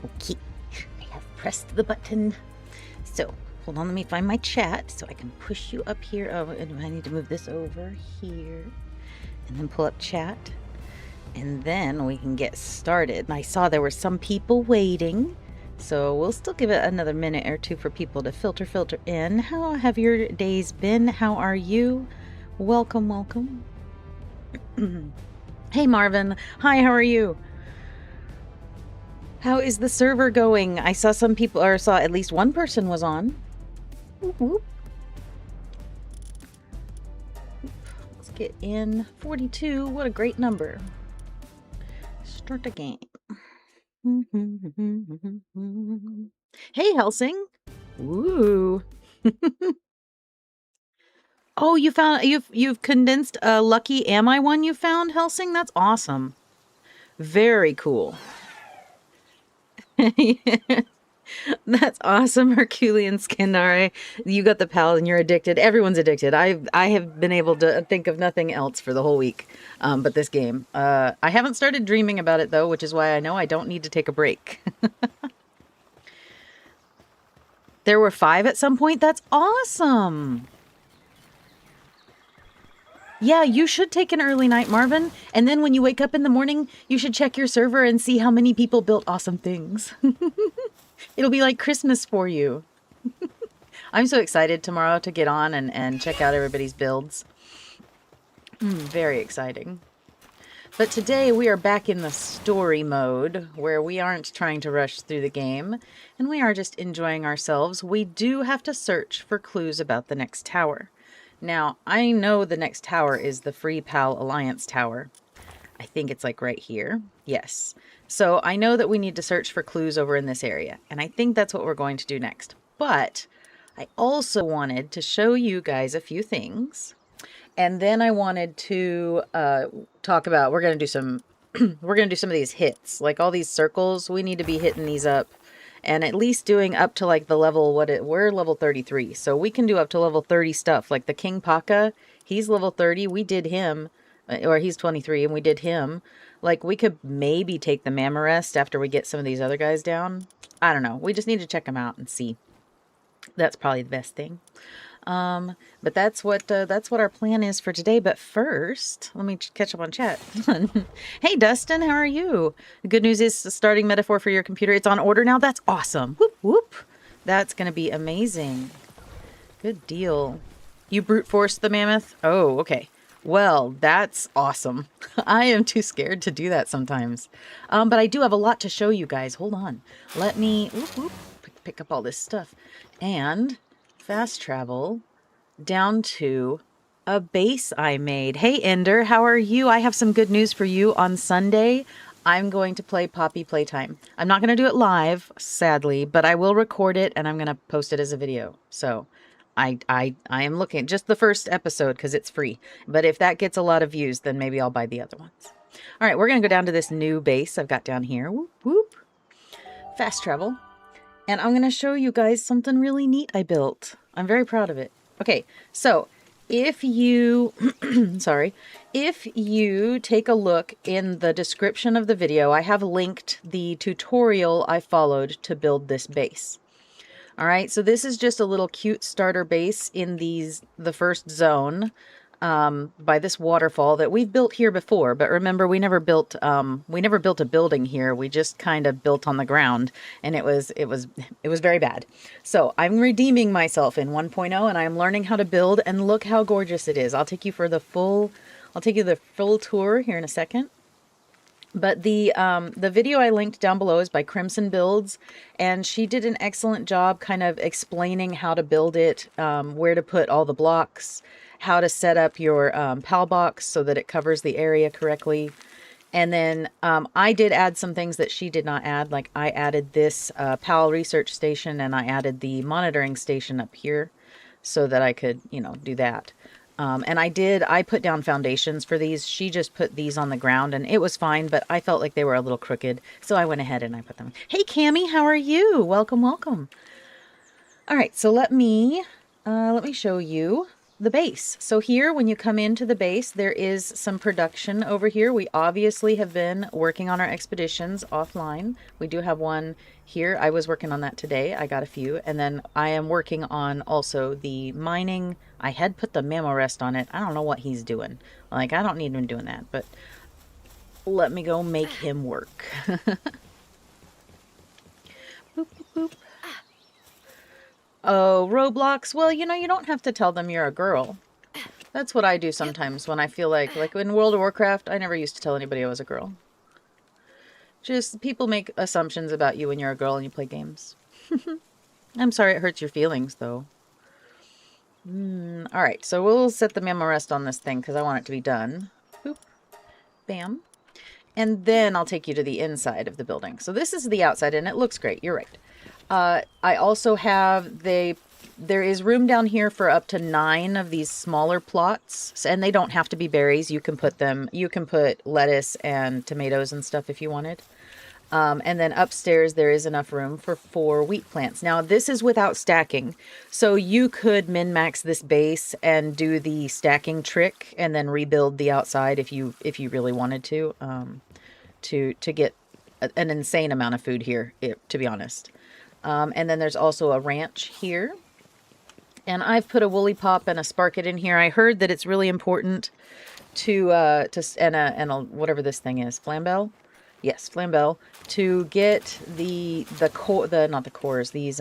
Okay, I have pressed the button. So, hold on, let me find my chat so I can push you up here. Oh, and I need to move this over here. And then pull up chat. And then we can get started. And I saw there were some people waiting. So we'll still give it another minute or two for people to filter in. How have your days been? How are you? Welcome, welcome. Hey, Marvin. Hi, how are you? How is the server going? I saw some people, or saw at least one person was on. Whoop, whoop. Let's get in 42. What a great number. Start the game. Hey, Helsing. Ooh. Oh, you found you've condensed a lucky am I one you found, Helsing? That's awesome. Very cool. That's awesome, Herculean Skindare. You got the pal and you're addicted. Everyone's addicted. I have been able to think of nothing else for the whole week but this game. I haven't started dreaming about it, though, which is why I know I don't need to take a break. There were 5 at some point? That's awesome! Yeah, you should take an early night, Marvin. And then when you wake up in the morning, you should check your server and see how many people built awesome things. It'll be like Christmas for you. I'm so excited tomorrow to get on and check out everybody's builds. Very exciting. But today we are back in the story mode where we aren't trying to rush through the game and we are just enjoying ourselves. We do have to search for clues about the next tower. Now, I know the next tower is the Free Pal Alliance Tower. I think it's like right here. Yes. So I know that we need to search for clues over in this area. And I think that's what we're going to do next. But I also wanted to show you guys a few things. And then I wanted to talk about, we're going to do some of these hits. Like all these circles, we need to be hitting these up. And at least doing up to like the level, we're level 33. So we can do up to level 30 stuff. Like the King Paka, he's level 30. We did him, or he's 23 and we did him. Like we could maybe take the Mamarest after we get some of these other guys down. I don't know. We just need to check them out and see. That's probably the best thing. But that's what our plan is for today. But first, let me catch up on chat. Hey, Dustin, how are you? The good news is the starting metaphor for your computer. It's on order now. That's awesome. Whoop, whoop. That's going to be amazing. Good deal. You brute forced the mammoth? Oh, okay. Well, that's awesome. I am too scared to do that sometimes. But I do have a lot to show you guys. Hold on. Let me whoop, whoop, pick up all this stuff. And fast travel down to a base I made. Hey, Ender, how are you? I have some good news for you. On Sunday, I'm going to play Poppy Playtime. I'm not going to do it live, sadly, but I will record it and I'm going to post it as a video. So I am looking just the first episode because it's free. But if that gets a lot of views, then maybe I'll buy the other ones. All right, we're going to go down to this new base I've got down here. Whoop, whoop. Fast travel. And I'm going to show you guys something really neat I built. I'm very proud of it. Okay, so if you, if you take a look in the description of the video, I have linked the tutorial I followed to build this base. All right, so this is just a little cute starter base in the first zone by this waterfall that we've built here before. But remember, we never built a building here. We just kind of built on the ground, and it was very bad. So I'm redeeming myself in 1.0, and I'm learning how to build. And look how gorgeous it is. I'll take you the full tour here in a second. But the video I linked down below is by Crimson Builds, and she did an excellent job kind of explaining how to build it, where to put all the blocks, how to set up your PAL box so that it covers the area correctly. And then I did add some things that she did not add, like I added this PAL research station and I added the monitoring station up here so that I could, do that. And I put down foundations for these. She just put these on the ground and it was fine, but I felt like they were a little crooked. So I went ahead and I put them. Hey, Cammie, how are you? Welcome, welcome. All right, so let me show you the base. So here, when you come into the base, there is some production over here. We obviously have been working on our expeditions offline. We do have one here. I was working on that today. I got a few. And then I am working on also the mining. I had put the mammo rest on it. I don't know what he's doing. Like, I don't need him doing that, but let me go make him work. Boop, boop, boop. Oh, Roblox. Well, you know, you don't have to tell them you're a girl. That's what I do sometimes when I feel like in World of Warcraft, I never used to tell anybody I was a girl. Just people make assumptions about you when you're a girl and you play games. I'm sorry it hurts your feelings, though. All right, so we'll set the mammo rest on this thing because I want it to be done. Boop. Bam. And then I'll take you to the inside of the building. So this is the outside, and it looks great. You're right. I also have there is room down here for up to 9 of these smaller plots, and they don't have to be berries. You can put lettuce and tomatoes and stuff if you wanted. And then upstairs there is enough room for 4 wheat plants. Now this is without stacking, so you could min-max this base and do the stacking trick and then rebuild the outside if you really wanted to get an insane amount of food here, to be honest. And then there's also a ranch here. And I've put a woolly pop and a sparket in here. I heard that it's really important to whatever this thing is, flambeau. Yes, flambeau, to get not the cores, these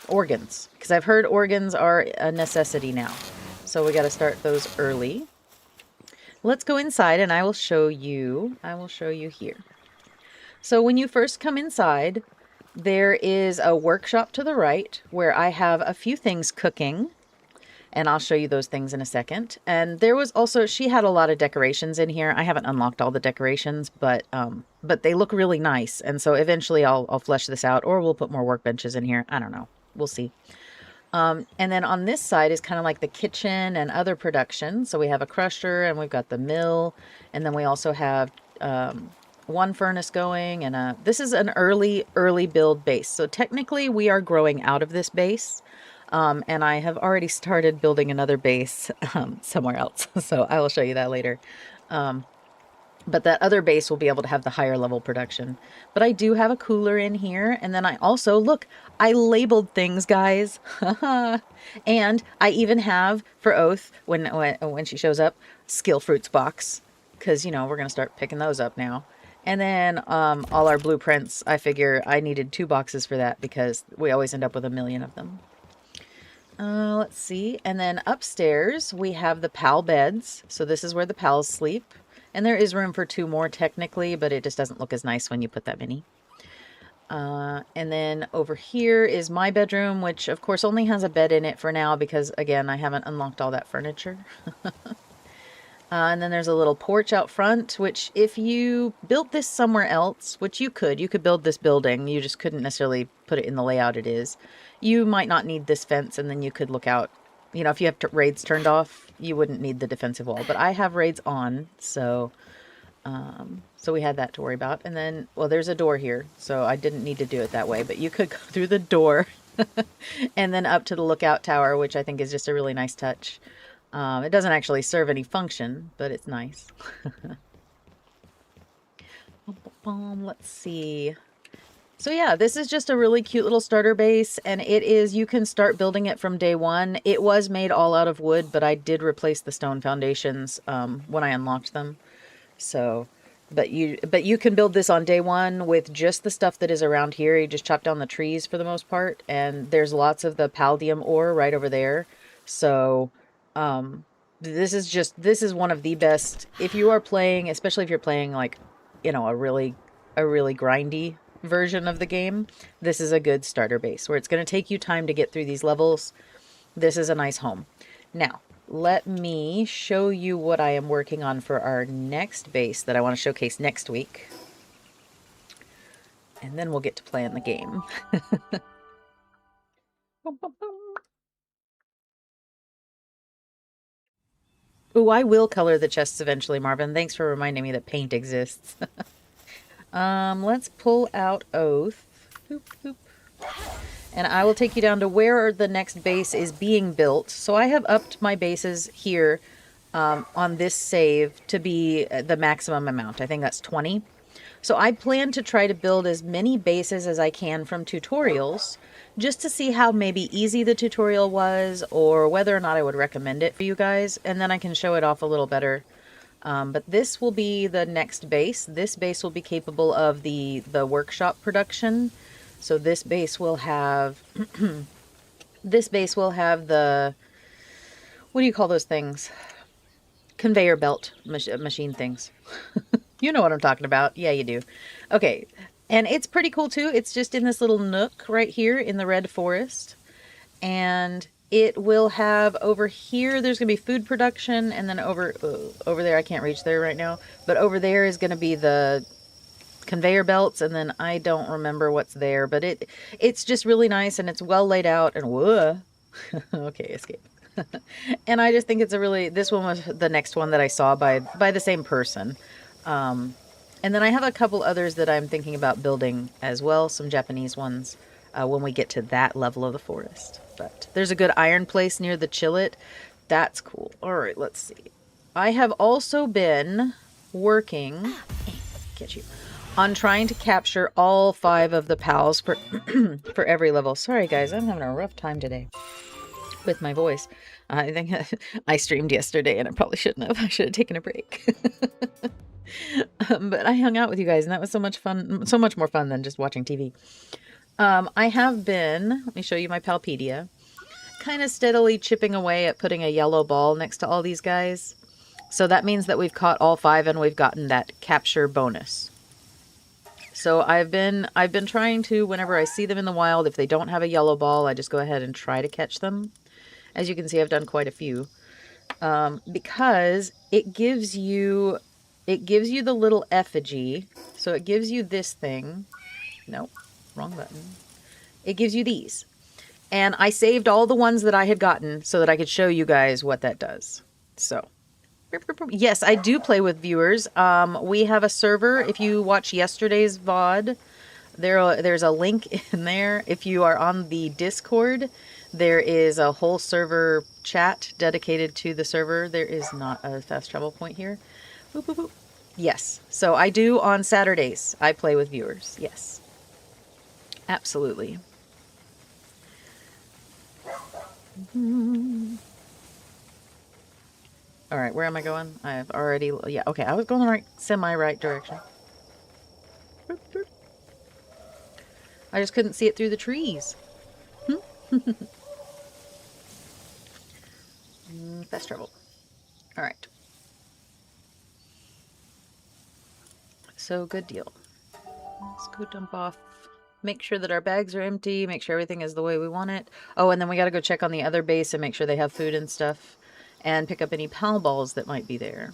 organs, because I've heard organs are a necessity now. So we got to start those early. Let's go inside and I will show you here. So when you first come inside, there is a workshop to the right where I have a few things cooking, and I'll show you those things in a second. And there was also, she had a lot of decorations in here. I haven't unlocked all the decorations, but they look really nice. And so eventually I'll flesh this out, or we'll put more workbenches in here. I don't know. We'll see. And then on this side is kind of like the kitchen and other production. So we have a crusher and we've got the mill, and then we also have one furnace going, and this is an early build base. So technically we are growing out of this base, and I have already started building another base somewhere else. So I will show you that later. But that other base will be able to have the higher level production. But I do have a cooler in here, and then I also, look, I labeled things, guys. And I even have, for Oath, when she shows up, skill fruits box, because, you know, we're going to start picking those up now. And then all our blueprints, I figure I needed 2 boxes for that because we always end up with 1,000,000 of them. Let's see. And then upstairs we have the pal beds. So this is where the pals sleep. And there is room for 2 more technically, but it just doesn't look as nice when you put that many. And then over here is my bedroom, which of course only has a bed in it for now because, again, I haven't unlocked all that furniture. And then there's a little porch out front, which if you built this somewhere else, which you could build this building, you just couldn't necessarily put it in the layout it is. You might not need this fence, and then you could look out. You know, if you have raids turned off, you wouldn't need the defensive wall. But I have raids on, so we had that to worry about. And then, well, there's a door here, so I didn't need to do it that way. But you could go through the door and then up to the lookout tower, which I think is just a really nice touch. It doesn't actually serve any function, but it's nice. Let's see. So yeah, this is just a really cute little starter base, and you can start building it from day one. It was made all out of wood, but I did replace the stone foundations when I unlocked them. So, but you can build this on day one with just the stuff that is around here. You just chop down the trees for the most part, and there's lots of the paldium ore right over there. So, this is one of the best, if you are playing, especially if you're playing like, you know, a really grindy version of the game, this is a good starter base where it's going to take you time to get through these levels. This is a nice home. Now, let me show you what I am working on for our next base that I want to showcase next week. And then we'll get to playing the game. Ooh, I will color the chests eventually, Marvin. Thanks for reminding me that paint exists. Let's pull out Oath. Boop, boop. And I will take you down to where the next base is being built. So I have upped my bases here on this save to be the maximum amount. I think that's 20. So I plan to try to build as many bases as I can from tutorials, just to see how maybe easy the tutorial was or whether or not I would recommend it for you guys. And then I can show it off a little better. But this will be the next base. This base will be capable of the workshop production. So this base will have this base will have the, what do you call those things? Conveyor belt machine things. You know what I'm talking about. Yeah, you do. Okay. And it's pretty cool too. It's just in this little nook right here in the red forest. And it will have over here, there's going to be food production. And then over there, I can't reach there right now. But over there is going to be the conveyor belts. And then I don't remember what's there. But it's just really nice. And it's well laid out. And whoa. Okay, escape. And I just think it's a really, this one was the next one that I saw by the same person. And then I have a couple others that I'm thinking about building as well, some Japanese ones, when we get to that level of the forest. But there's a good iron place near the Chillet. That's cool. All right, let's see. I have also been working, get you, on trying to capture all 5 of the pals for, for every level. Sorry guys, I'm having a rough time today with my voice. I think I streamed yesterday and I probably shouldn't have. I should have taken a break. But I hung out with you guys and that was so much fun, so much more fun than just watching TV. I have been, let me show you my Palpedia, kind of steadily chipping away at putting a yellow ball next to all these guys. So that means that we've caught all 5 and we've gotten that capture bonus. So I've been trying to, whenever I see them in the wild, if they don't have a yellow ball, I just go ahead and try to catch them. As you can see, I've done quite a few. Because it gives you the little effigy. So it gives you this thing. Nope, wrong button. It gives you these. And I saved all the ones that I had gotten so that I could show you guys what that does. So, yes, I do play with viewers. We have a server. If you watch yesterday's VOD, there's a link in there. If you are on the Discord, there is a whole server chat dedicated to the server. There is not a fast travel point here. Boop, boop, boop. Yes. So I do on Saturdays. I play with viewers. Yes. Absolutely. All right. Where am I going? I've already... Yeah. Okay. I was going the right, semi-right direction. I just couldn't see it through the trees. Fast travel. All right. So good deal. Let's go dump off. Make sure that our bags are empty. Make sure everything is the way we want it. Oh, and then we got to go check on the other base and make sure they have food and stuff. And pick up any pal balls that might be there.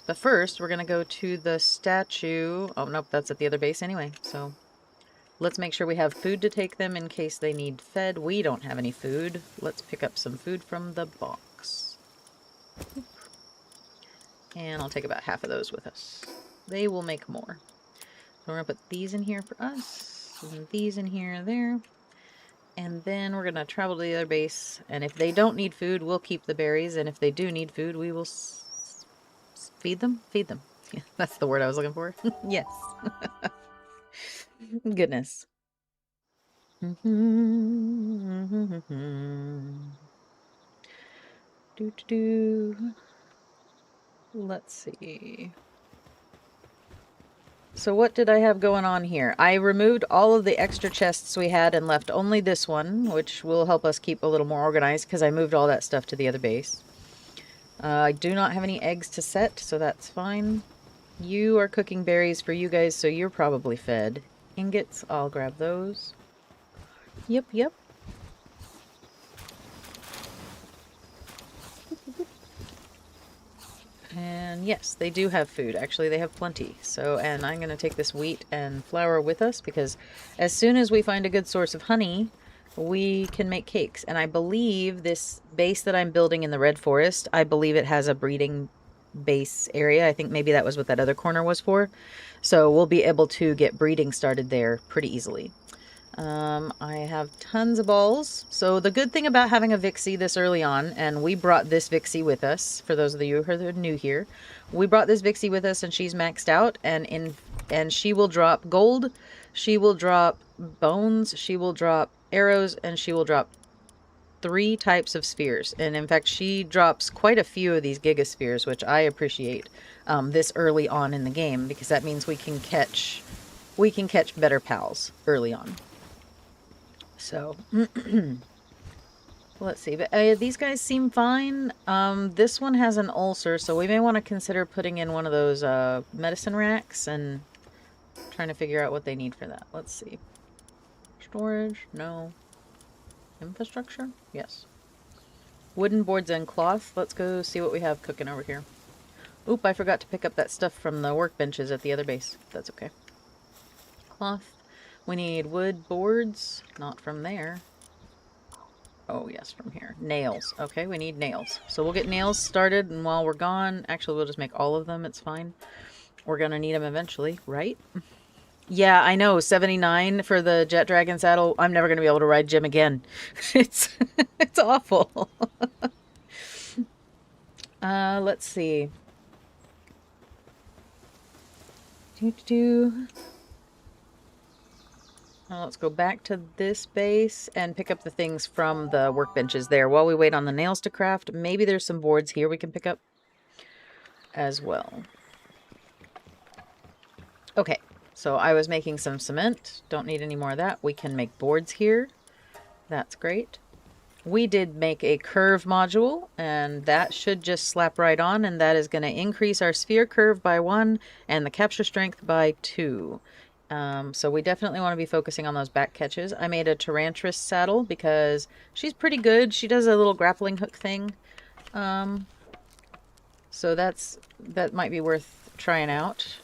But first, we're going to go to the statue. Oh, nope, that's at the other base anyway. So let's make sure we have food to take them in case they need fed. We don't have any food. Let's pick up some food from the box. And I'll take about half of those with us. They will make more. So we're going to put these in here for us. And these in here and there. And then we're going to travel to the other base. And if they don't need food, we'll keep the berries. And if they do need food, we will feed them? Feed them. Yeah, that's the word I was looking for. Yes. Goodness. Let's see. So what did I have going on here? I removed all of the extra chests we had and left only this one, which will help us keep a little more organized because I moved all that stuff to the other base. I do not have any eggs to set, so that's fine. You are cooking berries for you guys, so you're probably fed. Ingots, I'll grab those. Yep, yep. And yes, they do have food. Actually, they have plenty. So, and I'm going to take this wheat and flour with us because as soon as we find a good source of honey, we can make cakes. And I believe this base that I'm building in the Red Forest, I believe it has a breeding base area. I think maybe that was what that other corner was for. So we'll be able to get breeding started there pretty easily. I have tons of balls. So the good thing about having a Vixie this early on, and we brought this Vixie with us, for those of you who are new here, we brought this Vixie with us and she's maxed out, and she will drop gold, she will drop bones, she will drop arrows, and she will drop 3 types of spheres. And in fact, she drops quite a few of these gigaspheres, which I appreciate this early on in the game, because that means we can catch better pals early on. So let's see, but these guys seem fine. This one has an ulcer, so we may want to consider putting in one of those medicine racks and trying to figure out what they need for that. Let's see. Storage? No. Infrastructure? Yes. Wooden boards and cloth. Let's go see what we have cooking over here. Oop, I forgot to pick up that stuff from the workbenches at the other base. That's okay. Cloth. We need wood boards. Not from there. Oh, yes, from here. Nails. Okay, we need nails. So we'll get nails started, and while we're gone, actually, we'll just make all of them. It's fine. We're going to need them eventually, right? Yeah, I know. 79 for the Jet Dragon saddle. I'm never going to be able to ride Jim again. It's awful. Let's see. Let's go back to this base and pick up the things from the workbenches there. While we wait on the nails to craft, maybe there's some boards here we can pick up as well. Okay, so I was making some cement. Don't need any more of that. We can make boards here. That's great. We did make a curve module, and that should just slap right on, and that is going to increase our sphere curve by 1 and the capture strength by 2. So we definitely want to be focusing on those back catches. I made a Tarantress saddle because she's pretty good. She does a little grappling hook thing. So that might be worth trying out.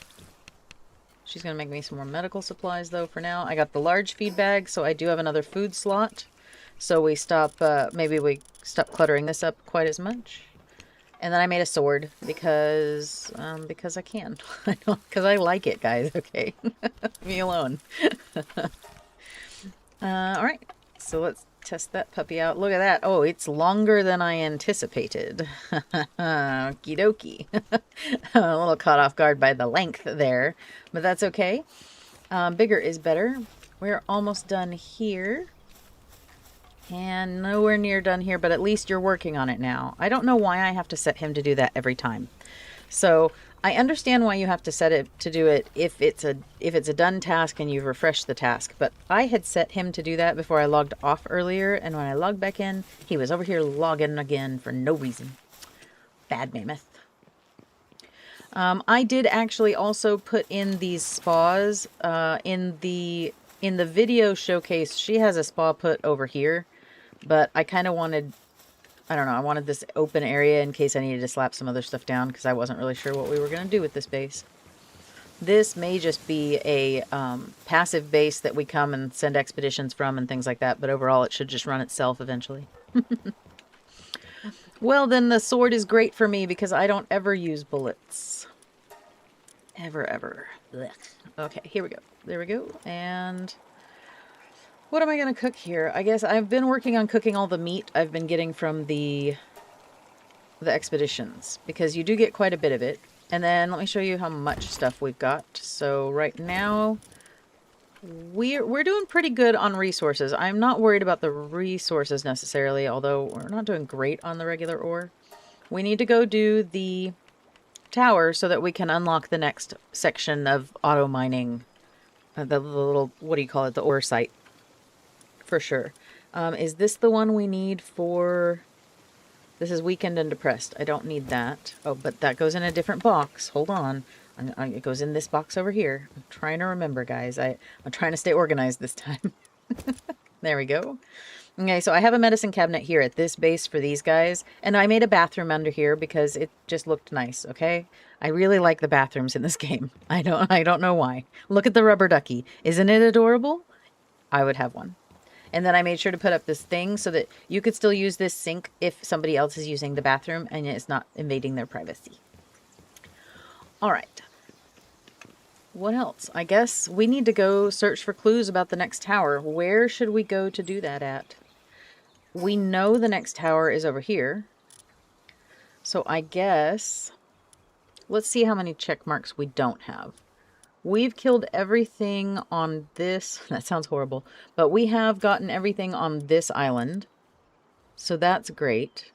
She's going to make me some more medical supplies, though, for now. I got the large feed bag, so I do have another food slot. So we stop, maybe we stop cluttering this up quite as much. And then I made a sword because I can. Because I like it, guys, okay? Leave me alone. Alright, so let's test that puppy out. Look at that. Oh, it's longer than I anticipated. Okie dokie. A little caught off guard by the length there, but that's okay. Bigger is better. We're almost done here. And nowhere near done here, but at least you're working on it now. I don't know why I have to set him to do that every time. So I understand why you have to set it to do it if it's a done task and you've refreshed the task. But I had set him to do that before I logged off earlier, and when I logged back in, he was over here logging again for no reason. Bad mammoth. I did actually also put in these spas in the video showcase. She has a spa put over here. But I kind of wanted, I don't know, I wanted this open area in case I needed to slap some other stuff down because I wasn't really sure what we were going to do with this base. This may just be a passive base that we come and send expeditions from and things like that, but overall it should just run itself eventually. Well, then the sword is great for me because I don't ever use bullets. Ever. Blech. Okay, here we go. There we go. And what am I going to cook here? I guess I've been working on cooking all the meat I've been getting from the expeditions, because you do get quite a bit of it. And then let me show you how much stuff we've got. So right now we're doing pretty good on resources. I'm not worried about the resources necessarily, although we're not doing great on the regular ore. We need to go do the tower so that we can unlock the next section of auto mining, the little, what do you call it, the ore site. For sure. Is this the one we need for... This is weakened and depressed. I don't need that. Oh, but that goes in a different box. Hold on. It goes in this box over here. I'm trying to remember, guys. I'm trying to stay organized this time. There we go. Okay, so I have a medicine cabinet here at this base for these guys. And I made a bathroom under here because it just looked nice, okay? I really like the bathrooms in this game. I don't know why. Look at the rubber ducky. Isn't it adorable? I would have one. And then I made sure to put up this thing so that you could still use this sink if somebody else is using the bathroom and it's not invading their privacy. All right. What else? I guess we need to go search for clues about the next tower. Where should we go to do that at? We know the next tower is over here. So I guess... let's see how many check marks we don't have. We've killed everything on this... that sounds horrible. But we have gotten everything on this island. So that's great.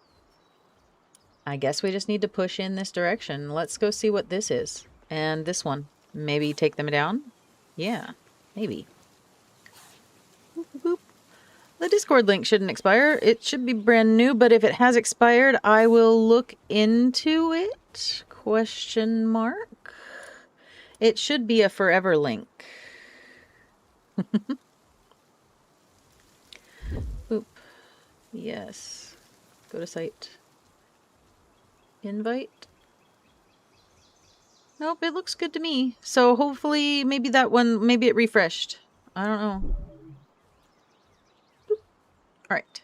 I guess we just need to push in this direction. Let's go see what this is. And this one. Maybe take them down? Yeah, maybe. Boop, boop, boop. The Discord link shouldn't expire. It should be brand new, but if it has expired, I will look into it. Question mark. It should be a forever link. Boop. Yes. Go to site. Invite. Nope, it looks good to me. So hopefully, maybe that one, maybe it refreshed. I don't know. Alright.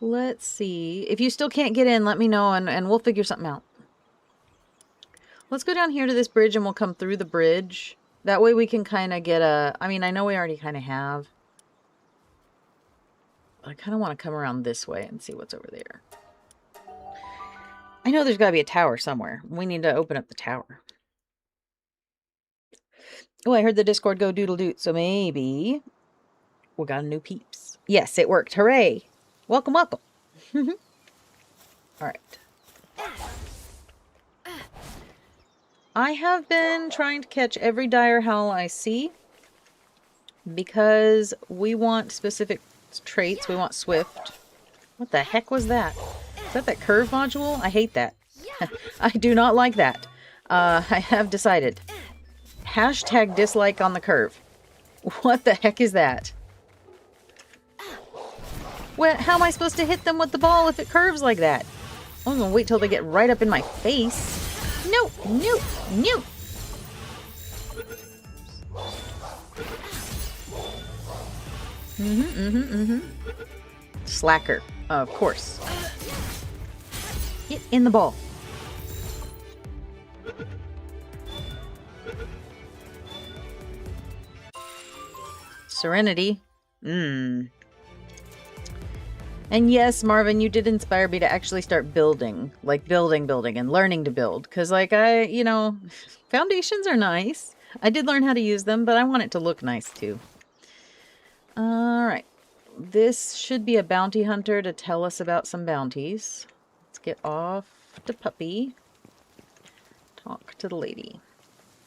Let's see. If you still can't get in, let me know and we'll figure something out. Let's go down here to this bridge and we'll come through the bridge. That way we can kind of get a... I mean, I know we already kind of have. I kind of want to come around this way and see what's over there. I know there's got to be a tower somewhere. We need to open up the tower. Oh, I heard the Discord go doodle doot, so maybe we got a new peeps. Yes, it worked. Hooray! Welcome, welcome. All right. I have been trying to catch every dire howl I see because we want specific traits. We want swift. What the heck was that? Is that curve module? I hate that. I do not like that. I have decided. Hashtag dislike on the curve. What the heck is that? Well, how am I supposed to hit them with the ball if it curves like that? I'm gonna wait till they get right up in my face. Nope, nope, nope. Slacker, of course. Get in the ball. Serenity. And yes, Marvin, you did inspire me to actually start building. Like, building, and learning to build. Because, like, you know, foundations are nice. I did learn how to use them, but I want it to look nice, too. Alright. This should be a bounty hunter to tell us about some bounties. Let's get off to Puppy. Talk to the lady.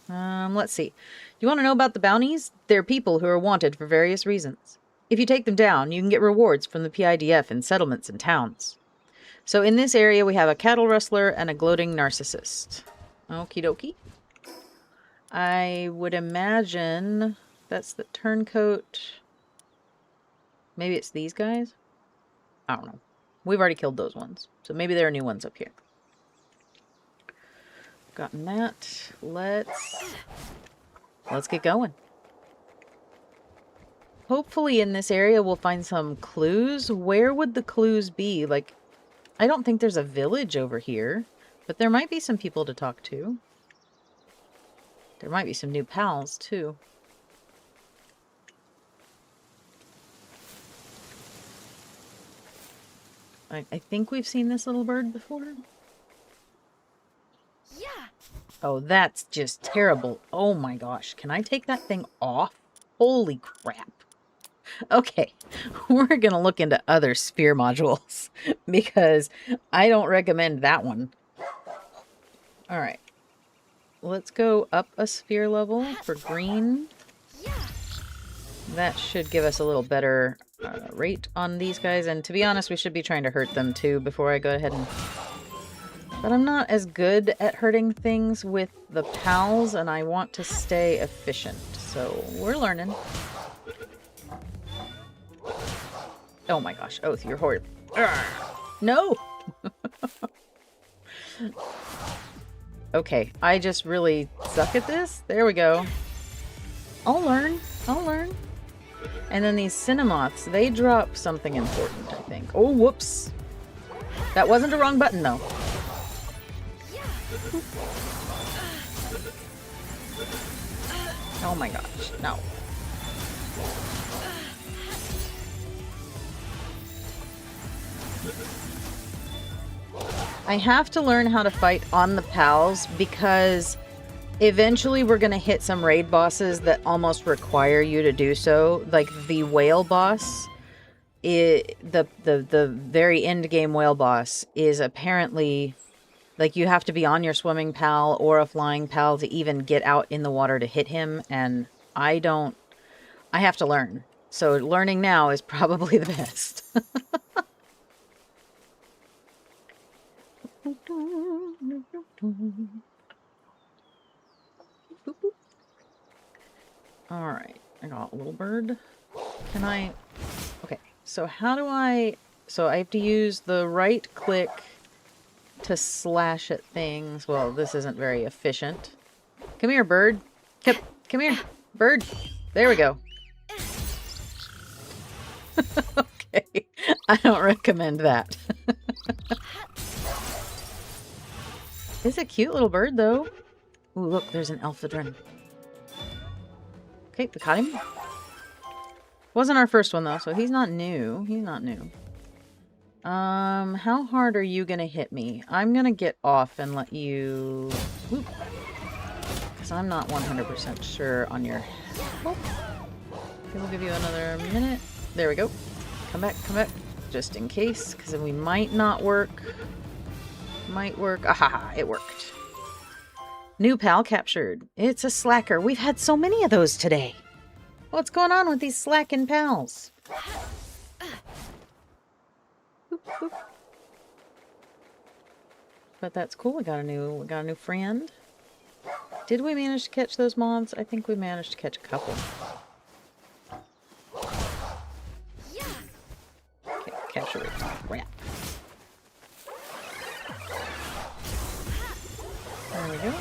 Let's see. You want to know about the bounties? They're people who are wanted for various reasons. If you take them down, you can get rewards from the PIDF in settlements and towns. So in this area, we have a cattle rustler and a gloating narcissist. Okie dokie. I would imagine that's the turncoat. Maybe it's these guys? I don't know. We've already killed those ones. So maybe there are new ones up here. Gotten that. Let's get going. Hopefully in this area we'll find some clues. Where would the clues be? Like, I don't think there's a village over here, but there might be some people to talk to. There might be some new pals too. I think we've seen this little bird before. Yeah. Oh, that's just terrible. Oh my gosh. Can I take that thing off? Holy crap. Okay, we're going to look into other sphere modules because I don't recommend that one. All right. Let's go up a sphere level for green. That should give us a little better rate on these guys. And to be honest, we should be trying to hurt them too before I go ahead and... But I'm not as good at hurting things with the pals, and I want to stay efficient. So we're learning. Oh my gosh, Oath, you're horrible. No! Okay, I just really suck at this. There we go. I'll learn. I'll learn. And then these Cinemoths, they drop something important, I think. Oh, whoops. That wasn't the wrong button, though. Oh my gosh, no. I have to learn how to fight on the pals because eventually we're going to hit some raid bosses that almost require you to do so. Like the whale boss, the very end game whale boss is apparently like you have to be on your swimming pal or a flying pal to even get out in the water to hit him, and I have to learn. So learning now is probably the best. Alright, I got a little bird. Can I... Okay, so how do I... So I have to use the right click to slash at things. Well, this isn't very efficient. Come here, bird. Come here, bird. There we go. Okay, I don't recommend that. It's a cute little bird, though. Ooh, look, there's an alphadron. Okay, we caught him. Wasn't our first one, though, so he's not new. He's not new. How hard are you gonna hit me? I'm gonna get off and let you... Whoop. Because I'm not 100% sure on your... Oh. Okay, we'll give you another minute. There we go. Come back, come back. Just in case, because we might not work. Might work. Ahaha, it worked. New pal captured. It's a slacker. We've had so many of those today. What's going on with these slacking pals? Boop, boop. But that's cool. We got a new friend. Did we manage to catch those moths? I think we managed to catch a couple. Okay, capture it. Wrap. There we go.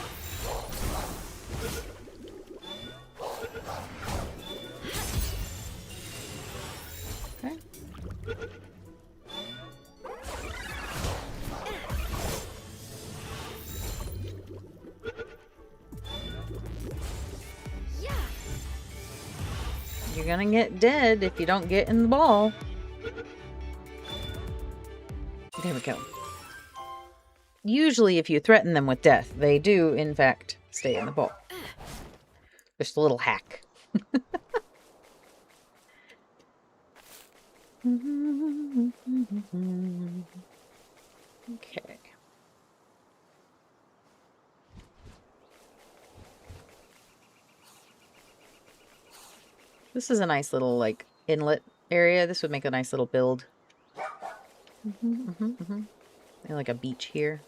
Okay. You're gonna get dead if you don't get in the ball. There we go. Usually if you threaten them with death, they do, in fact, stay in the ball. Just a little hack. Okay. This is a nice little, like, inlet area. This would make a nice little build. Like a beach here.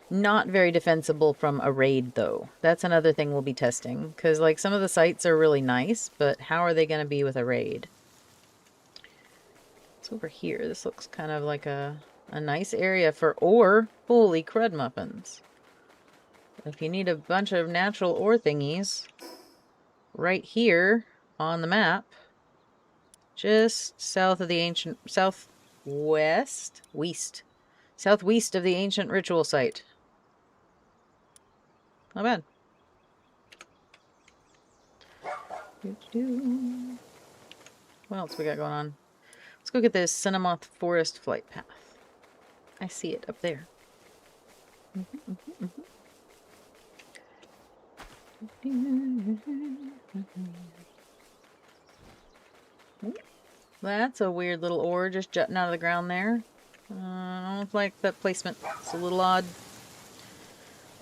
Not very defensible from a raid, though. That's another thing we'll be testing. Because, like, some of the sites are really nice, but how are they going to be with a raid? It's over here. This looks kind of like a nice area for ore. Holy crud muffins. If you need a bunch of natural ore thingies, right here on the map, just south of the ancient... Southwest of the ancient ritual site. Not bad. What else we got going on? Let's go get this Cinnamoth Forest flight path. I see it up there. That's a weird little ore just jutting out of the ground there. I don't like that placement. It's a little odd.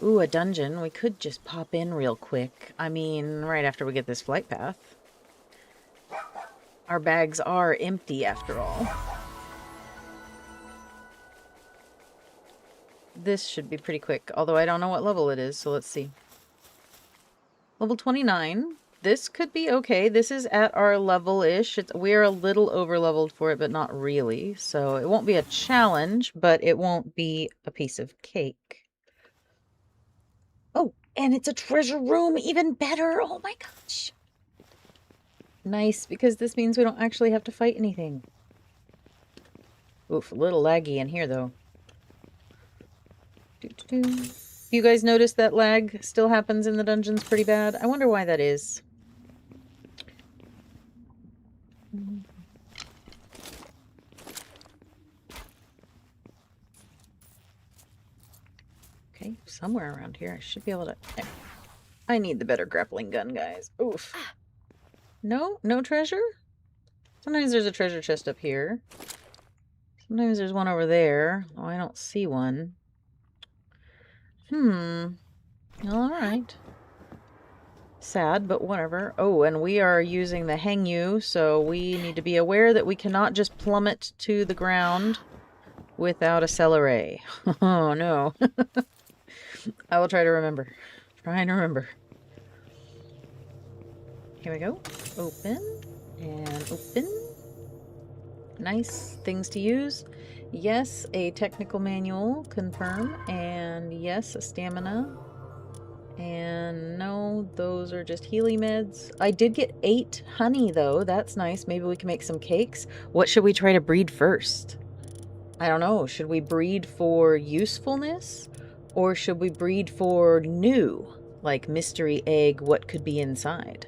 Ooh, a dungeon. We could just pop in real quick. I mean, right after we get this flight path. Our bags are empty after all. This should be pretty quick, although I don't know what level it is, so let's see. Level 29. This could be okay. This is at our level-ish. We're a little over-leveled for it, but not really. So it won't be a challenge, but it won't be a piece of cake. Oh, and it's a treasure room. Even better. Oh my gosh. Nice, because this means we don't actually have to fight anything. Oof, a little laggy in here, though. Doo-doo-doo. You guys notice that lag still happens in the dungeons pretty bad? I wonder why that is. Okay, somewhere around here I should be able to... There. I need the better grappling gun, guys. Oof. No? No treasure? Sometimes there's a treasure chest up here. Sometimes there's one over there. Oh, I don't see one. Alright. Sad, but whatever. Oh, and we are using the hang you, so we need to be aware that we cannot just plummet to the ground without a celery. Oh, no. I will try to remember. Try and remember. Here we go. Open. And open. Nice things to use. Yes, a technical manual. Confirm. And yes, a stamina. And no, those are just Healy meds. I did get 8 honey, though. That's nice. Maybe we can make some cakes. What should we try to breed first? I don't know. Should we breed for usefulness? Or should we breed for new? Like mystery egg, what could be inside?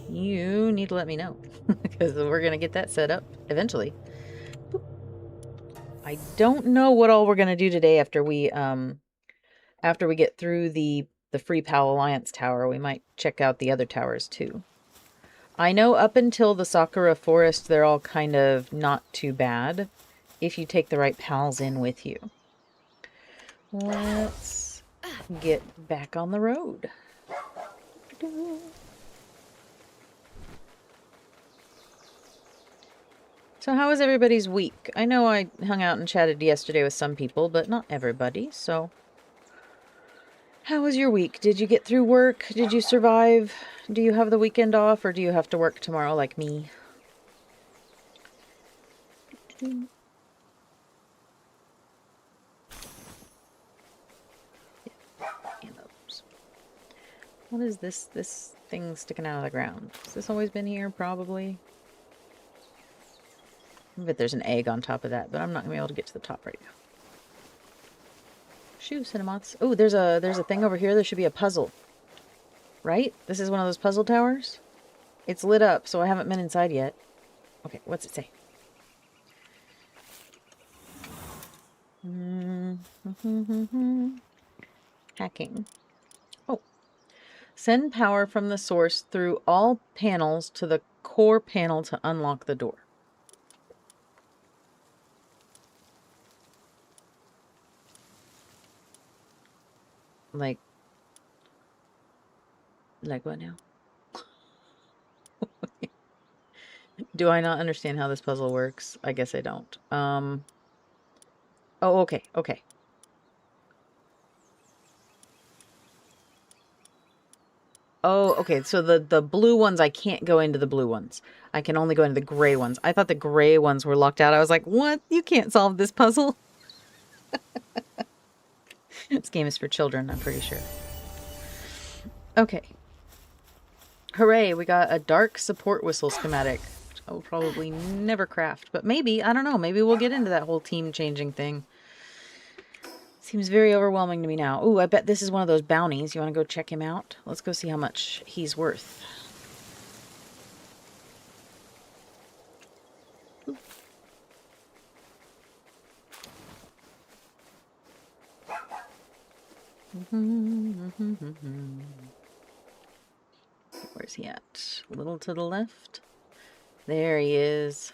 You need to let me know. Because we're going to get that set up eventually. Boop. I don't know what all we're going to do today after we get through the Free Pal Alliance tower. We might check out the other towers too. I know up until the Sakura Forest, they're all kind of not too bad if you take the right pals in with you. Let's get back on the road. So how was everybody's week? I know I hung out and chatted yesterday with some people, but not everybody, so... How was your week? Did you get through work? Did you survive? Do you have the weekend off, or do you have to work tomorrow like me? What is this thing sticking out of the ground? Has this always been here? Probably. I bet there's an egg on top of that, but I'm not going to be able to get to the top right now. Shoo, Cinnamoths. Oh, there's a thing over here. There should be a puzzle. Right? This is one of those puzzle towers? It's lit up, so I haven't been inside yet. Okay, what's it say? Hacking. Oh. Send power from the source through all panels to the core panel to unlock the door. Like what now? Do I not understand how this puzzle works? I guess I don't. Oh, okay, okay. Oh, okay, so the blue ones, I can't go into the blue ones. I can only go into the gray ones. I thought the gray ones were locked out. I was like, what? You can't solve this puzzle? This game is for children, I'm pretty sure. Okay. Hooray, we got a dark support whistle schematic. Which I will probably never craft, but maybe, I don't know, maybe we'll get into that whole team changing thing. Seems very overwhelming to me now. Ooh, I bet this is one of those bounties. You want to go check him out? Let's go see how much he's worth. Where's he at? A little to the left. There he is.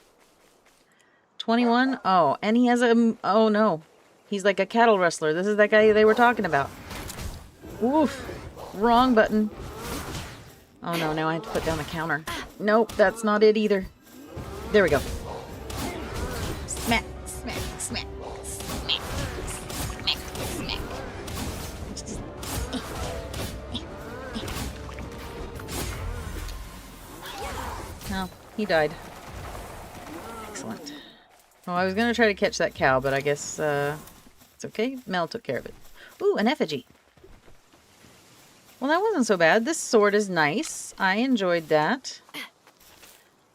21? Oh, and he has a... Oh, no. He's like a cattle rustler. This is that guy they were talking about. Woof. Wrong button. Oh, no. Now I have to put down the counter. Nope, that's not it either. There we go. Smack, smack, smack, smack, smack, smack. Oh, he died. Excellent. Well, I was going to try to catch that cow, but I guess it's okay. Mel took care of it. Ooh, an effigy. Well, that wasn't so bad. This sword is nice. I enjoyed that.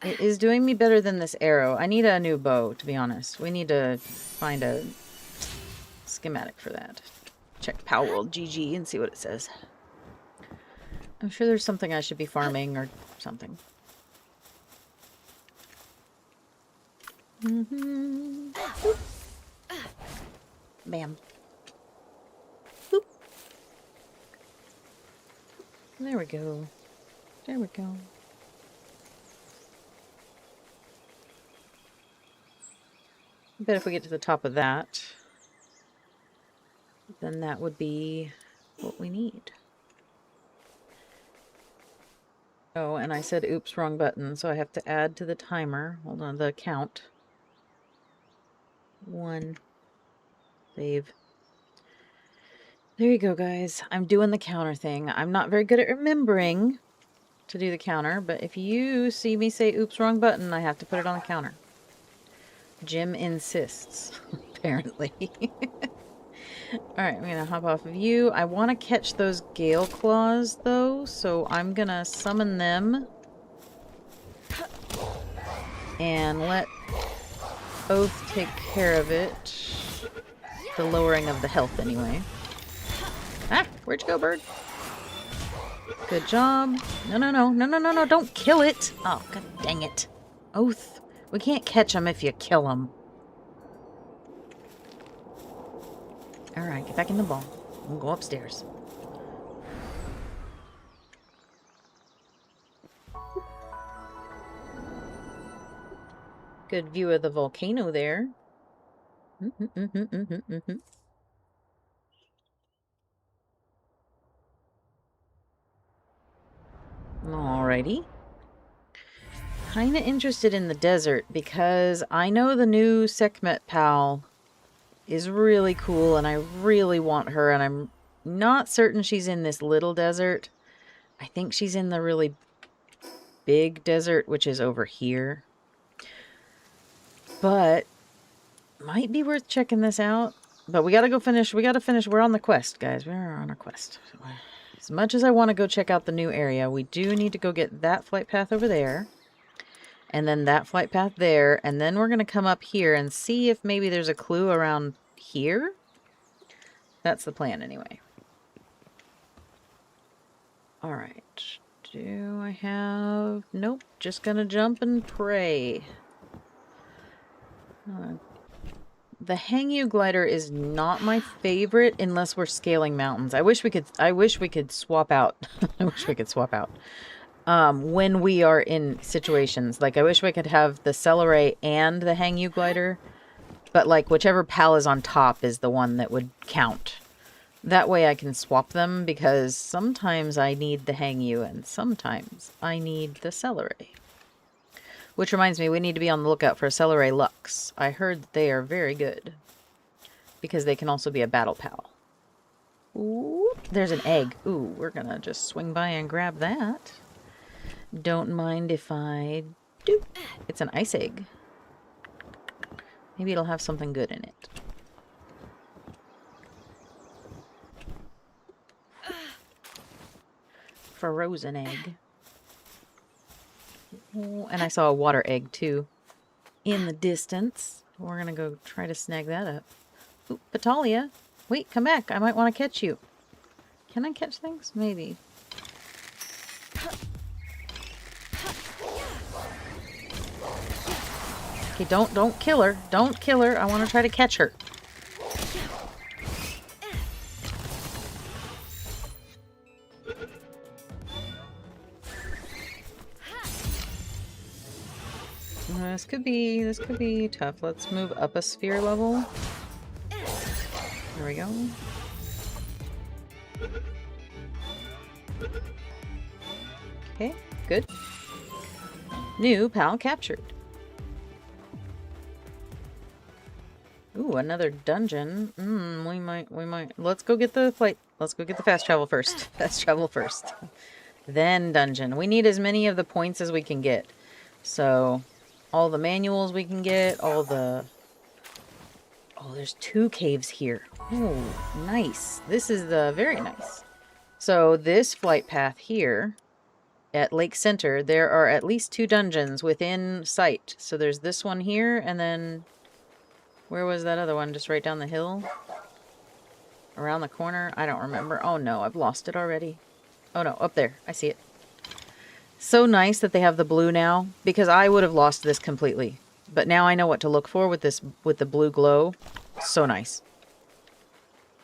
It is doing me better than this arrow. I need a new bow, to be honest. We need to find a schematic for that. Check Palworld GG and see what it says. I'm sure there's something I should be farming or something. Mm-hmm. Bam. Boop. There we go. There we go. I bet if we get to the top of that, then that would be what we need. Oh, and I said, oops, wrong button, so I have to add to the timer. Hold on, the count. 1. Save. There you go, guys. I'm doing the counter thing. I'm not very good at remembering to do the counter, but if you see me say, oops, wrong button, I have to put it on the counter. Jim insists, apparently. Alright, I'm gonna hop off of you. I want to catch those gale claws, though, so I'm gonna summon them and let Oath take care of it. The lowering of the health, anyway. Ah! Where'd you go, bird? Good job. No, don't kill it! Oh, god dang it. Oath, we can't catch them if you kill them. Alright, get back in the ball. We'll go upstairs. Good view of the volcano there. Alrighty. Kinda interested in the desert because I know the new Sekhmet pal is really cool and I really want her, and I'm not certain she's in this little desert. I think she's in the really big desert, which is over here. But might be worth checking this out. But we gotta go finish. We gotta finish. We're on the quest, guys. We're on a quest. As much as I want to go check out the new area, we do need to go get that flight path over there. And then that flight path there. And then we're going to come up here and see if maybe there's a clue around here. That's the plan anyway. Alright. Do I have... Nope. Just going to jump and pray. The Hang You glider is not my favorite unless we're scaling mountains. I wish we could swap out. I wish we could swap out. When we are in situations. Like, I wish we could have the Celeray and the Hang You glider. But, like, whichever pal is on top is the one that would count. That way I can swap them, because sometimes I need the Hang You and sometimes I need the Celeray. Which reminds me, we need to be on the lookout for a Celeray Lux. I heard that they are very good. Because they can also be a battle pal. Ooh, there's an egg. Ooh, we're gonna just swing by and grab that. Don't mind if I do. It's an ice egg. Maybe it'll have something good in it. Frozen egg. Oh, and I saw a water egg, too. In the distance. We're going to go try to snag that up. Ooh, Petalia. Wait, come back. I might want to catch you. Can I catch things? Maybe. Okay, don't kill her. Don't kill her. I want to try to catch her. This could be tough. Let's move up a sphere level. There we go. Okay, good. New pal captured. Ooh, another dungeon. We might. Let's go get the flight. Let's go get the fast travel first. Fast travel first. Then dungeon. We need as many of the points as we can get. So, all the manuals we can get, all the... Oh, there's 2 caves here. Oh, nice. This is the... Very nice. So, this flight path here, at Lake Center, there are at least 2 dungeons within sight. So, there's this one here, and then... Where was that other one? Just right down the hill? Around the corner? I don't remember. Oh no, I've lost it already. Oh no, up there. I see it. So nice that they have the blue now, because I would have lost this completely. But now I know what to look for with this, with the blue glow. So nice.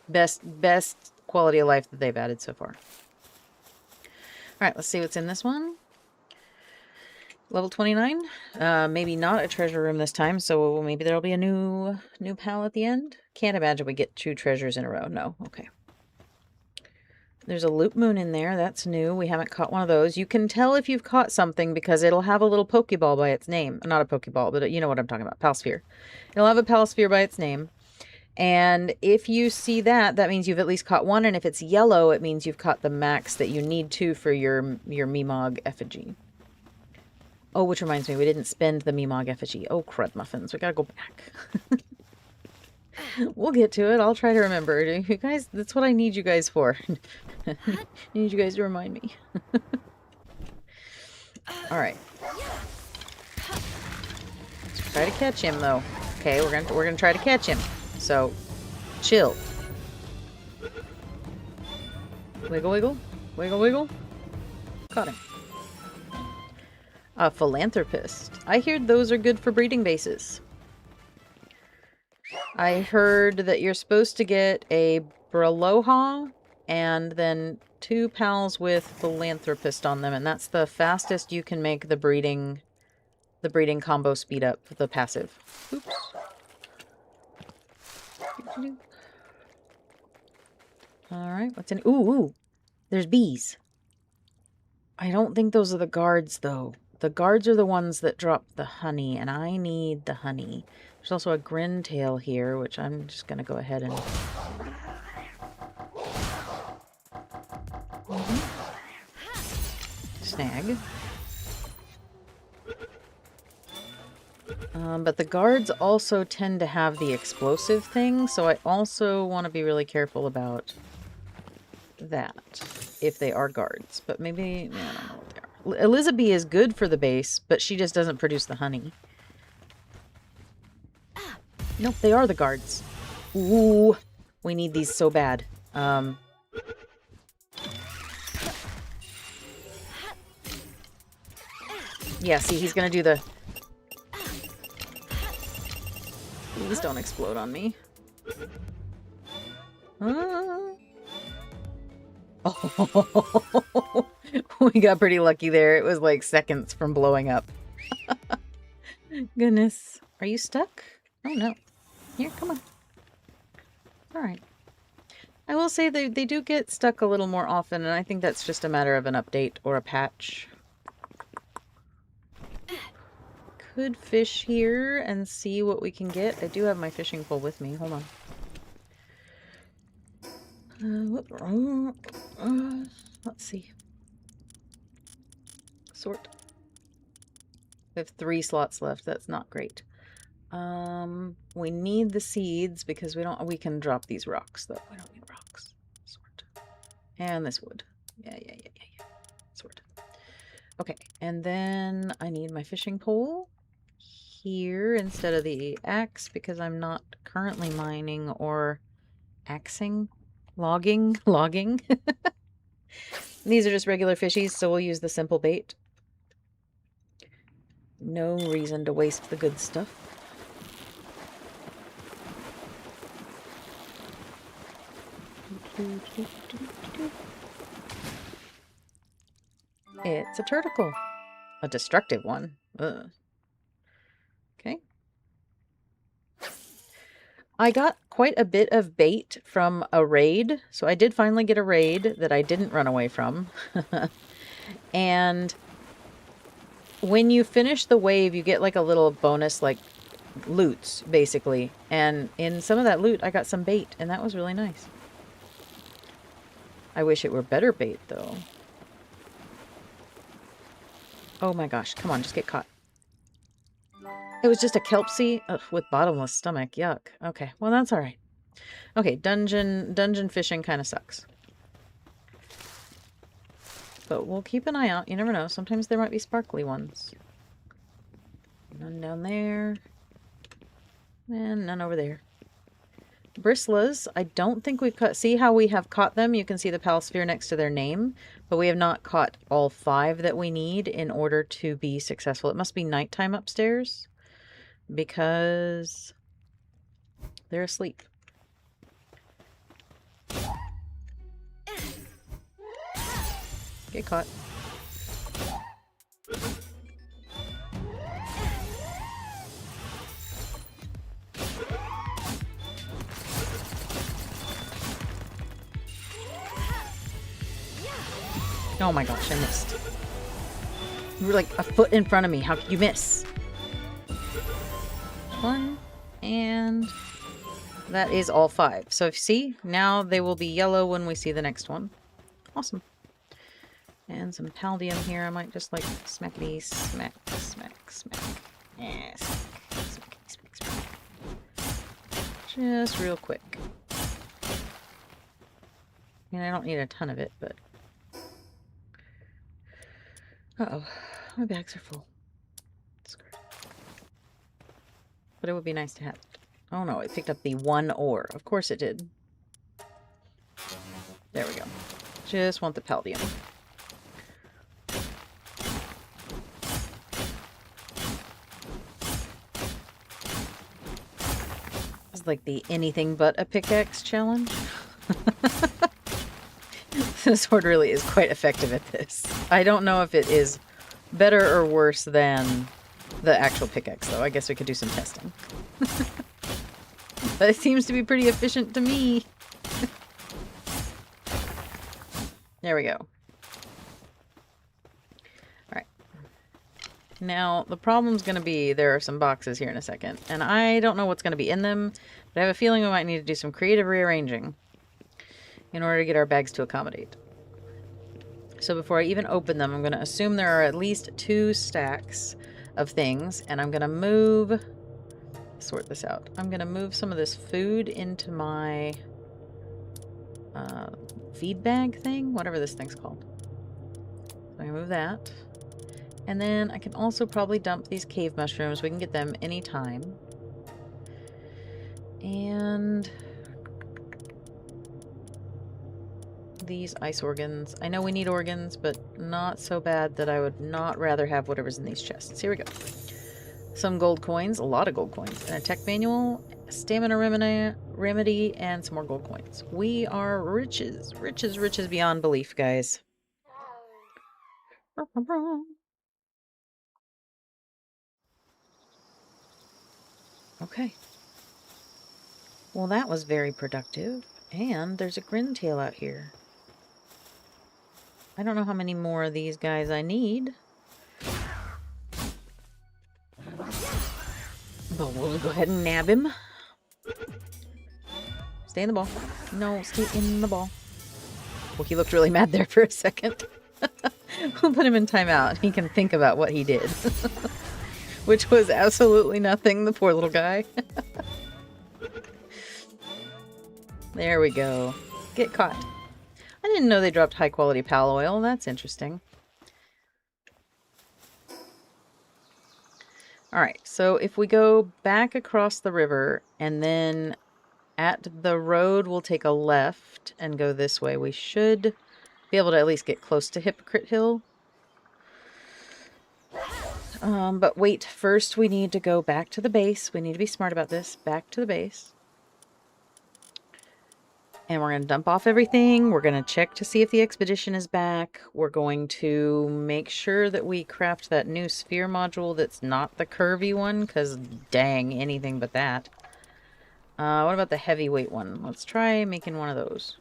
Best quality of life that they've added so far. Alright, let's see what's in this one. Level 29. Maybe not a treasure room this time, so maybe there'll be a new pal at the end. Can't imagine we get 2 treasures in a row. No, okay. There's a loop moon in there. That's new. We haven't caught one of those. You can tell if you've caught something because it'll have a little Pokeball by its name. Not a Pokeball, but you know what I'm talking about. Palsphere. It'll have a Palsphere by its name. And if you see that, that means you've at least caught one. And if it's yellow, it means you've caught the max that you need to for your Meemog effigy. Oh, which reminds me, we didn't spend the Meemog effigy. Oh, crud muffins. We gotta go back. We'll get to it. I'll try to remember. You guys, that's what I need you guys for. I need you guys to remind me. Alright. Let's try to catch him, though. Okay, we're gonna try to catch him. So, chill. Wiggle, wiggle. Wiggle, wiggle. Caught him. A philanthropist. I hear those are good for breeding bases. I heard that you're supposed to get a Braloha and then 2 pals with philanthropist on them, and that's the fastest you can make the breeding combo speed up, the passive. Oops. Alright, what's in... Ooh! There's bees. I don't think those are the guards, though. The guards are the ones that drop the honey, and I need the honey. There's also a Grintail here, which I'm just going to go ahead and... snag. But the guards also tend to have the explosive thing, so I also want to be really careful about that, if they are guards. But maybe... yeah, I don't know what they are. Elizabeth is good for the base, but she just doesn't produce the honey. Nope, they are the guards. Ooh, we need these so bad. Yeah, see, he's gonna do the... Please don't explode on me. Oh, we got pretty lucky there. It was like seconds from blowing up. Goodness. Are you stuck? Oh, no. Here, come on. Alright. I will say they do get stuck a little more often, and I think that's just a matter of an update or a patch. Could fish here and see what we can get. I do have my fishing pole with me. Hold on. Let's see. Sort. We have 3 slots left. That's not great. We need the seeds because we can drop these rocks though. We don't need rocks. Sort. And this wood. Yeah. Sort. Okay, and then I need my fishing pole here instead of the axe because I'm not currently mining or axing. Logging. These are just regular fishies, so we'll use the simple bait. No reason to waste the good stuff. It's a turtle. A destructive one. Ugh. Okay. I got quite a bit of bait from a raid. So I did finally get a raid that I didn't run away from. And when you finish the wave, you get like a little bonus, like loots, basically. And in some of that loot, I got some bait, and that was really nice. I wish it were better bait, though. Oh my gosh, come on, just get caught. It was just a kelpsie with bottomless stomach. Yuck. Okay, well that's alright. Okay, dungeon fishing kind of sucks. But we'll keep an eye out. You never know. Sometimes there might be sparkly ones. None down there. And none over there. Bristlas, I don't think we've caught... See how we have caught them? You can see the palasphere next to their name, but we have not caught all 5 that we need in order to be successful. It must be nighttime upstairs because they're asleep. Get caught. Oh my gosh, I missed. You were like a foot in front of me. How could you miss? 1, and that is all 5. So if you see, now they will be yellow when we see the next one. Awesome. And some paldium here. I might just like smackety smack, smack, smack. Yeah, smack, smack, smack. Just real quick. I mean, I don't need a ton of it, but... Uh-oh. My bags are full. Screw it. But it would be nice to have it. Oh no, it picked up the 1 ore. Of course it did. There we go. Just want the paldium. It's like the anything but a pickaxe challenge. The sword really is quite effective at this. I don't know if it is better or worse than the actual pickaxe, though. I guess we could do some testing. But it seems to be pretty efficient to me. There we go. Alright. Now, the problem's going to be there are some boxes here in a second. And I don't know what's going to be in them, but I have a feeling we might need to do some creative rearranging in order to get our bags to accommodate. So before I even open them, I'm going to assume there are at least 2 stacks of things, and I'm going to move... sort this out. I'm going to move some of this food into my feed bag thing, whatever this thing's called. So I'm going to move that. And then I can also probably dump these cave mushrooms. We can get them anytime. And... these ice organs. I know we need organs, but not so bad that I would not rather have whatever's in these chests. Here we go. Some gold coins, a lot of gold coins, and a tech manual, a stamina remedy, and some more gold coins. We are riches. Riches, riches beyond belief, guys. Okay. Well, that was very productive. And there's a grintail out here. I don't know how many more of these guys I need. But we'll go ahead and nab him. Stay in the ball. No, stay in the ball. Well, he looked really mad there for a second. We'll put him in timeout. He can think about what he did. Which was absolutely nothing, the poor little guy. There we go. Get caught. I didn't know they dropped high quality pal oil. That's interesting. Alright, so if we go back across the river and then at the road we'll take a left and go this way, we should be able to at least get close to Hypocrite Hill. But wait, first we need to go back to the base. We need to be smart about this. Back to the base. And we're going to dump off everything. We're going to check to see if the expedition is back. We're going to make sure that we craft that new sphere module that's not the curvy one, because dang, anything but that. What about the heavyweight one? Let's try making one of those.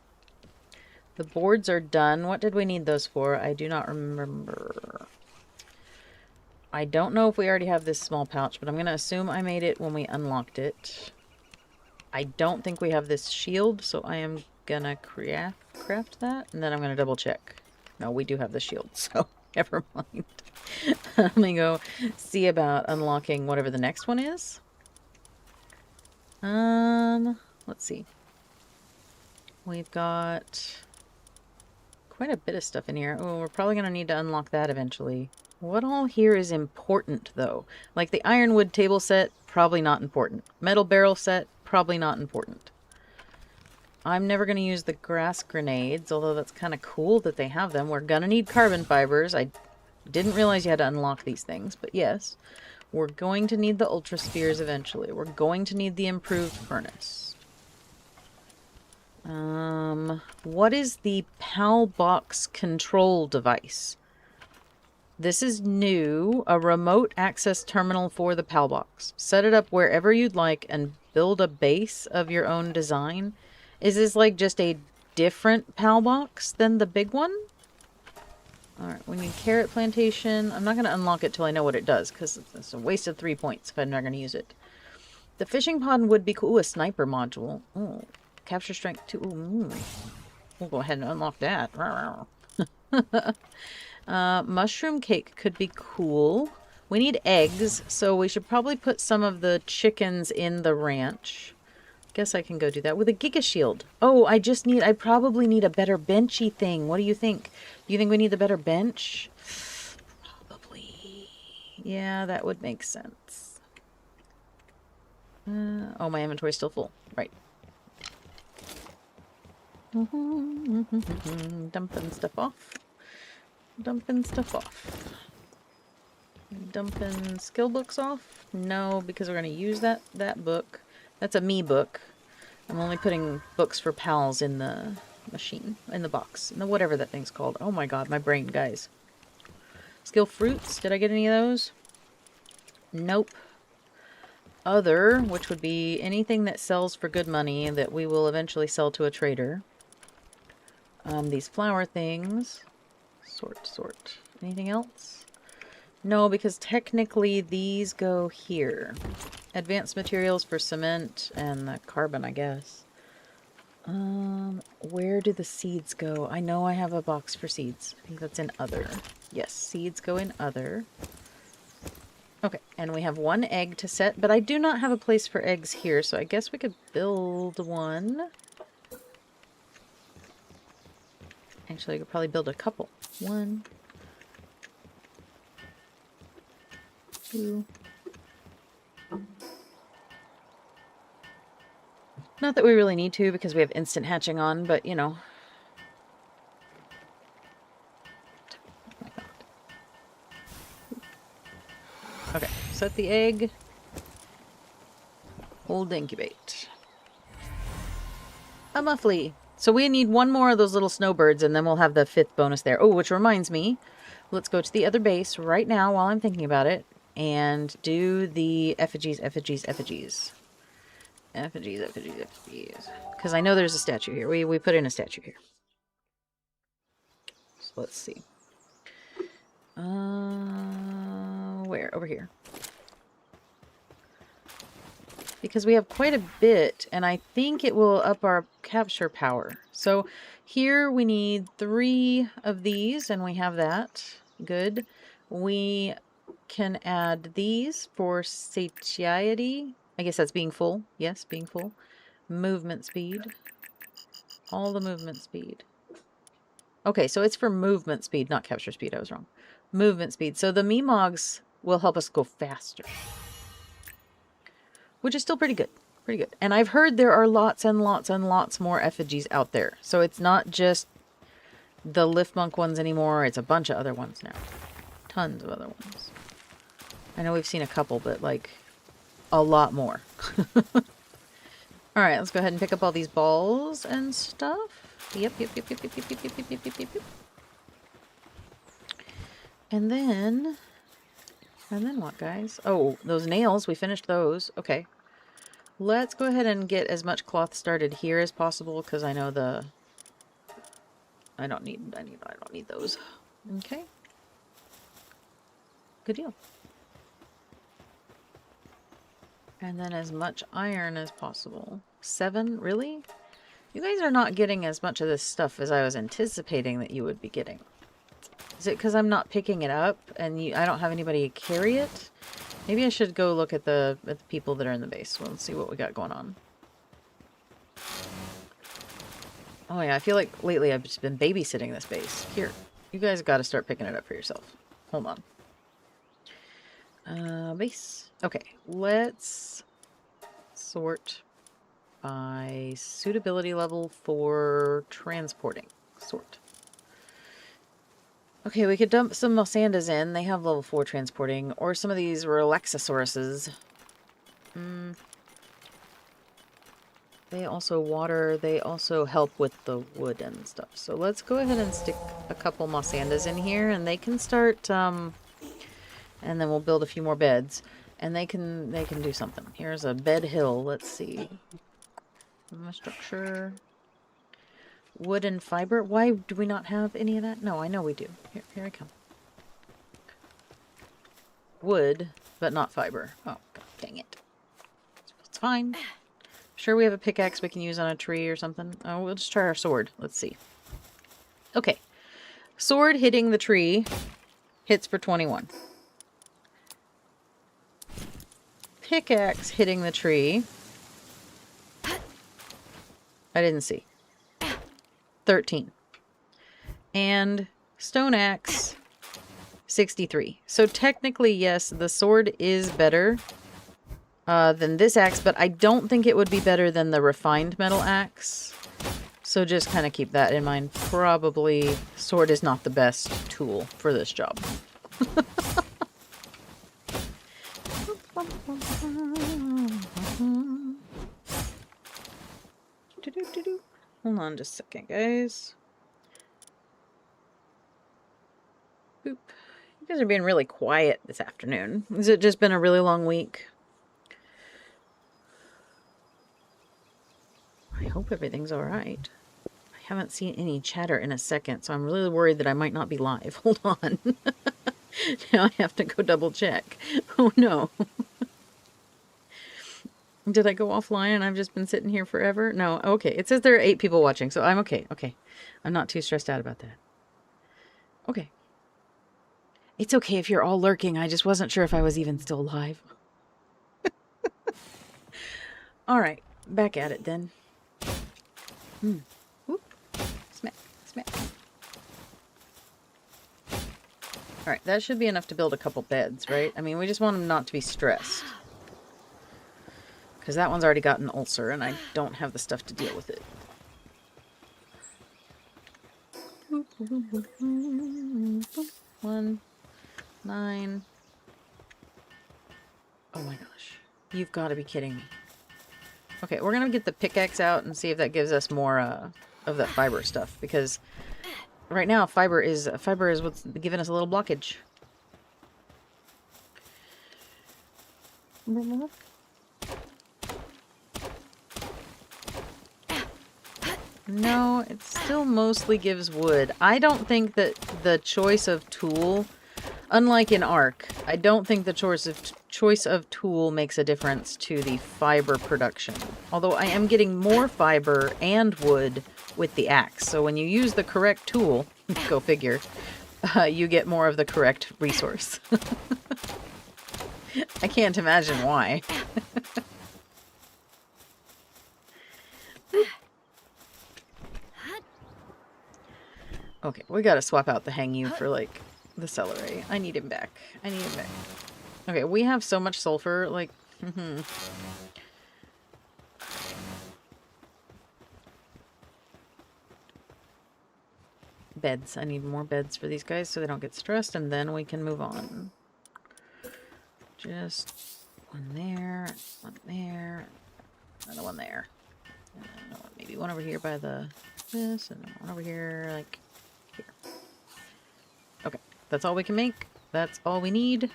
The boards are done. What did we need those for? I do not remember. I don't know if we already have this small pouch, but I'm going to assume I made it when we unlocked it. I don't think we have this shield, so I am gonna craft that, and then I'm gonna double check. No, we do have the shield, so never mind. Let me go see about unlocking whatever the next one is. Let's see. We've got quite a bit of stuff in here. Oh, we're probably gonna need to unlock that eventually. What all here is important, though? Like the ironwood table set, probably not important. Metal barrel set, probably not important. I'm never going to use the grass grenades, although that's kind of cool that they have them. We're going to need carbon fibers. I didn't realize you had to unlock these things, but yes. We're going to need the ultra spheres eventually. We're going to need the improved furnace. What is the PAL box control device? This is new. A remote access terminal for the PAL box. Set it up wherever you'd like and build a base of your own design. Is this like just a different PAL box than the big one? Alright, we need carrot plantation. I'm not going to unlock it till I know what it does, because it's a waste of 3 points if I'm not going to use it. The fishing pod would be cool. Ooh, a sniper module. Oh, capture strength 2. Ooh, we'll go ahead and unlock that. Mushroom cake could be cool. We need eggs, so we should probably put some of the chickens in the ranch. Guess I can go do that with a Giga Shield. Oh, I probably need a better benchy thing. What do you think? You think we need the better bench? Probably. Yeah, that would make sense. Oh, my inventory's still full. Right. Dumping stuff off. Dumping stuff off. Dumping skill books off? No, because we're going to use that book. That's a me book. I'm only putting books for pals in the machine, in the box, in the whatever that thing's called. Oh my god, my brain, guys. Skill fruits, did I get any of those? Nope. Other, which would be anything that sells for good money that we will eventually sell to a trader. These flower things. Sort. Anything else? No, because technically these go here. Advanced materials for cement and the carbon, I guess. Where do the seeds go? I know I have a box for seeds. I think that's in other. Yes, seeds go in other. Okay, and we have one egg to set, but I do not have a place for eggs here, so I guess we could build one. Actually, I could probably build a couple. 1, 2. Not that we really need to because we have instant hatching on, but you know. Okay, set the egg. Hold incubate. A muffly. So we need one more of those little snowbirds and then we'll have the 5th bonus there. Oh, which reminds me, let's go to the other base right now while I'm thinking about it and do the effigies. Because I know there's a statue here. We put in a statue here. So let's see. Where? Over here. Because we have quite a bit, and I think it will up our capture power. So here we need 3 of these, and we have that. Good. We can add these for satiety. I guess that's being full. Yes, being full. Movement speed. All the movement speed. Okay, so it's for movement speed, not capture speed. I was wrong. Movement speed. So the Memogs will help us go faster. Which is still pretty good. Pretty good. And I've heard there are lots and lots and lots more effigies out there. So it's not just the Lift Monk ones anymore. It's a bunch of other ones now. Tons of other ones. I know we've seen a couple, but like a lot more. Alright, let's go ahead and pick up all these balls and stuff. Yep. And then what, guys? Oh, those nails. We finished those. Okay. Let's go ahead and get as much cloth started here as possible because I know I don't need those. Okay. Good deal. And then as much iron as possible. 7? Really? You guys are not getting as much of this stuff as I was anticipating that you would be getting. Is it because I'm not picking it up and I don't have anybody carry it? Maybe I should go look at the people that are in the base. Well, let's see what we got going on. Oh yeah, I feel like lately I've just been babysitting this base. Here, you guys got to start picking it up for yourself. Hold on. Base. Okay, let's sort. by suitability level for transporting. Sort. Okay, we could dump some Mosandas in. They have level 4 transporting. Or some of these Relaxosauruses. They also water. They also help with the wood and stuff. So let's go ahead and stick a couple Mosandas in here. And they can start... and then we'll build a few more beds. And they can do something. Here's a bed hill. Let's see. Structure... Wood and fiber. Why do we not have any of that? No, I know we do. Here I come. Wood, but not fiber. Oh, God dang it. It's fine. Sure we have a pickaxe we can use on a tree or something. Oh, we'll just try our sword. Let's see. Okay. Sword hitting the tree hits for 21. Pickaxe hitting the tree. I didn't see. 13. And stone axe, 63. So technically, yes, the sword is better than this axe, but I don't think it would be better than the refined metal axe. So just kind of keep that in mind. Probably sword is not the best tool for this job. Hold on just a second, guys. Boop. You guys are being really quiet this afternoon. Has it just been a really long week? I hope everything's alright. I haven't seen any chatter in a second, so I'm really worried that I might not be live. Hold on. Now I have to go double check. Oh no. Did I go offline and I've just been sitting here forever? No, okay. It says there are 8 people watching, so I'm okay. Okay. I'm not too stressed out about that. Okay. It's okay if you're all lurking. I just wasn't sure if I was even still alive. Alright. Back at it then. Whoop. Smack. Smack. Alright, that should be enough to build a couple beds, right? I mean, we just want them not to be stressed. Because that one's already got an ulcer, and I don't have the stuff to deal with it. 1, 9. Oh my gosh. You've got to be kidding me. Okay, we're going to get the pickaxe out and see if that gives us more of that fiber stuff. Because right now, fiber is what's giving us a little blockage. No, it still mostly gives wood. I don't think that the choice of tool, unlike in Ark, I don't think the choice of tool makes a difference to the fiber production. Although I am getting more fiber and wood with the axe. So when you use the correct tool, go figure, you get more of the correct resource. I can't imagine why. Okay, we gotta swap out the hang-you for, like, the celery. I need him back. I need him back. Okay, we have so much sulfur, like, Beds. I need more beds for these guys so they don't get stressed, and then we can move on. Just one there, another one there. Maybe one over here by this, and one over here, like, here. Okay, that's all we can make. That's all we need.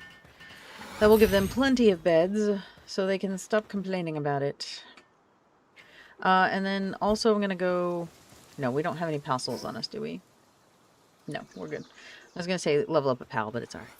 That will give them plenty of beds, so they can stop complaining about it. And then also I'm gonna go... No, we don't have any pal souls on us, do we? No, we're good. I was gonna say level up a pal, but it's alright.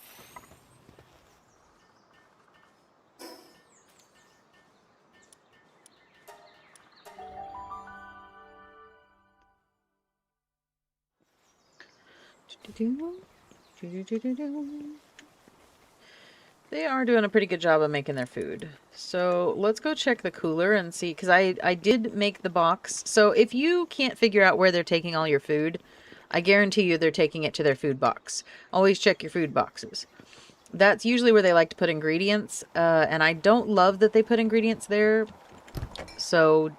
They are doing a pretty good job of making their food. So let's go check the cooler and see, because I did make the box. So if you can't figure out where they're taking all your food, I guarantee you they're taking it to their food box. Always check your food boxes. That's usually where they like to put ingredients, and I don't love that they put ingredients there. So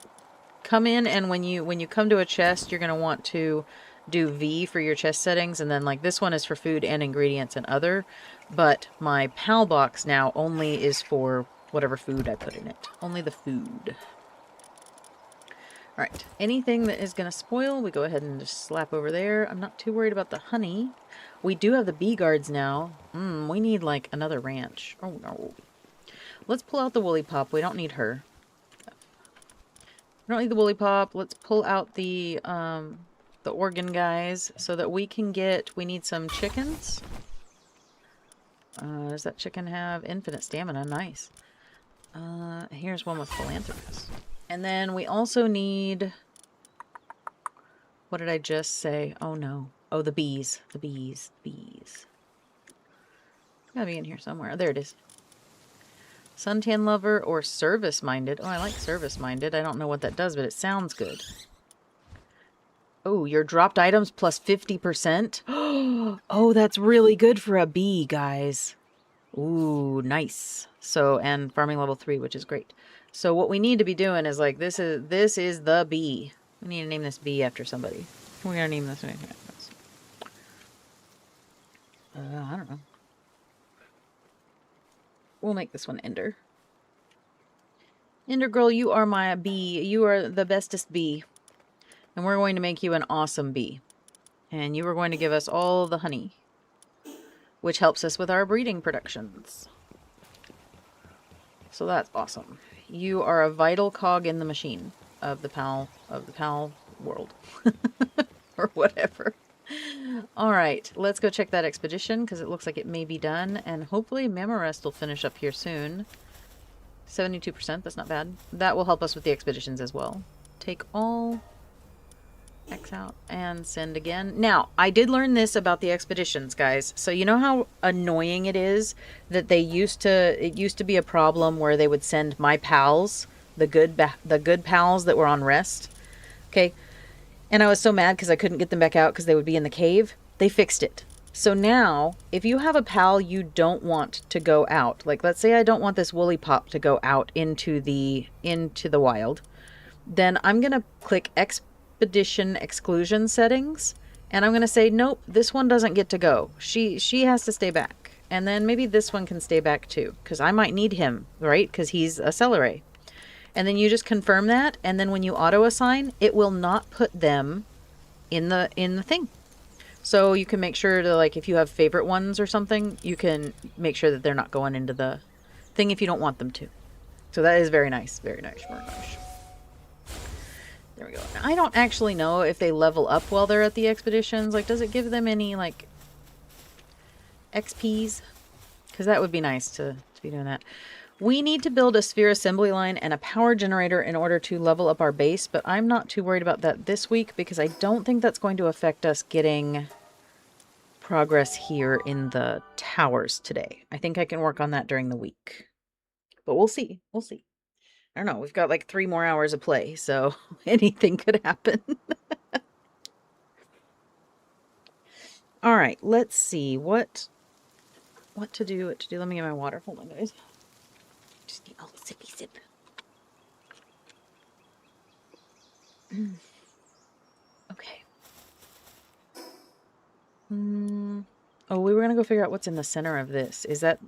come in, and when you come to a chest, you're going to want to do V for your chest settings, and then like this one is for food and ingredients and other, but my PAL box now only is for whatever food I put in it. Only the food. Alright, anything that is going to spoil, we go ahead and just slap over there. I'm not too worried about the honey. We do have the bee guards now. We need like another ranch. Oh no. Let's pull out the woolly pop. We don't need her. We don't need the woolly pop. Let's pull out the organ guys so that we can get... We need some chickens. Does that chicken have infinite stamina? Nice. Here's one with philanthropist. And then we also need... What did I just say? Oh no. Oh, the bees. The bees. Bees. Gotta be in here somewhere. There it is. Suntan lover or service-minded. Oh, I like service-minded. I don't know what that does, but it sounds good. Oh, your dropped items plus 50%? Oh, that's really good for a bee, guys. Ooh, nice. So, and farming level 3, which is great. So what we need to be doing is like, this is the bee. We need to name this bee after somebody. We're going to name this... I don't know. We'll make this one Ender. Ender girl, you are my bee. You are the bestest bee. And we're going to make you an awesome bee. And you are going to give us all the honey, which helps us with our breeding productions. So that's awesome. You are a vital cog in the machine of the PAL world. Or whatever. Alright, let's go check that expedition, because it looks like it may be done. And hopefully Mamarest will finish up here soon. 72%, that's not bad. That will help us with the expeditions as well. Take all... X out and send again. Now, I did learn this about the expeditions, guys. So you know how annoying it is that it used to be a problem where they would send my pals, the good pals that were on rest. Okay. And I was so mad because I couldn't get them back out because they would be in the cave. They fixed it. So now, if you have a pal you don't want to go out, like let's say I don't want this woolly pop to go out into the wild, then I'm going to click Expedition exclusion settings, and I'm going to say, nope, this one doesn't get to go. She has to stay back. And then maybe this one can stay back too, because I might need him, right? Because he's a Celeray. And then you just confirm that, and then when you auto-assign, it will not put them in the thing. So you can make sure to, like, if you have favorite ones or something, you can make sure that they're not going into the thing if you don't want them to. So that is very nice. Very nice. Very nice. There we go. Now, I don't actually know if they level up while they're at the expeditions. Like, does it give them any, like, XPs? Because that would be nice to be doing that. We need to build a sphere assembly line and a power generator in order to level up our base, but I'm not too worried about that this week because I don't think that's going to affect us getting progress here in the towers today. I think I can work on that during the week. But we'll see. We'll see. I don't know. We've got like 3 more hours of play, so anything could happen. All right, let's see what to do. Let me get my water. Hold on, guys. Just need a little sippy sip. Okay. Oh, we were gonna go figure out what's in the center of this. Is that...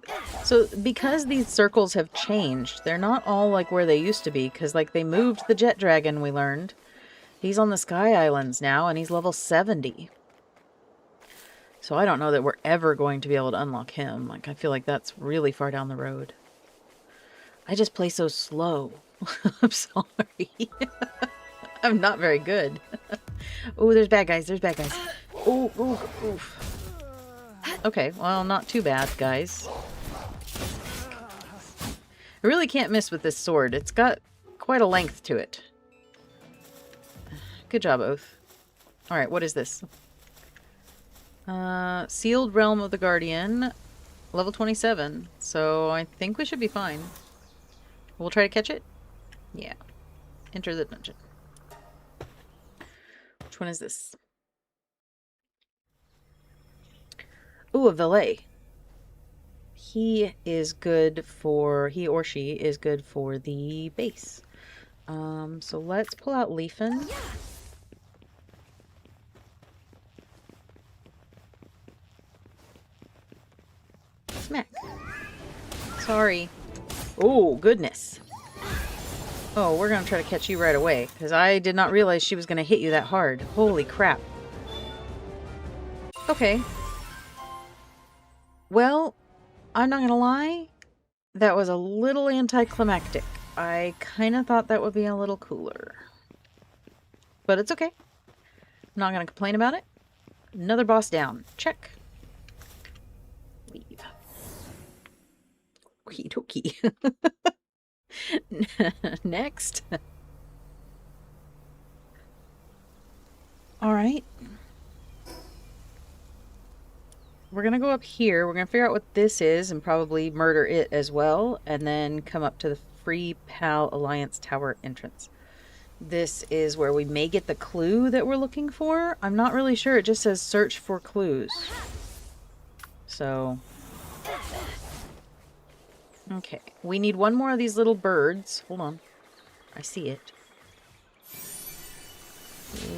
So, because these circles have changed, they're not all like where they used to be, because like they moved the jet dragon, we learned. He's on the Sky Islands now, and he's level 70. So I don't know that we're ever going to be able to unlock him. Like, I feel like that's really far down the road. I just play so slow. I'm sorry. I'm not very good. Oh, there's bad guys. There's bad guys. Oh, oof. Okay, well, not too bad, guys. I really can't miss with this sword. It's got quite a length to it. Good job, Oath. Alright, what is this? Sealed Realm of the Guardian. Level 27. So I think we should be fine. We'll try to catch it? Yeah. Enter the dungeon. Which one is this? Ooh, a valet. He or she is good for the base. So let's pull out Leafin. Smack. Sorry. Oh, goodness. Oh, we're going to try to catch you right away, because I did not realize she was going to hit you that hard. Holy crap. Okay. Well, I'm not going to lie. That was a little anticlimactic. I kind of thought that would be a little cooler. But it's okay. I'm not going to complain about it. Another boss down. Check. Leave. Okie dokie. Next. Alright. We're going to go up here. We're going to figure out what this is and probably murder it as well. And then come up to the Free Pal Alliance Tower entrance. This is where we may get the clue that we're looking for. I'm not really sure. It just says search for clues. So... okay. We need one more of these little birds. Hold on. I see it.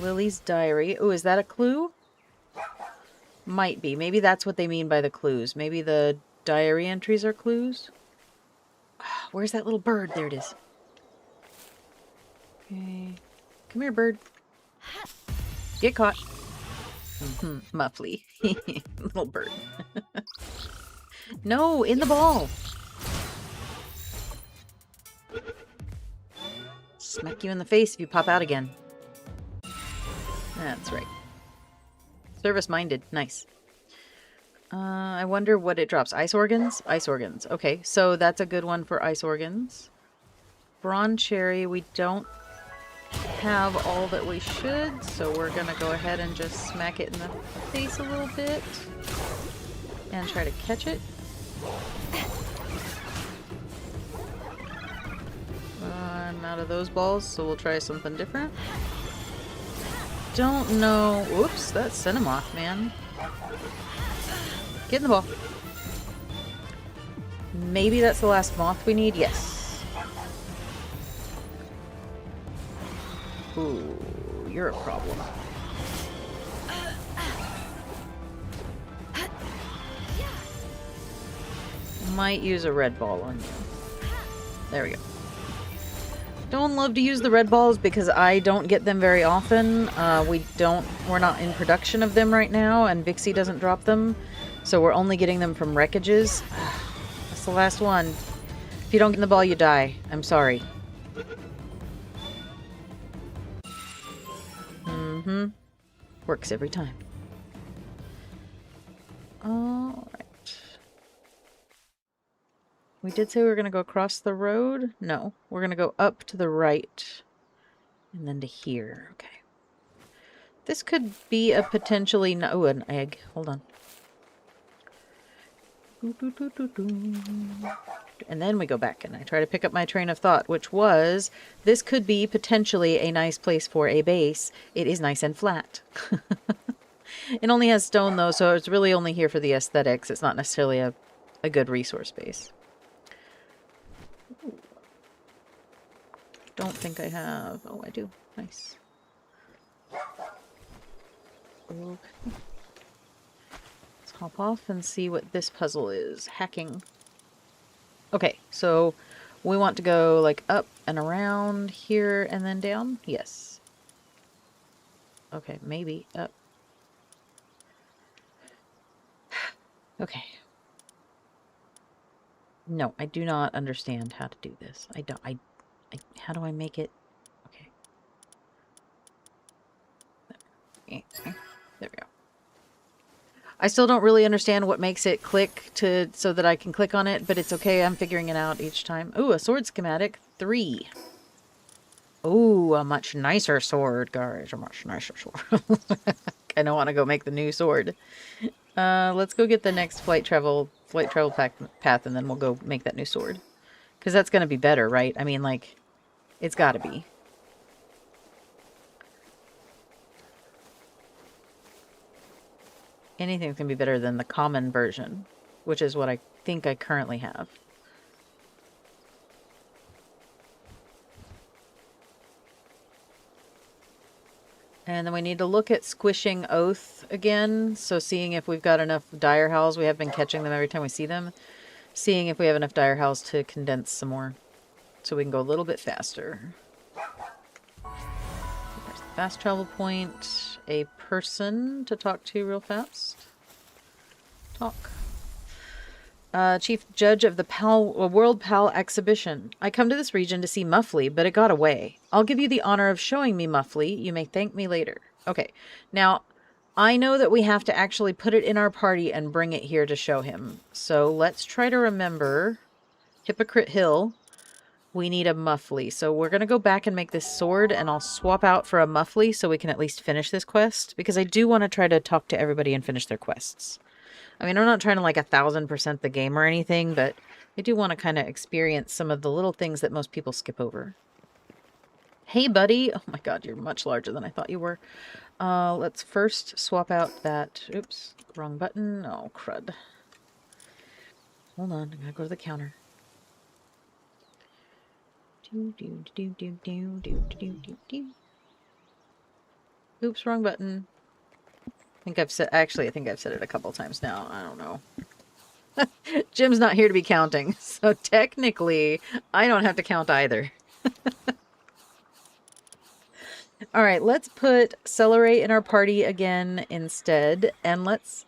Lily's diary. Oh, is that a clue? Might be. Maybe that's what they mean by the clues. Maybe the diary entries are clues. Where's that little bird? There it is. Okay. Come here, bird. Get caught. Muffly. Little bird. No, in the ball. Smack you in the face if you pop out again. That's right. Service-minded. Nice. I wonder what it drops. Ice organs? Ice organs. Okay, so that's a good one for ice organs. Bronze cherry, we don't have all that we should, so we're gonna go ahead and just smack it in the face a little bit. And try to catch it. I'm out of those balls, so we'll try something different. Don't know. Whoops, that's Cinnamoth, man. Get in the ball. Maybe that's the last moth we need? Yes. Ooh, you're a problem. Might use a red ball on you. There we go. Don't love to use the red balls because I don't get them very often. We're not in production of them right now, and Vixie doesn't drop them. So we're only getting them from wreckages. That's the last one. If you don't get in the ball, you die. I'm sorry. Mm-hmm. Works every time. Alright. We did say we were going to go across the road. No, we're going to go up to the right. And then to here. Okay. This could be a potentially... oh, an egg. Hold on. And then we go back and I try to pick up my train of thought, which was, this could be potentially a nice place for a base. It is nice and flat. It only has stone though, so it's really only here for the aesthetics. It's not necessarily a good resource base. Ooh. Don't think I have... oh, I do. Nice. Okay. Let's hop off and see what this puzzle is. Hacking. Okay, so we want to go like up and around here and then down? Yes. Okay, maybe up. Okay. No, I do not understand how to do this. I don't. How do I make it? Okay. There we go. I still don't really understand what makes it click so that I can click on it, but it's okay. I'm figuring it out each time. Ooh, a sword schematic. 3. Ooh, a much nicer sword, guys. A much nicer sword. I don't want to go make the new sword. Let's go get the next flight travel path, and then we'll go make that new sword. Because that's going to be better, right? I mean, like, it's got to be. Anything's going to be better than the common version, which is what I think I currently have. And then we need to look at squishing Oath again. So seeing if we've got enough dire howls. We have been catching them every time we see them. Seeing if we have enough dire howls to condense some more. So we can go a little bit faster. There's the fast travel point. A person to talk to real fast. Talk. Chief Judge of the World Pal Exhibition. I come to this region to see Muffly, but it got away. I'll give you the honor of showing me Muffly. You may thank me later. Okay, now, I know that we have to actually put it in our party and bring it here to show him. So let's try to remember Hypocrite Hill. We need a Muffly. So we're going to go back and make this sword, and I'll swap out for a Muffly so we can at least finish this quest. Because I do want to try to talk to everybody and finish their quests. I mean, I'm not trying to like 1000% the game or anything, but I do want to kind of experience some of the little things that most people skip over. Hey, buddy. Oh my god, you're much larger than I thought you were. Let's first swap out that... Oops, wrong button. Oh, crud. Hold on, I gotta go to the counter. Oops, wrong button. I think I've said it a couple times now. I don't know. Jim's not here to be counting, so technically I don't have to count either. All right, let's put Celery in our party again instead, and let's...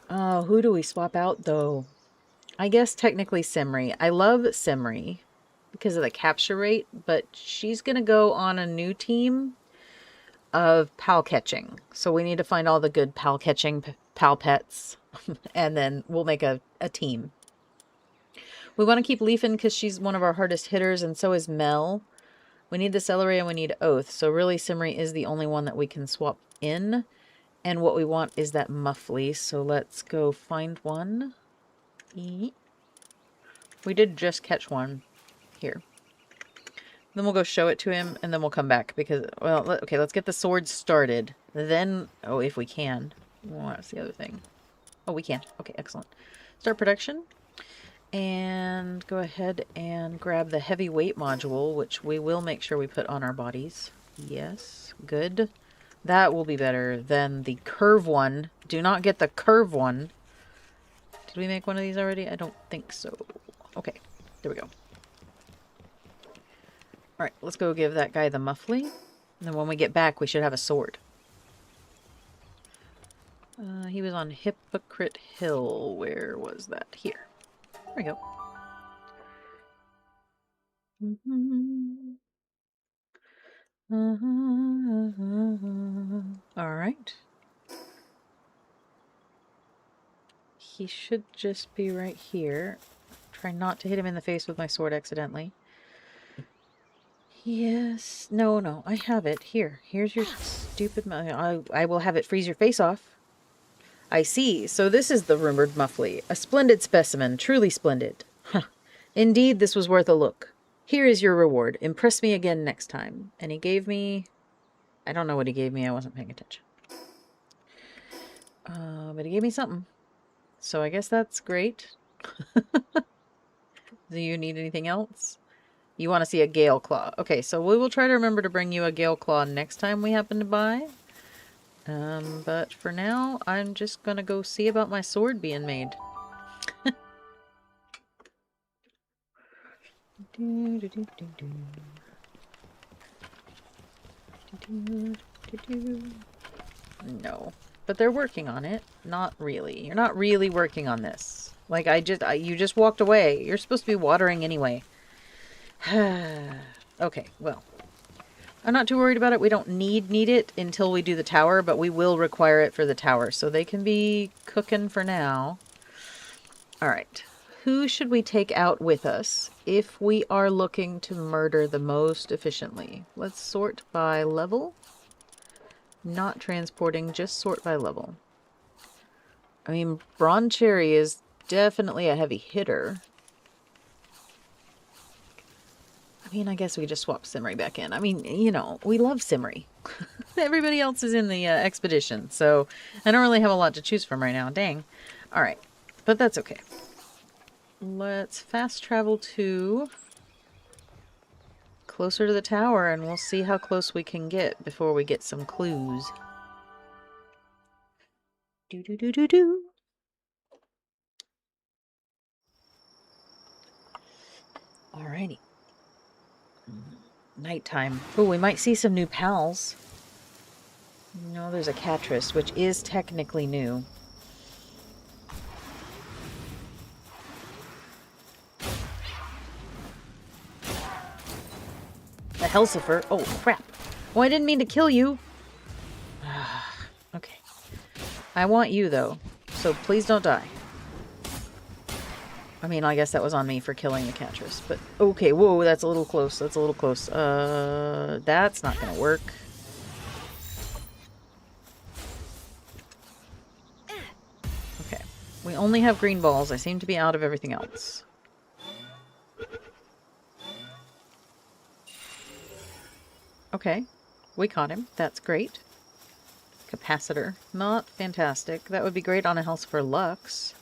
Oh, who do we swap out though? I guess technically Simri. I love Simri because of the capture rate, but she's gonna go on a new team of pal catching. So we need to find all the good pal catching pal pets and then we'll make a team. We want to keep Leafin because she's one of our hardest hitters, and so is Mel. We need the Celery and we need Oath. So really Simri is the only one that we can swap in. And what we want is that Muffly. So let's go find one. We did just catch one here. Then we'll go show it to him, and then we'll come back because, well, okay, let's get the sword started. Then, oh, if we can. Well, that's the other thing. Oh, we can. Okay, excellent. Start production. And go ahead and grab the heavyweight module, which we will make sure we put on our bodies. Yes, good. That will be better than the curve one. Do not get the curve one. Did we make one of these already? I don't think so. Okay, there we go. Alright, let's go give that guy the Muffly. And then when we get back, we should have a sword. He was on Hypocrite Hill. Where was that? Here. There we go. Alright. He should just be right here. Try not to hit him in the face with my sword accidentally. Yes. No, I have it. Here. Here's your stupid... I will have it freeze your face off. I see. So this is the rumored Muffly. A splendid specimen. Truly splendid. Huh. Indeed, this was worth a look. Here is your reward. Impress me again next time. And he gave me... I don't know what he gave me. I wasn't paying attention. But he gave me something. So I guess that's great. Do you need anything else? You want to see a Gale Claw. Okay, so we will try to remember to bring you a Gale Claw next time we happen to buy. But for now, I'm just going to go see about my sword being made. No. But they're working on it. Not really. You're not really working on this. Like, you just walked away. You're supposed to be watering anyway. Okay, well. I'm not too worried about it. We don't need it until we do the tower, but we will require it for the tower. So they can be cooking for now. Alright. Who should we take out with us if we are looking to murder the most efficiently? Let's sort by level. Not transporting, just sort by level. I mean, Brawn Cherry is definitely a heavy hitter. I mean, I guess we just swap Simri back in. I mean, you know, we love Simri. Everybody else is in the expedition, so I don't really have a lot to choose from right now. Dang. Alright, but that's okay. Let's fast travel to closer to the tower and we'll see how close we can get before we get some clues. Do. Alrighty. Nighttime. Oh, we might see some new pals. No, there's a Catress, which is technically new. A Helsifer. Oh, crap. Oh, I didn't mean to kill you. Okay. I want you, though. So please don't die. I mean, I guess that was on me for killing the Catress. But, okay. Whoa, that's a little close. That's a little close. That's not gonna work. Okay. We only have green balls. I seem to be out of everything else. Okay. We caught him. That's great. Capacitor. Not fantastic. That would be great on a Helsifer Lux.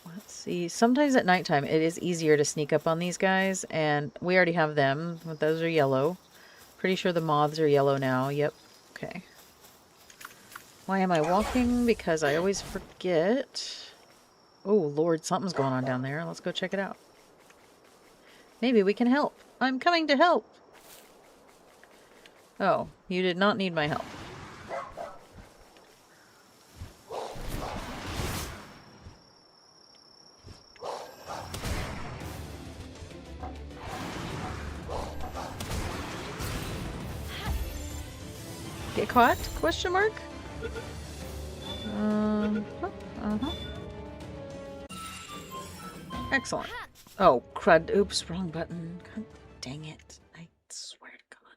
Let's see. Sometimes at nighttime it is easier to sneak up on these guys, and we already have them. Those are yellow. Pretty sure the moths are yellow now. Yep. Okay. Why am I walking? Because I always forget. Oh, Lord, something's going on down there. Let's go check it out. Maybe we can help. I'm coming to help. Oh, you did not need my help. Get caught? Question mark? Excellent. Oh, crud. Oops, wrong button. God dang it. I swear to God.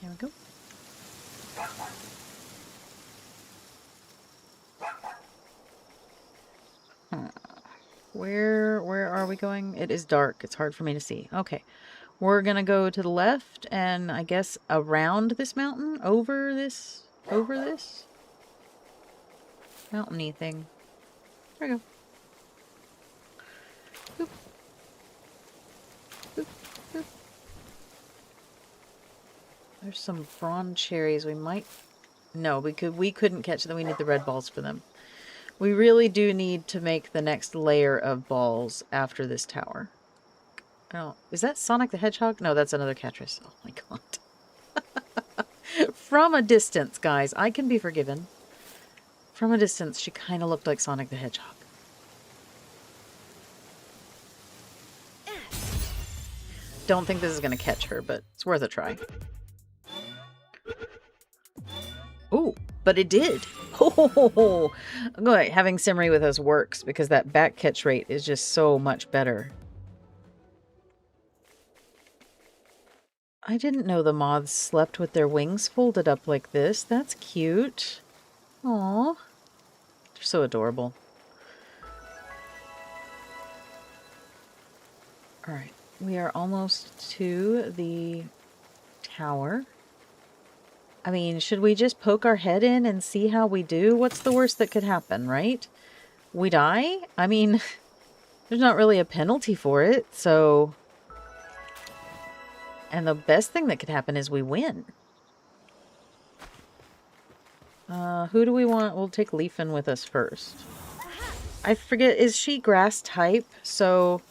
There we go. Where are we going? It is dark. It's hard for me to see. Okay. We're gonna go to the left and I guess around this mountain? Over this? Over this? Mountainy thing. There we go. Boop. Boop. Boop. There's some bronze cherries. We might... No, we couldn't catch them. We need the red balls for them. We really do need to make the next layer of balls after this tower. Oh, is that Sonic the Hedgehog? No, that's another Catress. Oh my god. From a distance, guys. I can be forgiven. From a distance, she kind of looked like Sonic the Hedgehog. Don't think this is going to catch her, but it's worth a try. Ooh, but it did. Oh, good. Having Simmery with us works because that back catch rate is just so much better. I didn't know the moths slept with their wings folded up like this. That's cute. Aw. They're so adorable. Alright, we are almost to the tower. I mean, should we just poke our head in and see how we do? What's the worst that could happen, right? We die? I mean, there's not really a penalty for it, so... And the best thing that could happen is we win. Who do we want? We'll take Leafin with us first. I forget, is she grass type? So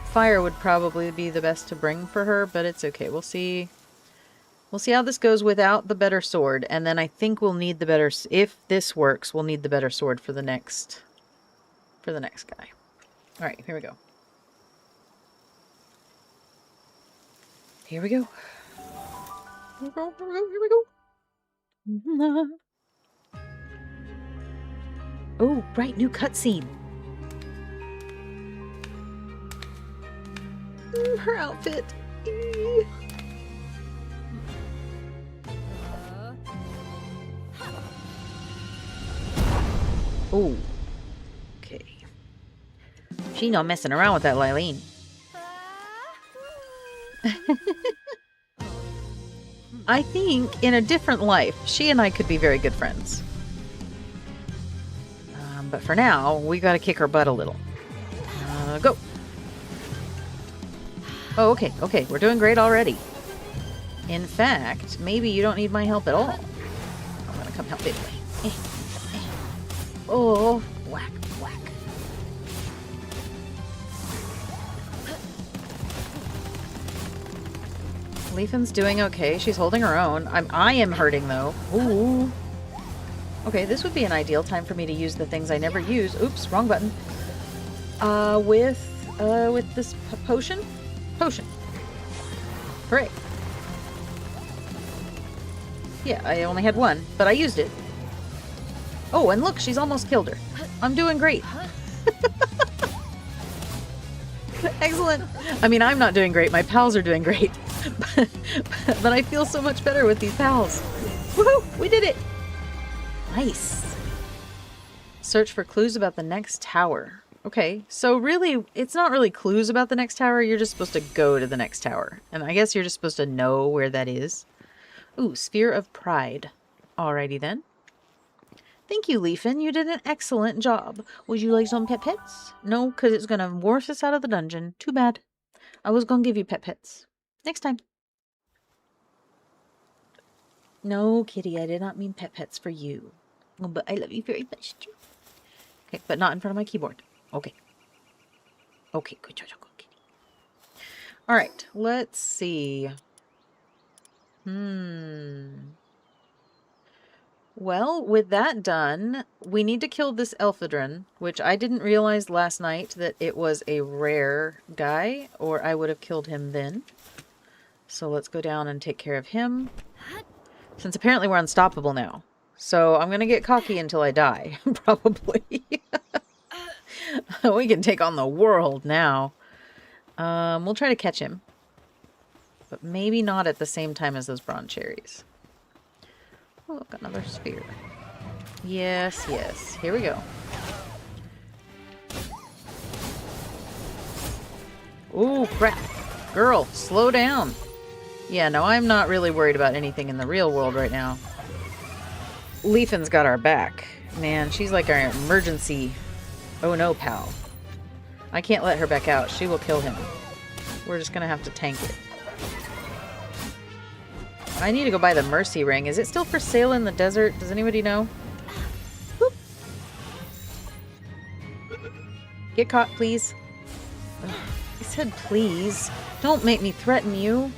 fire would probably be the best to bring for her, but it's okay. We'll see. We'll see how this goes without the better sword, and then I think we'll need the better... If this works, we'll need the better sword for the next guy. All right, here we go. Here we go. Here we go, here we go, here we go. Oh, right, new cutscene. Her outfit. Oh. Okay. She not messing around with that Lylene. I think in a different life, she and I could be very good friends. But for now, we gotta kick her butt a little. Go! Oh, okay, okay. We're doing great already. In fact, maybe you don't need my help at all. I'm gonna come help anyway. Oh, whack, whack. Leafen's doing okay. She's holding her own. I am hurting, though. Ooh. Okay, this would be an ideal time for me to use the things I never use. Oops, wrong button. With this potion? Potion. Hooray. Yeah, I only had one, but I used it. Oh, and look, she's almost killed her. I'm doing great. Excellent. I mean, I'm not doing great. My pals are doing great. But I feel so much better with these pals. Woohoo! We did it! Nice. Search for clues about the next tower. Okay, so really, it's not really clues about the next tower. You're just supposed to go to the next tower. And I guess you're just supposed to know where that is. Ooh, Sphere of Pride. Alrighty then. Thank you, Leafen. You did an excellent job. Would you like some pet-pets? No, because it's going to force us out of the dungeon. Too bad. I was going to give you pet-pets. Next time. No, kitty, I did not mean pet-pets for you. Oh, but I love you very much, too. Okay, but not in front of my keyboard. Okay. Okay, good job, kitty. Alright, let's see. Well, with that done, we need to kill this Elphidren, which I didn't realize last night that it was a rare guy, or I would have killed him then. So let's go down and take care of him. Since apparently we're unstoppable now. So I'm going to get cocky until I die, probably. We can take on the world now. We'll try to catch him. But maybe not at the same time as those bronze cherries. Oh, look, another sphere. Yes, yes. Here we go. Ooh, crap. Girl, slow down. Yeah, no, I'm not really worried about anything in the real world right now. Leafen's got our back. Man, she's like our emergency oh no pal. I can't let her back out. She will kill him. We're just gonna have to tank it. I need to go buy the Mercy Ring. Is it still for sale in the desert? Does anybody know? Whoop. Get caught, please. Ugh, I said please. Don't make me threaten you.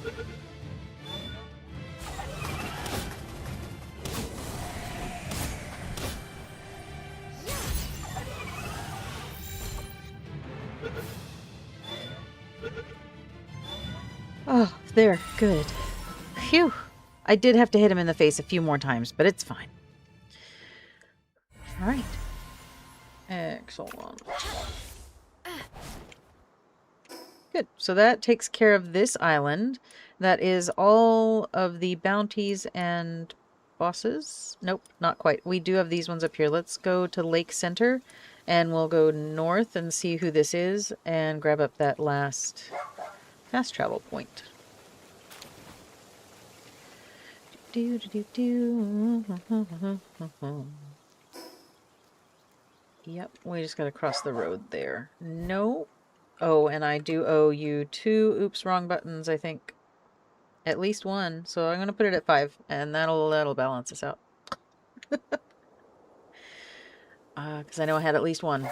Oh, there. Good. Phew. I did have to hit him in the face a few more times, but it's fine. Alright. Excellent. Good. So that takes care of this island. That is all of the bounties and bosses. Nope, not quite. We do have these ones up here. Let's go to Lake Center, and we'll go north and see who this is, and grab up that last fast travel point. Yep, we just gotta cross the road there. No. Oh, and I do owe you 2. Oops, wrong buttons, I think. At least 1. So I'm gonna put it at 5, and that'll balance us out. Because I know I had at least 1.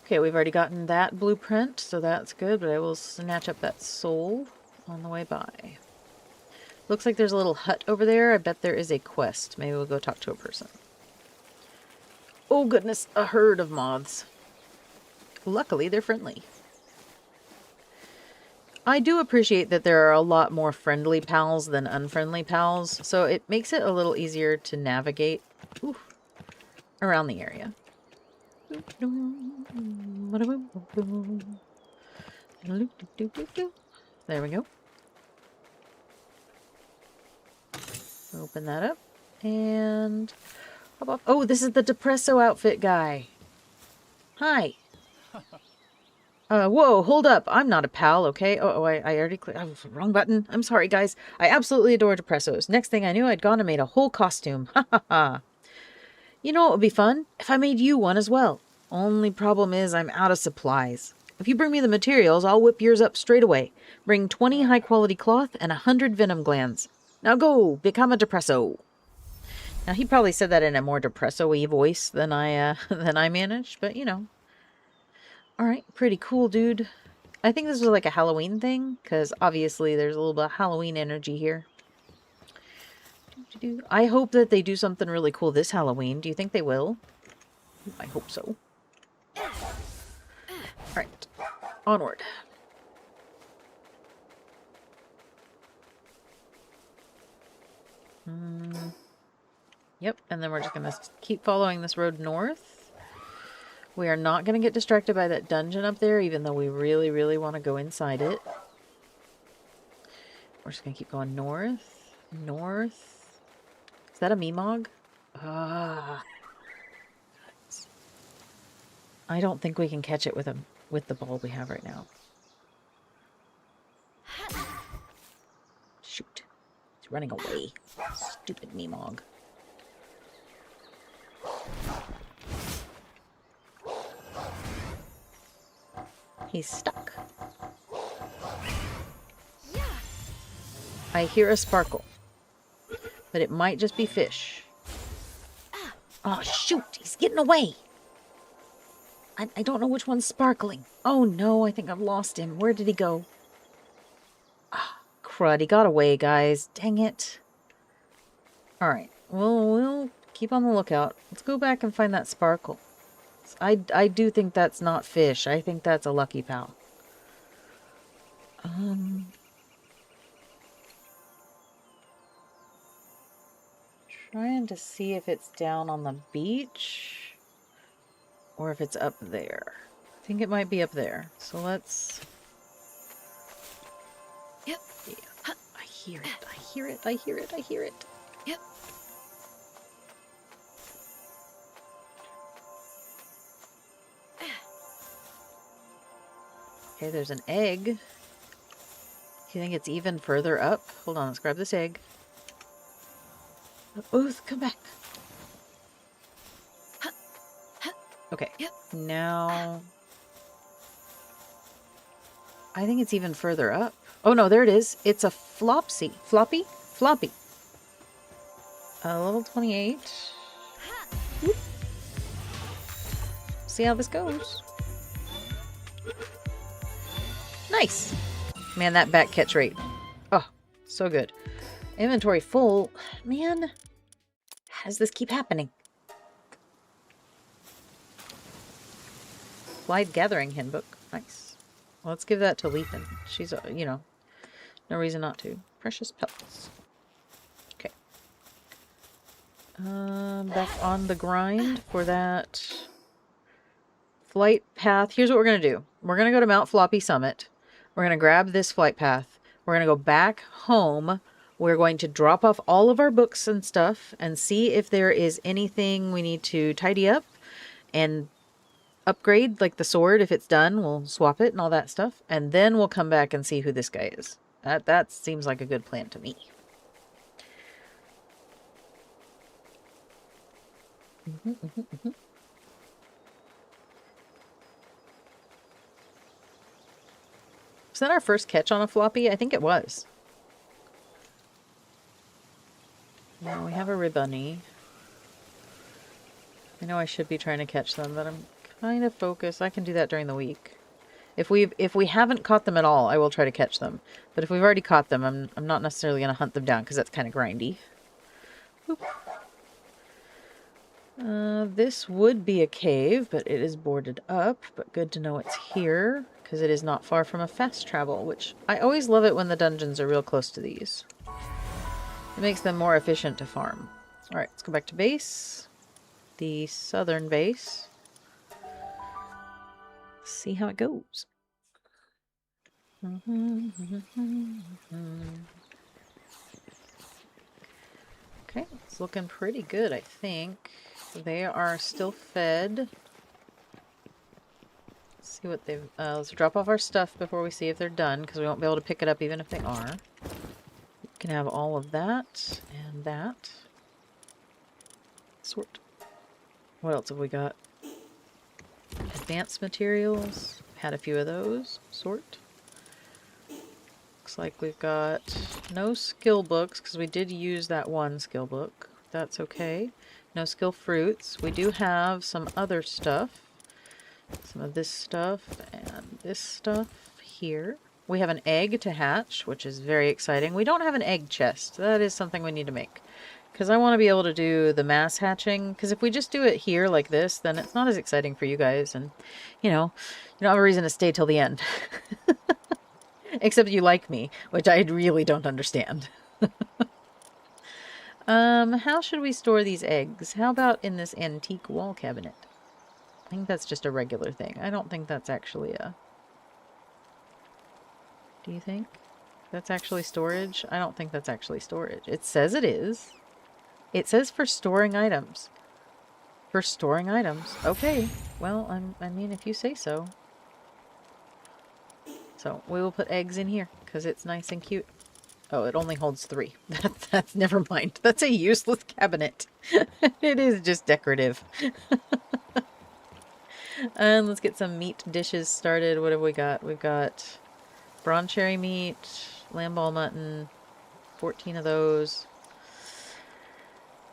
Okay, we've already gotten that blueprint, so that's good, but I will snatch up that soul on the way by. Looks like there's a little hut over there. I bet there is a quest. Maybe we'll go talk to a person. Oh goodness, a herd of moths. Luckily, they're friendly. I do appreciate that there are a lot more friendly pals than unfriendly pals, so it makes it a little easier to navigate around the area. There we go. Open that up. And... oh, this is the Depresso outfit guy. Hi. Whoa, hold up. I'm not a pal, okay? Oh, I already clicked. Oh, wrong button. I'm sorry, guys. I absolutely adore Depressos. Next thing I knew, I'd gone and made a whole costume. Ha ha ha. You know what would be fun? If I made you one as well. Only problem is I'm out of supplies. If you bring me the materials, I'll whip yours up straight away. Bring 20 high-quality cloth and 100 venom glands. Now go, become a depresso. Now, he probably said that in a more depresso-y voice than I managed, but, you know. Alright, pretty cool, dude. I think this was like a Halloween thing, because obviously there's a little bit of Halloween energy here. I hope that they do something really cool this Halloween. Do you think they will? I hope so. Alright, onward. Yep, and then we're just going to keep following this road north. We are not going to get distracted by that dungeon up there, even though we really, really want to go inside it. We're just going to keep going north. North. Is that a Meemog? Ah. I don't think we can catch it with the ball we have right now. Shoot. He's running away. Stupid Meemog. He's stuck. I hear a sparkle. But it might just be fish. Oh, shoot! He's getting away! I don't know which one's sparkling. Oh no, I think I've lost him. Where did he go? Ah, crud. He got away, guys. Dang it. Alright. We'll keep on the lookout. Let's go back and find that sparkle. I do think that's not fish. I think that's a lucky pal. Trying to see if it's down on the beach or if it's up there. I think it might be up there. So let's... Yep. Yeah. I hear it. I hear it. I hear it. I hear it. Yep. Okay, there's an egg. Do you think it's even further up? Hold on, let's grab this egg. Oath, come back. Okay. Yep. Now... I think it's even further up. Oh no, there it is. It's a flopsy. Floppy? Floppy. Level 28. Whoop. See how this goes. Nice. Man, that back catch rate. Oh, so good. Inventory full. Man, how does this keep happening? Slide Gathering Handbook. Nice. Well, let's give that to Lethan. She's, you know, no reason not to. Precious pelts. Okay. Back on the grind for that flight path. Here's what we're going to do. We're going to go to Mount Floppy Summit. We're going to grab this flight path. We're going to go back home. We're going to drop off all of our books and stuff and see if there is anything we need to tidy up and upgrade, like the sword. If it's done, we'll swap it and all that stuff. And then we'll come back and see who this guy is. That seems like a good plan to me. Was that our first catch on a floppy? I think it was. Now we have a ribbony. I know I should be trying to catch them, but I'm kind of focused. I can do that during the week. If we haven't caught them at all, I will try to catch them. But if we've already caught them, I'm not necessarily going to hunt them down because that's kind of grindy. Oop. This would be a cave, but it is boarded up. But good to know it's here because it is not far from a fast travel, which I always love it when the dungeons are real close to these. It makes them more efficient to farm. Alright, let's go back to base. The southern base. See how it goes. Okay, it's looking pretty good, I think. They are still fed. Let's see what they've... let's drop off our stuff before we see if they're done, because we won't be able to pick it up even if they are. We can have all of that and that. Sort. What else have we got? Advanced materials. Had a few of those. Sort. Looks like we've got no skill books, because we did use that one skill book. That's okay. No skill fruits. We do have some other stuff. Some of this stuff and this stuff here. We have an egg to hatch, which is very exciting. We don't have an egg chest. That is something we need to make. Because I want to be able to do the mass hatching. Because if we just do it here like this, then it's not as exciting for you guys. And, you know, you don't have a reason to stay till the end. Except you like me, which I really don't understand. How should we store these eggs? How about in this antique wall cabinet? I think that's just a regular thing. I don't think that's actually a... Do you think that's actually storage? I don't think that's actually storage. It says it is. It says for storing items. For storing items. Okay. Well, I mean, if you say so. So, we will put eggs in here, because it's nice and cute. Oh, it only holds 3. That's never mind. That's a useless cabinet. It is just decorative. And let's get some meat dishes started. What have we got? We've got brawn cherry meat, lamb ball mutton, 14 of those.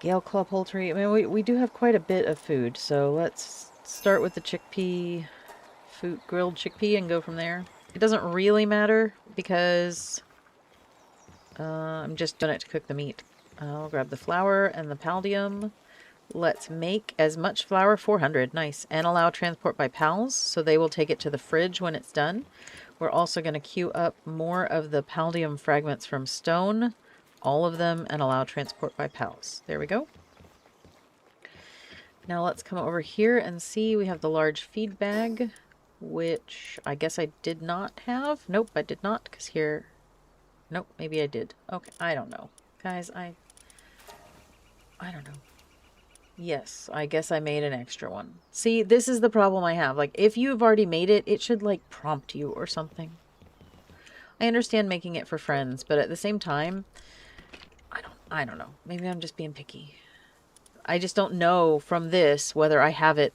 Gale claw poultry. I mean, we do have quite a bit of food, so let's start with the chickpea, grilled chickpea, and go from there. It doesn't really matter because I'm just doing it to cook the meat. I'll grab the flour and the paldium. Let's make as much flour, 400, nice, and allow transport by pals, so they will take it to the fridge when it's done. We're also going to queue up more of the paldium fragments from stone, all of them, and allow transport by pals. There we go. Now let's come over here and see we have the large feed bag, which I guess I did not have. Nope, I did not, because here... Nope, maybe I did. Okay, I don't know. Guys, I don't know. Yes, I guess I made an extra one. See, this is the problem I have. Like, if you've already made it, it should, like, prompt you or something. I understand making it for friends, but at the same time, I don't know. Maybe I'm just being picky. I just don't know from this whether I have it.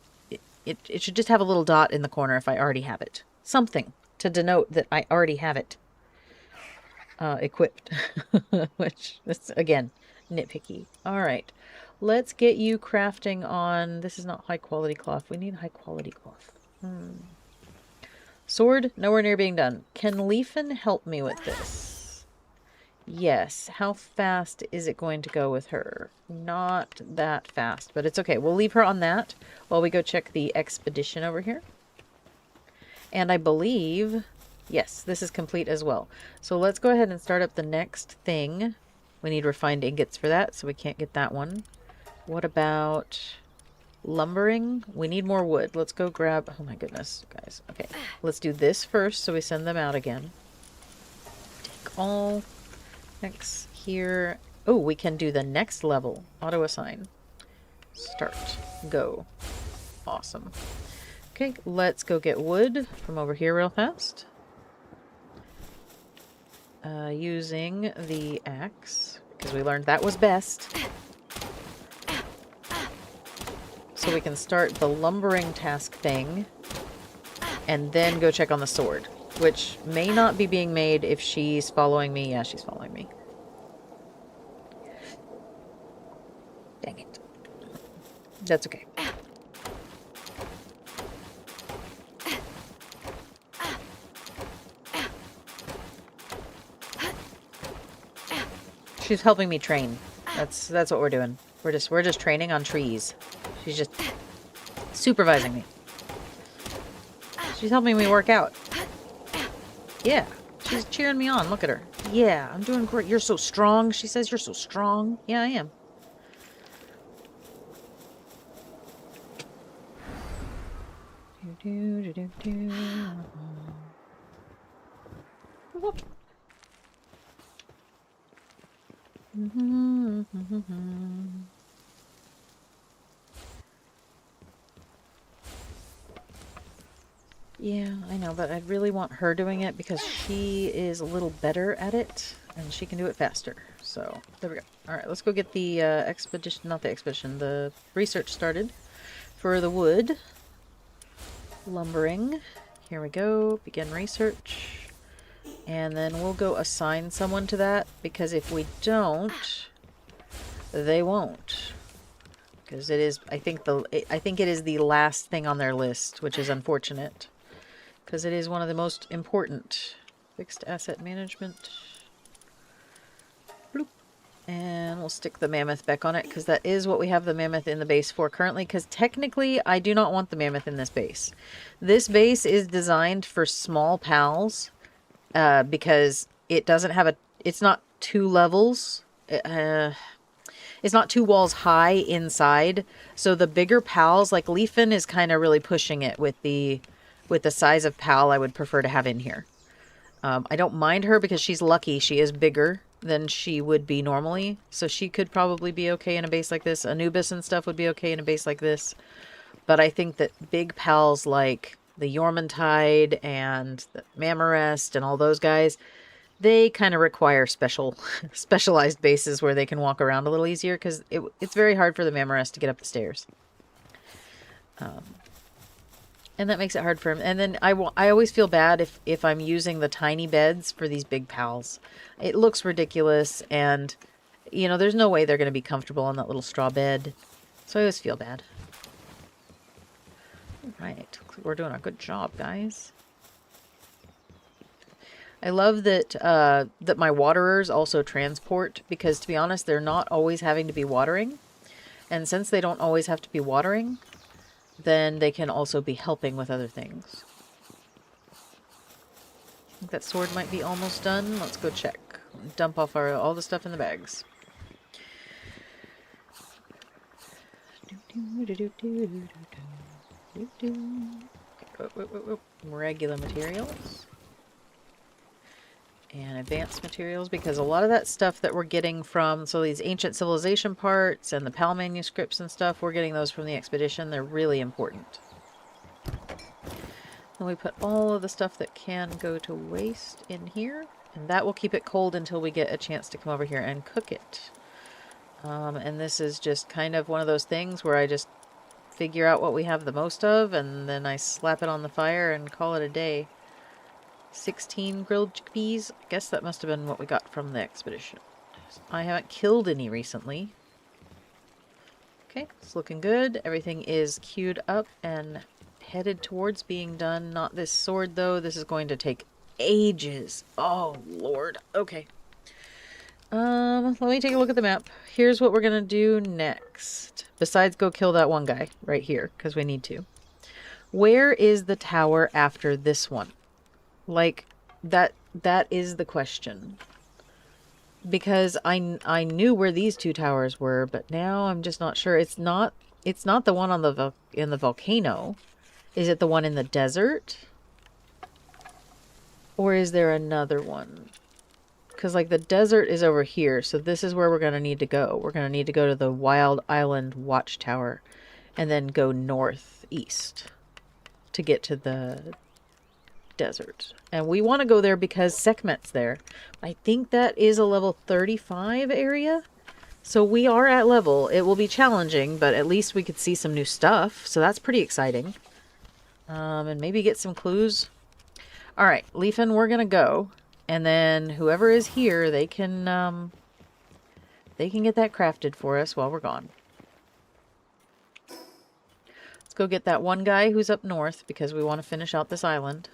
It should just have a little dot in the corner if I already have it. Something to denote that I already have it. Equipped. Which, is, again, nitpicky. Alright. Let's get you crafting on... This is not high quality cloth. We need high quality cloth. Sword, nowhere near being done. Can Leafin help me with this? Yes. How fast is it going to go with her? Not that fast, but it's okay. We'll leave her on that while we go check the expedition over here. And I believe... Yes, this is complete as well. So let's go ahead and start up the next thing. We need refined ingots for that, so we can't get that one. What about lumbering? We need more wood. Let's go grab... Oh my goodness, guys. Okay, let's do this first, so we send them out again. Take all. Next here. Oh, we can do the next level. Auto assign. Start. Go. Awesome. Okay, let's go get wood from over here real fast. Using the axe, because we learned that was best. So we can start the lumbering task thing, and then go check on the sword, which may not be being made if she's following me. Yeah, she's following me. Dang it. That's okay. She's helping me train. That's what we're doing. We're just training on trees. She's just supervising me. She's helping me work out. Yeah. She's cheering me on. Look at her. Yeah, I'm doing great. You're so strong. She says you're so strong. Yeah, I am. Yeah, I know, but I really want her doing it because she is a little better at it and she can do it faster. So, there we go. Alright, let's go get the expedition, not the expedition, the research started. for the wood. Lumbering. Here we go. Begin research. And then we'll go assign someone to that, because if we don't, they won't. Because it is, I think it is the last thing on their list, which is unfortunate. Because it is one of the most important. Fixed asset management. Bloop. And we'll stick the mammoth back on it, because that is what we have the mammoth in the base for currently. Because technically, I do not want the mammoth in this base. This base is designed for small pals. Because it doesn't have it's not 2 levels. It's not 2 walls high inside. So the bigger pals, like Leafin is kind of really pushing it with the size of pal I would prefer to have in here. I don't mind her because she's lucky. She is bigger than she would be normally. So she could probably be okay in a base like this. Anubis and stuff would be okay in a base like this. But I think that big pals like the Yormantide and the Mammorest and all those guys, they kind of require specialized bases where they can walk around a little easier, because it's very hard for the Mammorest to get up the stairs. And that makes it hard for him. And then I always feel bad if I'm using the tiny beds for these big pals. It looks ridiculous, and, you know, there's no way they're going to be comfortable on that little straw bed. So I always feel bad. Right, we're doing a good job, guys. I love that that my waterers also transport, because to be honest, they're not always having to be watering. And since they don't always have to be watering, then they can also be helping with other things. I think that sword might be almost done. Let's go check. Dump off all the stuff in the bags. Regular materials and advanced materials, because a lot of that stuff that we're getting from, so these ancient civilization parts and the PAL manuscripts and stuff, we're getting those from the expedition. They're really important. Then we put all of the stuff that can go to waste in here, and that will keep it cold until we get a chance to come over here and cook it. And this is just kind of one of those things where I just figure out what we have the most of, and then I slap it on the fire and call it a day. 16 grilled chickpeas. I guess that must have been what we got from the expedition. I haven't killed any recently. Okay, it's looking good. Everything is queued up and headed towards being done. Not this sword, though. This is going to take ages. Oh, Lord. Okay. Let me take a look at the map. Here's what we're going to do next. Besides go kill that one guy right here, because we need to. Where is the tower after this one? Like, that is the question. Because I knew where these 2 towers were, but now I'm just not sure. It's not the one on in the volcano. Is it the one in the desert? Or is there another one? Because, like, the desert is over here, so this is where we're going to need to go. We're going to need to go to the Wild Island Watchtower and then go northeast to get to the desert. And we want to go there because Sekhmet's there. I think that is a level 35 area. So we are at level. It will be challenging, but at least we could see some new stuff. So that's pretty exciting. And maybe get some clues. Alright, Leafin, we're going to go. And then whoever is here, they can get that crafted for us while we're gone. Let's go get that one guy who's up north, because we want to finish out this island.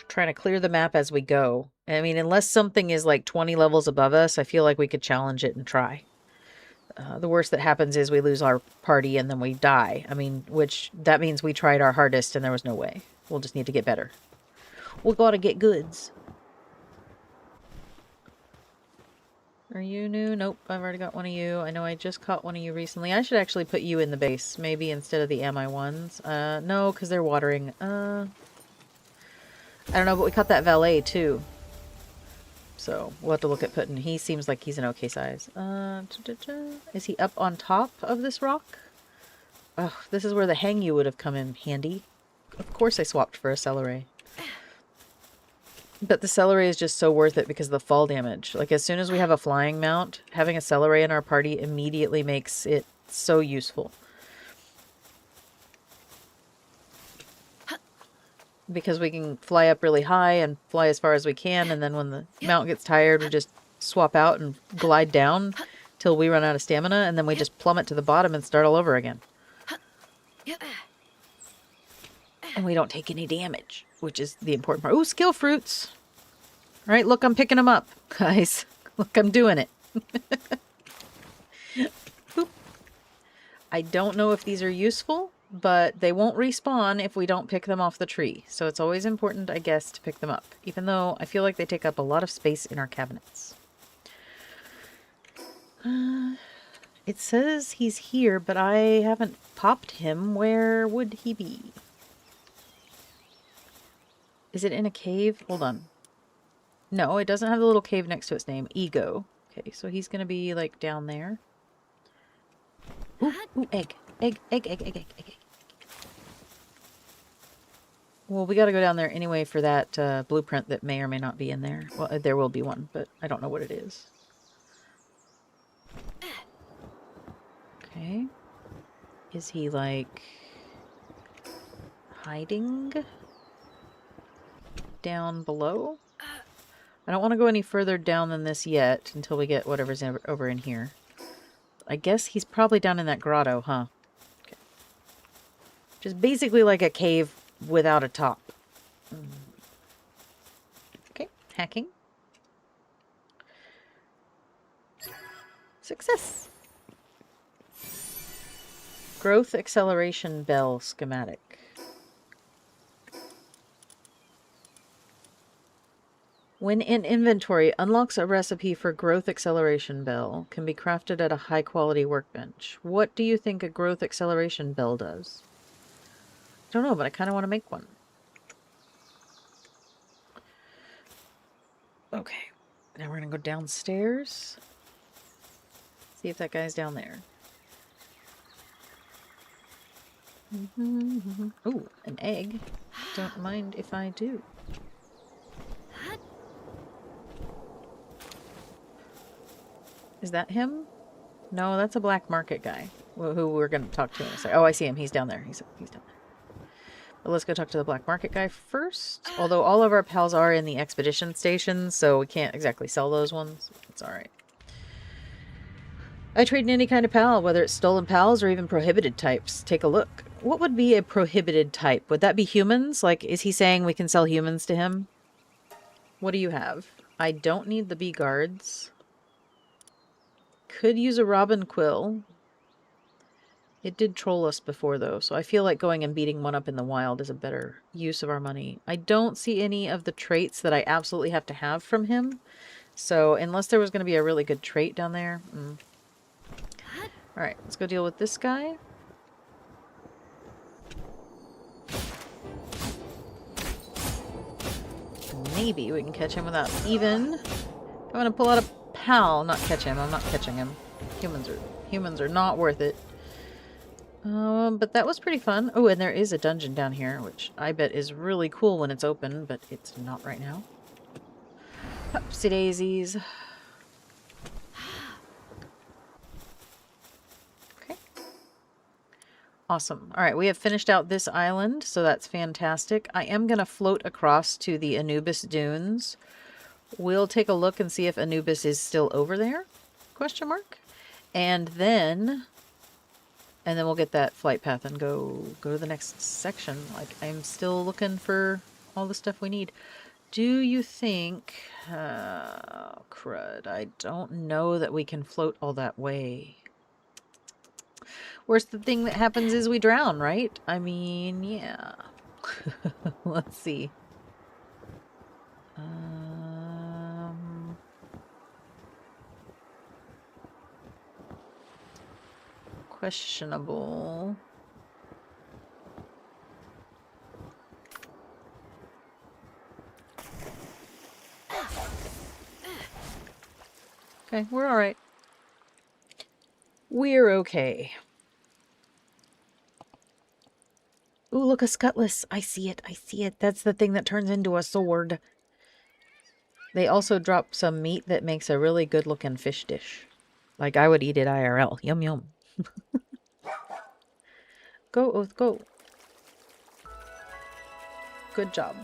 Trying to clear the map as we go. I mean, unless something is like 20 levels above us, I feel like we could challenge it and try. The worst that happens is we lose our party and then we die. I mean, which that means we tried our hardest and there was no way. We'll just need to get better. We gotta get goods. Are you new? Nope, I've already got one of you. I know I just caught one of you recently. I should actually put you in the base, maybe instead of the MI ones. No, because they're watering. I don't know, but we caught that valet too. So we'll have to look at putting. He seems like he's an okay size. Is he up on top of this rock? Oh, this is where the hang you would have come in handy. Of course I swapped for a celery. But the celery is just so worth it because of the fall damage. Like, as soon as we have a flying mount, having a celery in our party immediately makes it so useful. because we can fly up really high and fly as far as we can, and then when the mount gets tired, we just swap out and glide down till we run out of stamina, and then we just plummet to the bottom and start all over again. And we don't take any damage, which is the important part. Ooh, skill fruits! Alright, look, I'm picking them up, guys. Look, I'm doing it. I don't know if these are useful, but they won't respawn if we don't pick them off the tree. So it's always important, I guess, to pick them up, even though I feel like they take up a lot of space in our cabinets. It says he's here, but I haven't popped him. Where would he be? Is it in a cave? Hold on. No, it doesn't have the little cave next to its name. Ego. Okay, so he's going to be, like, down there. Ooh, ooh, egg. Egg, egg, egg, egg, egg, egg, egg. Well, we gotta go down there anyway for that blueprint that may or may not be in there. Well, there will be one, but I don't know what it is. Okay. Is he, like, hiding down below? I don't want to go any further down than this yet until we get whatever's over in here. I guess he's probably down in that grotto, huh? Okay. Just basically like a cave without a top. Okay, hacking. Success! Growth acceleration bell schematic. When in inventory, unlocks a recipe for growth acceleration bell. Can be crafted at a high quality workbench. What do you think a growth acceleration bell does? I don't know, but I kind of want to make one. Okay, now we're going to go downstairs. See if that guy's down there. Ooh, an egg. Don't mind if I do. Is that him? No, that's a black market guy who we're going to talk to in a second. Oh, I see him. He's down there. He's down there. But let's go talk to the black market guy first. Although all of our pals are in the expedition station, so we can't exactly sell those ones. It's alright. I trade in any kind of pal, whether it's stolen pals or even prohibited types. Take a look. What would be a prohibited type? Would that be humans? Like, is he saying we can sell humans to him? What do you have? I don't need the bee guards. Could use a robin quill. It did troll us before, though, so I feel like going and beating one up in the wild is a better use of our money. I don't see any of the traits that I absolutely have to have from him, so unless there was going to be a really good trait down there... Alright, let's go deal with this guy. Maybe we can catch him without even... I'm going to pull out a pal, not catch him. I'm not catching him. Humans are not worth it. But that was pretty fun. Oh, and there is a dungeon down here, which I bet is really cool when it's open, but it's not right now. Upsy daisies. Okay. Awesome. Alright, we have finished out this island, so that's fantastic. I am going to float across to the Anubis Dunes. We'll take a look and see if Anubis is still over there? Question mark. And then we'll get that flight path and go to the next section. Like, I'm still looking for all the stuff we need. Do you think... crud. I don't know that we can float all that way. Worst thing that happens is we drown, right? I mean, yeah. Let's see. Questionable. Okay, we're alright. We're okay. Ooh, look, a Scutlass. I see it. I see it. That's the thing that turns into a sword. They also drop some meat that makes a really good looking fish dish. Like, I would eat it IRL. Yum, yum. Go, Oath, go. Good job.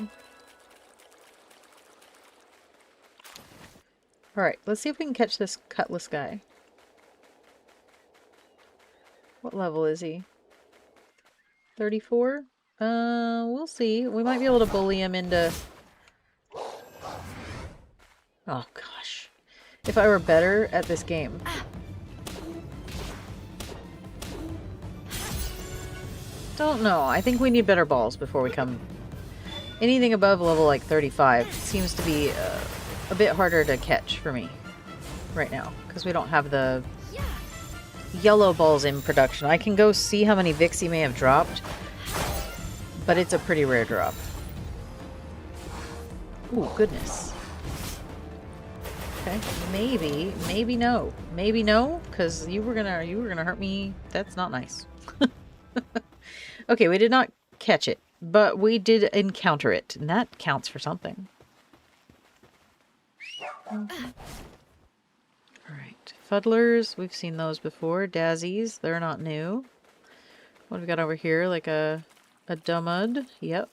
Alright, let's see if we can catch this cutlass guy. What level is he? 34? We'll see. We might be able to bully him into... Oh, gosh. If I were better at this game. Don't know. I think we need better balls before we come... Anything above level, like, 35 seems to be a bit harder to catch for me right now. Because we don't have the yellow balls in production. I can go see how many Vixie may have dropped. But it's a pretty rare drop. Ooh, goodness. Okay, maybe no. Maybe no, because you were gonna hurt me. That's not nice. Okay, we did not catch it, but we did encounter it, and that counts for something. Alright, fuddlers, we've seen those before. Dazies, they're not new. What have we got over here? Like a dumud. Yep.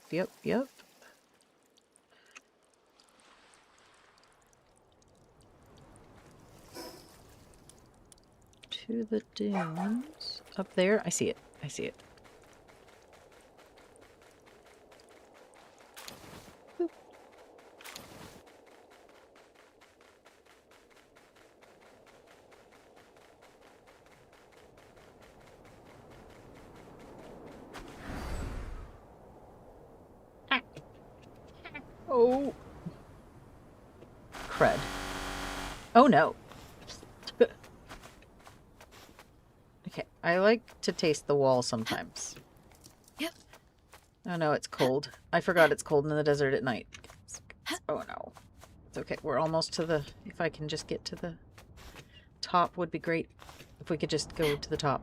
To the dunes. Up there. I see it. Boop. Oh. Crud. Oh no. Okay, I like to taste the wall sometimes. Yep. Oh no, it's cold. I forgot it's cold in the desert at night. Oh no. It's okay. We're almost to the... If I can just get to the top would be great. If we could just go to the top.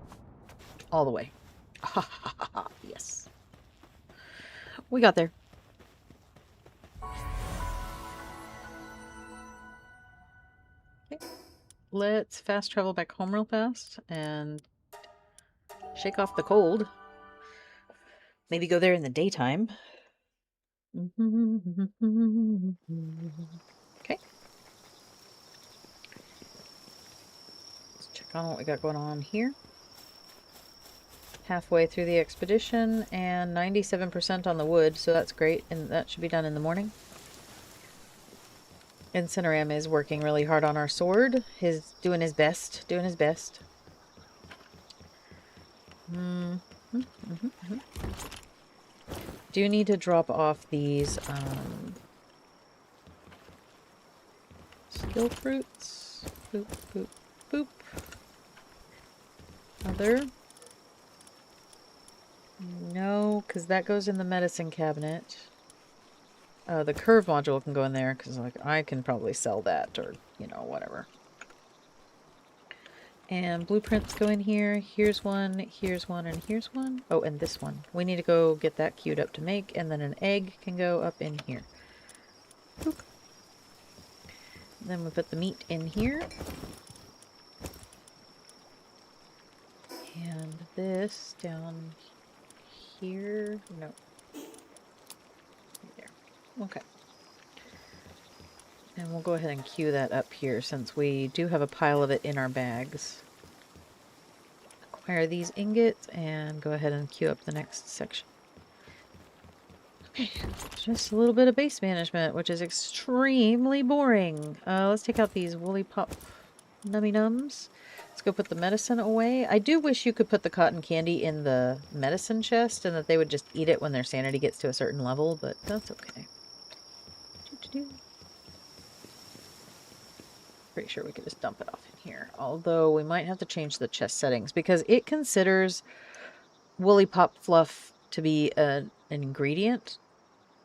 All the way. Yes. We got there. Okay. Let's fast travel back home real fast and shake off the cold. Maybe go there in the daytime. Okay. Let's check on what we got going on here. Halfway through the expedition and 97% on the wood, so that's great, and that should be done in the morning. Incineram is working really hard on our sword. He's doing his best. Do need to drop off these skill fruits. Boop, boop, boop. Other. No, because that goes in the medicine cabinet. The curve module can go in there, because like I can probably sell that, or, you know, whatever. And blueprints go in here. Here's one, and here's one. Oh, and this one. We need to go get that queued up to make, and then an egg can go up in here. Boop. Then we put the meat in here. And this down here. No. There. Okay. And we'll go ahead and queue that up here since we do have a pile of it in our bags. Acquire these ingots and go ahead and queue up the next section. Okay, just a little bit of base management, which is extremely boring. Let's take out these woolly pop nummy nums. Let's go put the medicine away. I do wish you could put the cotton candy in the medicine chest and that they would just eat it when their sanity gets to a certain level, but that's okay. Pretty sure we could just dump it off in here. Although we might have to change the chest settings because it considers woolly pop fluff to be an ingredient,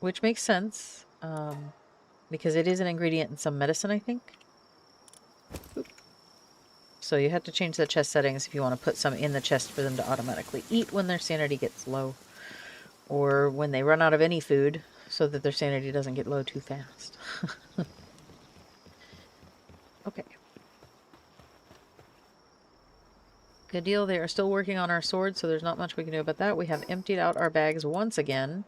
which makes sense because it is an ingredient in some medicine, I think. Oop. So you have to change the chest settings if you want to put some in the chest for them to automatically eat when their sanity gets low, or when they run out of any food so that their sanity doesn't get low too fast. Okay. Good deal. They are still working on our sword, so there's not much we can do about that. We have emptied out our bags once again.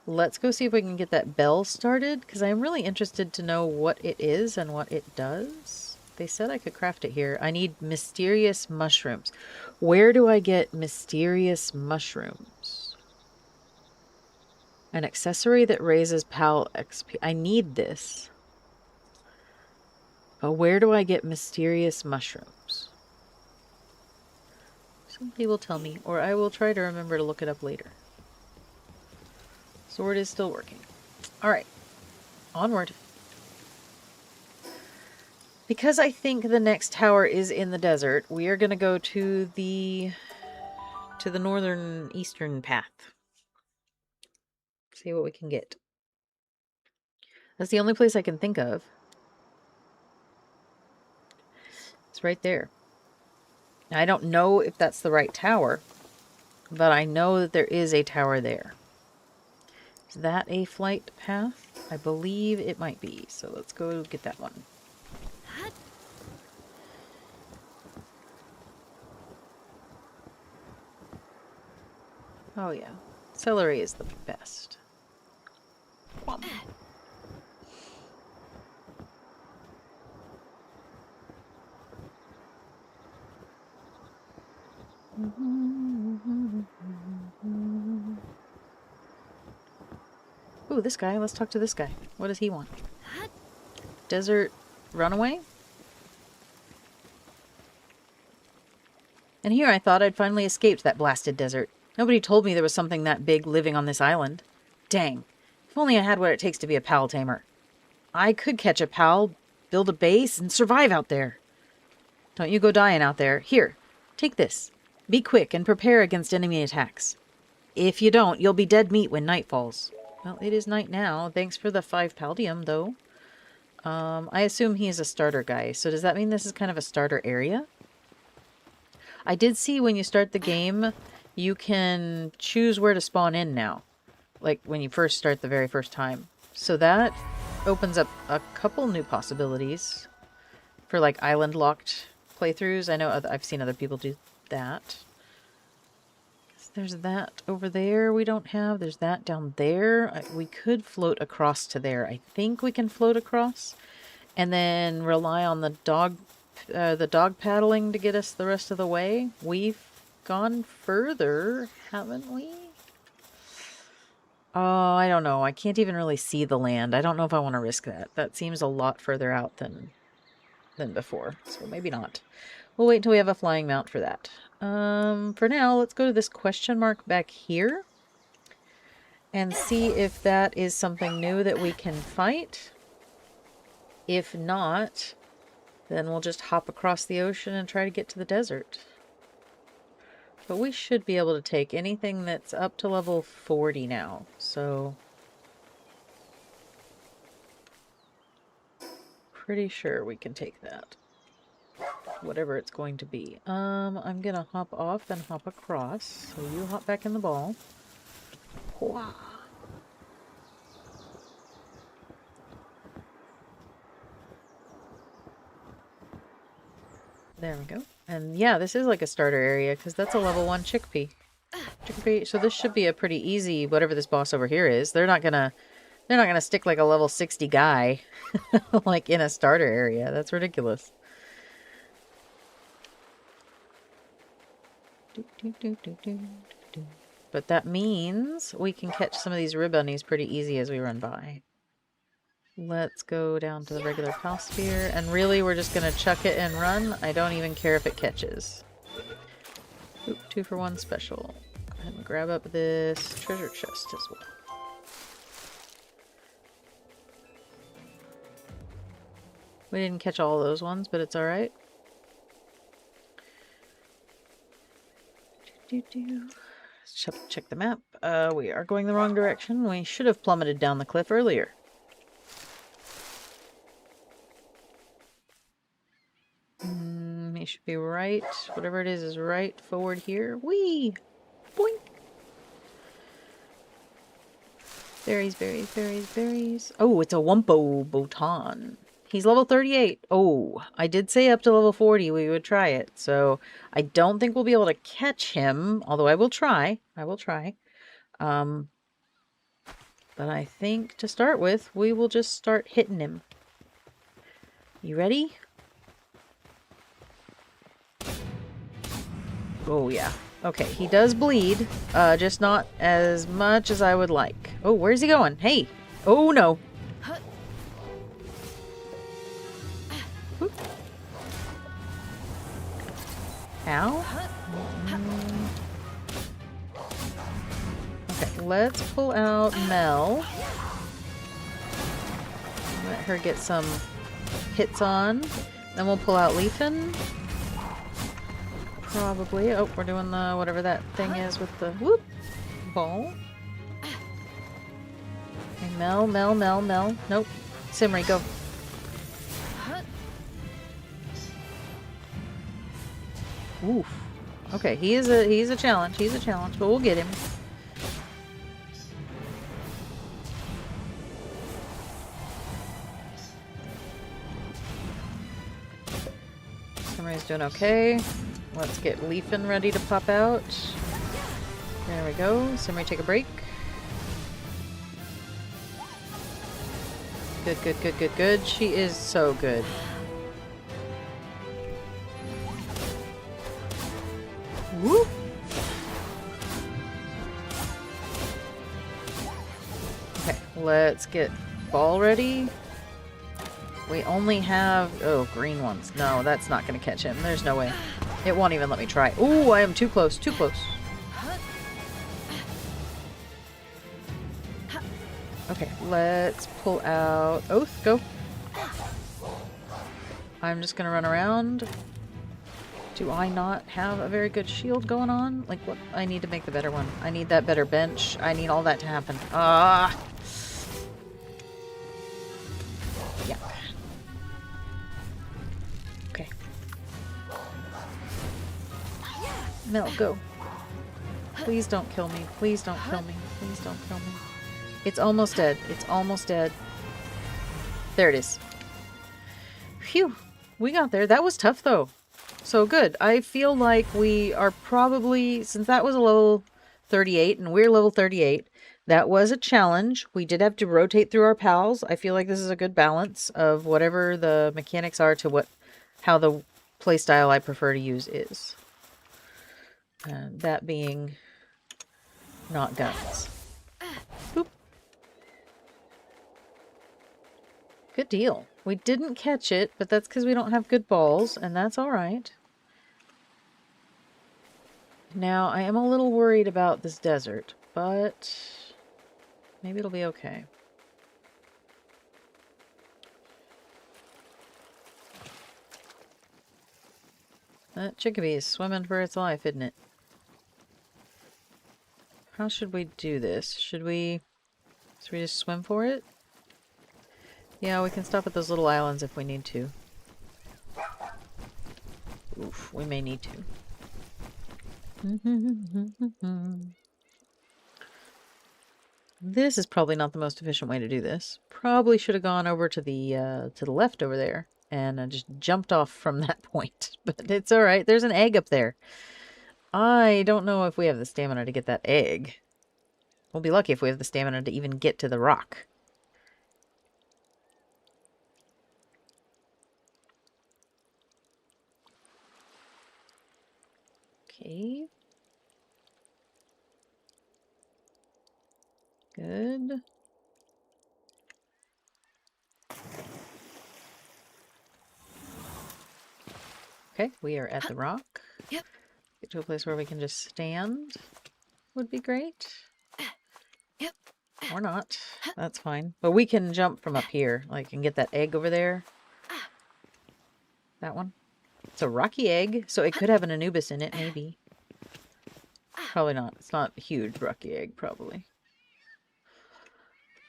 Let's go see if we can get that bell started, because I'm really interested to know what it is and what it does. They said I could craft it here. I need mysterious mushrooms. Where do I get mysterious mushrooms? An accessory that raises PAL XP. I need this. But where do I get mysterious mushrooms? Somebody will tell me, or I will try to remember to look it up later. Sword is still working. Alright. Onward. Because I think the next tower is in the desert, we are going to go to the northern eastern path. See what we can get. That's the only place I can think of. It's right there. I don't know if that's the right tower, but I know that there is a tower there. Is that a flight path? I believe it might be. So let's go get that one. Oh yeah. Celery is the best. Ooh, this guy. Let's talk to this guy. What does he want? Desert runaway? And here I thought I'd finally escaped that blasted desert. Nobody told me there was something that big living on this island. Dang. If only I had what it takes to be a pal tamer. I could catch a pal, build a base, and survive out there. Don't you go dying out there. Here, take this. Be quick and prepare against enemy attacks. If you don't, you'll be dead meat when night falls. Well, it is night now. Thanks for the 5 paldium, though. I assume he is a starter guy. So does that mean this is kind of a starter area? I did see when you start the game, you can choose where to spawn in now. Like when you first start the very first time. So that opens up a couple new possibilities for like island locked playthroughs. I know I've seen other people do that. There's that over there we don't have. There's that down there. We could float across to there. I think we can float across. And then rely on the dog paddling to get us the rest of the way. We've gone further, haven't we? Oh, I don't know. I can't even really see the land. I don't know if I want to risk that. That seems a lot further out than before. So maybe not. We'll wait until we have a flying mount for that. For now, let's go to this question mark back here and see if that is something new that we can fight. If not, then we'll just hop across the ocean and try to get to the desert. But we should be able to take anything that's up to level 40 now, so pretty sure we can take that. Whatever it's going to be. I'm gonna hop off and hop across. So you hop back in the ball. Wah. There we go. And yeah, this is like a starter area because that's a level 1 chickpea. So this should be a pretty easy whatever this boss over here is. They're not gonna stick like a level 60 guy like in a starter area. That's ridiculous. But that means we can catch some of these ribbonies pretty easy as we run by. Let's go down to the regular pal sphere, and really we're just gonna chuck it and run. I don't even care if it catches. Oop, 2 for 1 special. And grab up this treasure chest as well. We didn't catch all those ones, but it's alright. Check the map. We are going the wrong direction. We should have plummeted down the cliff earlier. He should be right. Whatever it is right forward here. Whee! Boink! Berries, berries, berries, berries. Oh, it's a Wumpo Botan. He's level 38. Oh, I did say up to level 40 we would try it. So I don't think we'll be able to catch him, although I will try. I will try. But I think to start with, we will just start hitting him. You ready? Oh, yeah. Okay, he does bleed, just not as much as I would like. Oh, where's he going? Hey! Oh, no. Ow. Okay, let's pull out Mel. Let her get some hits on. Then we'll pull out Leafin. Probably. Oh, we're doing the whatever that thing is with the whoop ball. Okay, Mel. Nope. Simri, go. Oof. Okay, he's a challenge. He's a challenge, but we'll get him. Simri's doing okay. Let's get Leafin ready to pop out. There we go. Simri, take a break. Good. She is so good. Whoop. Okay, let's get ball ready. We only have... oh, green ones. No, that's not going to catch him. There's no way. It won't even let me try. Ooh, I am too close. Too close. Okay, let's pull out Oath. Go. I'm just going to run around. Do I not have a very good shield going on? Like, what? I need to make the better one. I need that better bench. I need all that to happen. Ah! Yeah. Okay. Mel, go. Please don't kill me. Please don't kill me. Please don't kill me. It's almost dead. It's almost dead. There it is. Phew. We got there. That was tough, though. So good. I feel like we are probably, since that was a level 38 and we're level 38, that was a challenge. We did have to rotate through our pals. I feel like this is a good balance of whatever the mechanics are to how the playstyle I prefer to use is. That being not guns. Boop. Good deal. We didn't catch it, but that's because we don't have good balls, and that's alright. Now, I am a little worried about this desert, but maybe it'll be okay. That chickabee is swimming for its life, isn't it? How should we do this? Should we just swim for it? Yeah, we can stop at those little islands if we need to. Oof, we may need to. This is probably not the most efficient way to do this. Probably should have gone over to the left over there and just jumped off from that point. But it's all right. There's an egg up there. I don't know if we have the stamina to get that egg. We'll be lucky if we have the stamina to even get to the rock. Okay. Good. Okay, we are at the rock. Yep. Get to a place where we can just stand would be great. Yep. Or not. That's fine. But we can jump from up here. Like, and get that egg over there. That one. It's a rocky egg, so it could have an Anubis in it, maybe. Probably not. It's not a huge rocky egg, probably.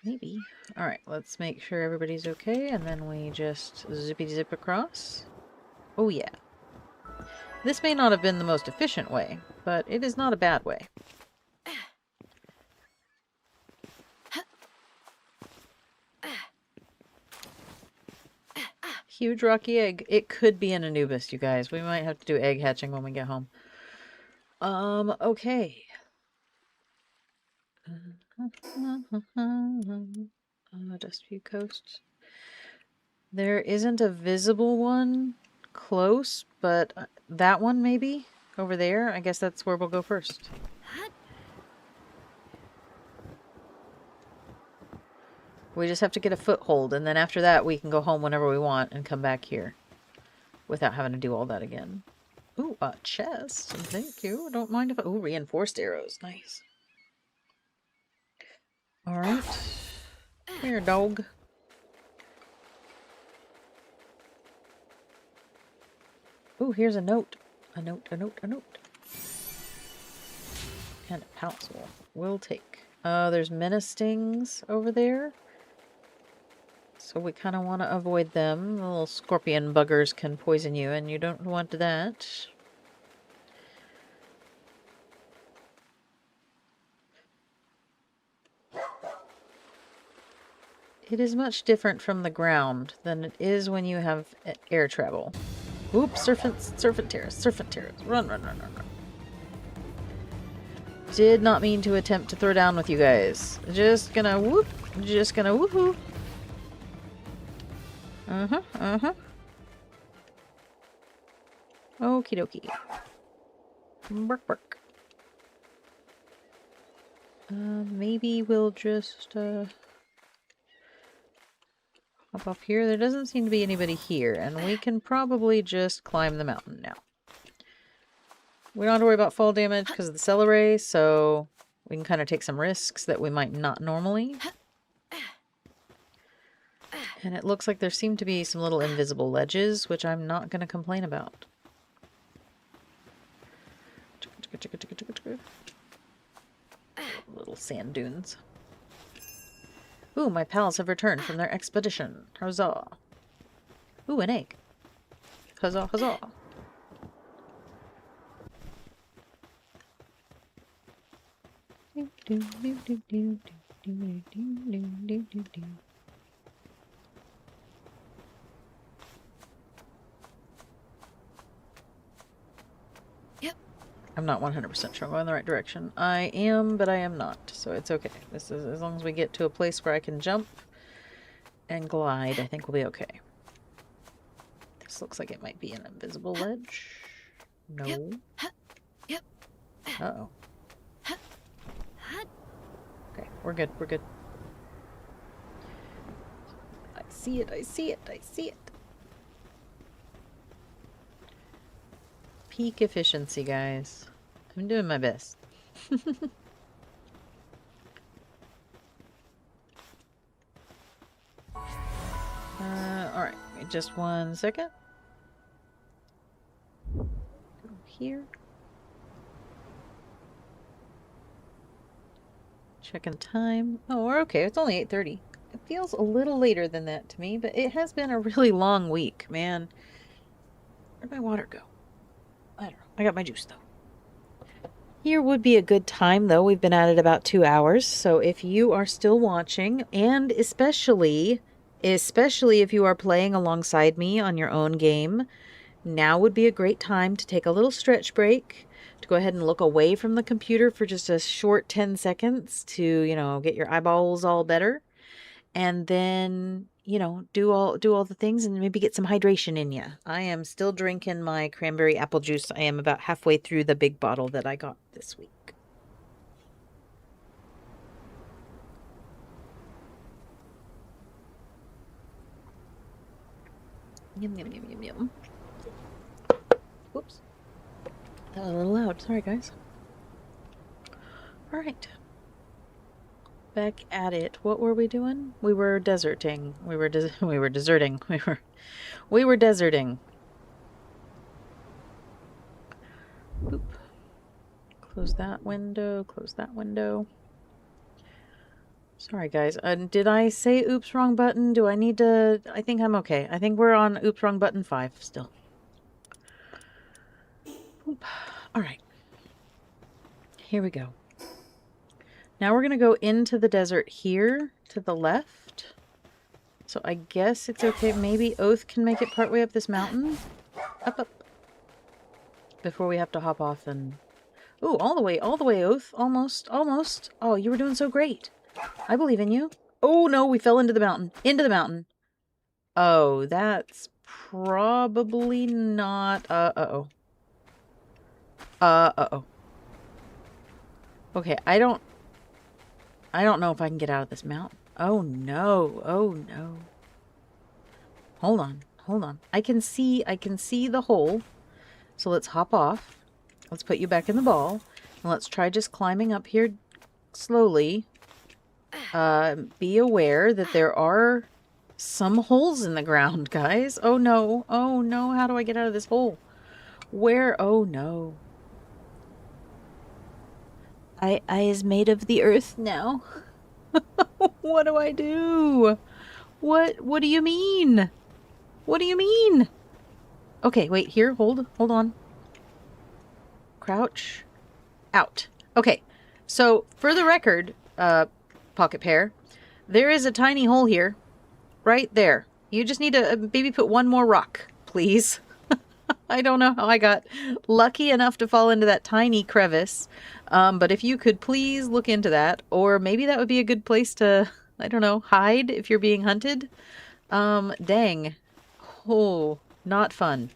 Maybe. Alright, let's make sure everybody's okay, and then we just zippy-zip across. Oh, yeah. This may not have been the most efficient way, but it is not a bad way. Huge rocky egg. It could be an Anubis, you guys. We might have to do egg hatching when we get home. Okay. Dustview Coast. There isn't a visible one close, but that one maybe over there. I guess that's where we'll go first. We just have to get a foothold, and then after that we can go home whenever we want and come back here without having to do all that again. Ooh, a chest. Thank you. Don't mind if I... Ooh, reinforced arrows. Nice. Alright. Come here, dog. Ooh, here's a note. A note. And a pounce wolf. We'll take. There's menace stings over there. So we kind of want to avoid them. The little scorpion buggers can poison you, and you don't want that. It is much different from the ground than it is when you have air travel. Oops, serpent terrors. Run. Did not mean to attempt to throw down with you guys. Just gonna woohoo. Okie dokie. Bark. Maybe we'll just, hop up here. There doesn't seem to be anybody here, and we can probably just climb the mountain now. We don't have to worry about fall damage because of the celery, so we can kind of take some risks that we might not normally. And it looks like there seem to be some little invisible ledges, which I'm not going to complain about. Little sand dunes. Ooh, my pals have returned from their expedition. Huzzah. Ooh, an egg. Huzzah. Yep. I'm not 100% sure I'm going in the right direction. I am, but I am not, so it's okay. This is, as long as we get to a place where I can jump and glide, I think we'll be okay. This looks like it might be an invisible ledge. No. Yep. Uh-oh. Okay, we're good. I see it. Peak efficiency, guys. I'm doing my best. Alright, wait just 1 second. Go here. Checking the time. Oh, we're okay. It's only 8:30. It feels a little later than that to me, but it has been a really long week, man. Where'd my water go? I don't know. I got my juice, though. Here would be a good time, though. We've been at it about 2 hours, so if you are still watching, and especially if you are playing alongside me on your own game, now would be a great time to take a little stretch break, to go ahead and look away from the computer for just a short 10 seconds to, you know, get your eyeballs all better, and then, you know, do all the things and maybe get some hydration in you. I am still drinking my cranberry apple juice. I am about halfway through the big bottle that I got this week. Yum. Whoops. That was a little loud. Sorry, guys. All right. Back at it. What were we doing? We were deserting. We were deserting. We were deserting. Boop. Close that window. Sorry, guys. Did I say oops, wrong button? Do I need to... I think I'm okay. I think we're on oops, wrong button 5 still. Oop. All right. Here we go. Now we're going to go into the desert here to the left. So I guess it's okay. Maybe Oath can make it partway up this mountain. Up. Before we have to hop off and... Ooh, all the way, Oath. Almost, almost. Oh, you were doing so great. I believe in you. Oh, no, we fell into the mountain. Into the mountain. Oh, that's probably not... uh-oh. Uh-oh. Okay, I don't know if I can get out of this mountain. Oh, no. Oh, no. Hold on. Hold on. I can see the hole. So let's hop off. Let's put you back in the ball. And let's try just climbing up here slowly. Be aware that there are some holes in the ground, guys. Oh no. Oh no. How do I get out of this hole? Where? Oh no. I is made of the earth now. What do I do? What do you mean? What do you mean? Okay, wait, here, hold on. Crouch. Out. Okay, so for the record, Pocket Pear, there is a tiny hole here. Right there. You just need to maybe put one more rock, please. I don't know how I got lucky enough to fall into that tiny crevice. But if you could please look into that, or maybe that would be a good place to, I don't know, hide if you're being hunted. Dang. Oh, not fun.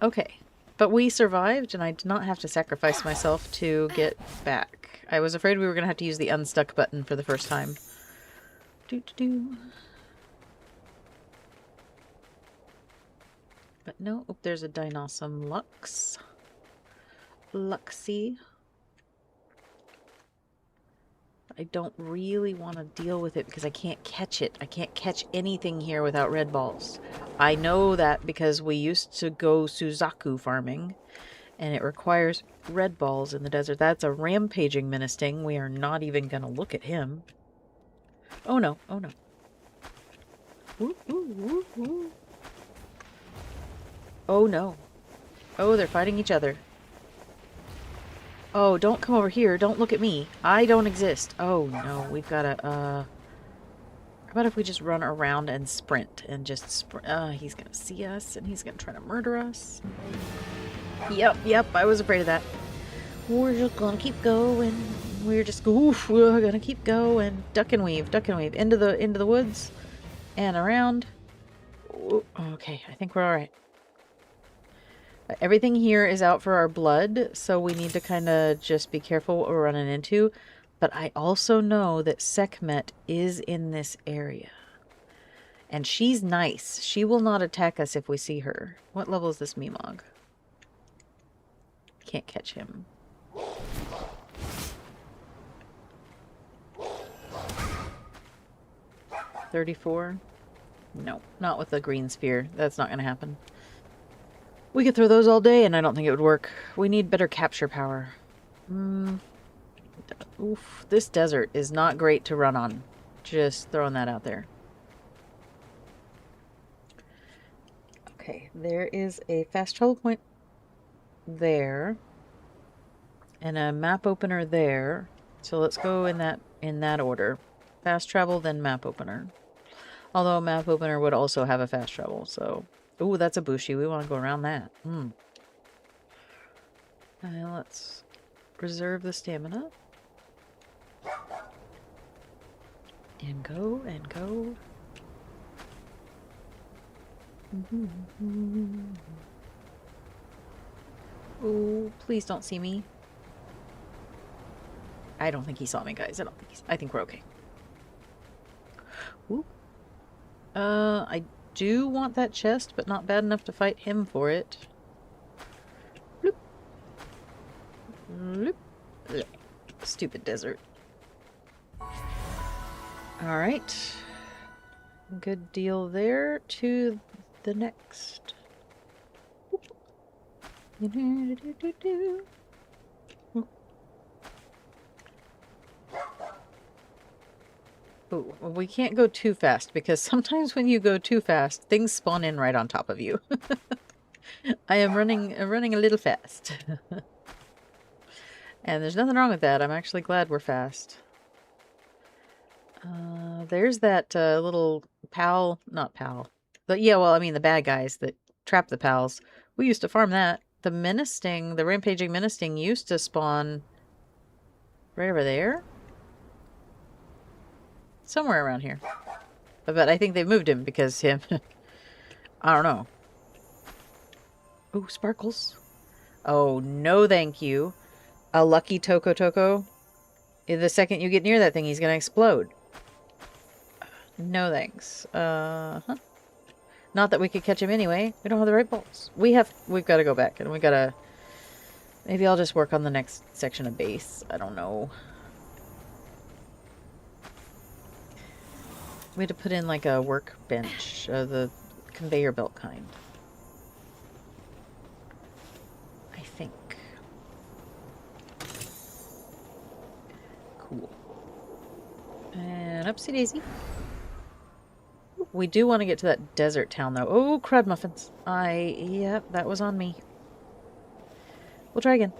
Okay. But we survived, and I did not have to sacrifice myself to get back. I was afraid we were going to have to use the unstuck button for the first time. Do-do-do. But no, oh, there's a Dinosaur Lux. Luxie. I don't really want to deal with it because I can't catch it. I can't catch anything here without red balls. I know that because we used to go Suzaku farming, and it requires red balls in the desert. That's a rampaging Ministing. We are not even going to look at him. Oh no, oh no. Woo, woo, woo, woo. Oh no. Oh, they're fighting each other. Oh, don't come over here. Don't look at me. I don't exist. Oh no, we've got to, how about if we just run around and sprint and just he's gonna see us and he's gonna try to murder us. Yep, I was afraid of that. We're just gonna keep going. We're gonna keep going. Duck and weave into the woods and around. Ooh, okay, I think we're all right. Everything here is out for our blood, so we need to kind of just be careful what we're running into. But I also know that Sekhmet is in this area. And she's nice. She will not attack us if we see her. What level is this Meemog? Can't catch him. $34? No, not with the green sphere. That's not going to happen. We could throw those all day, and I don't think it would work. We need better capture power. Oof, this desert is not great to run on. Just throwing that out there. Okay, there is a fast travel point there. And a map opener there. So let's go in that order. Fast travel, then map opener. Although map opener would also have a fast travel, so... Ooh, that's a Bushi. We want to go around that. Let's reserve the stamina. And go, and go. Oh, please don't see me. I don't think he saw me, guys. I think we're okay. Ooh. I do want that chest, but not bad enough to fight him for it. Bloop. Bloop. Bloop. Stupid desert. Alright. Good deal there. To the next. Ooh, well, we can't go too fast because sometimes when you go too fast, things spawn in right on top of you. I am running a little fast. And there's nothing wrong with that. I'm actually glad we're fast. There's that little pal, not pal. But yeah, well, I mean the bad guys that trap the pals. We used to farm that. the menacing, the rampaging menacing used to spawn right over there. Somewhere around here. But I think they moved him because him... I don't know. Ooh, sparkles. Oh, no thank you. A lucky Toko Toko. The second you get near that thing, he's gonna explode. No thanks. Huh. Not that we could catch him anyway. We don't have the right bolts. We've got to go back and we gotta... Maybe I'll just work on the next section of base. I don't know. We had to put in like a workbench, the conveyor belt kind. I think. Cool. And upsie daisy. We do want to get to that desert town though. Oh, crud muffins. Yep, that was on me. We'll try again.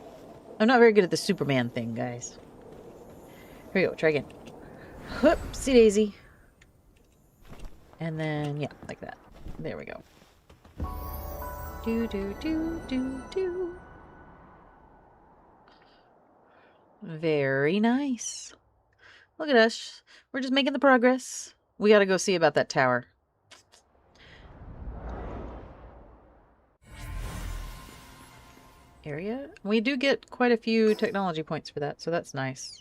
I'm not very good at the Superman thing, guys. Here we go, try again. Whoopsie daisy. And then, yeah, like that. There we go. Do, do, do, do, do. Very nice. Look at us. We're just making the progress. We gotta go see about that tower. Area? We do get quite a few technology points for that, so that's nice.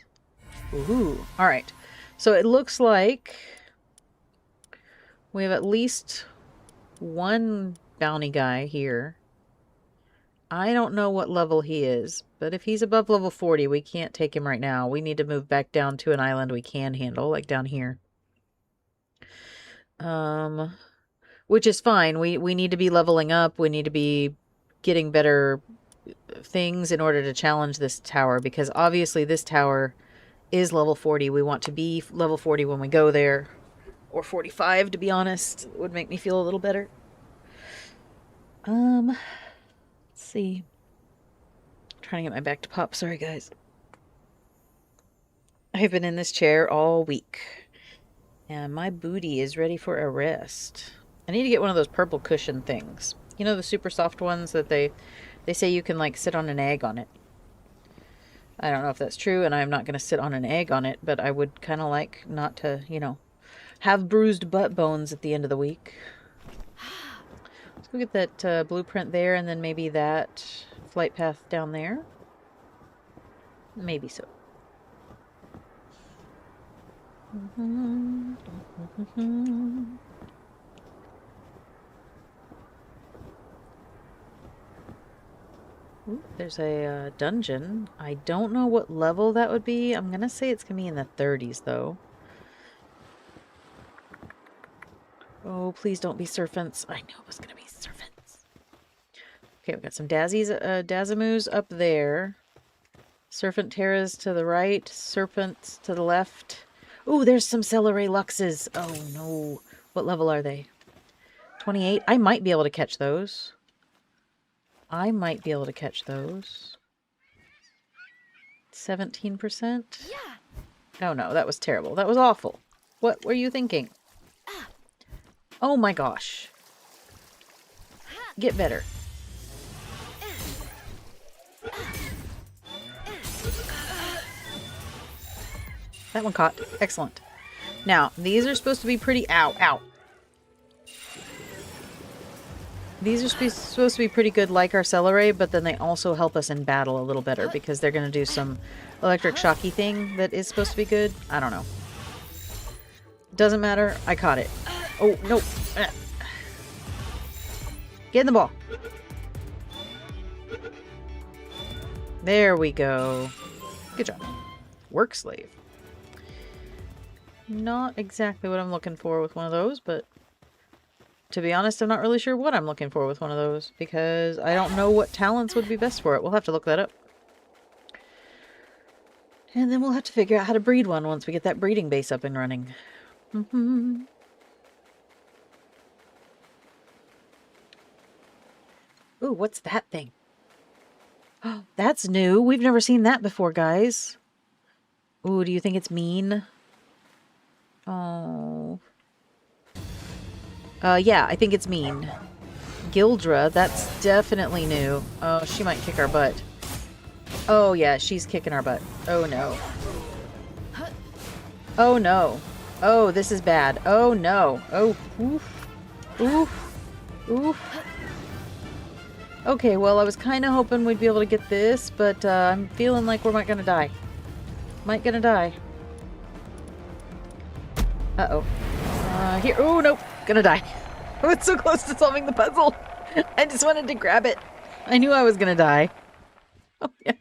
Ooh. Alright. So it looks like we have at least one bounty guy here. I don't know what level he is, but if he's above level 40, we can't take him right now. We need to move back down to an island we can handle, like down here. Which is fine. We need to be leveling up. We need to be getting better things in order to challenge this tower, because obviously this tower is level 40. We want to be level 40 when we go there. Or 45, to be honest. It would make me feel a little better. Let's see. I'm trying to get my back to pop. Sorry, guys. I've been in this chair all week. And my booty is ready for a rest. I need to get one of those purple cushion things. You know, the super soft ones that they say you can, like, sit on an egg on it. I don't know if that's true, and I'm not going to sit on an egg on it, but I would kind of like not to, you know, have bruised butt bones at the end of the week. Let's go get that blueprint there, and then maybe that flight path down there. Maybe so. Ooh, there's a dungeon. I don't know what level that would be. I'm gonna say it's gonna be in the 30s, though. Oh, please don't be serpents. I knew it was gonna be serpents. Okay, we've got some Dazamoos up there. Serpent Terras to the right. Serpents to the left. Ooh, there's some Celery Luxes. Oh, no. What level are they? 28? I might be able to catch those. 17%? Yeah. Oh, no. That was terrible. That was awful. What were you thinking? Oh, my gosh. Get better. That one caught. Excellent. Now, these are supposed to be pretty... Ow, ow. These are supposed to be pretty good like our Celery, but then they also help us in battle a little better because they're going to do some electric shocky thing that is supposed to be good. I don't know. Doesn't matter. I caught it. Oh, no. Get in the ball. There we go. Good job. Work slave. Not exactly what I'm looking for with one of those, but to be honest, I'm not really sure what I'm looking for with one of those because I don't know what talents would be best for it. We'll have to look that up. And then we'll have to figure out how to breed one once we get that breeding base up and running. Ooh, what's that thing? Oh, that's new. We've never seen that before, guys. Ooh, do you think it's mean? Oh. Yeah, I think it's mean. Gildra. That's definitely new. Oh, she might kick our butt. Oh, yeah, she's kicking our butt. Oh, no. Oh, no. Oh, this is bad. Oh, no. Oh, oof. Oof. Oof. Okay, well, I was kind of hoping we'd be able to get this, but I'm feeling like we're not gonna die. Might gonna die. Uh-oh. Here. Oh, nope. Gonna die. I was so close to solving the puzzle. I just wanted to grab it. I knew I was gonna die. Oh, no.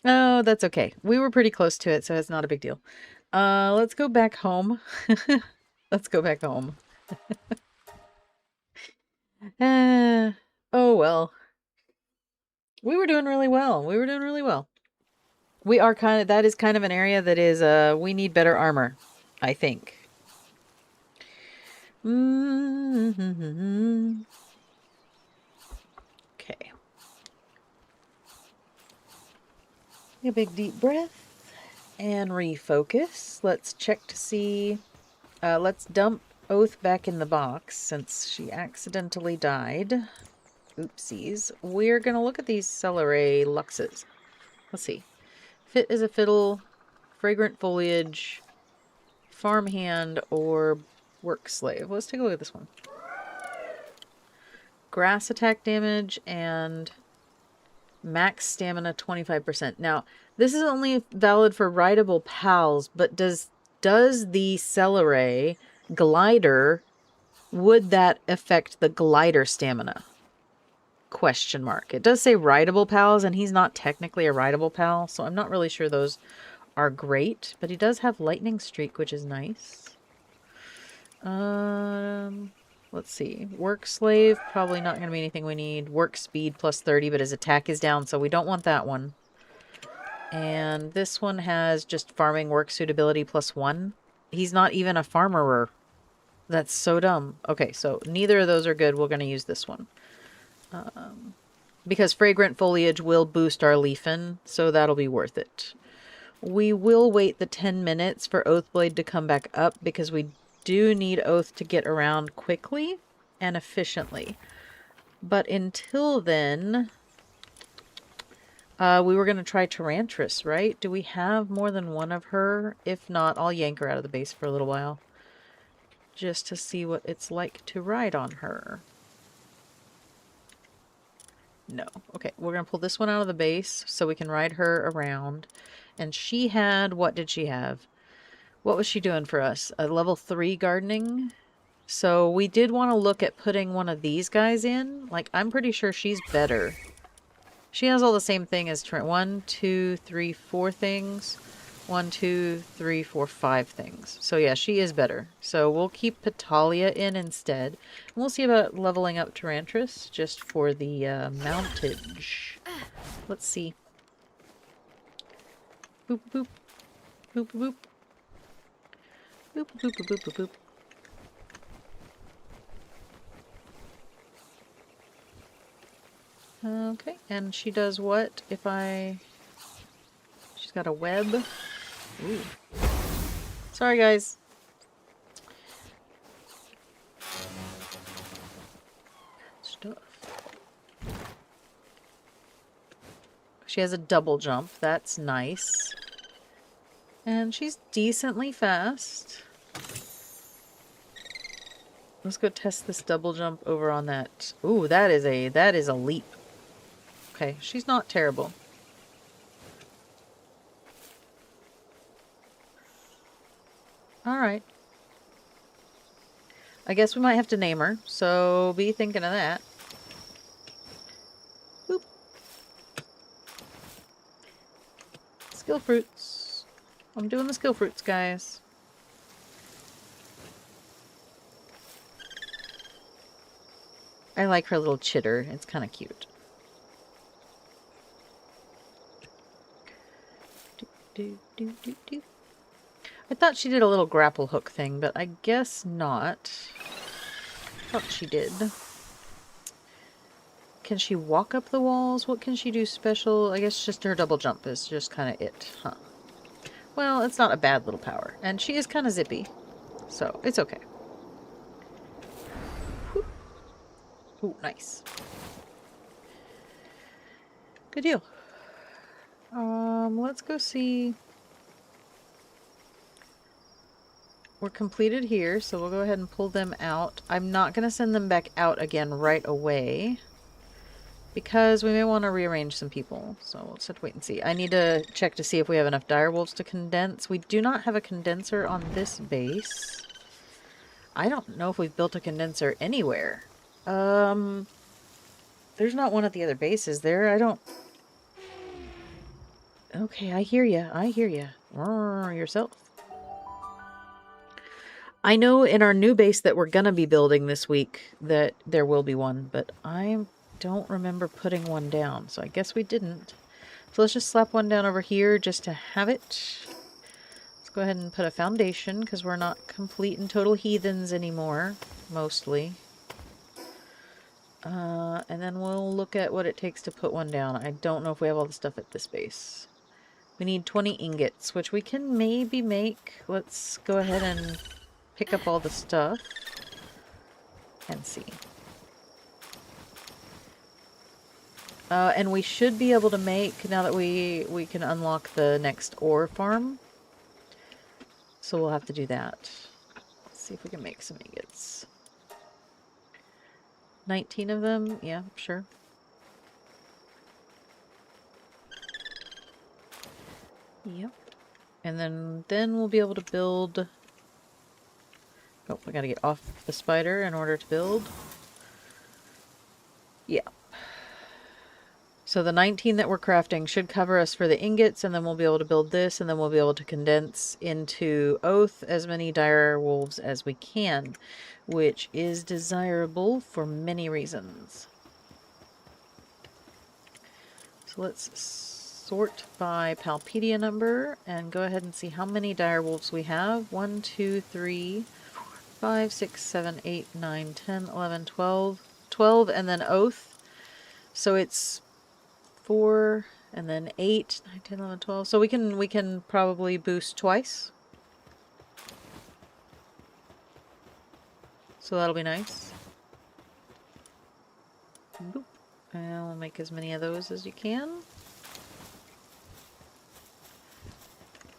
Oh, that's okay. We were pretty close to it, so it's not a big deal. Let's go back home. Let's go back home. Oh, well. We were doing really well. We were doing really well. We are that is kind of an area that is, we need better armor, I think. Mm-hmm. Okay. Take a big deep breath and refocus. Let's check to see, let's dump Oath back in the box since she accidentally died. Oopsies. We're gonna look at these Celery Luxes. Let's see. Fit as a fiddle, fragrant foliage, farmhand, or work slave. Let's take a look at this one. Grass attack damage and max stamina 25%. Now, this is only valid for rideable pals, but does the Celery glider, would that affect the glider stamina? Question mark. It does say rideable pals, and he's not technically a rideable pal, so I'm not really sure those are great, but he does have lightning streak, which is nice. Let's see. Work slave, probably not going to be anything we need. Work speed plus 30, but his attack is down, so we don't want that one. And this one has just farming work suitability plus 1. He's not even a farmerer. That's so dumb. Okay, so neither of those are good. We're going to use this one. Because fragrant foliage will boost our leafin, so that'll be worth it. We will wait the 10 minutes for Oathblade to come back up because we do need Oath to get around quickly and efficiently. But until then, we were going to try Tarantress, right? Do we have more than one of her? If not, I'll yank her out of the base for a little while. Just to see what it's like to ride on her. No. Okay, we're going to pull this one out of the base so we can ride her around. And she had, what did she have? What was she doing for us? A level 3 gardening? So we did want to look at putting one of these guys in. Like, I'm pretty sure she's better. She has all the same thing as Trent. 1, 2, 3, 4 things. 1, 2, 3, 4, 5 things. So yeah, she is better. So we'll keep Petalia in instead. And we'll see about leveling up Tarantress just for the mountage. Let's see. Boop, boop. Boop, boop. Boop, boop, boop, boop, boop, boop. Okay, and she does what if I... She's got a web. Ooh. Sorry, guys. Stuff. She has a double jump. That's nice. And she's decently fast. Let's go test this double jump over on that. Ooh, that is a leap. Okay, she's not terrible. Alright. I guess we might have to name her, so be thinking of that. Boop. Skill fruits. I'm doing the skill fruits, guys. I like her little chitter. It's kind of cute. Do, do, do, do. I thought she did a little grapple hook thing, but I guess not. Thought she did. Can she walk up the walls? What can she do special? I guess just her double jump is just kind of it, huh? Well, it's not a bad little power. And she is kind of zippy, so it's okay. Whoop. Ooh, nice. Good deal. Let's go see. We're completed here, so we'll go ahead and pull them out. I'm not going to send them back out again right away, because we may want to rearrange some people. So let's have to wait and see. I need to check to see if we have enough direwolves to condense. We do not have a condenser on this base. I don't know if we've built a condenser anywhere. There's not one at the other bases there. I don't... Okay, I hear you. I hear you. Yourself. I know in our new base that we're going to be building this week that there will be one, but I don't remember putting one down, so I guess we didn't. So let's just slap one down over here just to have it. Let's go ahead and put a foundation, because we're not complete and total heathens anymore, mostly. And then we'll look at what it takes to put one down. I don't know if we have all the stuff at this base. We need 20 ingots, which we can maybe make. Let's go ahead and pick up all the stuff and see. And we should be able to make, now that we can unlock the next ore farm. So we'll have to do that. Let's see if we can make some ingots. 19 of them? Yeah, sure. Yep. And then we'll be able to build... Oh, we gotta get off the spider in order to build. Yeah. So the 19 that we're crafting should cover us for the ingots, and then we'll be able to build this, and then we'll be able to condense into Oath as many dire wolves as we can, which is desirable for many reasons. So let's sort by Palpedia number and go ahead and see how many dire wolves we have. 1, 2, 3, 4, 5, 6, 7, 8, 9, 10, 11, 12. 12 and then Oath. So it's 4 and then 8, 9, 10, 11, 12. So we can probably boost twice. So that'll be nice. Boop. And we'll make as many of those as you can.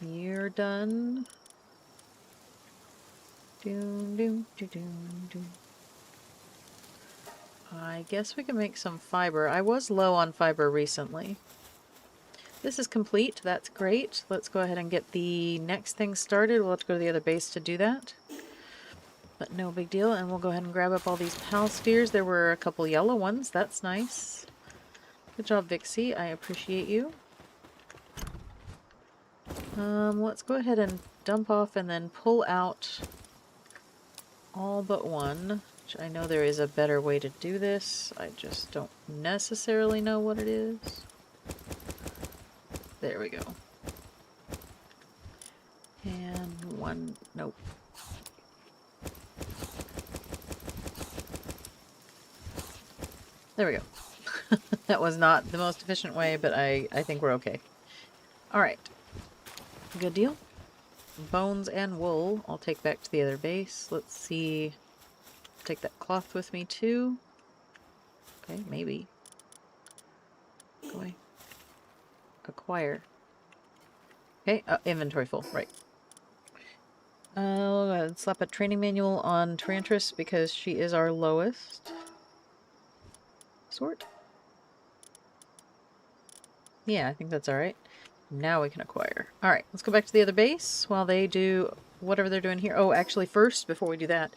You're done. Doom, doom, doom, doom, doom. I guess we can make some fiber. I was low on fiber recently. This is complete. That's great. Let's go ahead and get the next thing started. We'll have to go to the other base to do that. But no big deal. And we'll go ahead and grab up all these pal spheres. There were a couple yellow ones. That's nice. Good job, Vixie. I appreciate you. Let's go ahead and dump off and then pull out all but one. Which I know there is a better way to do this. I just don't necessarily know what it is. There we go. And one, nope. There we go. That was not the most efficient way, but I think we're okay. Alright. Good deal. Bones and wool I'll take back to the other base. Let's see. Take that cloth with me too. Okay, maybe. Go away. Acquire. Okay, inventory full, right. I'll go ahead and slap a training manual on Tarantris because she is our lowest. Sort. Yeah, I think that's alright. Now we can acquire. Alright, let's go back to the other base while they do whatever they're doing here. Oh, actually first, before we do that,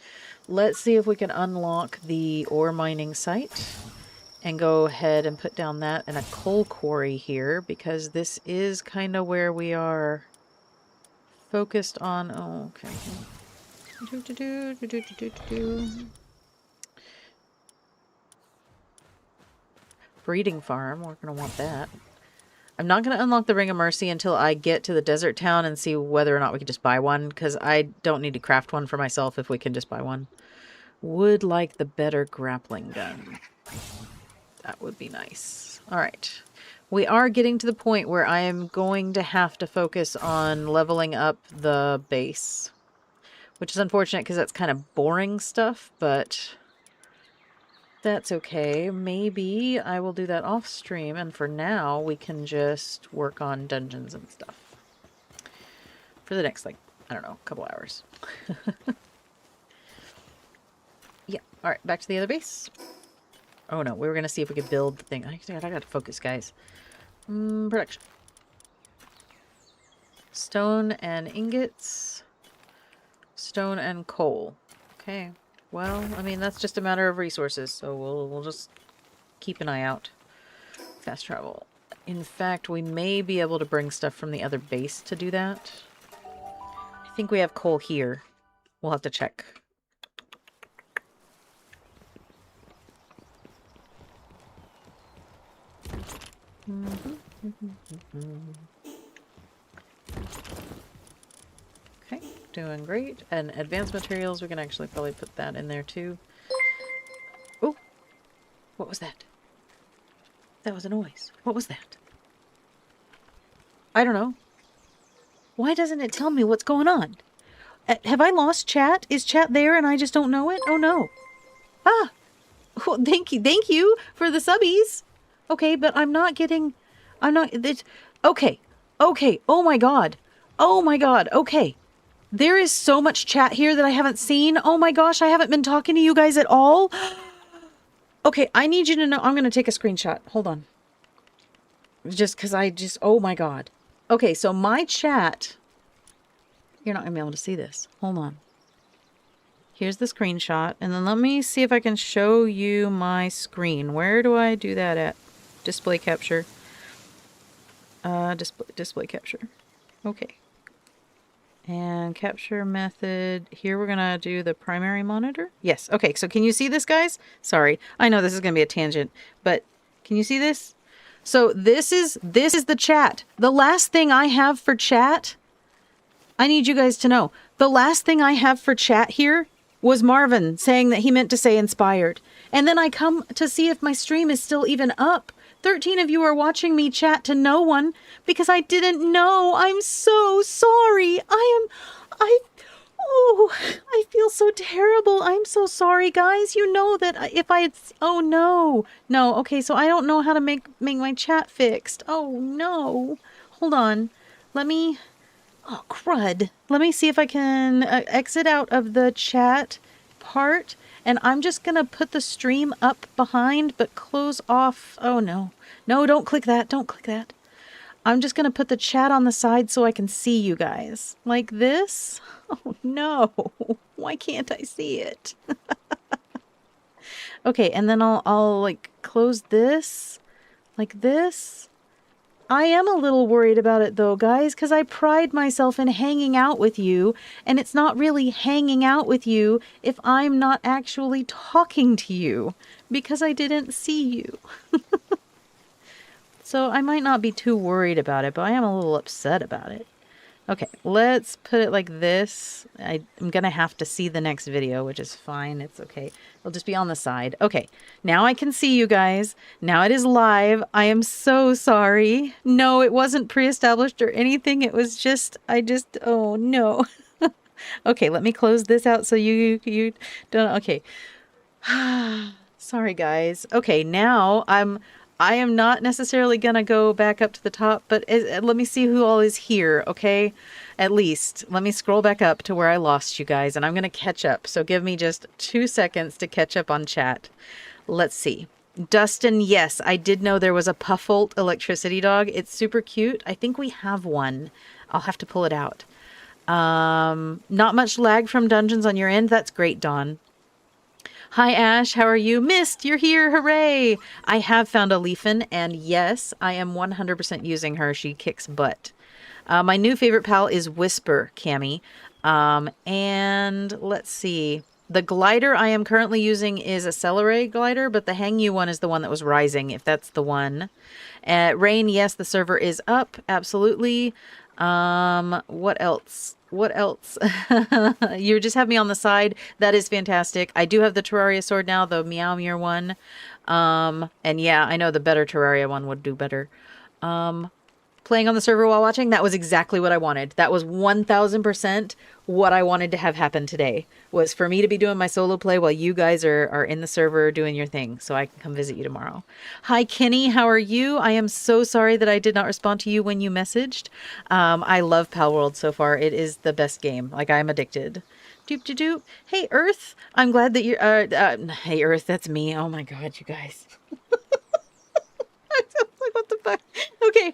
let's see if we can unlock the ore mining site and go ahead and put down that and a coal quarry here, because this is kind of where we are focused on. Oh, okay. Breeding farm, we're going to want that. I'm not going to unlock the Ring of Mercy until I get to the desert town and see whether or not we can just buy one, because I don't need to craft one for myself if we can just buy one. Would like the better grappling gun. That would be nice. Alright. We are getting to the point where I am going to have to focus on leveling up the base. Which is unfortunate because that's kind of boring stuff, but That's okay. Maybe I will do that off stream, and for now, we can just work on dungeons and stuff. For the next, like, I don't know, couple hours. Yeah. Alright, back to the other base. Oh no, we were gonna see if we could build the thing. I gotta focus, guys. Production. Stone and ingots. Stone and coal. Okay. Well, I mean, that's just a matter of resources, so we'll just keep an eye out. Fast travel. In fact, we may be able to bring stuff from the other base to do that. I think we have coal here. We'll have to check. Okay, doing great. And advanced materials, we can actually probably put that in there too. Oh, what was that? That was a noise. What was that? I don't know. Why doesn't it tell me what's going on? Have I lost chat? Is chat there and I just don't know it? Oh no. Ah! Well, thank you for the subbies. Okay, but I'm not getting... Okay. Okay. Oh my god. Oh my god. Okay. There is so much chat here that I haven't seen. Oh my gosh, I haven't been talking to you guys at all. Okay, I need you to know... I'm going to take a screenshot. Hold on. Just because oh my god. Okay, so my chat... You're not going to be able to see this. Hold on. Here's the screenshot. And then let me see if I can show you my screen. Where do I do that at? Display capture. Display capture. Okay. And capture method. Here we're going to do the primary monitor. Yes. Okay. So can you see this, guys? Sorry. I know this is going to be a tangent, but can you see this? So this is the chat. The last thing I have for chat, I need you guys to know. The last thing I have for chat here was Marvin saying that he meant to say inspired. And then I come to see if my stream is still even up. 13 of you are watching me chat to no one because I didn't know. I'm so sorry. I feel so terrible. I'm so sorry, guys. You know that if I had, oh no. No, okay, so I don't know how to make my chat fixed. Oh no. Hold on. Let me, oh crud. Let me see if I can exit out of the chat part. And I'm just going to put the stream up behind, but close off. Oh, no. No, don't click that. Don't click that. I'm just going to put the chat on the side so I can see you guys. Like this? Oh, no. Why can't I see it? Okay, and then I'll like close this like this. I am a little worried about it though, guys, because I pride myself in hanging out with you, and it's not really hanging out with you if I'm not actually talking to you, because I didn't see you. So I might not be too worried about it, but I am a little upset about it. Okay, let's put it like this. I'm going to have to see the next video, which is fine. It's okay. It'll just be on the side. Okay, now I can see you guys. Now it is live. I am so sorry. No, it wasn't pre-established or anything. It was just, oh no. Okay, let me close this out so you don't, okay. Sorry, guys. Okay, now I am not necessarily going to go back up to the top, but let me see who all is here, okay? At least. Let me scroll back up to where I lost you guys, and I'm going to catch up. So give me just 2 seconds to catch up on chat. Let's see. Dustin, yes, I did know there was a Puffolt electricity dog. It's super cute. I think we have one. I'll have to pull it out. Not much lag from dungeons on your end. That's great, Dawn. Hi, Ash. How are you? Mist, you're here. Hooray. I have found a Leafin, and yes, I am 100% using her. She kicks butt. My new favorite pal is Whisper, Cammy. And let's see. The glider I am currently using is a Celeray glider, but the Hang You one is the one that was rising, if that's the one. Rain, yes, the server is up. Absolutely. What else? What else? You just have me on the side. That is fantastic. I do have the Terraria sword now, the Meowmere one. And yeah, I know the better Terraria one would do better. playing on the server while watching, that was exactly what I wanted. That was 1000% what I wanted to have happen today, was for me to be doing my solo play while you guys are in the server doing your thing, so I can come visit you tomorrow. Hi, Kenny. How are you? I am so sorry that I did not respond to you when you messaged. I love Palworld so far. It is the best game. Like, I'm addicted. Doop doop doop. Hey, Earth. I'm glad that you're... hey, Earth. That's me. Oh, my God, you guys. Like, what the fuck? Okay.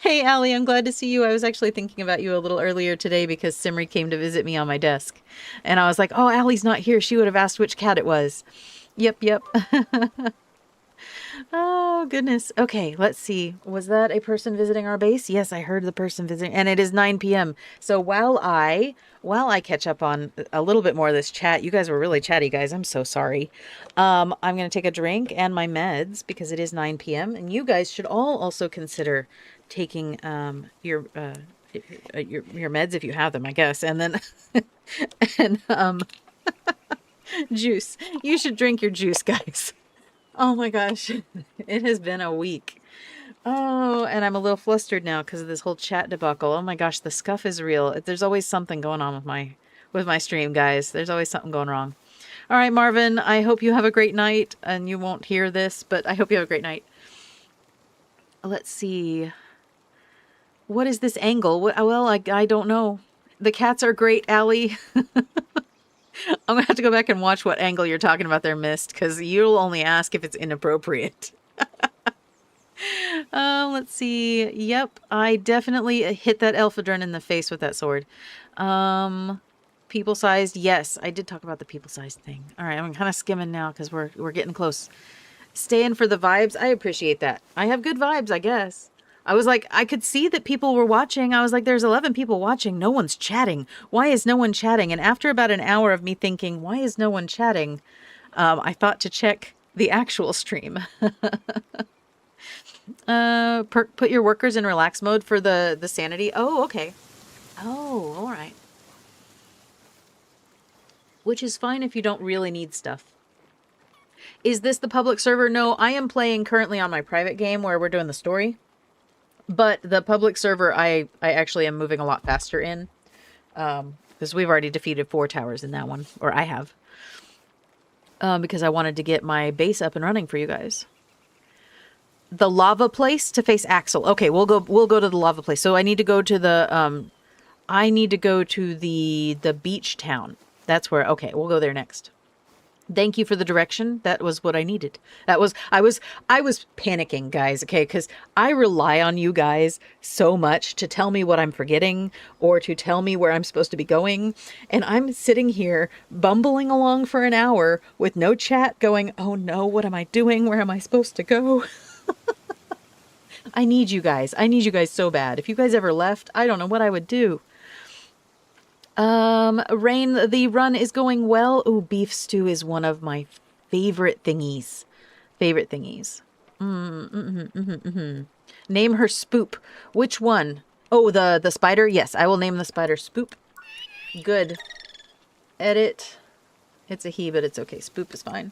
Hey, Allie, I'm glad to see you. I was actually thinking about you a little earlier today because Simri came to visit me on my desk. And I was like, oh, Allie's not here. She would have asked which cat it was. Yep. Oh, goodness. Okay, let's see. Was that a person visiting our base? Yes, I heard the person visiting. And it is 9 p.m. So while I catch up on a little bit more of this chat, you guys were really chatty, guys. I'm so sorry. I'm going to take a drink and my meds because it is 9 p.m. And you guys should all also consider taking your meds if you have them, I guess. And then and juice. You should drink your juice, guys. Oh my gosh, it has been a week. Oh, and I'm a little flustered now because of this whole chat debacle. Oh my gosh, the scuff is real. There's always something going on with my stream, guys. There's always something going wrong. All right, Marvin, I hope you have a great night, and you won't hear this, but I hope you have a great night. Let's see. What is this angle? Well, I don't know. The cats are great, Allie. I'm going to have to go back and watch what angle you're talking about there, Mist, because you'll only ask if it's inappropriate. Let's see. Yep, I definitely hit that Elphadrun in the face with that sword. People-sized, yes, I did talk about the people-sized thing. All right, I'm kind of skimming now because we're getting close. Staying for the vibes, I appreciate that. I have good vibes, I guess. I was like, I could see that people were watching. I was like, there's 11 people watching. No one's chatting. Why is no one chatting? And after about an hour of me thinking, why is no one chatting? I thought to check the actual stream. Put your workers in relax mode for the sanity. Oh, okay. Oh, all right. Which is fine if you don't really need stuff. Is this the public server? No, I am playing currently on my private game where we're doing the story. But the public server, I actually am moving a lot faster in. Because we've already defeated 4 towers in that one. Or I have. Because I wanted to get my base up and running for you guys. The lava place to face Axel. Okay, we'll go to the lava place. So I need to go to the the beach town. That's where, okay, we'll go there next. Thank you for the direction. That was what I needed. I was panicking, guys, okay? Because I rely on you guys so much to tell me what I'm forgetting or to tell me where I'm supposed to be going. And I'm sitting here bumbling along for an hour with no chat going, oh no, what am I doing? Where am I supposed to go? I need you guys. I need you guys so bad. If you guys ever left, I don't know what I would do. Rain, the run is going well. Ooh, beef stew is one of my favorite thingies. Name her Spoop. Which one? Oh, the spider? Yes, I will name the spider Spoop. Good. Edit. It's a he, but it's okay. Spoop is fine.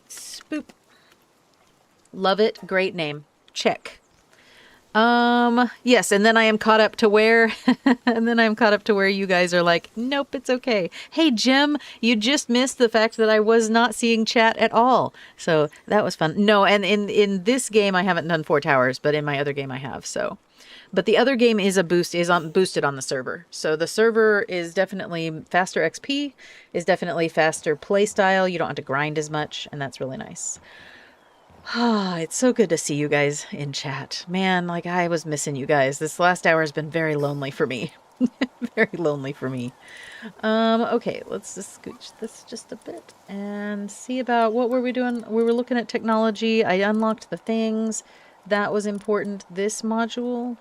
Spoop. Love it. Great name. Check. Yes, and then I am caught up to where, you guys are like, nope, it's okay. Hey, Jim, you just missed the fact that I was not seeing chat at all. So that was fun. No, and in this game, I haven't done 4 towers, but in my other game I have, so. But the other game is boosted on the server. So the server is definitely faster XP, is definitely faster play style. You don't have to grind as much, and that's really nice. Ah, it's so good to see you guys in chat. Man, like I was missing you guys. This last hour has been very lonely for me. Very lonely for me. Okay, let's just scooch this just a bit and see about what were we doing? We were looking at technology. I unlocked the things. That was important. This module.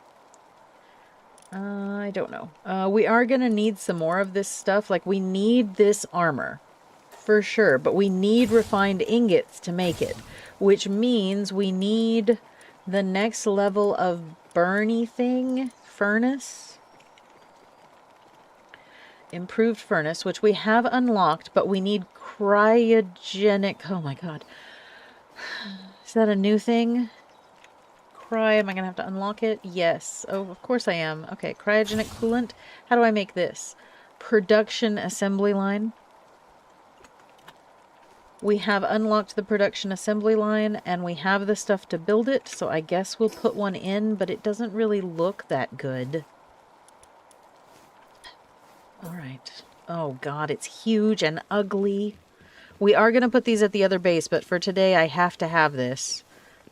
I don't know. We are going to need some more of this stuff. Like we need this armor for sure, but we need refined ingots to make it. Which means we need the next level of Bernie thing, furnace. Improved furnace, which we have unlocked, but we need cryogenic. Oh my god. Is that a new thing? Am I going to have to unlock it? Yes. Oh, of course I am. Okay, cryogenic coolant. How do I make this? Production assembly line. We have unlocked the production assembly line, and we have the stuff to build it, so I guess we'll put one in, but it doesn't really look that good. Alright. Oh god, it's huge and ugly. We are going to put these at the other base, but for today I have to have this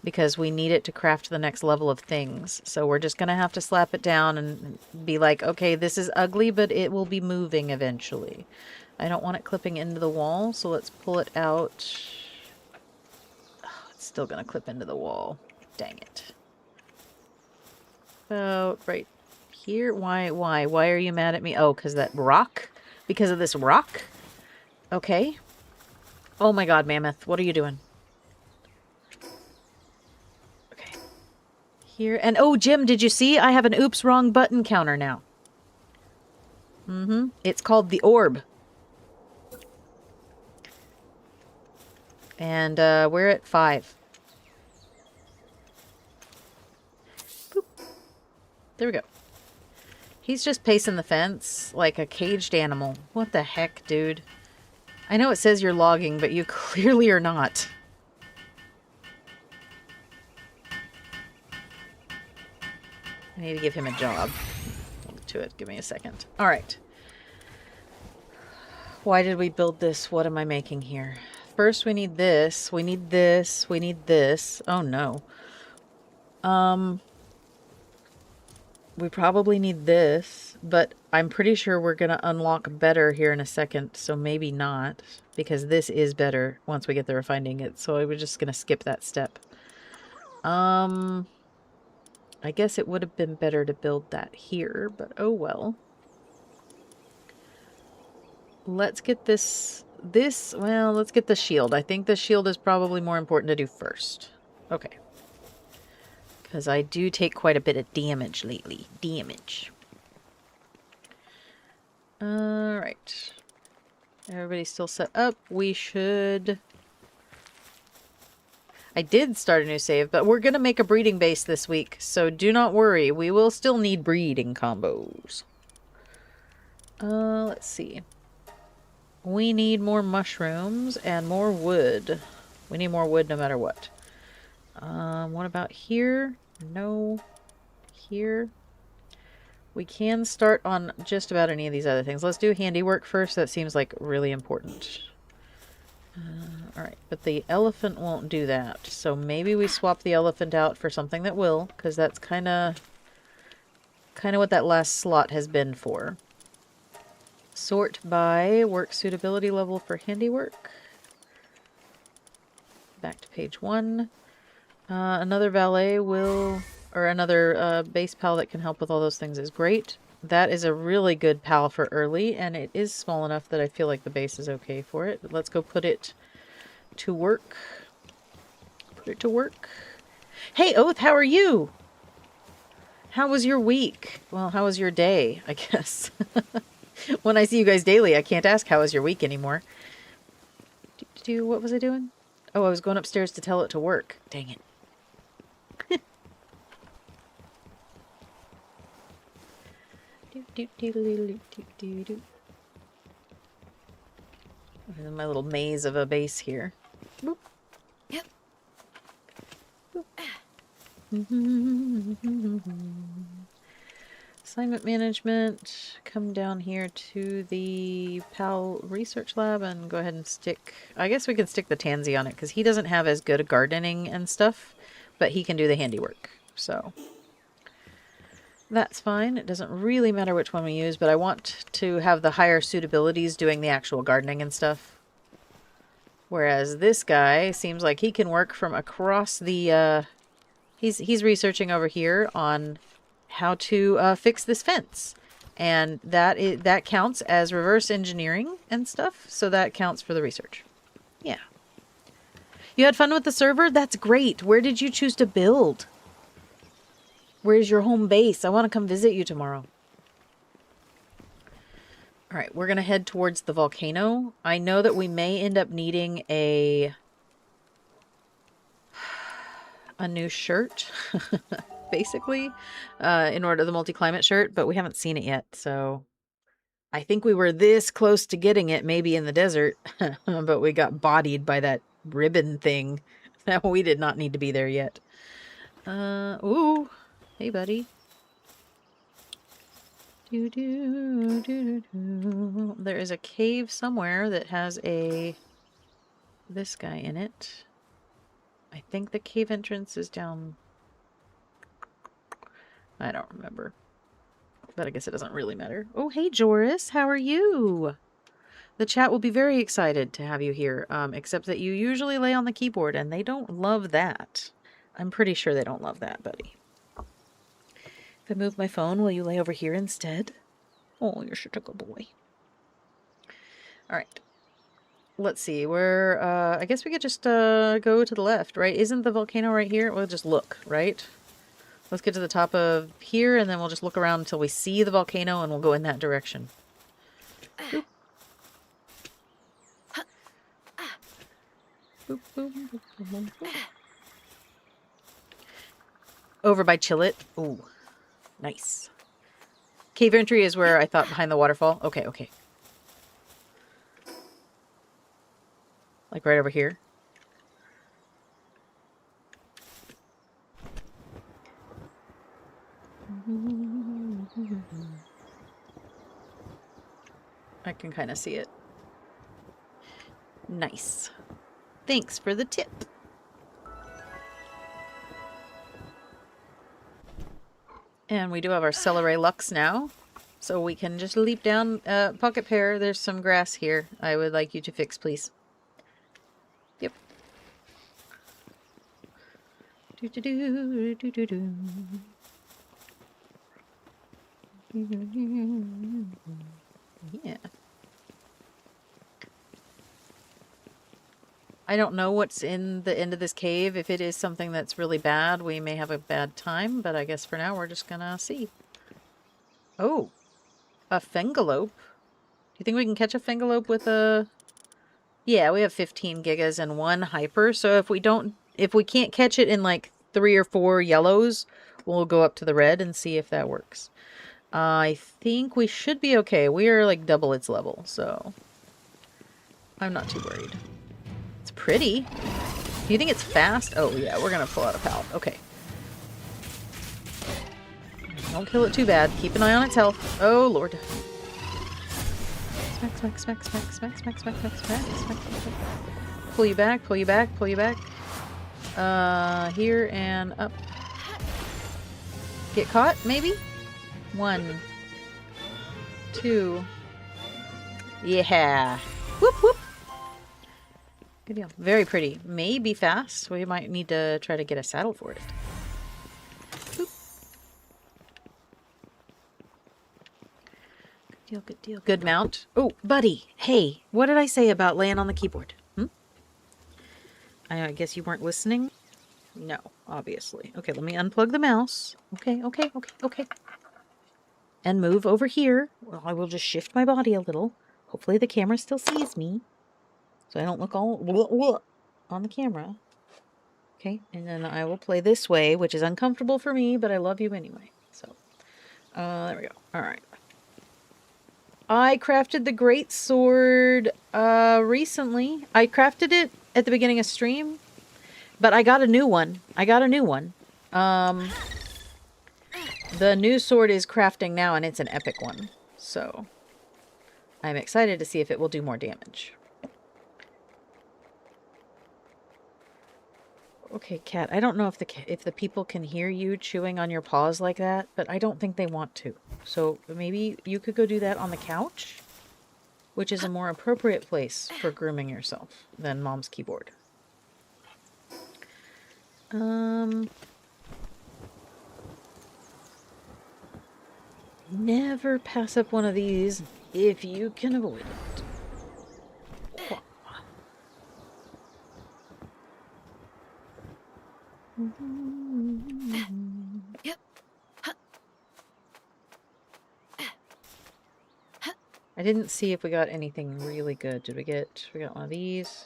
because we need it to craft the next level of things. So we're just going to have to slap it down and be like, okay, this is ugly, but it will be moving eventually. I don't want it clipping into the wall, so let's pull it out. Oh, it's still going to clip into the wall. Dang it. About right here. Why are you mad at me? Oh, because that rock? Because of this rock? Okay. Oh my god, Mammoth, what are you doing? Okay. Here, and oh, Jim, did you see? I have an oops, wrong button counter now. Mm-hmm. It's called the orb. And we're at 5. Boop. There we go. He's just pacing the fence like a caged animal. What the heck, dude? I know it says you're logging, but you clearly are not. I need to give him a job. To it. Give me a second. All right. Why did we build this? What am I making here? First, we need this. We need this. We need this. Oh, no. We probably need this, but I'm pretty sure we're going to unlock better here in a second, so maybe not, because this is better once we get the refining it, so we're just going to skip that step. I guess it would have been better to build that here, but oh well. Let's get well, let's get the shield. I think the shield is probably more important to do first. Okay. Because I do take quite a bit of damage lately. Damage. Alright. Everybody's still set up. We should... I did start a new save, but we're going to make a breeding base this week, so do not worry. We will still need breeding combos. Let's see. We need more mushrooms and more wood. We need more wood no matter what. What about here? No. Here. We can start on just about any of these other things. Let's do handiwork first. That seems like really important. Alright, but the elephant won't do that. So maybe we swap the elephant out for something that will, because that's kind of what that last slot has been for. Sort by work suitability level for handiwork. Back to page 1. Another valet will, or another base pal that can help with all those things is great. That is a really good pal for early, and it is small enough that I feel like the base is okay for it. But let's go put it to work. Put it to work. Hey, Oath, how are you? How was your week? Well, how was your day, I guess. When I see you guys daily, I can't ask how was your week anymore. What was I doing? Oh, I was going upstairs to tell it to work. Dang it. My little maze of a base here. Boop. Yep. Boop. Assignment management. Come down here to the PAL research lab and go ahead and stick... I guess we can stick the Tansy on it because he doesn't have as good a gardening and stuff, but he can do the handiwork. So that's fine. It doesn't really matter which one we use, but I want to have the higher suitabilities doing the actual gardening and stuff. Whereas this guy seems like he can work from across the... He's researching over here on how to fix this fence. And that counts as reverse engineering and stuff, so that counts for the research. Yeah. You had fun with the server? That's great. Where did you choose to build? Where's your home base? I want to come visit you tomorrow. Alright, we're going to head towards the volcano. I know that we may end up needing a a new shirt, basically, in order to the multi-climate shirt, but we haven't seen it yet, so I think we were this close to getting it, maybe in the desert, but we got bodied by that ribbon thing. That we did not need to be there yet. Ooh. Hey, buddy. There is a cave somewhere that has this guy in it. I think the cave entrance is down... I don't remember. But I guess it doesn't really matter. Oh, hey, Joris. How are you? The chat will be very excited to have you here, except that you usually lay on the keyboard, and they don't love that. I'm pretty sure they don't love that, buddy. If I move my phone, will you lay over here instead? Oh, you're such a good boy. All right. Let's see. I guess we could just go to the left, right? Isn't the volcano right here? We'll just look, right? Let's get to the top of here, and then we'll just look around until we see the volcano, and we'll go in that direction. Boop. Boop, boop, boop, boop, boop. Over by Chillet. Ooh, nice. Cave entry is where I thought behind the waterfall. Okay, okay. Like right over here. I can kind of see it. Nice. Thanks for the tip. And we do have our celery Lux now. So we can just leap down. Pocket Pear, there's some grass here I would like you to fix, please. Yep. Yeah. I don't know what's in the end of this cave. If it is something that's really bad, we may have a bad time, but I guess for now we're just gonna see. Oh, a Fengalope. Do you think we can catch a Fengalope with a... Yeah, we have 15 gigas and 1 hyper, so if we can't catch it in like 3 or 4 yellows, we'll go up to the red and see if that works. I think we should be okay. We are like double its level, so I'm not too worried. It's pretty. Do you think it's fast? Oh yeah, we're gonna pull out a pallet. Okay. Don't kill it too bad. Keep an eye on its health. Oh lord. Smack, smack, smack, smack, smack, smack, smack, smack, smack, smack, smack. Pull you back, pull you back, pull you back. Here and up. Get caught, maybe? 1, 2. Yeah. Whoop, whoop. Good deal. Very pretty. Maybe fast. We might need to try to get a saddle for it. Boop. Good deal, good deal. Good mount. Oh, buddy. Hey, what did I say about laying on the keyboard? I guess you weren't listening? No, obviously. Okay, let me unplug the mouse. Okay, okay, okay, okay. And move over here. Well, I will just shift my body a little. Hopefully the camera still sees me. So I don't look all on the camera. Okay, and then I will play this way, which is uncomfortable for me, but I love you anyway. So, there we go. All right. I crafted the great sword recently. I crafted it at the beginning of stream, but I got a new one. The new sword is crafting now, and it's an epic one. So, I'm excited to see if it will do more damage. Okay, Cat, I don't know if the people can hear you chewing on your paws like that, but I don't think they want to. So maybe you could go do that on the couch, which is a more appropriate place for grooming yourself than Mom's keyboard. Never pass up one of these if you can avoid it. Yep. I didn't see if we got anything really good. We got one of these.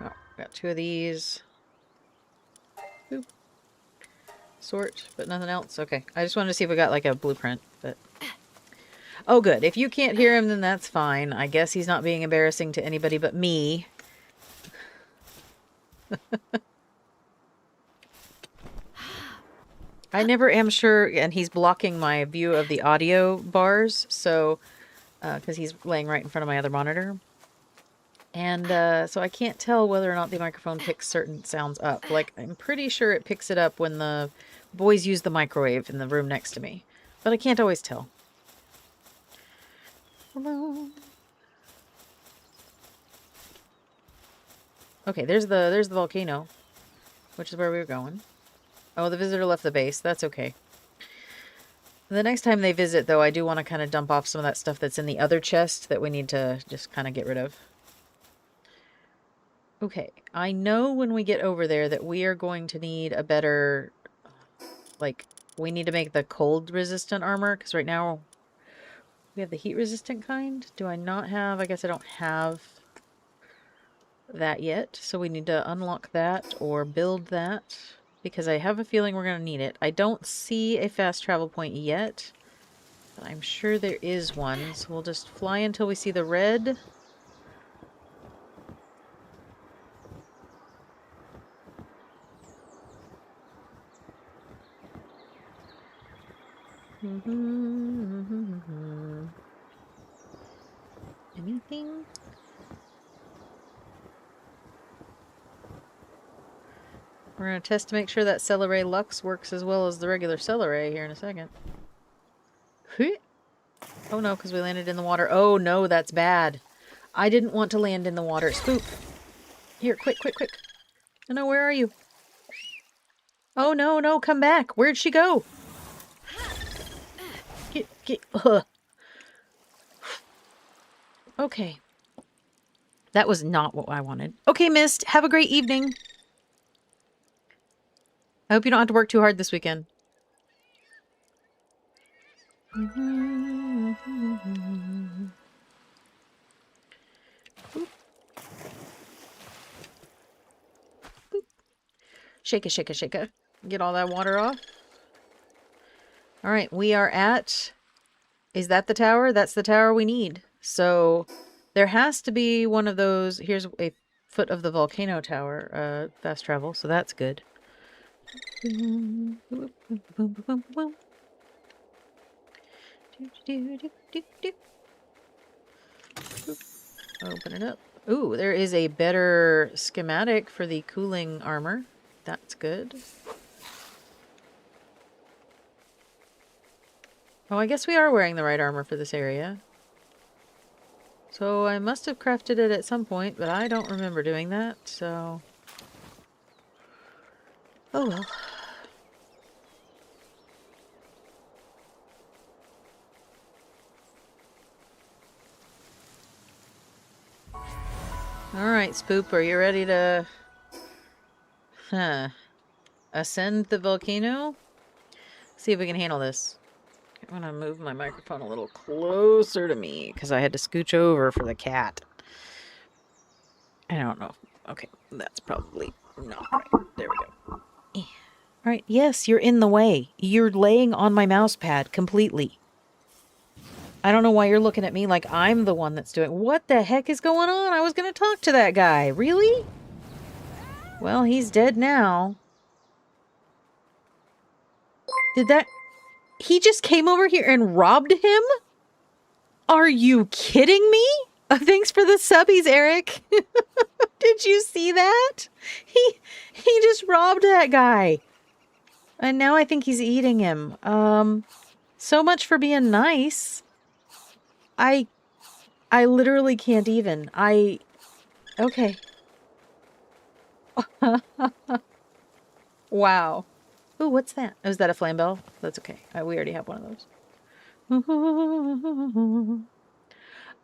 Oh, we got 2 of these. Boop. Sort, but nothing else. Okay. I just wanted to see if we got like a blueprint, but... Oh, good. If you can't hear him, then that's fine. I guess he's not being embarrassing to anybody but me. I never am sure, and he's blocking my view of the audio bars, so, because he's laying right in front of my other monitor. And so I can't tell whether or not the microphone picks certain sounds up. Like, I'm pretty sure it picks it up when the boys use the microwave in the room next to me. But I can't always tell. Hello. Okay, there's the volcano, which is where we were going. Oh, the visitor left the base. That's okay. The next time they visit, though, I do want to kind of dump off some of that stuff that's in the other chest that we need to just kind of get rid of. Okay, I know when we get over there that we are going to need a better, like, we need to make the cold-resistant armor, because right now we have the heat-resistant kind. Do I not have? I guess I don't have that yet, so we need to unlock that or build that. Because I have a feeling we're going to need it. I don't see a fast travel point yet. But I'm sure there is one. So we'll just fly until we see the red. Anything? We're going to test to make sure that Celeray Lux works as well as the regular Celeray here in a second. Oh no, because we landed in the water. Oh no, that's bad. I didn't want to land in the water. Spook. Here, quick, quick, quick. Oh no, where are you? Oh no, no, come back. Where'd she go? Get, Okay. That was not what I wanted. Okay, Mist, have a great evening. I hope you don't have to work too hard this weekend. Shake it, shake it, shake it. Get all that water off. All right, we are at... Is that the tower? That's the tower we need. So there has to be one of those... Here's a foot of the volcano tower. Fast travel, so that's good. Open it up. Ooh, there is a better schematic for the cooling armor. That's good. Oh, I guess we are wearing the right armor for this area. So I must have crafted it at some point, but I don't remember doing that, so... Oh well. Alright, Spoop, are you ready to... ascend the volcano? See if we can handle this. I'm gonna move my microphone a little closer to me, because I had to scooch over for the cat. I don't know. Okay, that's probably not right. There we go. Alright, yes, you're in the way. You're laying on my mouse pad completely. I don't know why you're looking at me like I'm the one that's doing... What the heck is going on? I was going to talk to that guy. Really? Well, he's dead now. Did that... He just came over here and robbed him? Are you kidding me? Thanks for the subbies, Eric. Did you see that? He just robbed that guy. And now I think he's eating him. So much for being nice. I literally can't even. Okay. Wow. Ooh, what's that? Oh, is that a flame bell? That's okay. We already have one of those.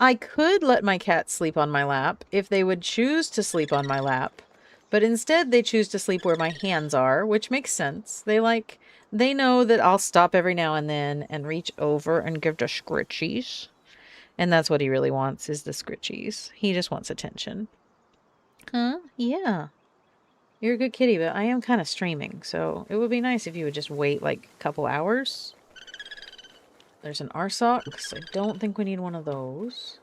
I could let my cat sleep on my lap if they would choose to sleep on my lap. But instead they choose to sleep where my hands are, which makes sense. They know that I'll stop every now and then and reach over and give the scritchies. And that's what he really wants, is the scritchies. He just wants attention. Huh? Yeah. You're a good kitty, but I am kind of streaming, so it would be nice if you would just wait like a couple hours. There's an Arsox. I don't think we need one of those.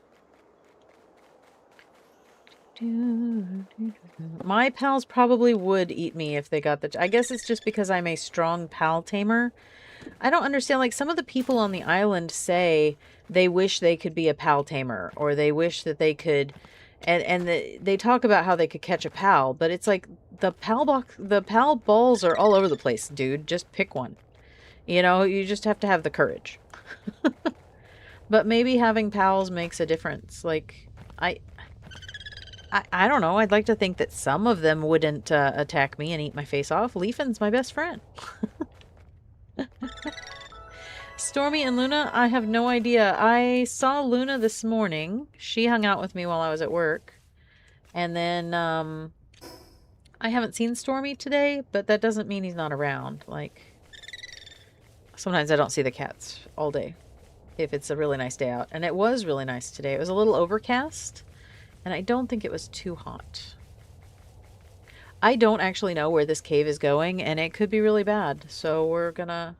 My pals probably would eat me if they got the... I guess it's just because I'm a strong pal tamer. I don't understand, like, some of the people on the island say they wish they could be a pal tamer, or they wish that they could... they talk about how they could catch a pal, but it's like, the pal balls are all over the place, dude. Just pick one. You know, you just have to have the courage. But maybe having pals makes a difference. Like, I don't know. I'd like to think that some of them wouldn't attack me and eat my face off. Leafin's my best friend. Stormy and Luna, I have no idea. I saw Luna this morning. She hung out with me while I was at work. And then, I haven't seen Stormy today, but that doesn't mean he's not around. Like, sometimes I don't see the cats all day if it's a really nice day out. And it was really nice today. It was a little overcast. And I don't think it was too hot. I don't actually know where this cave is going, and it could be really bad. So we're gonna...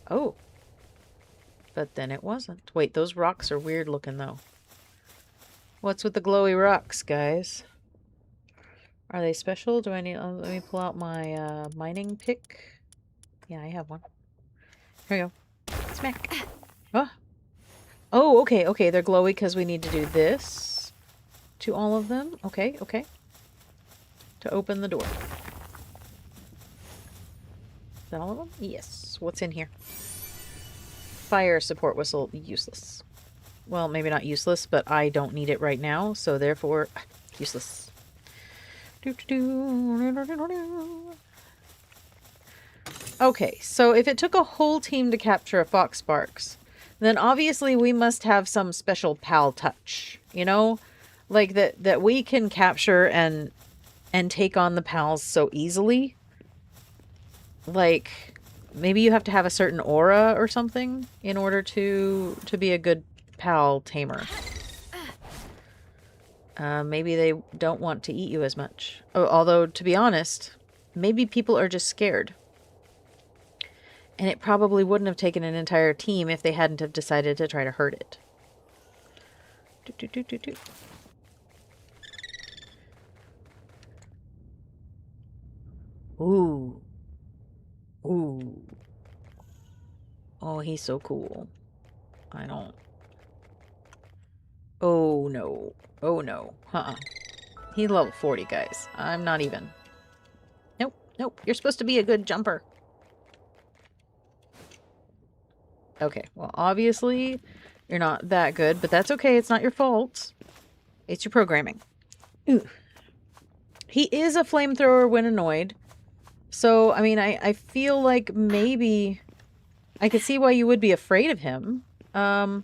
Oh. But then it wasn't. Wait, those rocks are weird looking, though. What's with the glowy rocks, guys? Are they special? Do I need... let me pull out my mining pick. Yeah, I have one. Here we go. Smack. Oh. Oh, okay, okay. They're glowy because we need to do this. To all of them. Okay, okay. To open the door. Is that all of them? Yes. What's in here? Fire support whistle. Useless. Well, maybe not useless, but I don't need it right now, so therefore, useless. Okay, so if it took a whole team to capture a Fox Sparks, then obviously we must have some special pal touch, you know? Like that we can capture and take on the pals so easily. Like, maybe you have to have a certain aura or something in order to be a good pal tamer. Maybe they don't want to eat you as much. Although, to be honest, maybe people are just scared. And it probably wouldn't have taken an entire team if they hadn't have decided to try to hurt it. Ooh. Ooh. Oh, he's so cool. I don't... Oh, no. Oh, no. He's level 40, guys. I'm not even. Nope. Nope. You're supposed to be a good jumper. Okay. Well, obviously, you're not that good, but that's okay. It's not your fault. It's your programming. Ooh. He is a flamethrower when annoyed. So, I mean, I feel like maybe I could see why you would be afraid of him. But,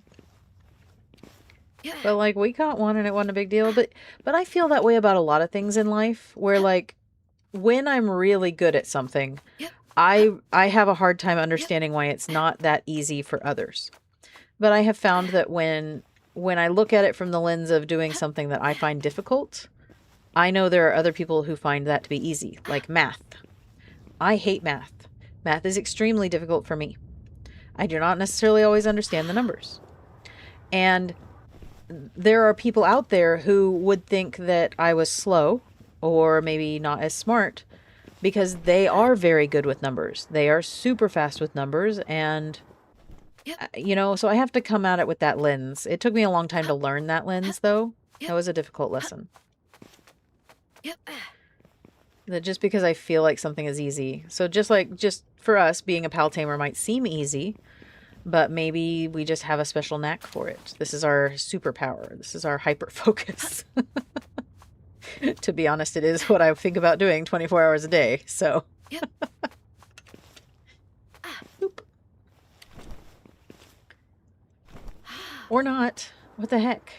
like, we caught one and it wasn't a big deal. But I feel that way about a lot of things in life where, like, when I'm really good at something, I have a hard time understanding why it's not that easy for others. But I have found that when I look at it from the lens of doing something that I find difficult, I know there are other people who find that to be easy, like math. I hate math. Math is extremely difficult for me. I do not necessarily always understand the numbers. And there are people out there who would think that I was slow or maybe not as smart because they are very good with numbers. They are super fast with numbers and, you know, so I have to come at it with that lens. It took me a long time to learn that lens, though. That was a difficult lesson. That just because I feel like something is easy. So just for us, being a pal tamer might seem easy, but maybe we just have a special knack for it. This is our superpower. This is our hyper focus. To be honest, it is what I think about doing 24 hours a day. So. Boop. Or not. What the heck?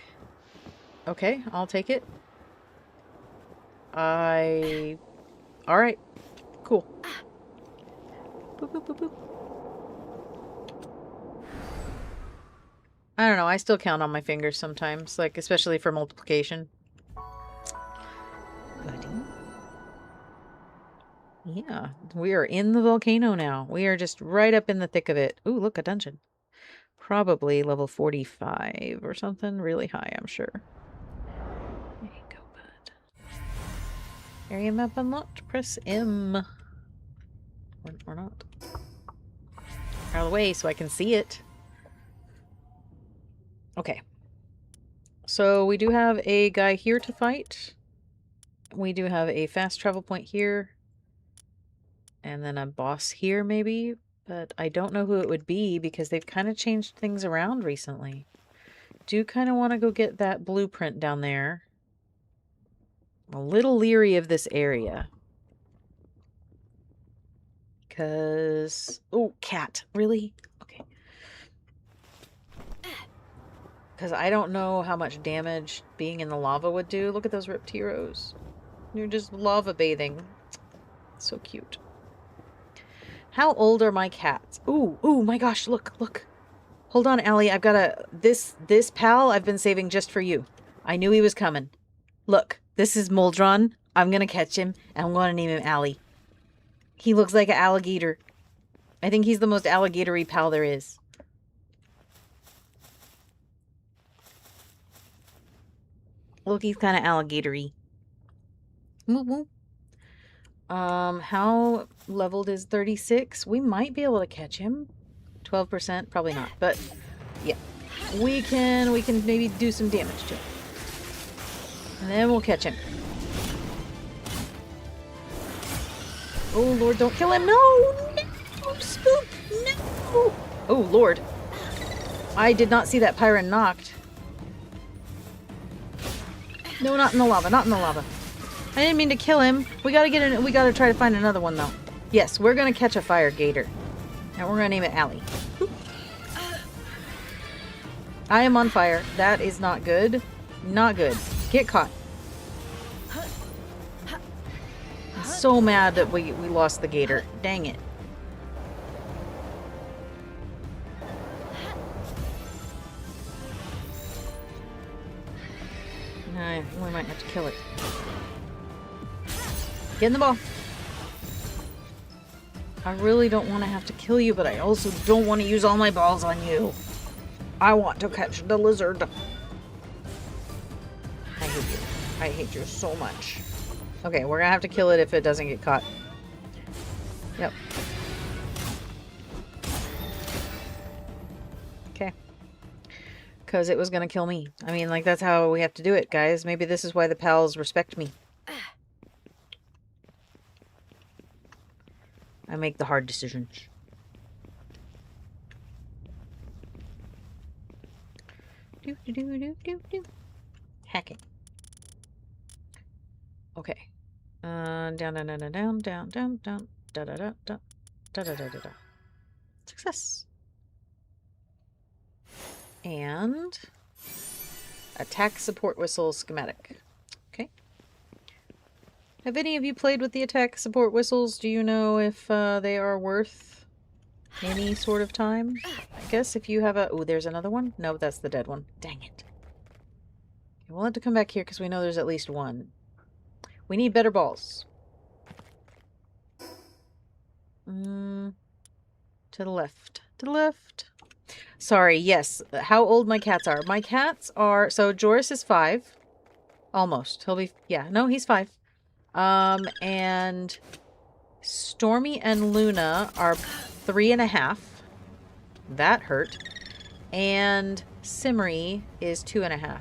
Okay, I'll take it. All right. Cool. Boop, boop, boop, boop. I don't know. I still count on my fingers sometimes, like especially for multiplication. Buddy. Yeah, we are in the volcano now. We are just right up in the thick of it. Ooh, look, a dungeon. Probably level 45 or something. Really high, I'm sure. There you go, bud. Area map unlocked. Press M. Or not. Out of the way so I can see it. Okay. So we do have a guy here to fight. We do have a fast travel point here. And then a boss here, maybe. But I don't know who it would be because they've kind of changed things around recently. Do kind of want to go get that blueprint down there. I'm a little leery of this area. Because... Oh, cat. Really? Okay. Because I don't know how much damage being in the lava would do. Look at those ripped heroes. You're just lava bathing. So cute. How old are my cats? Ooh, ooh, my gosh, look, look. Hold on, Allie. I've got this pal I've been saving just for you. I knew he was coming. Look, this is Moldron. I'm gonna catch him, and I'm gonna name him Allie. He looks like an alligator. I think he's the most alligatory pal there is. Look, he's kind of alligatory. Whoop, whoop. How leveled is 36? We might be able to catch him. 12%, probably not, but yeah. We can maybe do some damage to him. And then we'll catch him. Oh Lord, don't kill him. No! No! Spook! No! Oh Lord. I did not see that Pyron knocked. No, not in the lava, not in the lava. I didn't mean to kill him. We gotta try to find another one though. Yes, we're gonna catch a fire gator. And we're gonna name it Allie. I am on fire. That is not good. Not good. Get caught. I'm so mad that we lost the gator. Dang it. We might have to kill it. Get in the ball. I really don't want to have to kill you, but I also don't want to use all my balls on you. I want to catch the lizard. I hate you. I hate you so much. Okay, we're gonna have to kill it if it doesn't get caught. Yep. Okay. Because it was gonna kill me. I mean, like, that's how we have to do it, guys. Maybe this is why the pals respect me. I make the hard decisions. Do do do do do do. Hacking. Okay. Down down down down down down down down da da da da da da da da. Success. And attack support whistle schematic. Okay. Have any of you played with the attack support whistles? Do you know if they are worth any sort of time? I guess if you have a... Oh, there's another one? No, that's the dead one. Dang it. Okay, we'll have to come back here because we know there's at least one. We need better balls. To the left. To the left. Sorry, yes. How old my cats are. My cats are... So, Joris is 5. Almost. He'll be... Yeah, no, he's 5. And Stormy and Luna are 3.5. That hurt. And Simmery is 2.5.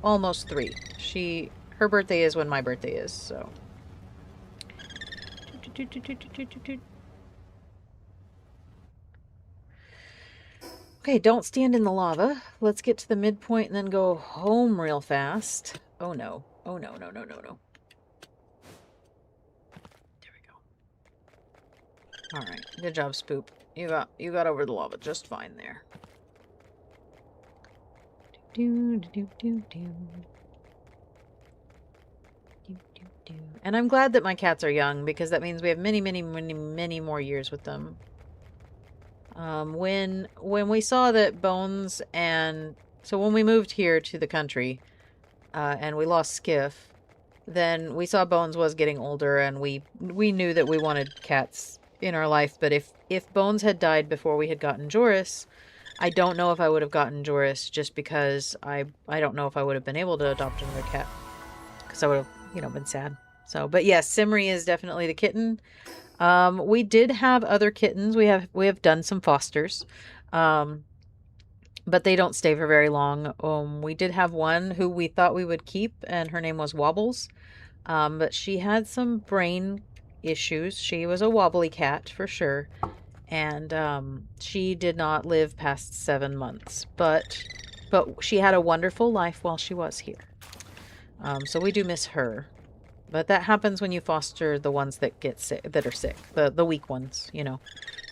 Almost 3. Her birthday is when my birthday is, so. Okay, don't stand in the lava. Let's get to the midpoint and then go home real fast. Oh no. Oh no, no, no, no, no. Alright, good job, Spoop. You got over the lava just fine there. And I'm glad that my cats are young, because that means we have many, many, many, many more years with them. When we saw that Bones and... So when we moved here to the country, and we lost Skiff, then we saw Bones was getting older, and we knew that we wanted cats in our life. But if Bones had died before we had gotten Joris, I don't know if I would have gotten Joris, just because I don't know if I would have been able to adopt another cat, because I would have, you know, been sad. So, but yes, Simri is definitely the kitten. We did have other kittens. We have done some fosters. But they don't stay for very long. We did have one who we thought we would keep, and her name was Wobbles. But she had some brain issues. She was a wobbly cat for sure. And she did not live past 7 months. But she had a wonderful life while she was here. So we do miss her. But that happens when you foster the ones that get sick, that are sick, the weak ones, you know.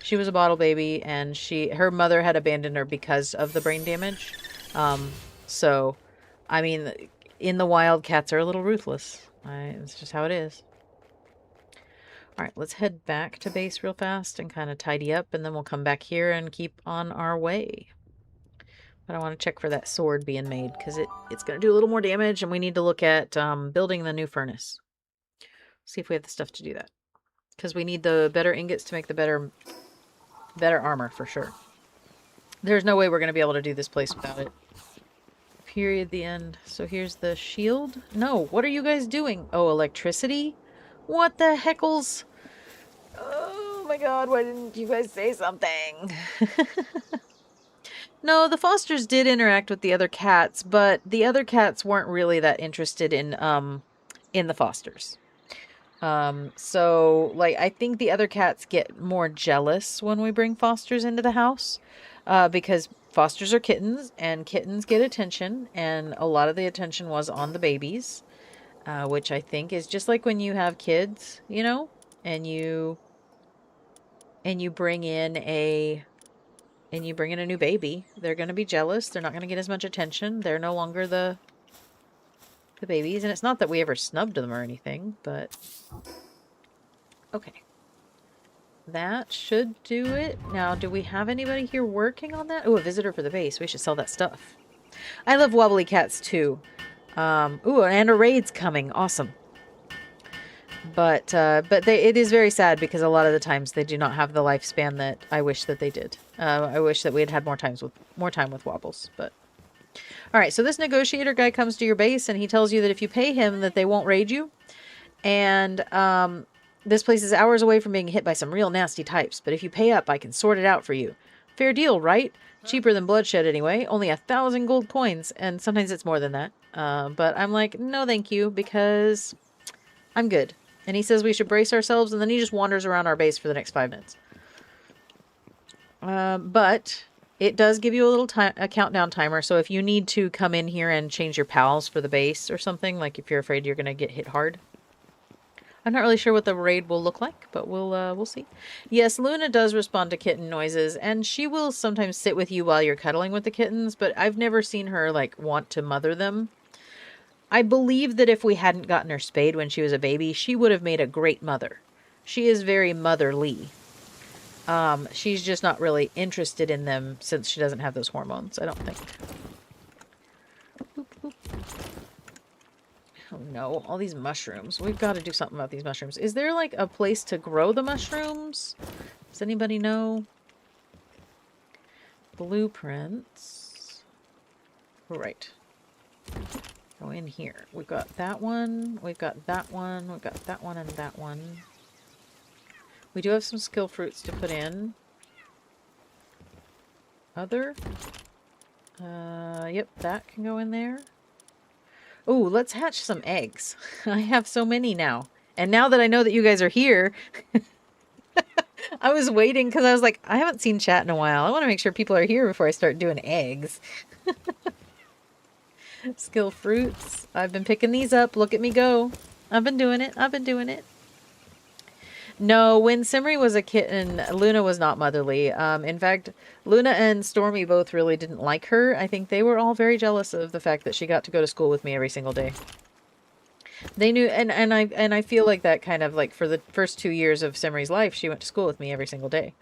She was a bottle baby, and her mother had abandoned her because of the brain damage. So, I mean, in the wild, cats are a little ruthless. It's just how it is. All right, let's head back to base real fast and kind of tidy up, and then we'll come back here and keep on our way. But I want to check for that sword being made, because it's going to do a little more damage, and we need to look at building the new furnace. See if we have the stuff to do that. Because we need the better ingots to make the better armor, for sure. There's no way we're going to be able to do this place without it. Period, the end. So here's the shield. No, what are you guys doing? Oh, electricity? What the heckles? Oh my god, why didn't you guys say something? No, the Fosters did interact with the other cats, but the other cats weren't really that interested in the Fosters. So, like, I think the other cats get more jealous when we bring Fosters into the house, because Fosters are kittens, and kittens get attention, and a lot of the attention was on the babies, which I think is just like when you have kids, you know, and you bring in a new baby. They're going to be jealous. They're not going to get as much attention. They're no longer the babies, and it's not that we ever snubbed them or anything, but okay. That should do it. Now, do we have anybody here working on that? Oh, a visitor for the base. We should sell that stuff. I love wobbly cats too. Ooh, and a raid's coming. Awesome. But it is very sad, because a lot of the times they do not have the lifespan that I wish that they did. I wish that we had had more time with Wobbles. But all right, so this negotiator guy comes to your base, and he tells you that if you pay him, that they won't raid you. And this place is hours away from being hit by some real nasty types, but if you pay up, I can sort it out for you. Fair deal, right? Cheaper than bloodshed anyway. Only 1,000 gold coins, and sometimes it's more than that. But I'm like, no thank you, because I'm good. And he says we should brace ourselves, and then he just wanders around our base for the next 5 minutes. But it does give you a little a countdown timer, so if you need to come in here and change your pals for the base or something, like if you're afraid you're going to get hit hard. I'm not really sure what the raid will look like, but we'll see. Yes, Luna does respond to kitten noises, and she will sometimes sit with you while you're cuddling with the kittens, but I've never seen her, like, want to mother them. I believe that if we hadn't gotten her spayed when she was a baby, she would have made a great mother. She is very motherly. She's just not really interested in them since she doesn't have those hormones, I don't think. Boop, boop. Oh no, all these mushrooms. We've got to do something about these mushrooms. Is there like a place to grow the mushrooms? Does anybody know? Blueprints. Right. Go in here. We've got that one. We've got that one. We've got that one and that one. We do have some skill fruits to put in. Other. Yep, that can go in there. Oh, let's hatch some eggs. I have so many now. And now that I know that you guys are here, I was waiting because I was like, I haven't seen chat in a while. I want to make sure people are here before I start doing eggs. Skill fruits. I've been picking these up. Look at me go. I've been doing it. I've been doing it. No, when Simri was a kitten, Luna was not motherly. In fact, Luna and Stormy both really didn't like her. I think they were all very jealous of the fact that she got to go to school with me every single day. They knew, and I feel like that kind of like for the first 2 years of Simri's life, she went to school with me every single day,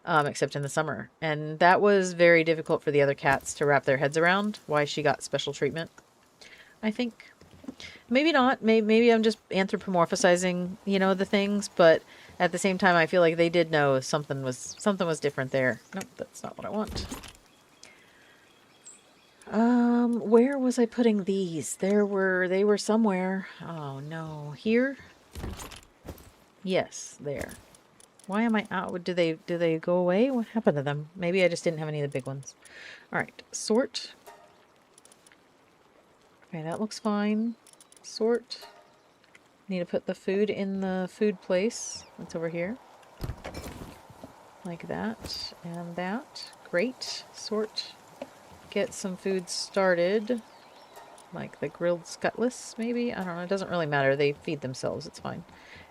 except in the summer. And that was very difficult for the other cats to wrap their heads around, why she got special treatment, I think. Maybe not. Maybe I'm just anthropomorphizing, you know, the things, but at the same time I feel like they did know something was different there. Nope, that's not what I want. Where was I putting these? They were somewhere. Oh no. Here? Yes, there. Why am I out? Do they go away? What happened to them? Maybe I just didn't have any of the big ones. Alright, sort. Okay, that looks fine. Sort. Need to put the food in the food place. That's over here. Like that and that. Great. Sort. Get some food started. Like the grilled scutless, maybe? I don't know. It doesn't really matter. They feed themselves. It's fine.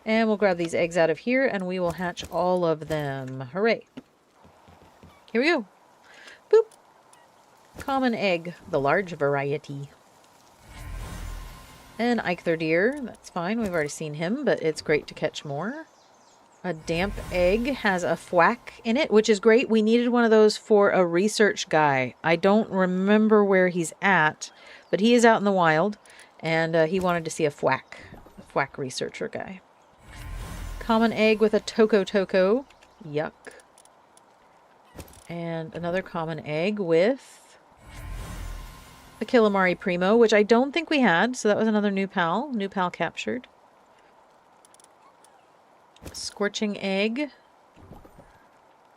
And we'll grab these eggs out of here and we will hatch all of them. Hooray. Here we go. Boop. Common egg. The large variety. An Eikthyr, that's fine. We've already seen him, but it's great to catch more. A damp egg has a thwack in it, which is great. We needed one of those for a research guy. I don't remember where he's at, but he is out in the wild, and he wanted to see a thwack researcher guy. Common egg with a toko. Yuck. And another common egg with a Killamari Primo, which I don't think we had, so that was another new pal. New pal captured. Scorching egg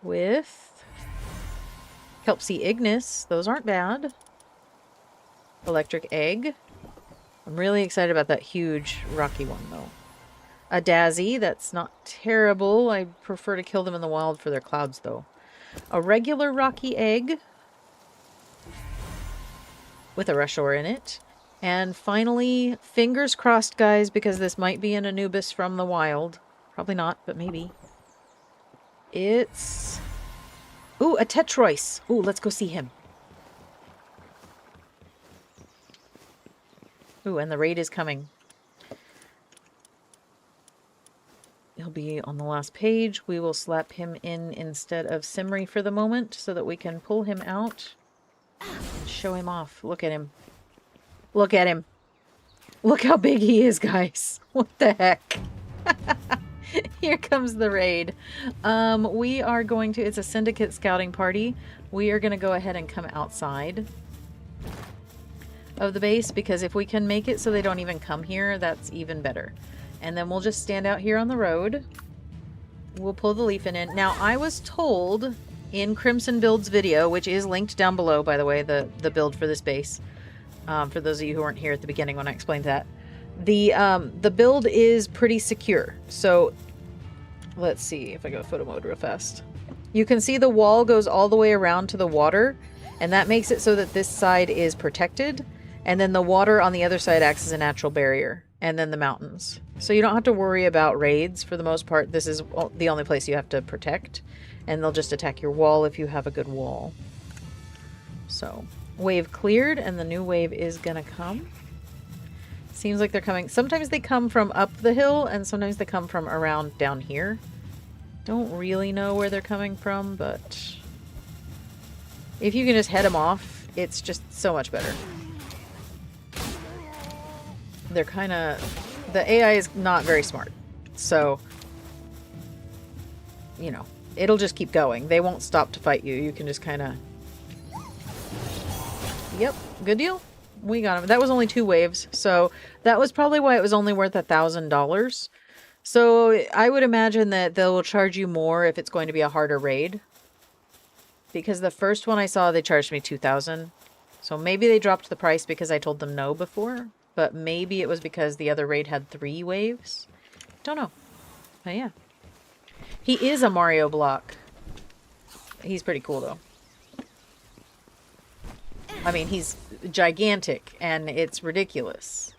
with Kelpsy Ignis. Those aren't bad. Electric egg. I'm really excited about that huge rocky one, though. A Dazzy. That's not terrible. I prefer to kill them in the wild for their clouds, though. A regular rocky egg with a Rushor in it. And finally, fingers crossed, guys, because this might be an Anubis from the wild. Probably not, but maybe. It's... Ooh, a Tetrois. Ooh, let's go see him. Ooh, and the raid is coming. He'll be on the last page. We will slap him in instead of Simri for the moment so that we can pull him out. And show him off. Look at him. Look at him. Look how big he is, guys. What the heck? Here comes the raid. We are going to... It's a syndicate scouting party. We are going to go ahead and come outside of the base because if we can make it so they don't even come here, that's even better. And then we'll just stand out here on the road. We'll pull the leaf in. Now, I was told... in Crimson Build's video, which is linked down below, by the way, the build for this base. For those of you who weren't here at the beginning when I explained that. The build is pretty secure. So, let's see if I go photo mode real fast. You can see the wall goes all the way around to the water, and that makes it so that this side is protected, and then the water on the other side acts as a natural barrier, and then the mountains. So you don't have to worry about raids. For the most part, this is the only place you have to protect. And they'll just attack your wall if you have a good wall. So, wave cleared, and the new wave is gonna come. Seems like they're coming. Sometimes they come from up the hill, and sometimes they come from around down here. Don't really know where they're coming from, but if you can just head them off, it's just so much better. They're kind of... The AI is not very smart. So, you know... It'll just keep going. They won't stop to fight you. You can just kind of... Yep, good deal. We got him. That was only 2 waves, so that was probably why it was only worth $1,000. So I would imagine that they will charge you more if it's going to be a harder raid. Because the first one I saw, they charged me $2,000. So maybe they dropped the price because I told them no before. But maybe it was because the other raid had 3 waves. Don't know. But yeah. He is a Mario block. He's pretty cool, though. I mean, he's gigantic, and it's ridiculous.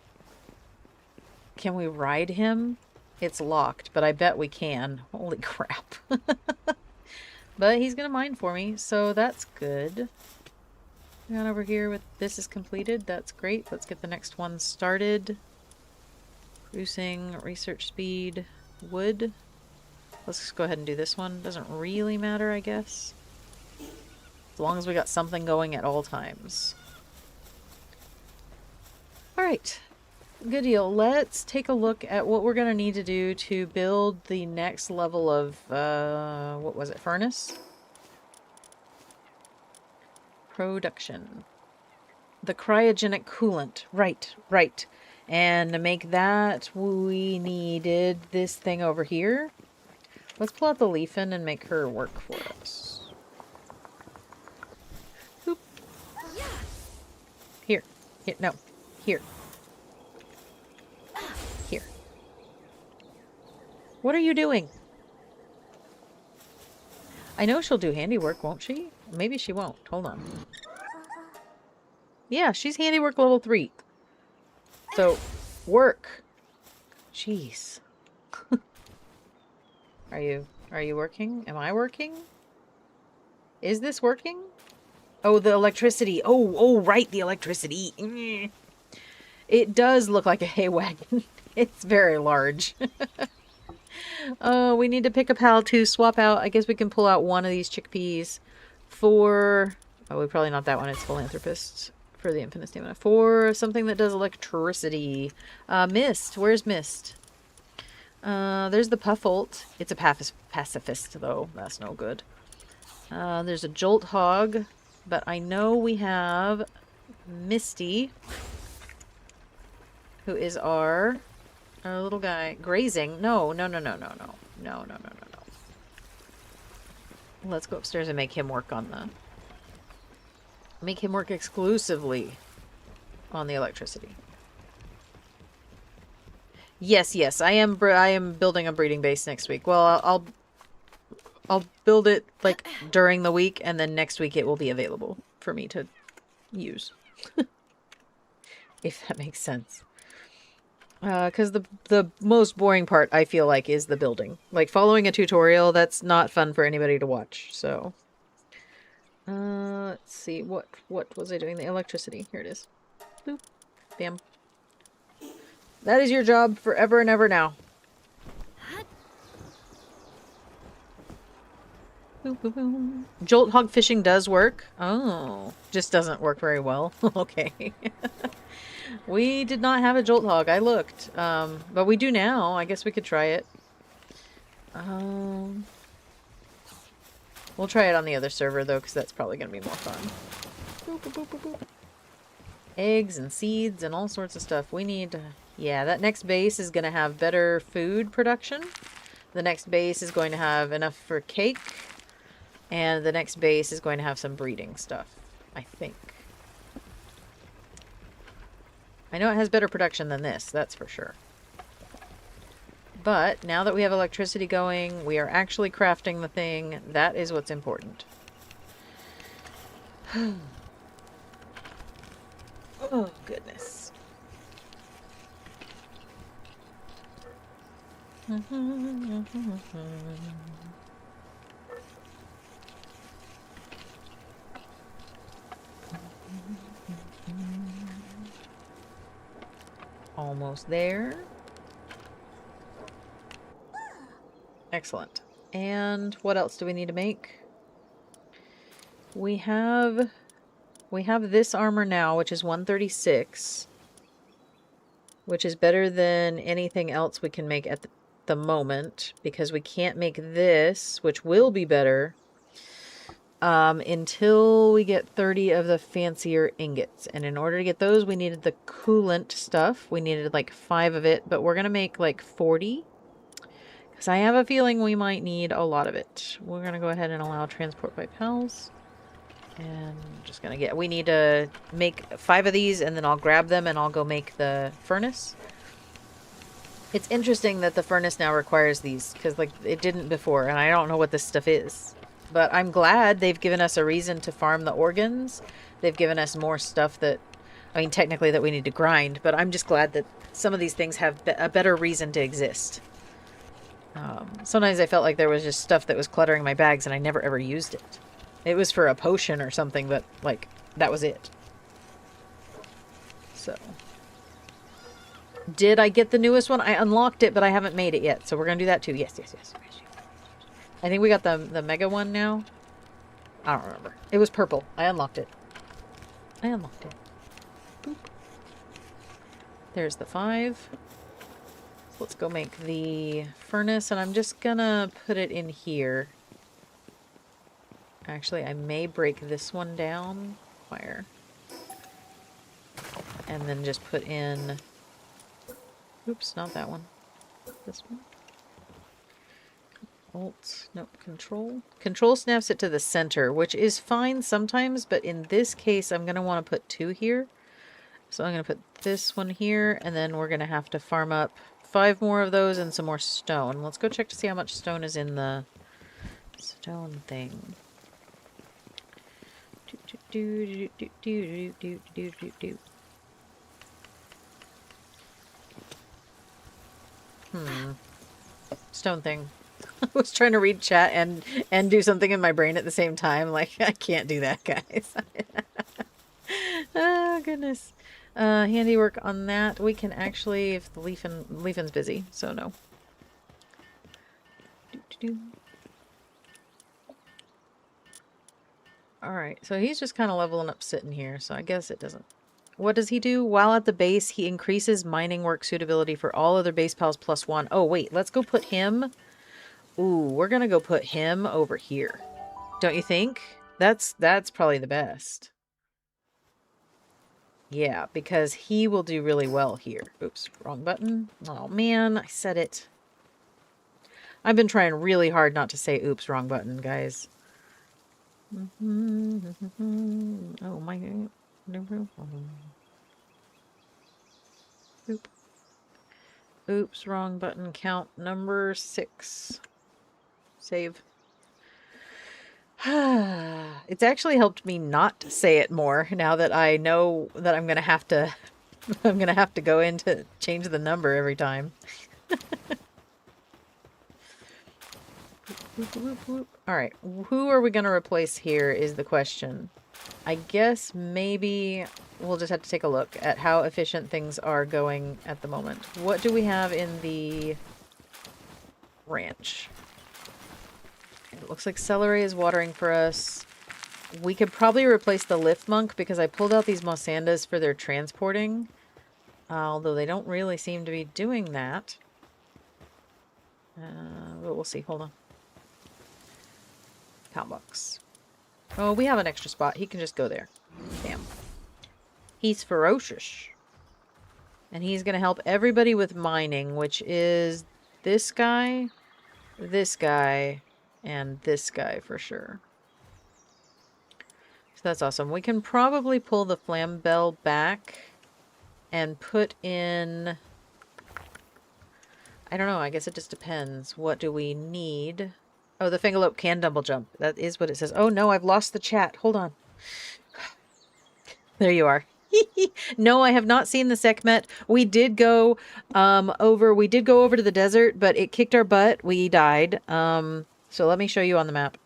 Can we ride him? It's locked, but I bet we can. Holy crap. But he's going to mine for me, so that's good. Got over here with this is completed. That's great. Let's get the next one started. Producing, research speed, wood. Let's just go ahead and do this one. Doesn't really matter, I guess. As long as we got something going at all times. Alright. Good deal. Let's take a look at what we're going to need to do to build the next level of, what was it, furnace? Production. The cryogenic coolant. Right, right. And to make that, we needed this thing over here. Let's pull out the leaf-in and make her work for us. Boop. Here. Here. No. Here. Here. What are you doing? I know she'll do handiwork, won't she? Maybe she won't. Hold on. Yeah, she's handiwork level 3. So, work. Jeez. Are you working? Am I working? Is this working? Oh, the electricity. Oh, right, the electricity. It does look like a hay wagon. It's very large. Oh, we need to pick a pal to swap out. I guess we can pull out one of these chickpeas for... Oh, probably not that one. It's philanthropist for the infinite stamina. For something that does electricity. Mist. Where's Mist? There's the Puffolt. It's a pacifist, though. That's no good. There's a Jolt Hog. But I know we have Misty, who is our little guy. Grazing. No. Let's go upstairs and make him work on the... Make him work exclusively on the electricity. Yes. I am building a breeding base next week. Well, I'll build it like during the week, and then next week it will be available for me to use. If that makes sense. Because the most boring part, I feel like, is the building. Like, following a tutorial, that's not fun for anybody to watch, so... let's see, what was I doing? The electricity. Here it is. Boop. Bam. That is your job forever and ever now. Boop, boop, boop. Jolt hog fishing does work. Oh, just doesn't work very well. Okay. We did not have a jolt hog. I looked. But we do now. I guess we could try it. We'll try it on the other server, though, because that's probably going to be more fun. Boop, boop, boop, boop, boop. Eggs and seeds and all sorts of stuff. We need... yeah, that next base is going to have better food production. The next base is going to have enough for cake. And the next base is going to have some breeding stuff, I think. I know it has better production than this, that's for sure. But now that we have electricity going, we are actually crafting the thing. That is what's important. Oh, goodness. Almost there. Excellent. And what else do we need to make? We have this armor now, which is 136, which is better than anything else we can make at the moment, because we can't make this, which will be better, until we get 30 of the fancier ingots. And in order to get those, we needed the coolant stuff. We needed like 5 of it, but we're going to make like 40. Because I have a feeling we might need a lot of it. We're going to go ahead and allow transport by pals. And I'm just going to get... we need to make 5 of these, and then I'll grab them and I'll go make the furnace. It's interesting that the furnace now requires these, because like it didn't before, and I don't know what this stuff is. But I'm glad they've given us a reason to farm the organs. They've given us more stuff that... I mean, technically that we need to grind, but I'm just glad that some of these things have a better reason to exist. Sometimes I felt like there was just stuff that was cluttering my bags and I never ever used it. It was for a potion or something, but, like, that was it. So. Did I get the newest one? I unlocked it, but I haven't made it yet. So we're going to do that too. Yes. I think we got the mega one now. I don't remember. It was purple. I unlocked it. Boop. There's the 5. So let's go make the furnace, and I'm just gonna put it in here. Actually, I may break this one down. Wire. And then just put in... Oops, not that one. This one. Alt, nope, Control. Control snaps it to the center, which is fine sometimes, but in this case, I'm going to want to put 2 here. So I'm going to put this one here, and then we're going to have to farm up 5 more of those and some more stone. Let's go check to see how much stone is in the stone thing. Stone thing. I was trying to read chat and do something in my brain at the same time. Like, I can't do that, guys. Oh, goodness. Handiwork on that. We can actually, if the Leafin's busy, so no. Alright, so he's just kind of leveling up sitting here, so I guess it doesn't... What does he do? While at the base, he increases mining work suitability for all other base pals +1. Oh, wait, let's go put him... Ooh, we're gonna go put him over here. Don't you think? That's probably the best. Yeah, because he will do really well here. Oops, wrong button. Oh, man, I said it. I've been trying really hard not to say oops, wrong button, guys. Oh, my... Oop. Oops, wrong button. Count number 6. Save. It's actually helped me not say it more now that I know that I'm gonna have to go in to change the number every time. Alright, who are we gonna replace here is the question. I guess maybe we'll just have to take a look at how efficient things are going at the moment. What do we have in the ranch? It looks like celery is watering for us. We could probably replace the lift monk because I pulled out these mosandas for their transporting. Although they don't really seem to be doing that. But we'll see. Hold on. Pound box. Oh, we have an extra spot. He can just go there. Bam. He's ferocious. And he's going to help everybody with mining, which is this guy, and this guy for sure. So that's awesome. We can probably pull the flamel back and put in... I don't know. I guess it just depends. What do we need? Oh, the fingalope can double jump. That is what it says. Oh, no, I've lost the chat. Hold on. There you are. No, I have not seen the Sekhmet. We did go over to the desert, but it kicked our butt. We died. So let me show you on the map.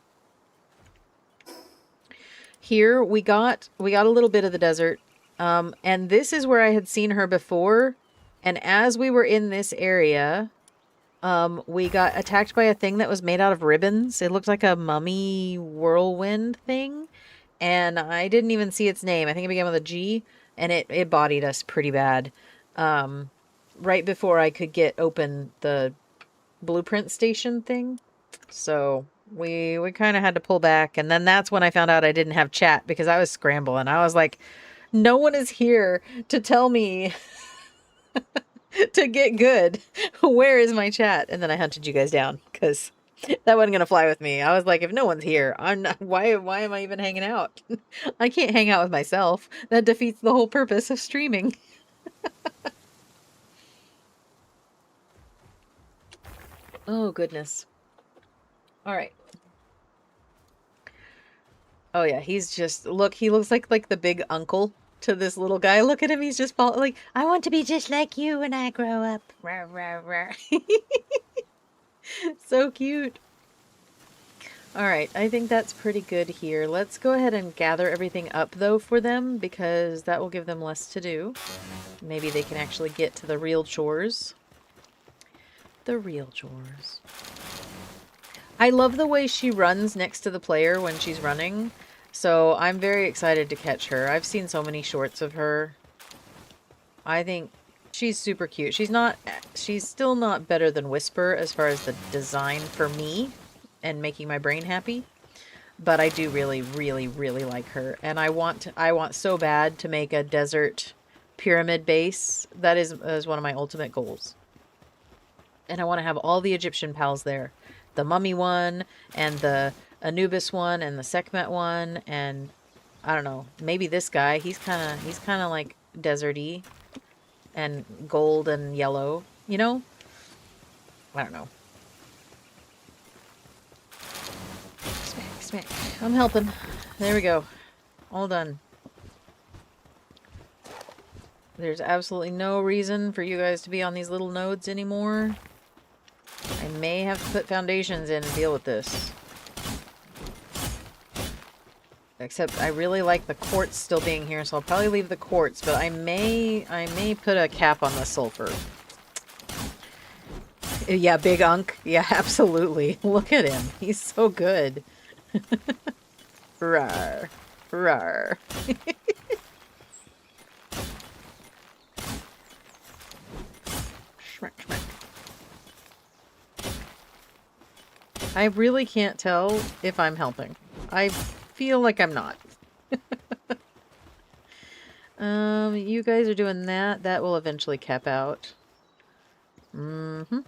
Here we got a little bit of the desert. And this is where I had seen her before. And as we were in this area, we got attacked by a thing that was made out of ribbons. It looked like a mummy whirlwind thing. And I didn't even see its name. I think it began with a G. And it bodied us pretty bad. Right before I could get open the blueprint station thing. So we kind of had to pull back. And then that's when I found out I didn't have chat because I was scrambling. I was like, no one is here to tell me to get good. Where is my chat? And then I hunted you guys down because that wasn't going to fly with me. I was like, if no one's here, I'm not, why am I even hanging out? I can't hang out with myself. That defeats the whole purpose of streaming. Oh, goodness. All right. Oh, yeah. He's just, look, he looks like the big uncle to this little guy. Look at him. He's just like, I want to be just like you when I grow up. Rawr, rawr, rawr. So cute. All right. I think that's pretty good here. Let's go ahead and gather everything up, though, for them, because that will give them less to do. Maybe they can actually get to the real chores. The real chores. I love the way she runs next to the player when she's running. So I'm very excited to catch her. I've seen so many shorts of her. I think She's super cute. She's still not better than Whisper as far as the design for me and making my brain happy. But I do really, really, really like her. And I want so bad to make a desert pyramid base. That is one of my ultimate goals. And I want to have all the Egyptian pals there. The mummy one, and the Anubis one, and the Sekhmet one, and I don't know, maybe this guy. He's kinda like deserty and gold and yellow, you know? I don't know. Smack, smack. I'm helping. There we go. All done. There's absolutely no reason for you guys to be on these little nodes anymore. I may have to put foundations in and deal with this. Except I really like the quartz still being here, so I'll probably leave the quartz, but I may put a cap on the sulfur. Yeah, Big Unk. Yeah, absolutely. Look at him. He's so good. Rawr. Rawr. Schmack, schmack. I really can't tell if I'm helping. I feel like I'm not. You guys are doing that. That will eventually cap out. Mm-hmm.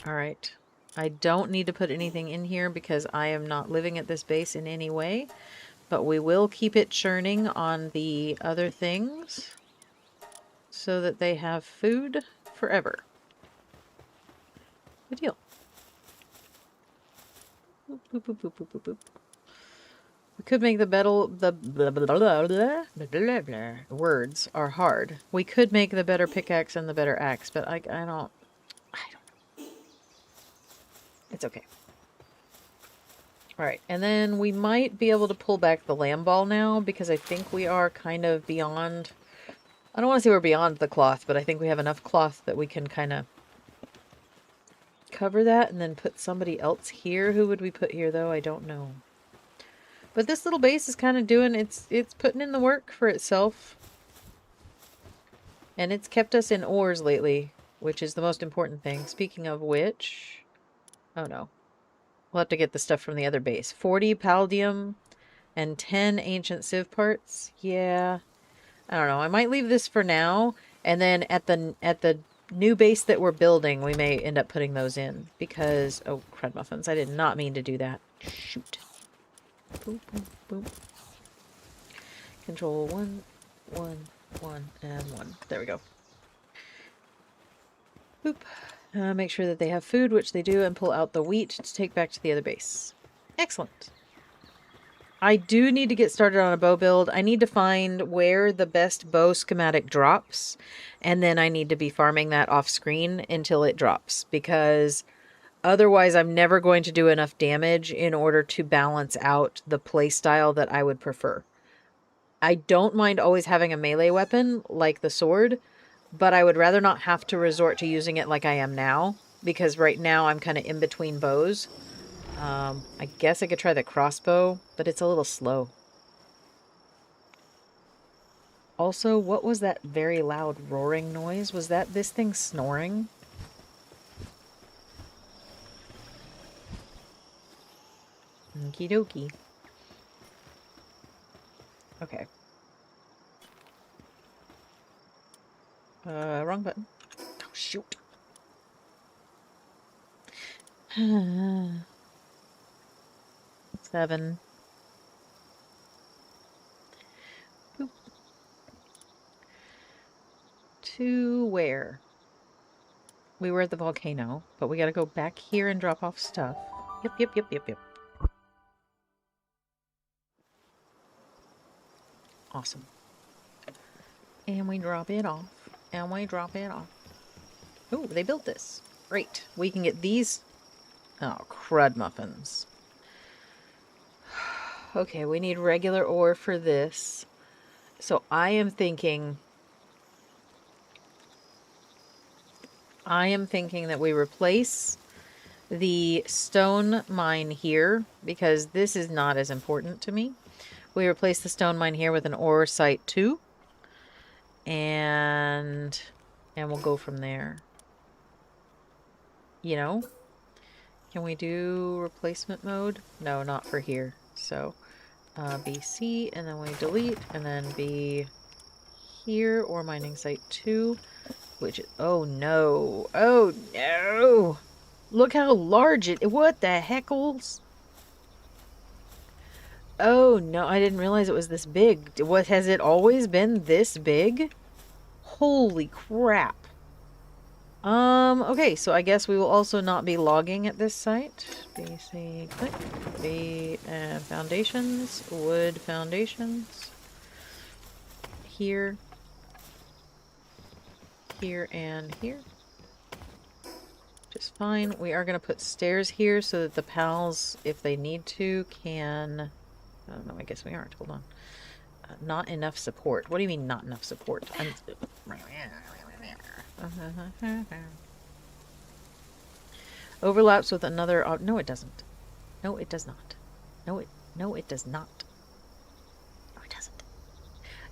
Alright. I don't need to put anything in here because I am not living at this base in any way. But we will keep it churning on the other things so that they have food forever. Good deal. Boop, boop, boop, boop, boop, boop, boop. We could make the words are hard. We could make the better pickaxe and the better axe, but I don't know. It's okay. Alright, and then we might be able to pull back the lamb ball now because I think we are kind of beyond... I don't want to say we're beyond the cloth, but I think we have enough cloth that we can kind of cover that and then put somebody else here. Who would we put here, though? I don't know. But this little base is kind of doing... It's putting in the work for itself. And it's kept us in ores lately, which is the most important thing. Speaking of which... Oh, no. We'll have to get the stuff from the other base. 40 palladium and 10 ancient sieve parts. Yeah. I don't know. I might leave this for now. And then at the new base that we're building, we may end up putting those in. Because... Oh, crud muffins. I did not mean to do that. Shoot. Boop, boop, boop. Control 1, 1, 1, and 1. There we go. Boop. Make sure that they have food, which they do, and pull out the wheat to take back to the other base. Excellent. I do need to get started on a bow build. I need to find where the best bow schematic drops, and then I need to be farming that off screen until it drops, because otherwise I'm never going to do enough damage in order to balance out the playstyle that I would prefer. I don't mind always having a melee weapon, like the sword, but I would rather not have to resort to using it like I am now, because right now I'm kind of in between bows. I guess I could try the crossbow, but it's a little slow. Also, what was that very loud roaring noise? Was that this thing snoring? Okie dokie. Okay. Wrong button. Oh, shoot. 7. Boop. To where? We were at the volcano, but we gotta go back here and drop off stuff. Yep, yep, yep, yep, yep. Awesome. And we drop it off. And we drop it off. Oh, they built this. Great. We can get these... Oh, crud muffins. Okay, we need regular ore for this. So I am thinking that we replace the stone mine here, because this is not as important to me. We replace the stone mine here with an ore site 2. and we'll go from there. You know? Can we do replacement mode? No, not for here. So, BC, and then we delete, and then be here, or mining site 2, which is, oh no. Oh no! Look how large what the heckles? Oh no, I didn't realize it was this big. What, has it always been this big? Holy crap. Okay, so I guess we will also not be logging at this site. BC click. B and foundations. Wood foundations. Here. Here and here. Just fine. We are going to put stairs here so that the pals, if they need to, can... I don't know, I guess we aren't. Hold on. Not enough support. What do you mean not enough support? Overlaps with another... no, it doesn't. No, it does not. No, it does not. No, it doesn't.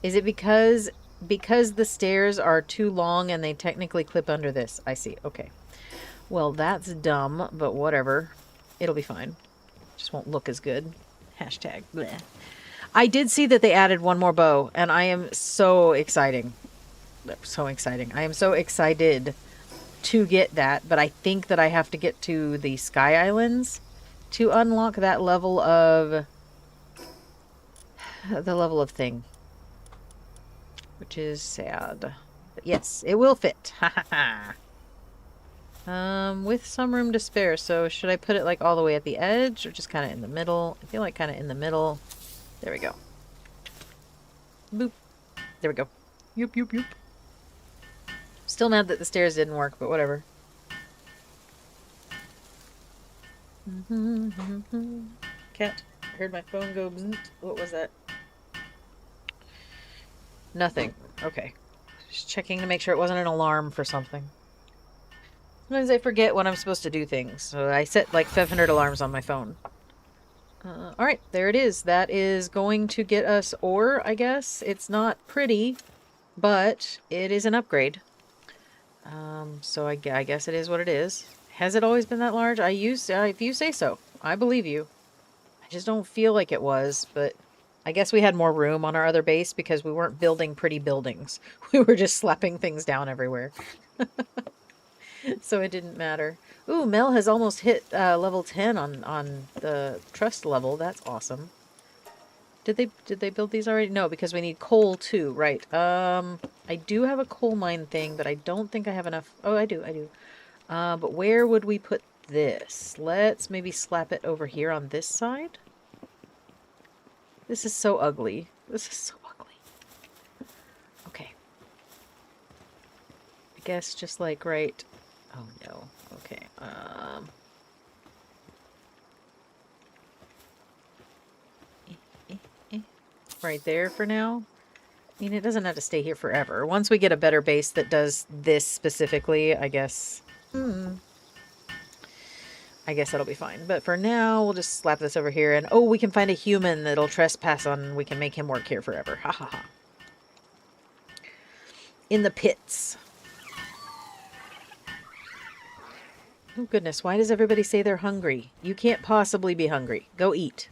Is it because the stairs are too long and they technically clip under this? I see. Okay. Well, that's dumb, but whatever. It'll be fine. Just won't look as good. Hashtag bleh. I did see that they added one more bow, and I am so exciting. So exciting. I am so excited to get that, but I think that I have to get to the Sky Islands to unlock that level of... the level of thing. Which is sad. But yes, it will fit. Ha ha ha. With some room to spare, so should I put it like all the way at the edge or just kind of in the middle? I feel like kind of in the middle. There we go. Boop. There we go. Yoop, yoop, yoop. Still mad that the stairs didn't work, but whatever. Cat. I heard my phone go bzzzt. What was that? Nothing. Okay. Just checking to make sure it wasn't an alarm for something. Sometimes I forget when I'm supposed to do things, so I set like 500 alarms on my phone. Alright, there it is. That is going to get us ore, I guess. It's not pretty, but it is an upgrade. So I guess it is what it is. Has it always been that large? If you say so. I believe you. I just don't feel like it was, but I guess we had more room on our other base because we weren't building pretty buildings. We were just slapping things down everywhere. So it didn't matter. Ooh, Mel has almost hit level 10 on the trust level. That's awesome. Did they build these already? No, because we need coal too. Right. I do have a coal mine thing, but I don't think I have enough. Oh, I do. But where would we put this? Let's maybe slap it over here on this side. This is so ugly. This is so ugly. Okay. I guess just like right... Oh no. Okay. Right there for now. I mean, it doesn't have to stay here forever. Once we get a better base that does this specifically, I guess... I guess that'll be fine. But for now, we'll just slap this over here. And, oh, we can find a human that'll trespass on. We can make him work here forever. Ha ha ha. In the pits. Oh, goodness. Why does everybody say they're hungry? You can't possibly be hungry. Go eat.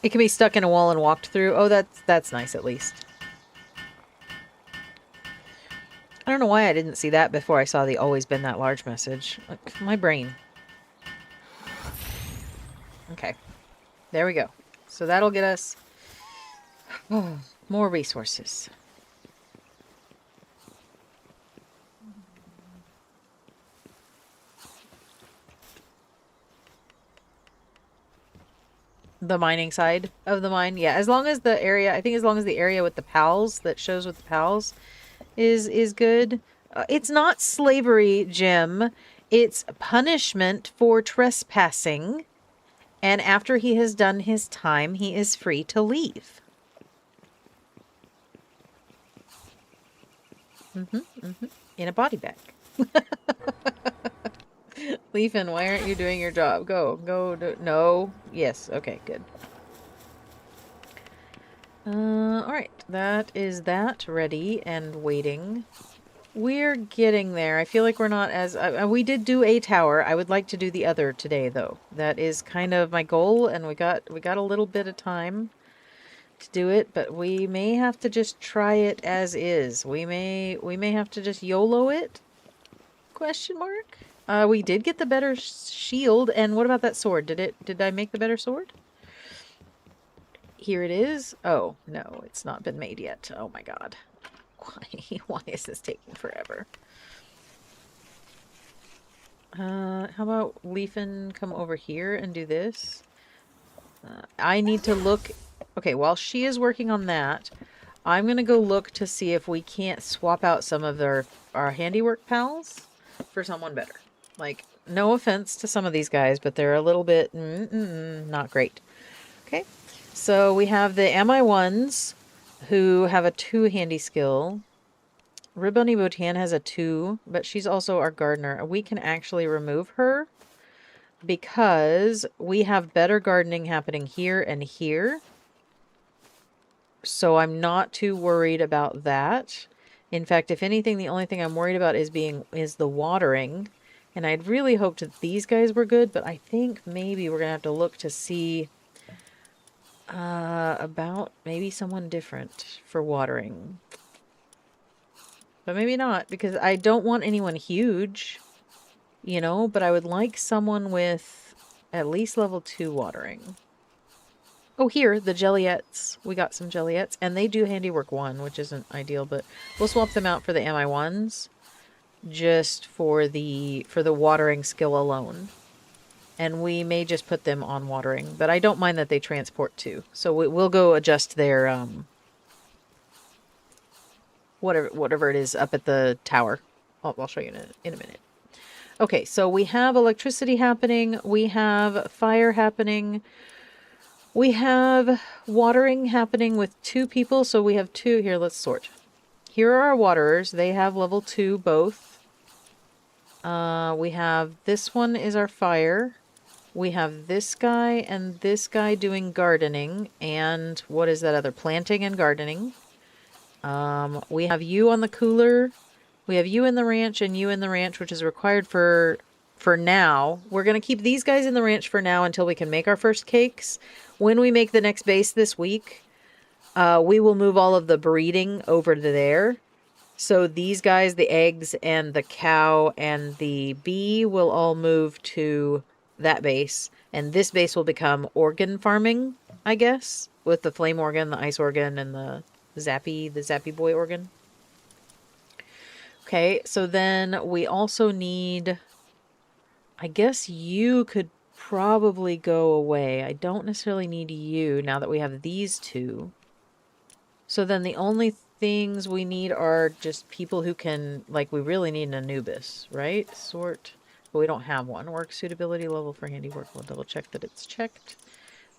It can be stuck in a wall and walked through. Oh, that's nice at least. I don't know why I didn't see that before I saw the always been that large message. Like, my brain. Okay. There we go. So that'll get us more resources. The mining side of the mine. Yeah, as long as the area, I think as long as the area with the pals, that shows with the pals, is good. It's not slavery, Jim. It's punishment for trespassing. And after he has done his time, he is free to leave. In a body bag. Leafin, why aren't you doing your job? Go. No. Yes. Okay, good. Alright. That is that ready and waiting. We're getting there. I feel like we're not as... we did do a tower. I would like to do the other today, though. That is kind of my goal, and we got a little bit of time to do it, but we may have to just try it as is. We may have to just YOLO it? Question mark? We did get the better shield, and what about that sword? Did I make the better sword? Here it is. Oh, no, it's not been made yet. Oh my god. Why is this taking forever? How about Leafin come over here and do this? I need to look... Okay, while she is working on that, I'm going to go look to see if we can't swap out some of our handiwork pals for someone better. Like, no offense to some of these guys, but they're a little bit not great. Okay, so we have the MI1s who have a 2 handy skill. Ribbony Botan has a 2, but she's also our gardener. We can actually remove her because we have better gardening happening here and here. So I'm not too worried about that. In fact, if anything, the only thing I'm worried about is the watering. And I'd really hoped that these guys were good, but I think maybe we're going to have to look to see about maybe someone different for watering. But maybe not, because I don't want anyone huge, you know, but I would like someone with at least level 2 watering. Oh, here, the Jelliettes. We got some Jelliettes, and they do handiwork 1, which isn't ideal, but we'll swap them out for the MI1s just for the watering skill alone. And we may just put them on watering, but I don't mind that they transport too. So we'll go adjust their whatever it is up at the tower. I'll show you in a minute. Okay, so we have electricity happening. We have fire happening. We have watering happening with 2 people. So we have 2. Here, let's sort. Here are our waterers. They have level 2 both. We have this one is our fire. We have this guy and this guy doing gardening. And what is that other? Planting and gardening. We have you on the cooler. We have you in the ranch and you in the ranch, which is required for now. We're going to keep these guys in the ranch for now until we can make our first cakes. When we make the next base this week, we will move all of the breeding over to there. So these guys, the eggs and the cow and the bee will all move to that base. And this base will become organ farming, I guess, with the flame organ, the ice organ, and the zappy boy organ. Okay, so then we also need... I guess you could probably go away. I don't necessarily need you now that we have these 2. So then the only things we need are just people who can... Like, we really need an Anubis, right? Sort... But we don't have one. Work suitability level for handiwork. We'll double check that it's checked.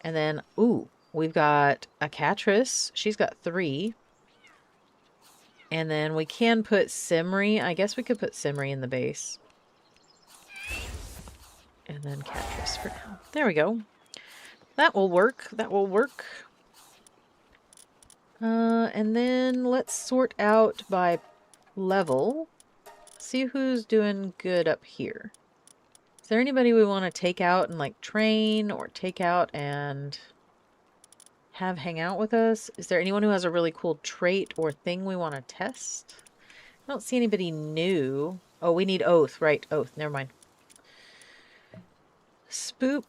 And then, ooh, we've got a Catrice. She's got 3. And then we can put Simri. I guess we could put Simri in the base. And then Catrice for now. There we go. That will work. That will work. And then let's sort out by level. See who's doing good up here. Is there anybody we want to take out and like train or take out and have hang out with us? Is there anyone who has a really cool trait or thing we want to test? I don't see anybody new. Oh, we need Oath. Right, Oath. Never mind. Spoop.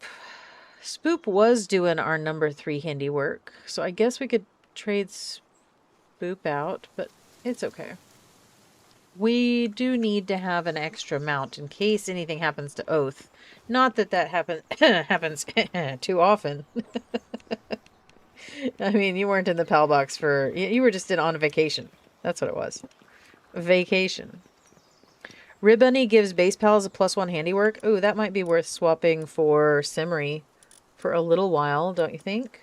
Spoop was doing our number 3 handiwork. So I guess we could trade Spoop out, but it's okay. We do need to have an extra mount in case anything happens to Oath. Not that that happens too often. I mean, you weren't in the PAL box for... You were just on a vacation. That's what it was. Vacation. Ribbony gives base pals a +1 handiwork. Ooh, that might be worth swapping for Simri for a little while, don't you think?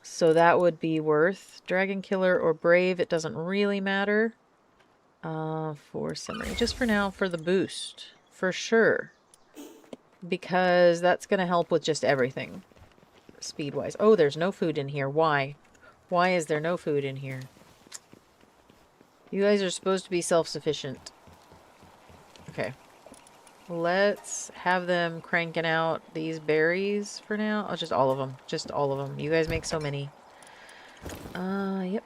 So that would be worth Dragon Killer or Brave. It doesn't really matter. For summary. Just for now, for the boost. For sure. Because that's going to help with just everything. Speed-wise. Oh, there's no food in here. Why? Why is there no food in here? You guys are supposed to be self-sufficient. Okay. Let's have them cranking out these berries for now. Oh, just all of them. Just all of them. You guys make so many. Yep.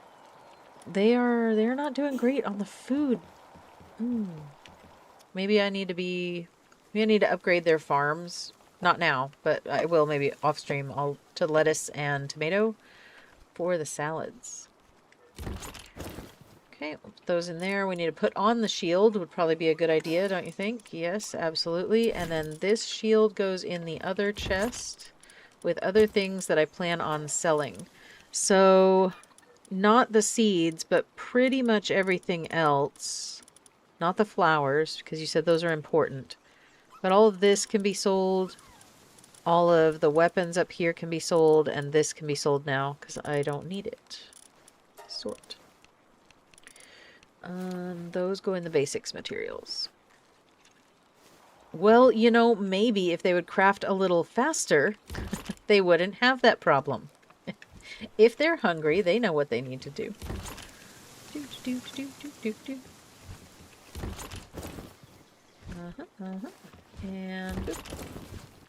They're not doing great on the food. Maybe I need to upgrade their farms. Not now, but I will maybe off stream. To lettuce and tomato for the salads. Okay, we'll put those in there. We need to put on the shield. Would probably be a good idea, don't you think? Yes, absolutely. And then this shield goes in the other chest with other things that I plan on selling. So, not the seeds, but pretty much everything else. Not the flowers, because you said those are important. But all of this can be sold. All of the weapons up here can be sold, and this can be sold now, because I don't need it. Sort. Those go in the basics materials. Well, you know, maybe if they would craft a little faster, they wouldn't have that problem. If they're hungry, they know what they need to do. And boop.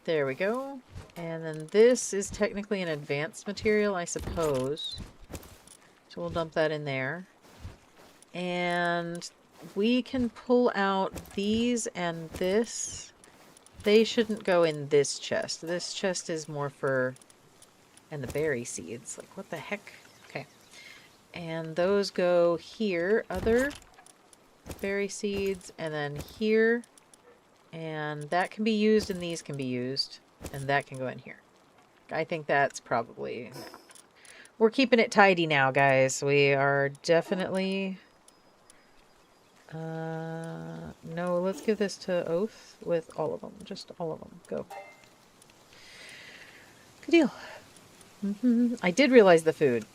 There we go. And then this is technically an advanced material, I suppose. So we'll dump that in there. And we can pull out these and this. They shouldn't go in this chest. This chest is more for... And the berry seeds. Like, what the heck? Okay. And those go here. Other berry seeds. And then here. And that can be used and these can be used. And that can go in here. I think that's probably... We're keeping it tidy now, guys. We are definitely... no, let's give this to Oath with all of them. Just all of them. Go. Good deal. I did realize the food.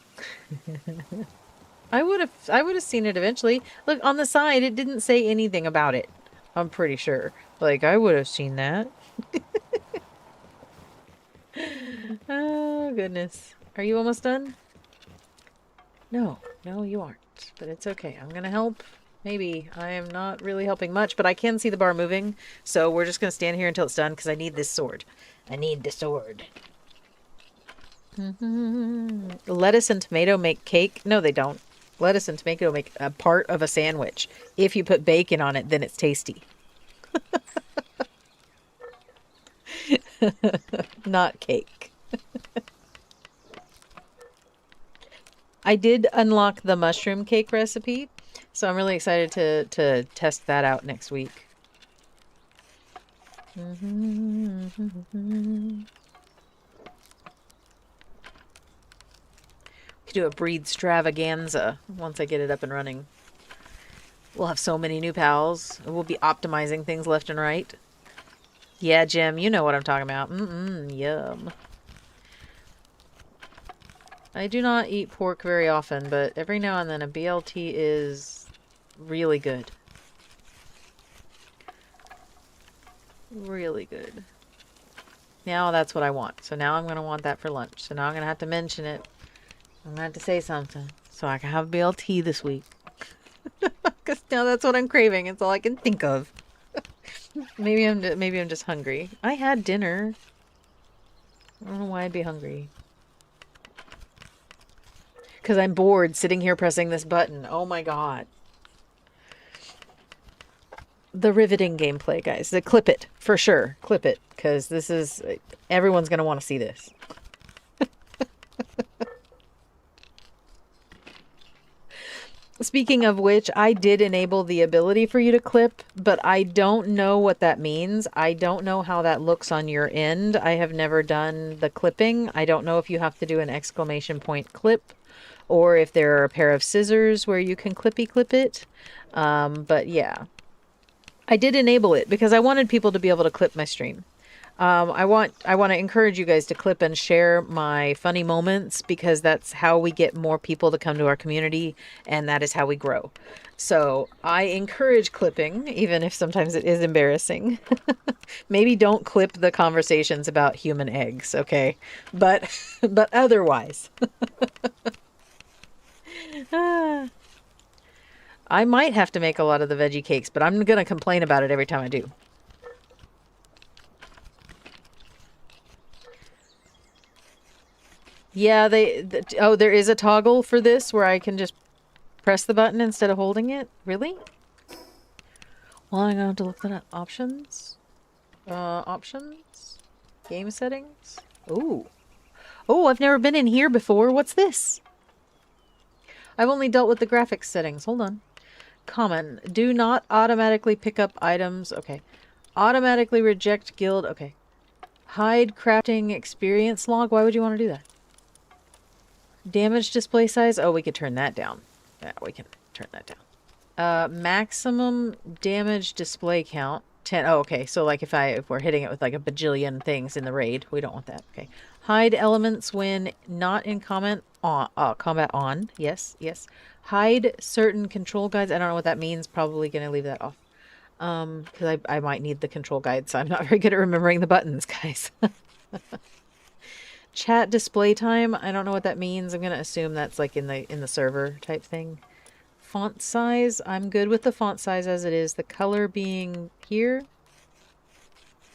I would have seen it eventually. Look, on the side, it didn't say anything about it. I'm pretty sure. Like, I would have seen that. Oh, goodness. Are you almost done? No. No, you aren't. But it's okay. I'm gonna help. Maybe. I am not really helping much, but I can see the bar moving. So we're just gonna stand here until it's done, because I need this sword. I need the sword. Lettuce and tomato make cake. No, they don't. Lettuce and tomato make a part of a sandwich. If you put bacon on it, then it's tasty. Not cake. I did unlock the mushroom cake recipe, so I'm really excited to test that out next week. Could do a breed stravaganza once I get it up and running. We'll have so many new pals. We'll be optimizing things left and right. Yeah, Jim, you know what I'm talking about. Yum. I do not eat pork very often, but every now and then a BLT is really good. Really good. Now that's what I want. So now I'm going to want that for lunch. So now I'm going to have to mention it. I'm going to have to say something so I can have BLT this week. Because now that's what I'm craving. It's all I can think of. Maybe I'm just hungry. I had dinner. I don't know why I'd be hungry. Because I'm bored sitting here pressing this button. Oh my god. The riveting gameplay, guys. Clip it. For sure. Clip it. Because this is... Everyone's going to want to see this. Speaking of which, I did enable the ability for you to clip, but I don't know what that means. I don't know how that looks on your end. I have never done the clipping. I don't know if you have to do an exclamation point clip or if there are a pair of scissors where you can clippy clip it. But yeah, I did enable it because I wanted people to be able to clip my stream. I want to encourage you guys to clip and share my funny moments, because that's how we get more people to come to our community, and that is how we grow. So I encourage clipping, even if sometimes it is embarrassing. Maybe don't clip the conversations about human eggs, okay? But but otherwise, I might have to make a lot of the veggie cakes, but I'm gonna complain about it every time I do. Yeah, oh, there is a toggle for this where I can just press the button instead of holding it? Really? Well, I'm going to look that up. Options? Options? Game settings? Ooh. Oh, I've never been in here before. What's this? I've only dealt with the graphics settings. Hold on. Common. Do not automatically pick up items. Okay. Automatically reject guild. Okay. Hide crafting experience log. Why would you want to do that? Damage display size. Oh, we could turn that down. Yeah, we can turn that down. Maximum damage display count. 10. Oh, okay. So like if we're hitting it with like a bajillion things in the raid, we don't want that. Okay. Hide elements when not in combat on. Yes, yes. Hide certain control guides. I don't know what that means. Probably going to leave that off. Because I might need the control guide, so I'm not very good at remembering the buttons, guys. Chat display time. I don't know what that means. I'm going to assume that's like in the server type thing. Font size. I'm good with the font size as it is. The color being here.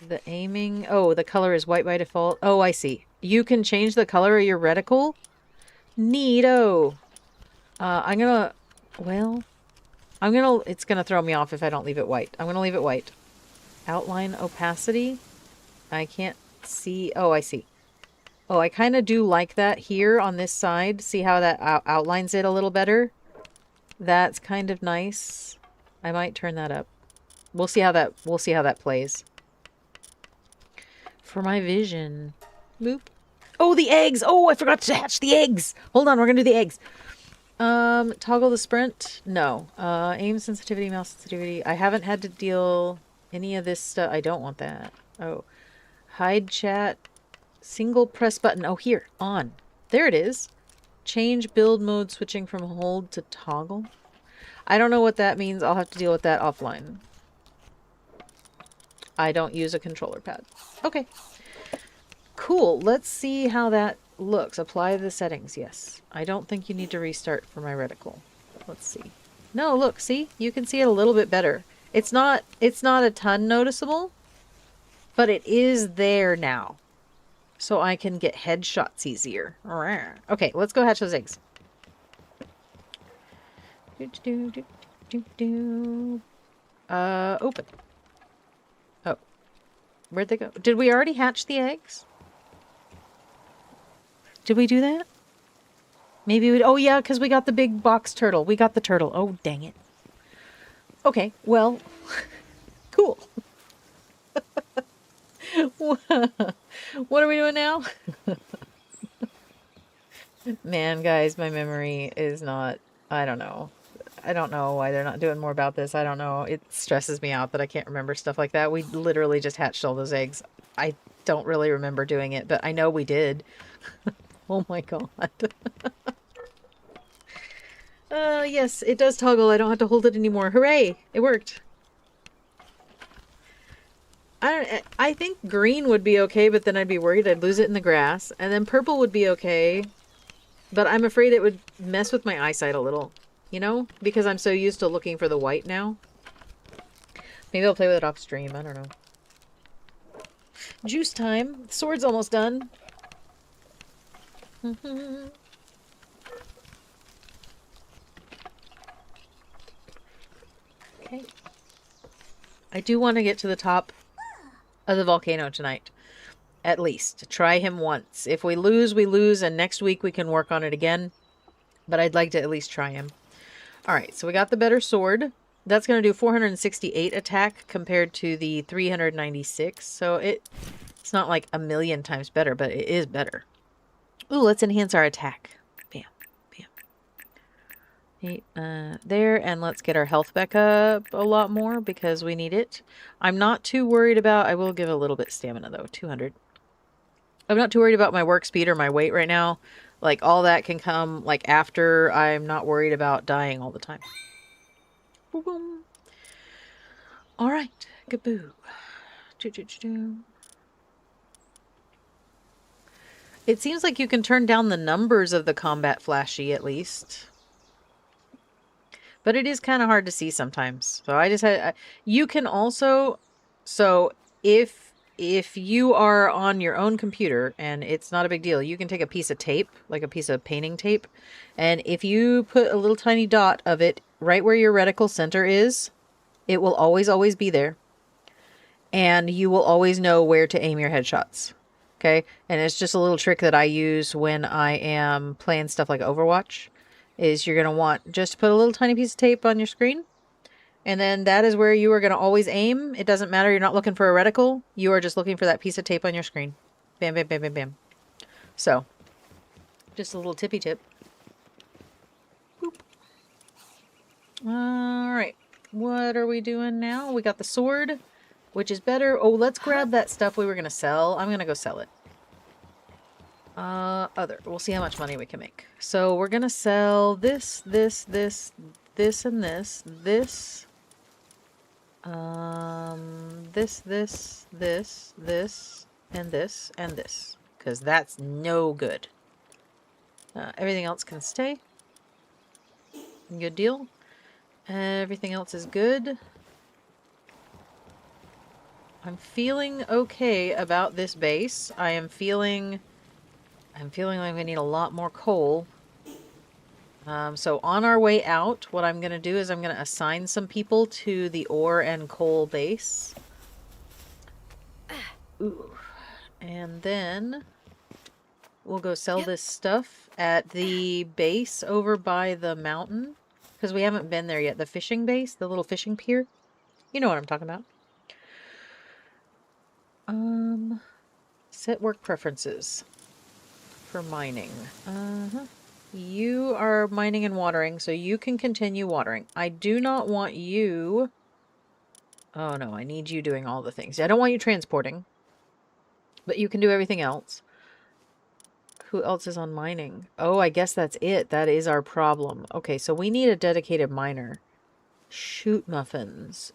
The aiming. Oh, the color is white by default. Oh, I see. You can change the color of your reticle. Neato. I'm gonna... Well... It's gonna throw me off if I don't leave it white. I'm gonna leave it white. Outline opacity. I can't see... Oh, I see. Oh, I kind of do like that here on this side. See how that outlines it a little better? That's kind of nice. I might turn that up. We'll see how that plays. For my vision. Boop. Oh, the eggs! Oh, I forgot to hatch the eggs! Hold on, we're gonna do the eggs. Toggle the sprint? No. Aim sensitivity, mouse sensitivity. I haven't had to deal any of this stuff. I don't want that. Oh. Hide chat. Single press button. Oh, here. On. There it is. Change build mode, switching from hold to toggle. I don't know what that means. I'll have to deal with that offline. I don't use a controller pad. Okay. Cool. Let's see how that looks. Apply the settings. Yes. I don't think you need to restart for my reticle. Let's see. No, look. See? You can see it a little bit better. It's not a ton noticeable, but it is there now. So I can get headshots easier. Okay, let's go hatch those eggs. Open. Oh. Where'd they go? Did we already hatch the eggs? Did we do that? Maybe we... Oh, yeah, because we got the big box turtle. We got the turtle. Oh, dang it. Okay, well... Cool. What are we doing now? Man, guys, my memory is not... I don't know. I don't know why they're not doing more about this. I don't know. It stresses me out that I can't remember stuff like that. We literally just hatched all those eggs. I don't really remember doing it, but I know we did. Oh my god. Yes, it does toggle. I don't have to hold it anymore. Hooray! It worked. I think green would be okay, but then I'd be worried I'd lose it in the grass. And then purple would be okay, but I'm afraid it would mess with my eyesight a little. You know? Because I'm so used to looking for the white now. Maybe I'll play with it off stream. I don't know. Juice time. The sword's almost done. Okay. I do want to get to the top of the volcano tonight. At least. Try him once. If we lose, we lose, and next week we can work on it again. But I'd like to at least try him. Alright, so we got the better sword. That's going to do 468 attack compared to the 396. So it's not like a million times better, but it is better. Ooh, let's enhance our attack. Bam. Bam. There, and let's get our health back up a lot more because we need it. I'm not too worried about... I will give a little bit stamina, though. 200. I'm not too worried about my work speed or my weight right now. Like, all that can come, like, after. I'm not worried about dying all the time. Boom, boom. All right. Gaboo. It seems like you can turn down the numbers of the combat flashy, at least. But it is kind of hard to see sometimes. So I just had... you can also... So if you are on your own computer, and it's not a big deal, you can take a piece of tape, like a piece of painting tape, and if you put a little tiny dot of it right where your reticle center is, it will always be there. And you will always know where to aim your headshots. Okay? And it's just a little trick that I use when I am playing stuff like Overwatch. Is you're going to want just to put a little tiny piece of tape on your screen. And then that is where you are going to always aim. It doesn't matter. You're not looking for a reticle. You are just looking for that piece of tape on your screen. Bam, bam, bam, bam, bam. So, just a little tippy tip. Boop. Alright. What are we doing now? We got the sword, which is better. Oh, let's grab that stuff we were going to sell. I'm going to go sell it. Other. We'll see how much money we can make. So we're going to sell this, and this. This, and this, and this. Because that's no good. Everything else can stay. Good deal. Everything else is good. I'm feeling okay about this base. I'm feeling like we need a lot more coal. So on our way out, what I'm going to do is I'm going to assign some people to the ore and coal base. Ooh. And then we'll go sell this stuff at the base over by the mountain. Because we haven't been there yet. The fishing base, the little fishing pier. You know what I'm talking about. Set work preferences for mining. You are mining and watering, so you can continue watering. I do not want you... Oh no, I need you doing all the things. I don't want you transporting, but you can do everything else. Who else is on mining? Oh, I guess that's it. That is our problem. Okay, so we need a dedicated miner. Shoot muffins.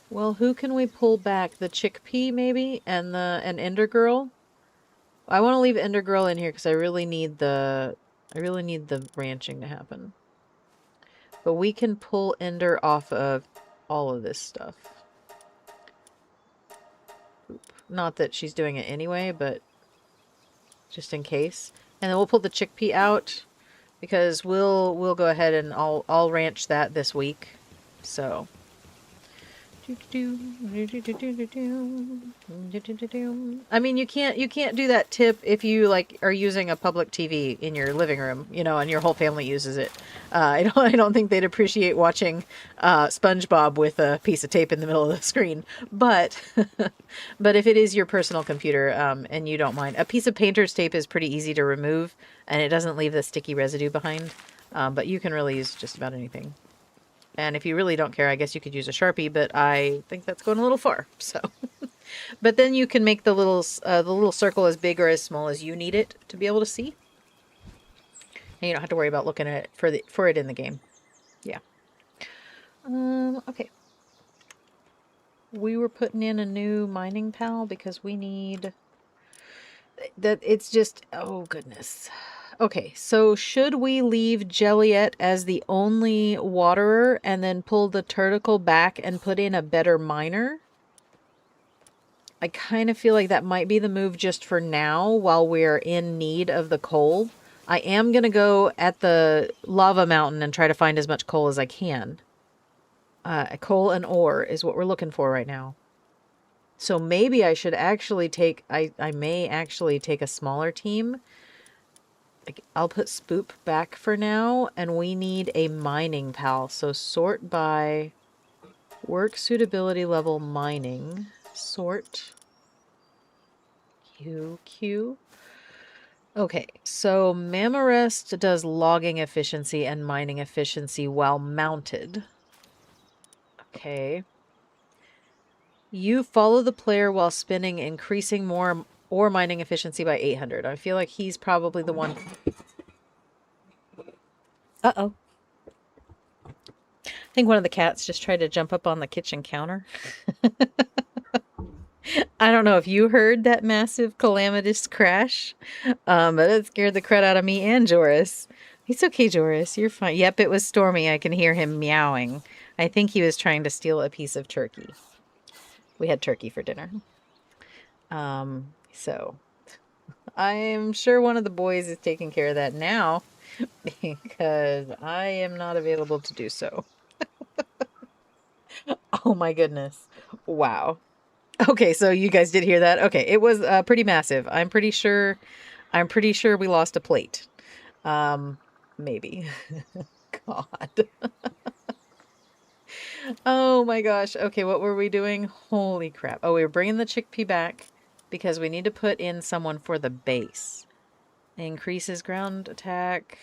Well, who can we pull back? The chickpea, maybe? And Ender Girl? I want to leave Ender Girl in here because I really need the ranching to happen. But we can pull Ender off of all of this stuff. Oop. Not that she's doing it anyway, but just in case. And then we'll pull the chickpea out because we'll go ahead and I'll ranch that this week. So I mean, you can't do that tip if you like are using a public TV in your living room, you know, and your whole family uses it. I don't think they'd appreciate watching SpongeBob with a piece of tape in the middle of the screen. But but if it is your personal computer and you don't mind, a piece of painter's tape is pretty easy to remove and it doesn't leave the sticky residue behind. But you can really use just about anything. And if you really don't care, I guess you could use a Sharpie, but I think that's going a little far. So, but then you can make the little circle as big or as small as you need it to be able to see. And you don't have to worry about looking at it for it in the game. Yeah. Okay. We were putting in a new mining pal because we need that. It's just, oh goodness. Okay, so should we leave Jelliet as the only waterer and then pull the Turticle back and put in a better miner? I kind of feel like that might be the move just for now while we're in need of the coal. I am going to go at the lava mountain and try to find as much coal as I can. Coal and ore is what we're looking for right now. So maybe I should actually take... I may actually take a smaller team. I'll put Spoop back for now, and we need a mining pal. So sort by work suitability level mining. Sort. Q. Okay, so Mammorest does logging efficiency and mining efficiency while mounted. Okay. You follow the player while spinning, increasing more ore mining efficiency by 800. I feel like he's probably the one. Uh-oh. I think one of the cats just tried to jump up on the kitchen counter. I don't know if you heard that massive calamitous crash, but it scared the crud out of me and Joris. It's okay, Joris. You're fine. Yep, it was stormy. I can hear him meowing. I think he was trying to steal a piece of turkey. We had turkey for dinner. So I'm sure one of the boys is taking care of that now because I am not available to do so. Oh my goodness. Wow. Okay, so you guys did hear that? Okay, it was pretty massive. I'm pretty sure we lost a plate. Maybe. God. Oh my gosh. Okay, what were we doing? Holy crap. Oh, we were bringing the chickpea back because we need to put in someone for the base. Increases ground attack.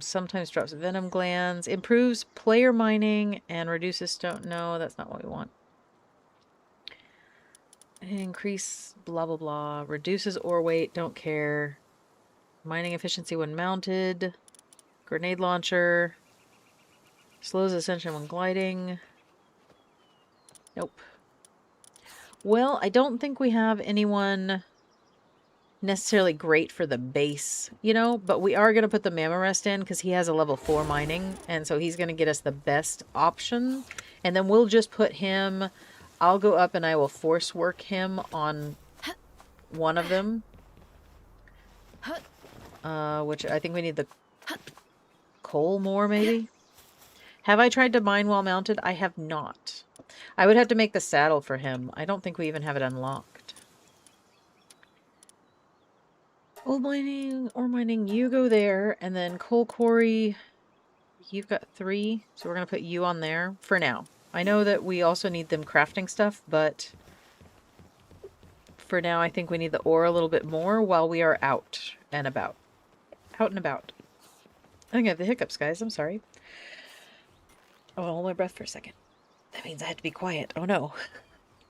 Sometimes drops venom glands. Improves player mining and reduces stone. No, that's not what we want. Increase blah blah blah. Reduces ore weight. Don't care. Mining efficiency when mounted. Grenade launcher. Slows ascension when gliding. Nope. Well, I don't think we have anyone necessarily great for the base, you know, but we are going to put the Mammorest in because he has a level 4 mining, and so he's going to get us the best option. And then we'll just put him, I'll go up and I will force work him on one of them. Which I think we need the coal more, maybe? Have I tried to mine while mounted? I have not. I would have to make the saddle for him. I don't think we even have it unlocked. Ore mining, you go there, and then coal quarry, you've got 3, so we're going to put you on there for now. I know that we also need them crafting stuff, but for now I think we need the ore a little bit more while we are out and about. Out and about. I think I have the hiccups, guys. I'm sorry. Oh, I'll hold my breath for a second. That means I have to be quiet. Oh no.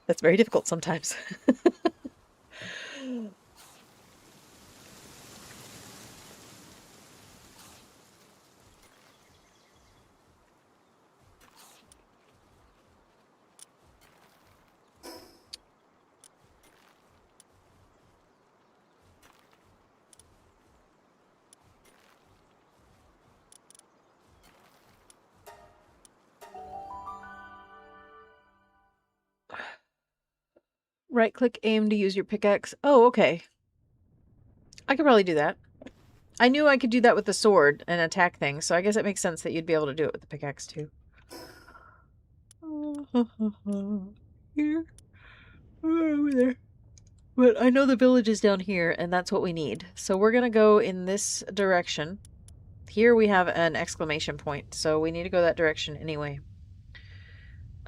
That's very difficult sometimes. Right click aim to use your pickaxe. Oh, okay. I could probably do that. I knew I could do that with the sword and attack things, so I guess it makes sense that you'd be able to do it with the pickaxe too. Here. Over there. But I know the village is down here, and that's what we need. So we're going to go in this direction. Here we have an exclamation point, so we need to go that direction anyway.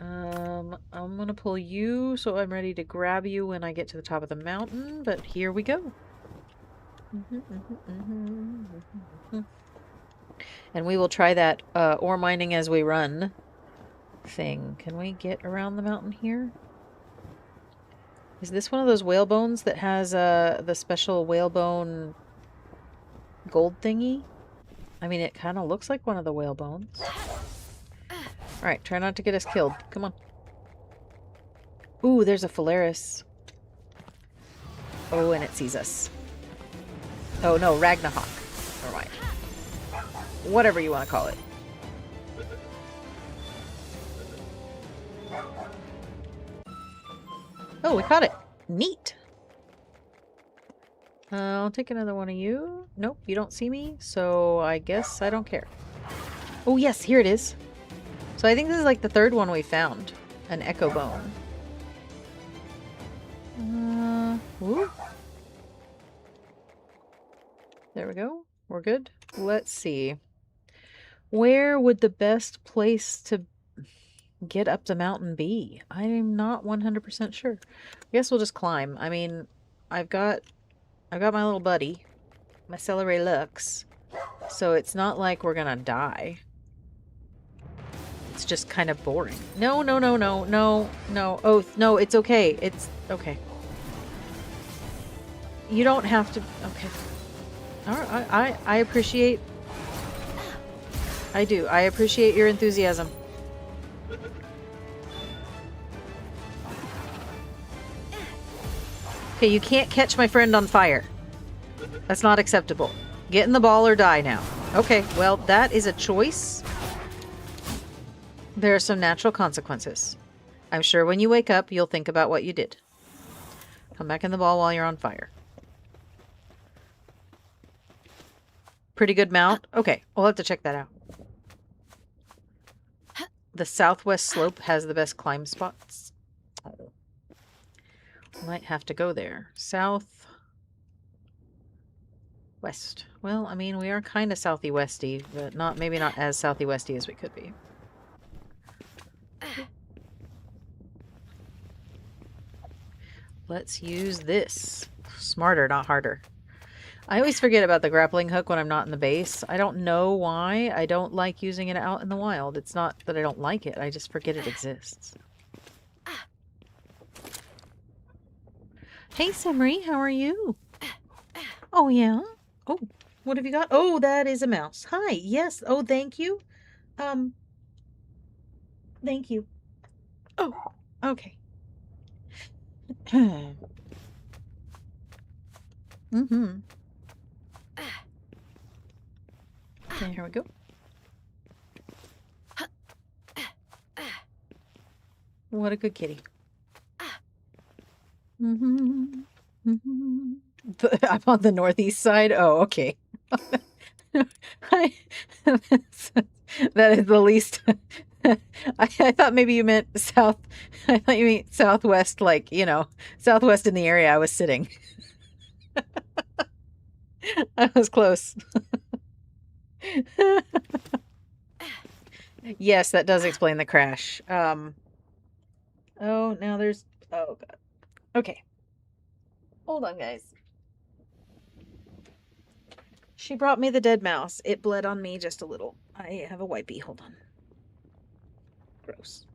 I'm going to pull you, so I'm ready to grab you when I get to the top of the mountain, but here we go. And we will try that ore mining as we run thing. Can we get around the mountain here? Is this one of those whale bones that has the special whalebone gold thingy? I mean, it kind of looks like one of the whale bones. Alright, try not to get us killed. Come on. Ooh, there's a Phalaris. Oh, and it sees us. Oh no, Ragnahawk. Never mind. Whatever you want to call it. Oh, we caught it. Neat. I'll take another one of you. Nope, you don't see me, so I guess I don't care. Oh yes, here it is. So I think this is like the 3rd one we found. An echo bone. Ooh. There we go. We're good. Let's see. Where would the best place to get up the mountain be? I'm not 100% sure. I guess we'll just climb. I mean, I've got my little buddy, my celery Lux, so it's not like we're gonna die. It's just kind of boring. No, no, no, no, no, no. Oh, no, it's okay. It's okay. You don't have to. Okay. All right, I appreciate. I do. I appreciate your enthusiasm. Okay, you can't catch my friend on fire. That's not acceptable. Get in the ball or die now. Okay, well, that is a choice. There are some natural consequences. I'm sure when you wake up, you'll think about what you did. Come back in the ball while you're on fire. Pretty good mount. Okay, we'll have to check that out. The southwest slope has the best climb spots. Oh. Might have to go there. South. West. Well, I mean, we are kind of southy-westy, but maybe not as southy-westy as we could be. Let's use this. Smarter, not harder. I always forget about the grappling hook when I'm not in the base. I don't know why. I don't like using it out in the wild. It's not that I don't like it. I just forget it exists. Hey, Simri, how are you? Oh, yeah? Oh, what have you got? Oh, that is a mouse. Hi, yes. Oh, thank you. Thank you. Oh, okay. Mm-hmm. Okay, here we go. What a good kitty. Mm-hmm. Mm-hmm. I'm on the northeast side? Oh, okay. That is the least... I thought maybe you meant south. I thought you meant southwest, like, you know, southwest in the area I was sitting. I was close. Yes, that does explain the crash. Oh, now there's... Oh, God. Okay. Hold on, guys. She brought me the dead mouse. It bled on me just a little. I have a wipey. Hold on. Gross.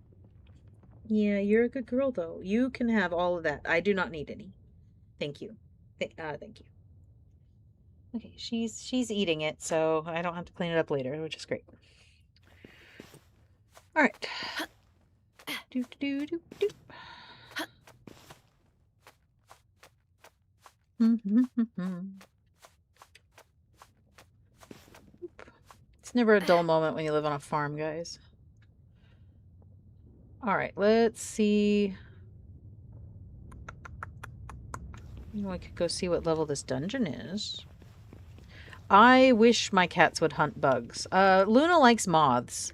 Yeah, you're a good girl, though. You can have all of that. I do not need any. Thank you. Thank you. Okay, she's eating it, so I don't have to clean it up later, which is great. All right. Do do do do. It's never a dull moment when you live on a farm, guys. All right, let's see. We could go see what level this dungeon is. I wish my cats would hunt bugs. Luna likes moths,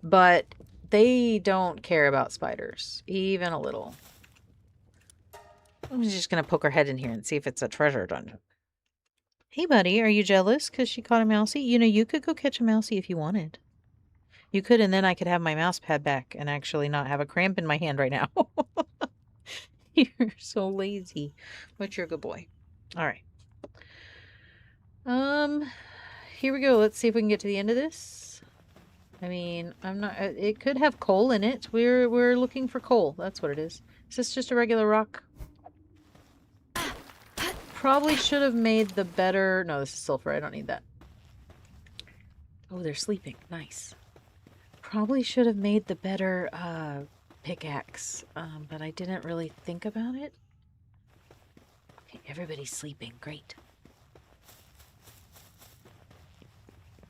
but they don't care about spiders, even a little. I'm just going to poke her head in here and see if it's a treasure dungeon. Hey, buddy, are you jealous because she caught a mousey? You know, you could go catch a mousey if you wanted. You could, and then I could have my mouse pad back and actually not have a cramp in my hand right now. You're so lazy, but you're a good boy. All right. Here we go. Let's see if we can get to the end of this. I mean, I'm not... It could have coal in it. We're looking for coal. That's what it is. Is this just a regular rock? Probably should have made the better... No, this is sulfur. I don't need that. Oh, they're sleeping. Nice. Probably should have made the better pickaxe, but I didn't really think about it. Okay, everybody's sleeping. Great.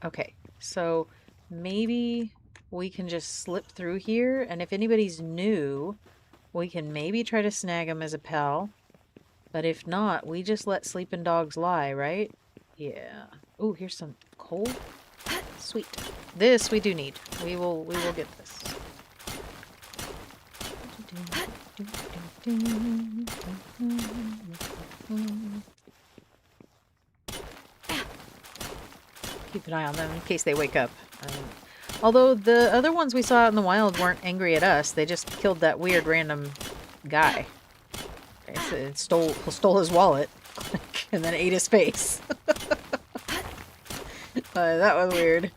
Okay, so maybe we can just slip through here, and if anybody's new, we can maybe try to snag them as a pal. But if not, we just let sleeping dogs lie, right? Yeah. Ooh, here's some coal. Sweet. This we do need. We will get this. Keep an eye on them in case they wake up. Although the other ones we saw out in the wild weren't angry at us. They just killed that weird random guy. Okay, so it stole his wallet and then ate his face. That was weird.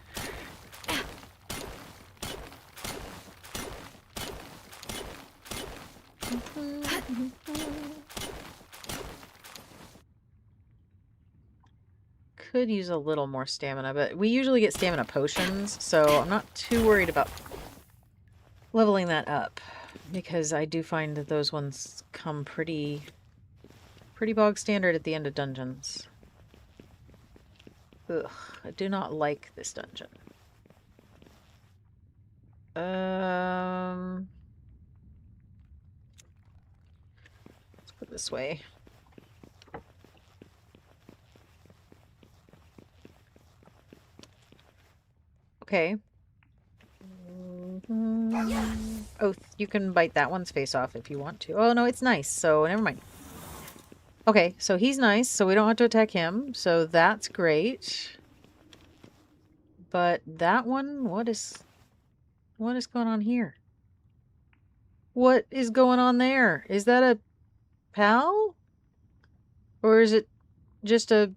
Could use a little more stamina, but we usually get stamina potions, so I'm not too worried about leveling that up, because I do find that those ones come pretty bog standard at the end of dungeons. Ugh, I do not like this dungeon. Let's put it this way. Okay. Oh, you can bite that one's face off if you want to. Oh, no, it's nice, so never mind. Okay, so he's nice, so we don't have to attack him, so that's great. But that one, what is going on here? What is going on there? Is that a pal? Or is it just a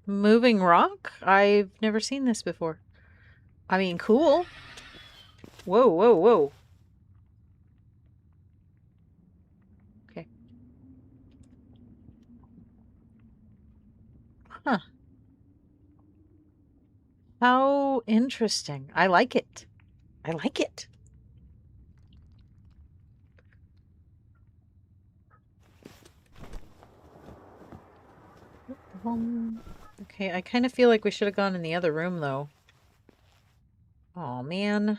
moving rock? I've never seen this before. I mean, cool. Whoa, whoa, whoa. Okay. Huh. How interesting. I like it. I like it. Okay, I kind of feel like we should have gone in the other room, though. Oh man.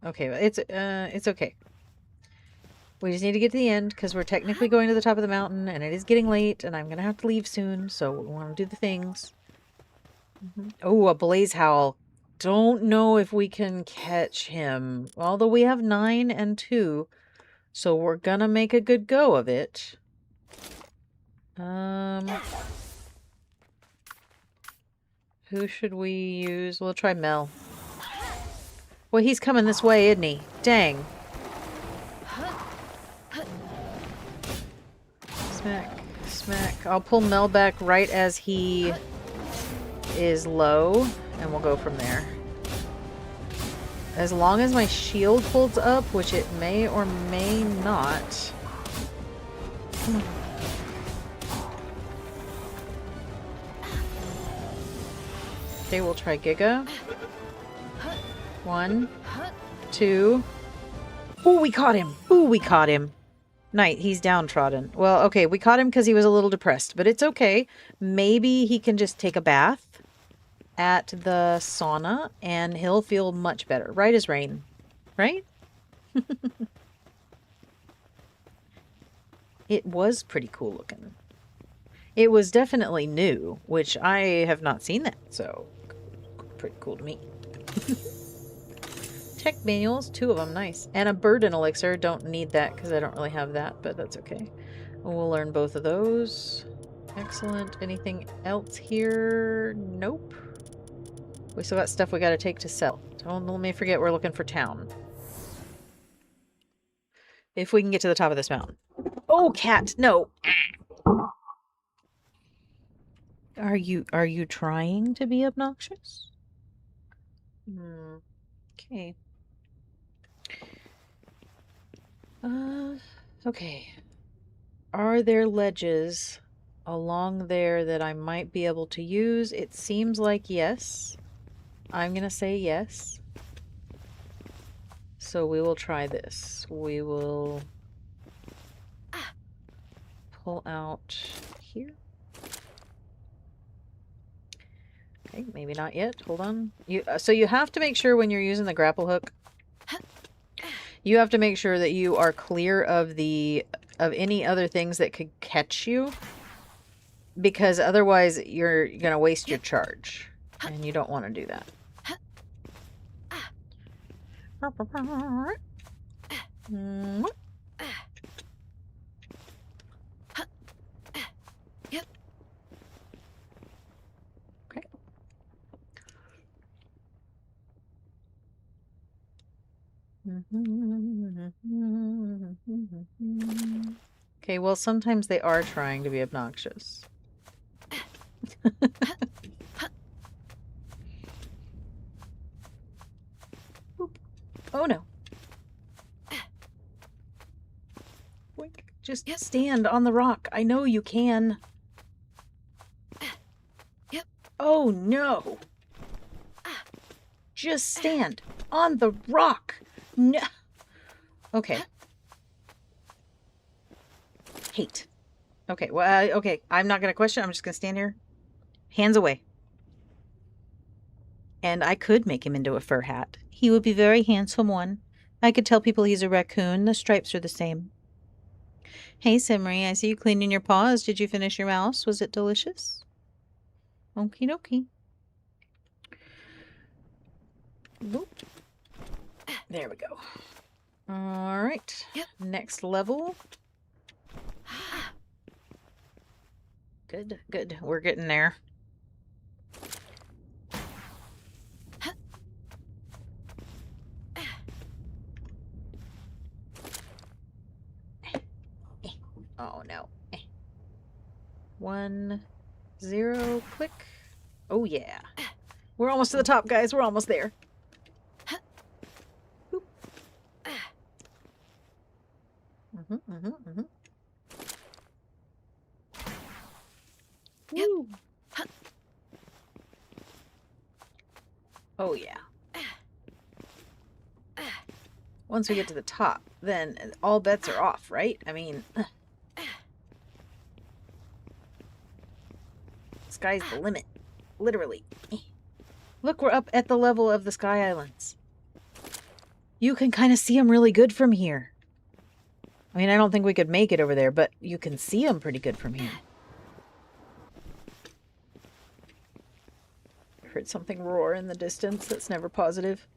Okay, it's okay. We just need to get to the end because we're technically going to the top of the mountain and it is getting late and I'm gonna have to leave soon, so we want to do the things. Oh, a blaze howl. Don't know if we can catch him. Although we have 9 and 2, so we're gonna make a good go of it. Who should we use? We'll try Mel. Well, he's coming this way, isn't he? Dang. Smack, smack. I'll pull Mel back right as he is low, and we'll go from there. As long as my shield holds up, which it may or may not. Okay, we'll try Giga. 1, 2. Ooh, we caught him! Ooh, we caught him! Night, he's downtrodden. Well, okay, we caught him because he was a little depressed, but it's okay. Maybe he can just take a bath at the sauna and he'll feel much better. Right as rain. Right? It was pretty cool looking. It was definitely new, which I have not seen that, so pretty cool to me. Tech manuals, 2 of them, nice. And a burden elixir, don't need that because I don't really have that, but that's okay. We'll learn both of those. Excellent. Anything else here? Nope. We still got stuff we gotta take to sell. Don't let me forget we're looking for town. If we can get to the top of this mountain. Oh, cat! No! Are you trying to be obnoxious? Okay. Okay. Are there ledges along there that I might be able to use? It seems like yes. I'm gonna say yes. So we will try this. We will pull out here. Okay, maybe not yet. Hold on. So you have to make sure when you're using the grapple hook, you have to make sure that you are clear of any other things that could catch you, because otherwise you're gonna waste your charge, and you don't want to do that. Yep. Okay. Okay, well, sometimes they are trying to be obnoxious. Oh no. Just stand on the rock. I know you can. Oh no. Just stand on the rock. No. Okay. Hate. Okay, well, okay. I'm not going to question. I'm just going to stand here. Hands away. And I could make him into a fur hat. He would be a very handsome one. I could tell people he's a raccoon. The stripes are the same. Hey, Simri, I see you cleaning your paws. Did you finish your mouse? Was it delicious? Okie dokie. Boop. There we go. All right. Yep. Next level. Good, good. We're getting there. Oh, no. 1, 0, click. Oh, yeah. We're almost to the top, guys. We're almost there. Boop. Woo. Oh, yeah. Once we get to the top, then all bets are off, right? I mean, sky's the limit. Literally. Look, we're up at the level of the Sky Islands. You can kind of see them really good from here. I mean, I don't think we could make it over there, but you can see them pretty good from here. I heard something roar in the distance that's never positive.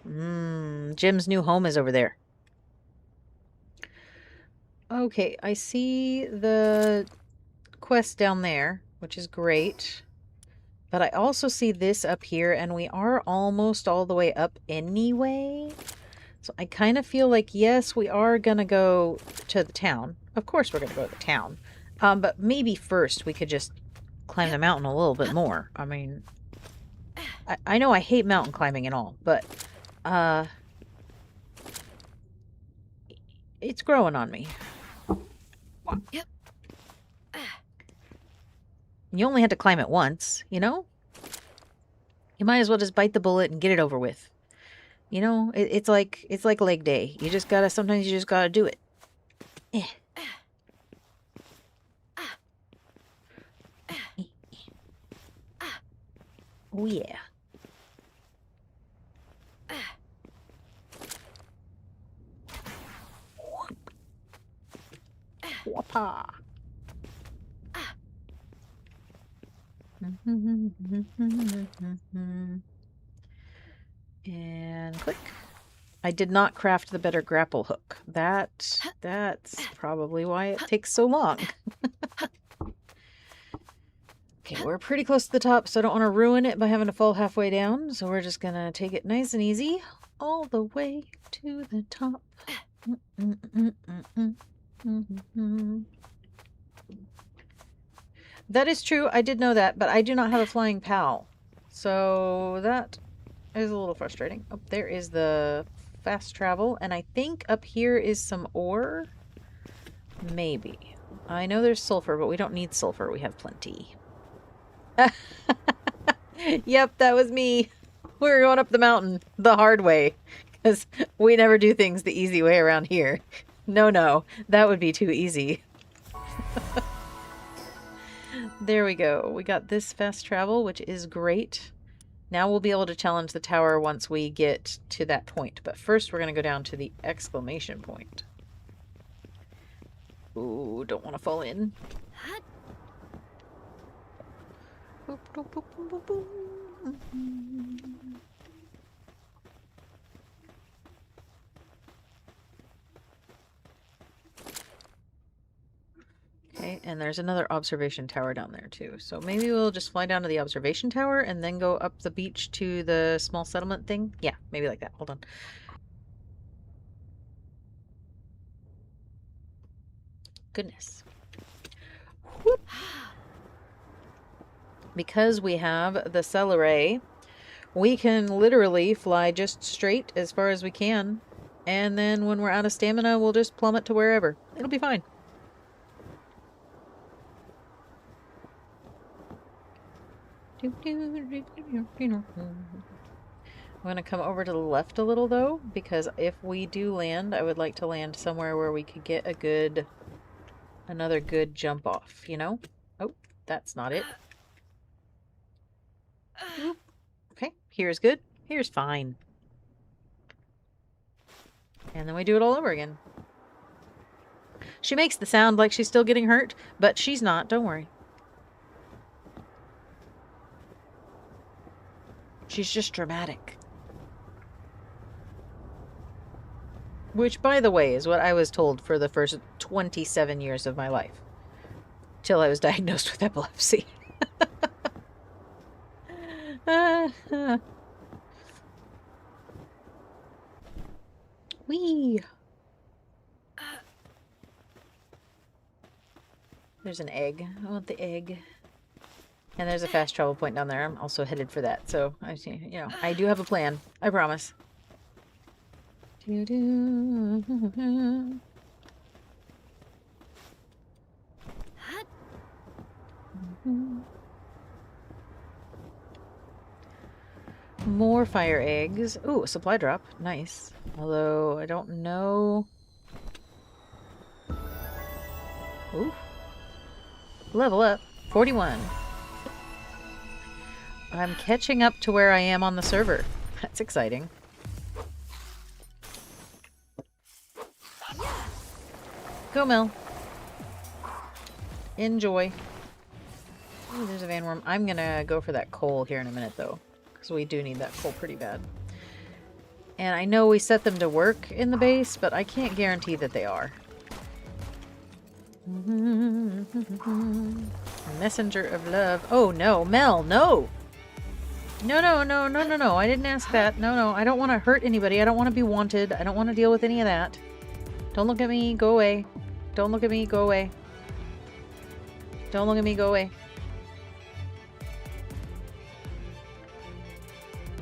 Jim's new home is over there. Okay, I see the quest down there, which is great. But I also see this up here, and we are almost all the way up anyway. So I kind of feel like, yes, we are going to go to the town. Of course we're going to go to the town. But maybe first we could just climb the mountain a little bit more. I mean, I know I hate mountain climbing and all, but it's growing on me. Yep. You only had to climb it once, you know? You might as well just bite the bullet and get it over with. You know, it's like leg day. You just gotta, sometimes you just gotta do it. Eh. Oh yeah. Whoppa. And click. I did not craft the better grapple hook. That's probably why it takes so long. Okay, we're pretty close to the top, so I don't want to ruin it by having to fall halfway down. So we're just going to take it nice and easy all the way to the top. That is true. I did know that, but I do not have a flying pal. So that is a little frustrating. Oh, there is the fast travel, and I think up here is some ore. Maybe. I know there's sulfur, but we don't need sulfur. We have plenty. Yep, that was me. We were going up the mountain the hard way, because we never do things the easy way around here. No, that would be too easy. There we go. We got this fast travel, which is great. Now we'll be able to challenge the tower once we get to that point. But first we're going to go down to the exclamation point. Ooh, don't want to fall in. Boop, boop, boop, boop, boop. Okay, and there's another observation tower down there too. So maybe we'll just fly down to the observation tower and then go up the beach to the small settlement thing. Yeah, maybe like that. Hold on. Goodness. Whoop. Because we have the celery, we can literally fly just straight as far as we can. And then when we're out of stamina, we'll just plummet to wherever. It'll be fine. I'm going to come over to the left a little, though, because if we do land, I would like to land somewhere where we could get another good jump off, you know? Oh, that's not it. Oop. Okay, here's good. Here's fine. And then we do it all over again. She makes the sound like she's still getting hurt, but she's not, don't worry. She's just dramatic. Which, by the way, is what I was told for the first 27 years of my life. Till I was diagnosed with epilepsy. Whee! There's an egg. I want the egg. And there's a fast travel point down there. I'm also headed for that. So, I do have a plan. I promise. More fire eggs. Ooh, a supply drop. Nice. Although, I don't know. Ooh. Level up. 41. I'm catching up to where I am on the server. That's exciting. Go, Mel. Enjoy. Ooh, there's a vanworm. I'm gonna go for that coal here in a minute, though. Because we do need that coal pretty bad. And I know we set them to work in the base, but I can't guarantee that they are. Messenger of love. Oh, no. Mel, no! No, no, no, no, no, no. I didn't ask that. No, no. I don't want to hurt anybody. I don't want to be wanted. I don't want to deal with any of that. Don't look at me. Go away. Don't look at me. Go away. Don't look at me. Go away.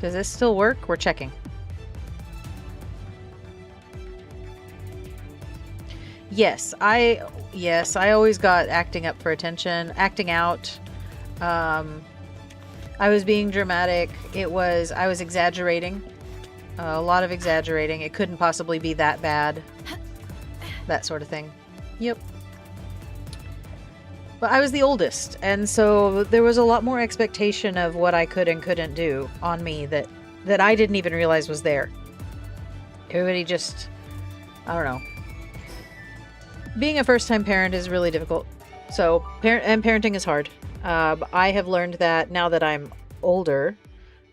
Does this still work? We're checking. Yes, I always got acting up for attention, acting out. I was being dramatic. I was exaggerating. A lot of exaggerating. It couldn't possibly be that bad. That sort of thing. Yep. But I was the oldest, and so there was a lot more expectation of what I could and couldn't do on me that I didn't even realize was there. Everybody just, I don't know. Being a first-time parent is really difficult. So, parenting is hard. I have learned that now that I'm older,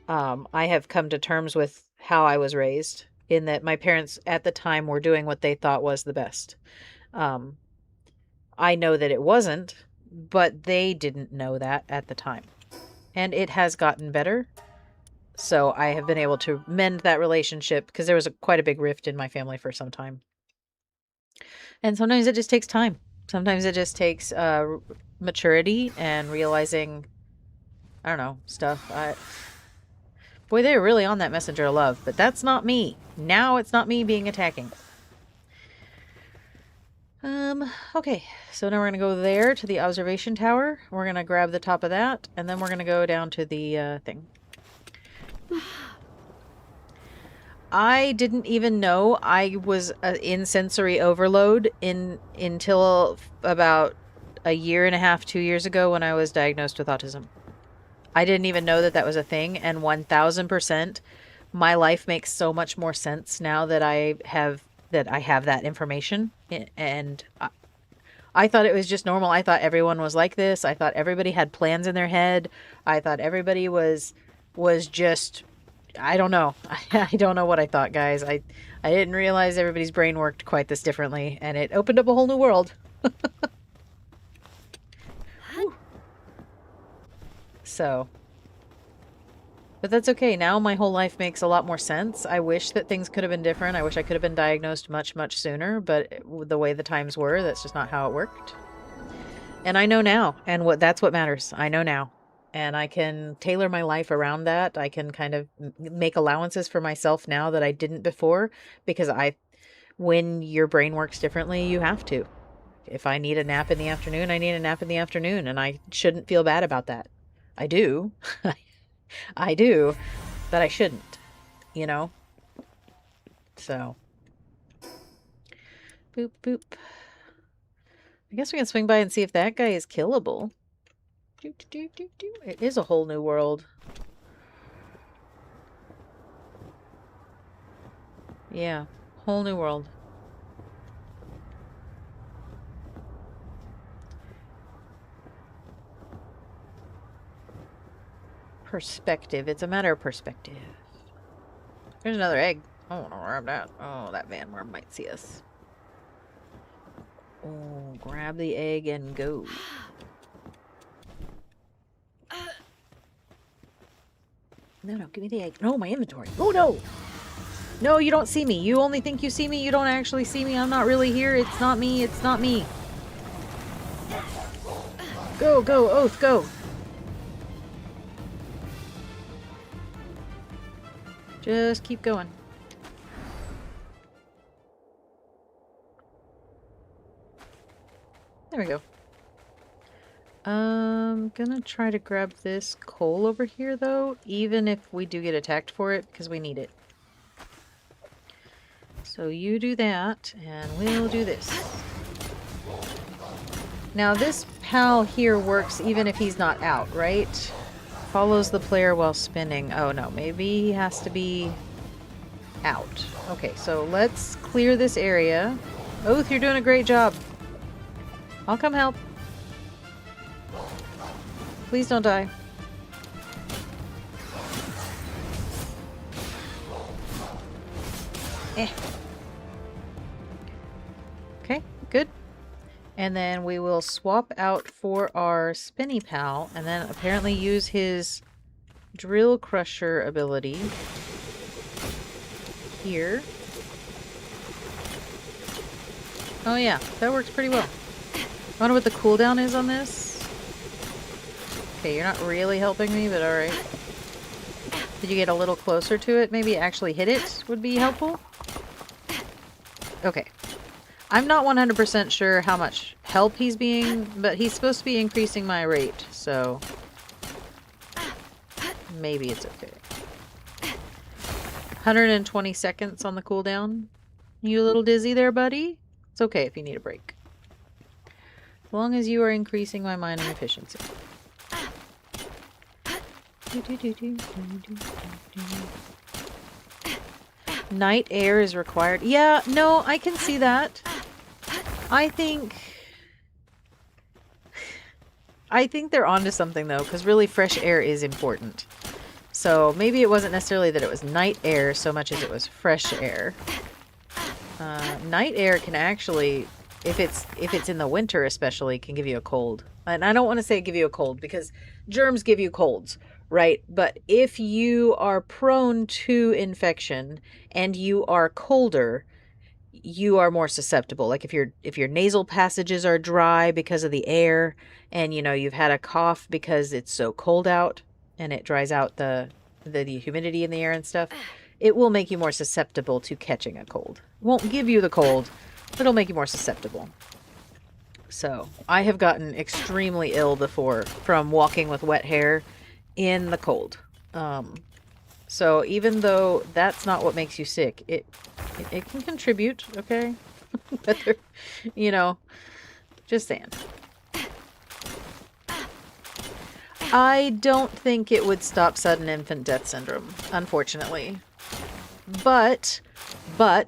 I have come to terms with how I was raised, in that my parents at the time were doing what they thought was the best. I know that it wasn't, but they didn't know that at the time. And it has gotten better. So I have been able to mend that relationship, because there was quite a big rift in my family for some time. And sometimes it just takes time. Sometimes it just takes maturity and realizing, I don't know, stuff. Boy, they're really on that messenger of love, but that's not me. Now it's not me being attacking. Okay, so now we're going to go there to the observation tower. We're going to grab the top of that, and then we're going to go down to the thing. I didn't even know I was in sensory overload until about a year and a half, 2 years ago, when I was diagnosed with autism. I didn't even know that was a thing, and 1000%, my life makes so much more sense now that I have that information. And I thought it was just normal. I thought everyone was like this. I thought everybody had plans in their head. I thought everybody was just, I don't know. I don't know what I thought, guys. I didn't realize everybody's brain worked quite this differently, and it opened up a whole new world. So, But that's okay. Now my whole life makes a lot more sense. I wish that things could have been different. I wish I could have been diagnosed much, much sooner, but the way the times were, that's just not how it worked. And I know now, and that's what matters. I know now. And I can tailor my life around that. I can kind of make allowances for myself now that I didn't before, because when your brain works differently, you have to. If I need a nap in the afternoon, I need a nap in the afternoon, and I shouldn't feel bad about that. I do. I do, but I shouldn't, you know? So, boop, boop. I guess we can swing by and see if that guy is killable. It is a whole new world. Yeah, whole new world. Perspective. It's a matter of perspective. There's another egg. I want to grab that. Oh, that vanworm might see us. Oh, grab the egg and go. No, give me the egg. No, my inventory. Oh, no! No, you don't see me. You only think you see me. You don't actually see me. I'm not really here. It's not me. It's not me. Go, Oath, go. Just keep going. There we go. I'm gonna try to grab this coal over here, though, even if we do get attacked for it, because we need it. So you do that, and we'll do this. Now, this pal here works even if he's not out, right? Follows the player while spinning. Oh, no, maybe he has to be out. Okay, so let's clear this area. Oath, you're doing a great job. I'll come help. Please don't die. Okay, good. And then we will swap out for our spinny pal, and then apparently use his drill crusher ability here. Oh yeah, that works pretty well. I wonder what the cooldown is on this. Okay, you're not really helping me, but alright. Did you get a little closer to it? Maybe actually hit it would be helpful? Okay. I'm not 100% sure how much help he's being, but he's supposed to be increasing my rate, so maybe it's okay. 120 seconds on the cooldown. You a little dizzy there, buddy? It's okay if you need a break. As long as you are increasing my mining efficiency. Night air is required. Yeah, no, I can see that. I think they're onto something, though, because really fresh air is important. So maybe it wasn't necessarily that it was night air so much as it was fresh air. Night air can actually, if it's in the winter especially, can give you a cold. And I don't want to say give you a cold, because germs give you colds, right? But if you are prone to infection and you are colder, you are more susceptible. Like if your nasal passages are dry because of the air, and you've had a cough because it's so cold out and it dries out the humidity in the air and stuff, it will make you more susceptible to catching a cold. Won't give you the cold, but it'll make you more susceptible. So I have gotten extremely ill before from walking with wet hair in the cold. So even though that's not what makes you sick, it can contribute, okay? Whether, just saying. I don't think it would stop sudden infant death syndrome, unfortunately. But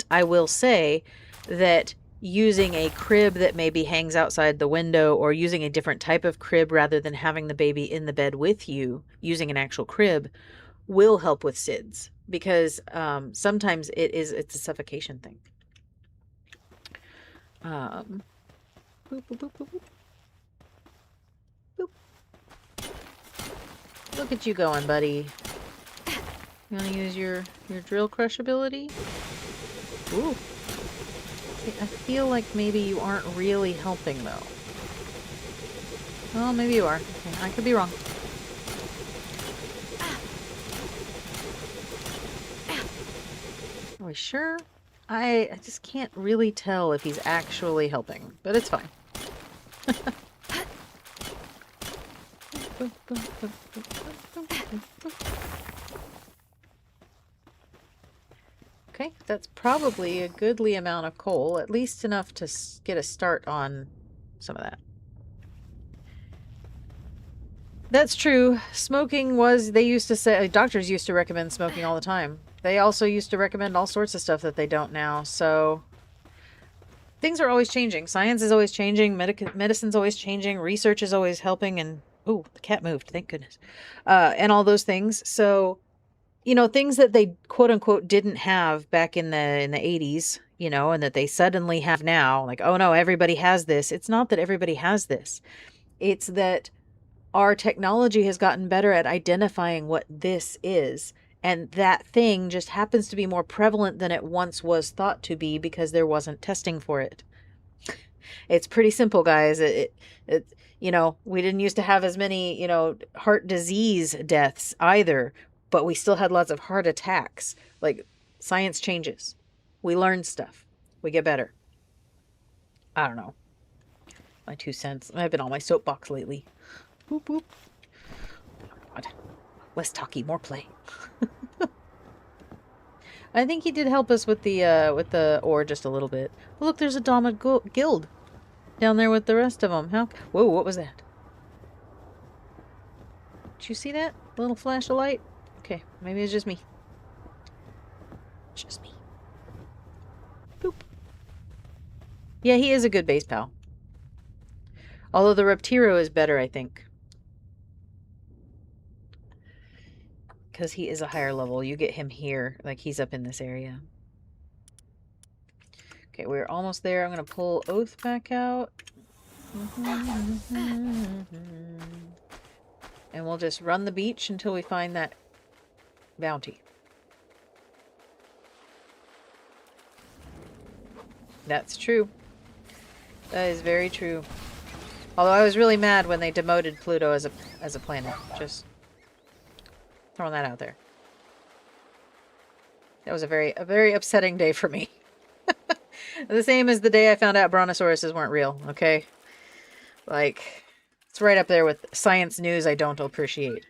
I will say that using a crib that maybe hangs outside the window, or using a different type of crib rather than having the baby in the bed with you, using an actual crib, will help with SIDS, because sometimes it's a suffocation thing. Boop, boop, boop, boop, boop. Boop. Look at you going, buddy. You want to use your drill crush ability? Ooh. See, I feel like maybe you aren't really helping, though. Well, maybe you are. Okay, I could be wrong. Are we sure? I just can't really tell if he's actually helping, but it's fine. Okay, that's probably a goodly amount of coal, at least enough to get a start on some of that. That's true. Smoking was, they used to say, doctors used to recommend smoking all the time. They also used to recommend all sorts of stuff that they don't now, so things are always changing. Science is always changing, medicine's always changing, research is always helping, and ooh, the cat moved, thank goodness. And all those things. So, you know, things that they quote unquote didn't have back in the 80s, you know, and that they suddenly have now, like, oh no, everybody has this. It's not that everybody has this. It's that our technology has gotten better at identifying what this is. And that thing just happens to be more prevalent than it once was thought to be because there wasn't testing for it. It's pretty simple, guys. You know, we didn't used to have as many, you know, heart disease deaths either, but we still had lots of heart attacks. Like, science changes. We learn stuff. We get better. I don't know. My 2 cents. I've been on my soapbox lately. Boop, boop. God. Less talky, more play. I think he did help us with the ore just a little bit. Oh, look, there's a Dama guild down there with the rest of them. How? Whoa, what was that? Did you see that? A little flash of light? Okay, maybe it's just me. Just me. Boop. Yeah, he is a good base pal. Although the Reptiro is better, I think. Because he is a higher level. You get him here. Like, he's up in this area. Okay, we're almost there. I'm going to pull Oath back out. And we'll just run the beach until we find that bounty. That's true. That is very true. Although I was really mad when they demoted Pluto as a planet. Just throwing that out there. That was a very upsetting day for me. The same as the day I found out brontosauruses weren't real, okay? Like, it's right up there with science news I don't appreciate.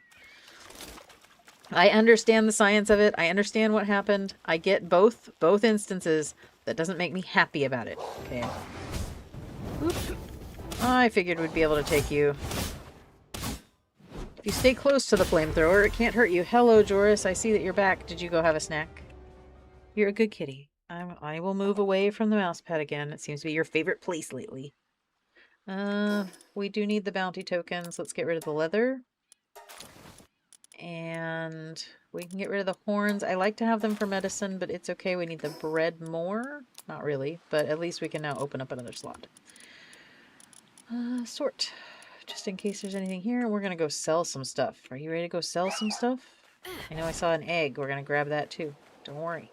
I understand the science of it. I understand what happened. I get both instances. That doesn't make me happy about it. Okay. Oop. I figured we'd be able to take you. If you stay close to the flamethrower, it can't hurt you. Hello, Joris. I see that you're back. Did you go have a snack? You're a good kitty. I will move away from the mouse pad again. It seems to be your favorite place lately. We do need the bounty tokens. Let's get rid of the leather. And we can get rid of the horns. I like to have them for medicine, but it's okay. We need the bread more. Not really, but at least we can now open up another slot. Sort. Just in case there's anything here. We're going to go sell some stuff. Are you ready to go sell some stuff? I know I saw an egg. We're going to grab that too. Don't worry.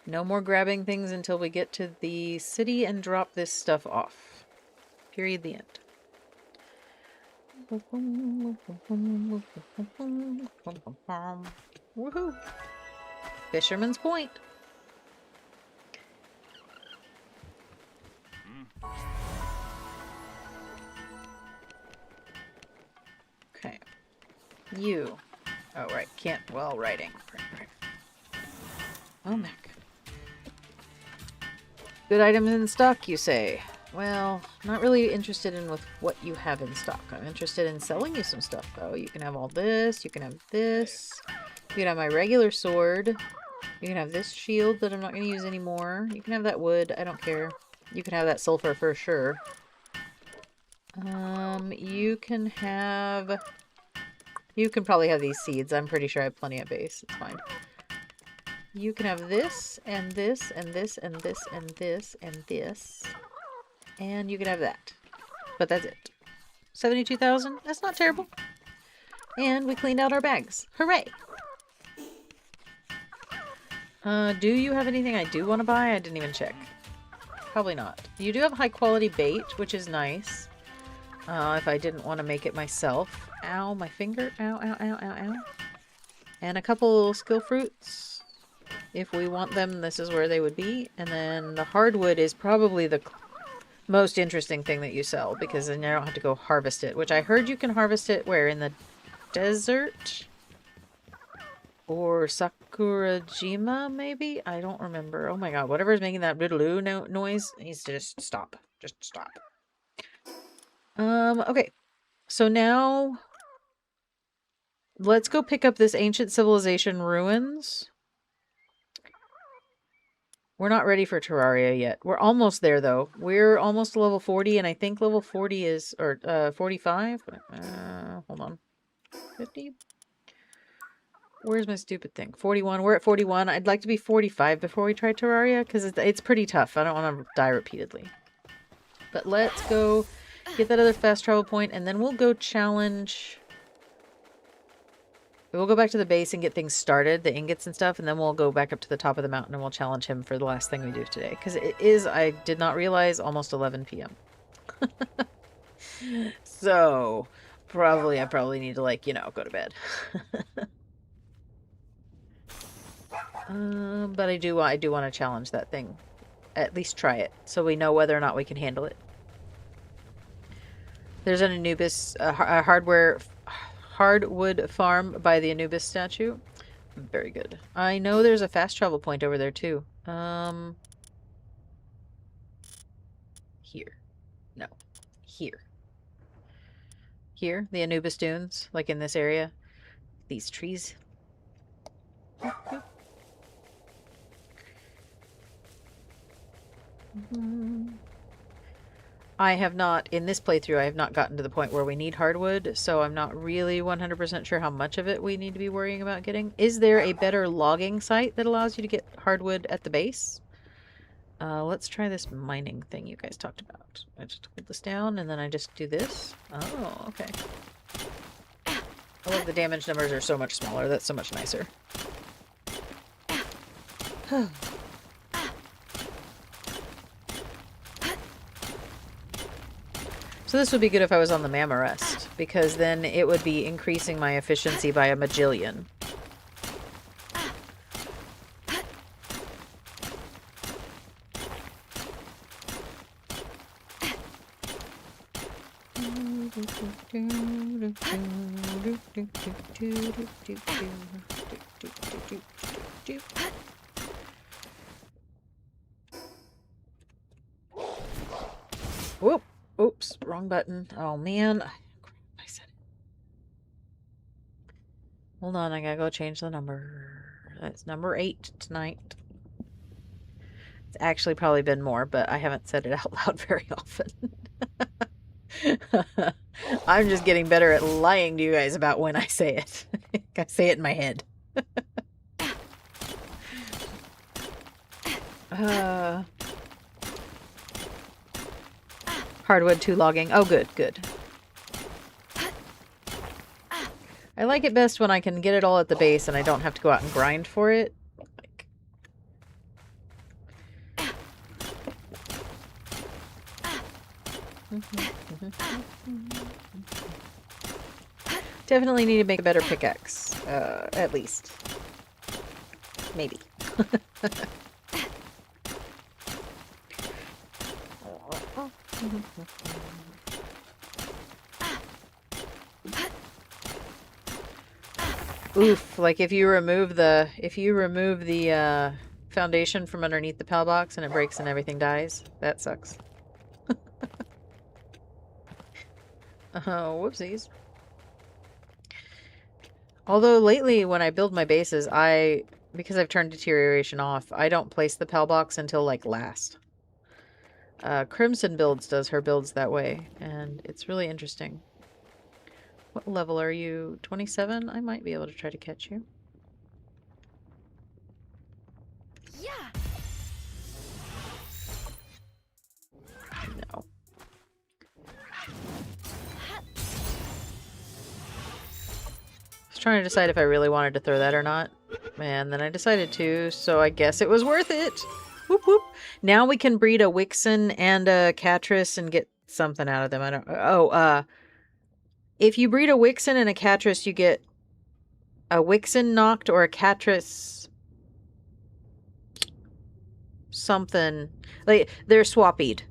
No more grabbing things until we get to the city and drop this stuff off. Period. The end. Woohoo! Fisherman's Point. Okay. You. Oh, right. Can't. Well, writing. Right. Oh, Mac. Good items in stock, you say? Well, not really interested in with what you have in stock. I'm interested in selling you some stuff, though. You can have all this. You can have this. You can have my regular sword. You can have this shield that I'm not going to use anymore. You can have that wood. I don't care. You can have that sulfur for sure. You can have... You can probably have these seeds. I'm pretty sure I have plenty of base. It's fine. You can have this, and this, and this, and this, and this, and this. And you can have that. But that's it. 72,000? That's not terrible. And we cleaned out our bags. Hooray! Do you have anything I do want to buy? I didn't even check. Probably not. You do have high quality bait, which is nice. If I didn't want to make it myself. Ow, my finger. Ow, ow, ow, ow, ow. And a couple skill fruits. If we want them, this is where they would be. And then the hardwood is probably the most interesting thing that you sell, because then you don't have to go harvest it, which I heard you can harvest it where? In the desert? Or Sakurajima, maybe? I don't remember. Oh my god, whatever is making that riddle noise needs to just stop. Just stop. Okay. So now let's go pick up this ancient civilization ruins. We're not ready for Terraria yet. We're almost there, though. We're almost to level 40, and I think level 40 is, or 45? Hold on. 50? Where's my stupid thing? 41. We're at 41. I'd like to be 45 before we try Terraria, because it's pretty tough. I don't want to die repeatedly. But let's go get that other fast travel point, and then we'll go challenge... We'll go back to the base and get things started, the ingots and stuff, and then we'll go back up to the top of the mountain and we'll challenge him for the last thing we do today. Because it is, I did not realize, almost 11 p.m. So, I probably need to, like, you know, go to bed. But I do want to challenge that thing. At least try it, so we know whether or not we can handle it. There's an Anubis, a hardwood farm by the Anubis statue. Very good. I know there's a fast travel point over there too. Here. No. Here. Here, the Anubis dunes, like in this area. These trees. I have not, in this playthrough, I have not gotten to the point where we need hardwood, so I'm not really 100% sure how much of it we need to be worrying about getting. Is there a better logging site that allows you to get hardwood at the base? Let's try this mining thing you guys talked about. I just hold this down, and then I just do this. Oh, okay. I love the damage numbers are so much smaller. That's so much nicer. So this would be good if I was on the Mammarest, because then it would be increasing my efficiency by a majillion. Whoop! Oops, wrong button. Oh man. I said it. Hold on, I gotta go change the number. That's number 8 tonight. It's actually probably been more, but I haven't said it out loud very often. I'm just getting better at lying to you guys about when I say it. I say it in my head. Hardwood 2 logging. Oh, good, good. I like it best when I can get it all at the base and I don't have to go out and grind for it. Like... Definitely need to make a better pickaxe. At least. Maybe. Oof, like if you remove the foundation from underneath the PAL box and it breaks and everything dies, that sucks. Whoopsies. Although lately when I build my bases, because I've turned deterioration off, I don't place the PAL box until like last. Crimson Builds does her builds that way, and it's really interesting. What level are you? 27? I might be able to try to catch you. Yeah. No. trying to decide if I really wanted to throw that or not. And then I decided to, so I guess it was worth it. Whoop whoop. Now we can breed a Wixen and a Catris and get something out of them. I don't... Oh, if you breed a Wixen and a Catris, you get a Wixen knocked or a Catris something. Like, they're swappied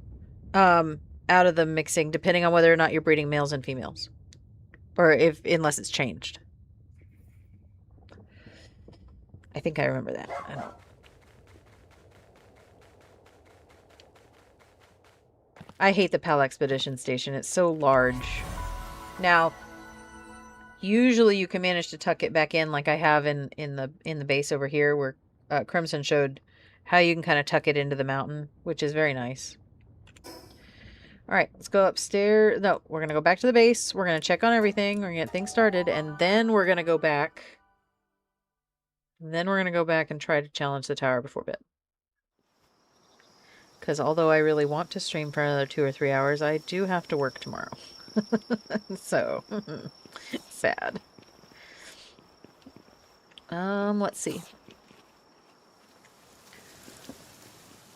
out of the mixing, depending on whether or not you're breeding males and females. Or unless it's changed. I think I remember that. I don't... I hate the Pal Expedition Station. It's so large. Now, usually you can manage to tuck it back in like I have in the base over here where Crimson showed how you can kind of tuck it into the mountain, which is very nice. Alright, let's go upstairs. No, we're going to go back to the base. We're going to check on everything. We're going to get things started. And then we're going to go back. And then we're going to go back and try to challenge the tower before bed. Because although I really want to stream for another 2 or 3 hours, I do have to work tomorrow. So, sad. Let's see.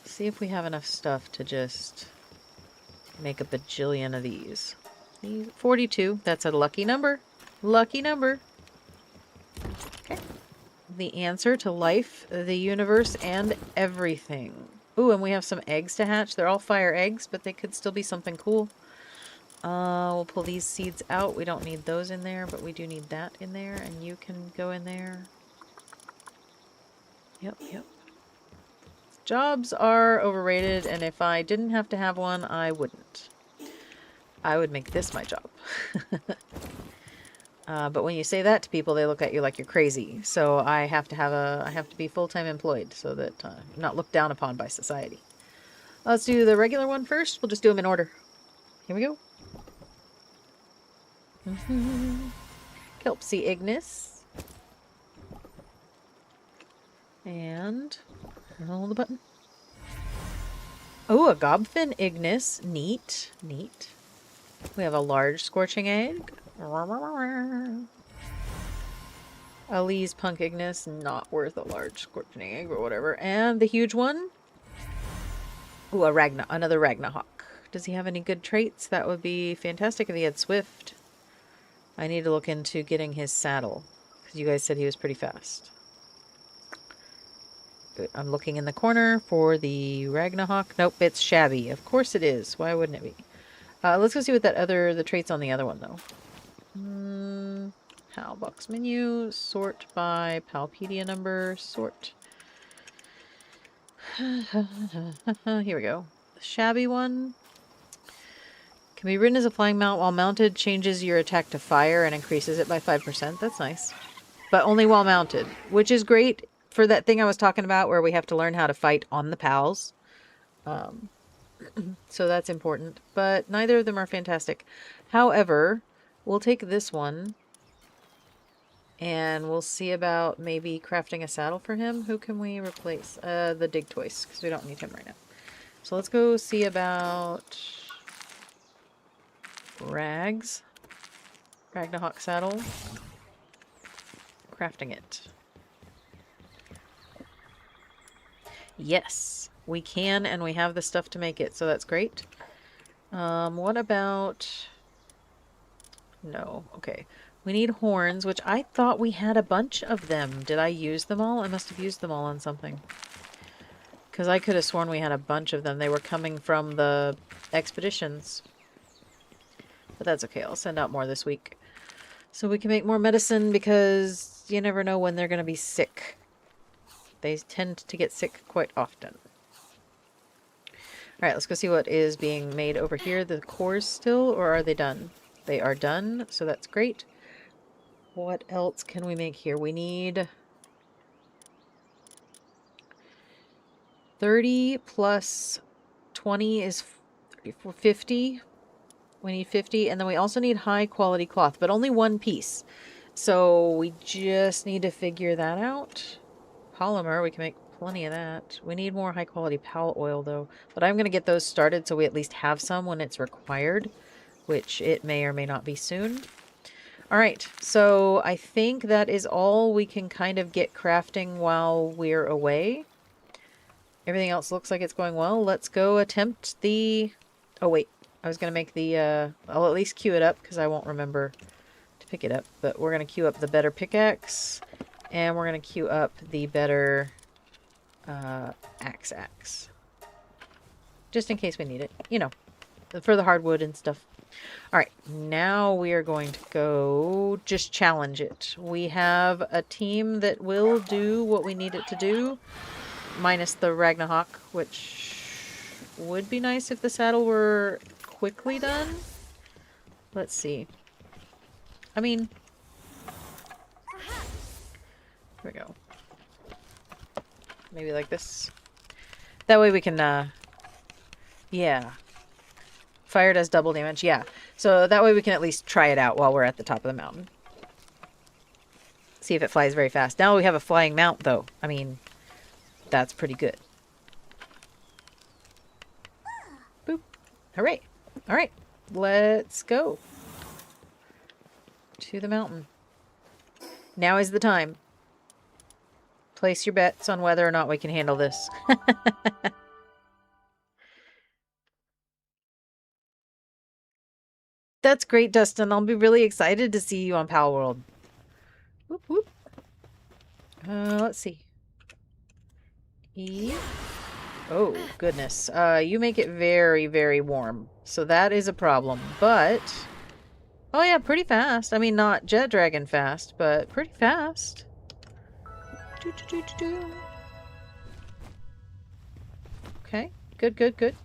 See if we have enough stuff to just make a bajillion of these. 42. That's a lucky number. Lucky number. Okay. The answer to life, the universe, and everything. Ooh, and we have some eggs to hatch. They're all fire eggs, but they could still be something cool. We'll pull these seeds out. We don't need those in there, but we do need that in there, and you can go in there. Yep, yep. Jobs are overrated, and if I didn't have to have one, I wouldn't. I would make this my job. But when you say that to people, they look at you like you're crazy. So I have to be full-time employed so that I'm not looked down upon by society. Let's do the regular one first. We'll just do them in order. Here we go. Kelpsie Ignis. And hold the button. Oh, a Gobfin Ignis. Neat. Neat. We have a large Scorching Egg. Elise Punk Ignis. Not worth a large Scorching Egg or whatever. And the huge one. Ooh, another Ragnahawk. Does he have any good traits? That would be fantastic if he had Swift. I need to look into getting his saddle. Because you guys said he was pretty fast. I'm looking in the corner for the Ragnahawk. Nope, it's shabby. Of course it is. Why wouldn't it be? Let's go see what the traits on the other one, though. Pal box menu. Sort by Palpedia number. Sort. Here we go. The shabby one. Can be ridden as a flying mount while mounted. Changes your attack to fire and increases it by 5%. That's nice. But only while mounted. Which is great for that thing I was talking about where we have to learn how to fight on the pals. So that's important. But neither of them are fantastic. However, we'll take this one. And we'll see about maybe crafting a saddle for him. Who can we replace? The Dig Toys. Because we don't need him right now. So let's go see about Rags. Ragnahawk saddle. Crafting it. Yes, we can, and we have the stuff to make it, so that's great. What about... No, okay. We need horns, which I thought we had a bunch of them. Did I use them all? I must have used them all on something. Because I could have sworn we had a bunch of them. They were coming from the expeditions. But that's okay. I'll send out more this week. So we can make more medicine because you never know when they're going to be sick. They tend to get sick quite often. Alright, let's go see what is being made over here. The cores still, or are they done? They are done, so that's great. What else can we make here? We need 30 plus 20 is 50. We need 50, and then we also need high quality cloth, but only one piece. So we just need to figure that out. Polymer, we can make plenty of that. We need more high quality pal oil though, but I'm going to get those started so we at least have some when it's required, which it may or may not be soon. All right, so I think that is all we can kind of get crafting while we're away. Everything else looks like it's going well. Let's go attempt the... Oh, wait. I was going to make the... I'll at least queue it up because I won't remember to pick it up. But we're going to queue up the better pickaxe. And we're going to queue up the better axe. Just in case we need it. You know, for the hardwood and stuff. Alright, now we are going to go just challenge it. We have a team that will do what we need it to do. Minus the Ragnarok, which would be nice if the saddle were quickly done. Let's see. I mean... Here we go. Maybe like this. That way we can, yeah. Fire does double damage, yeah. So that way we can at least try it out while we're at the top of the mountain. See if it flies very fast. Now we have a flying mount, though. I mean, that's pretty good. Boop. Hooray. Alright. Let's go. To the mountain. Now is the time. Place your bets on whether or not we can handle this. That's great, Dustin. I'll be really excited to see you on Palworld. Whoop, whoop. Let's see. E. Oh, goodness. You make it very, very warm. So that is a problem. But... Oh, yeah, pretty fast. I mean, not jet dragon fast, but pretty fast. Okay. Good, good, good.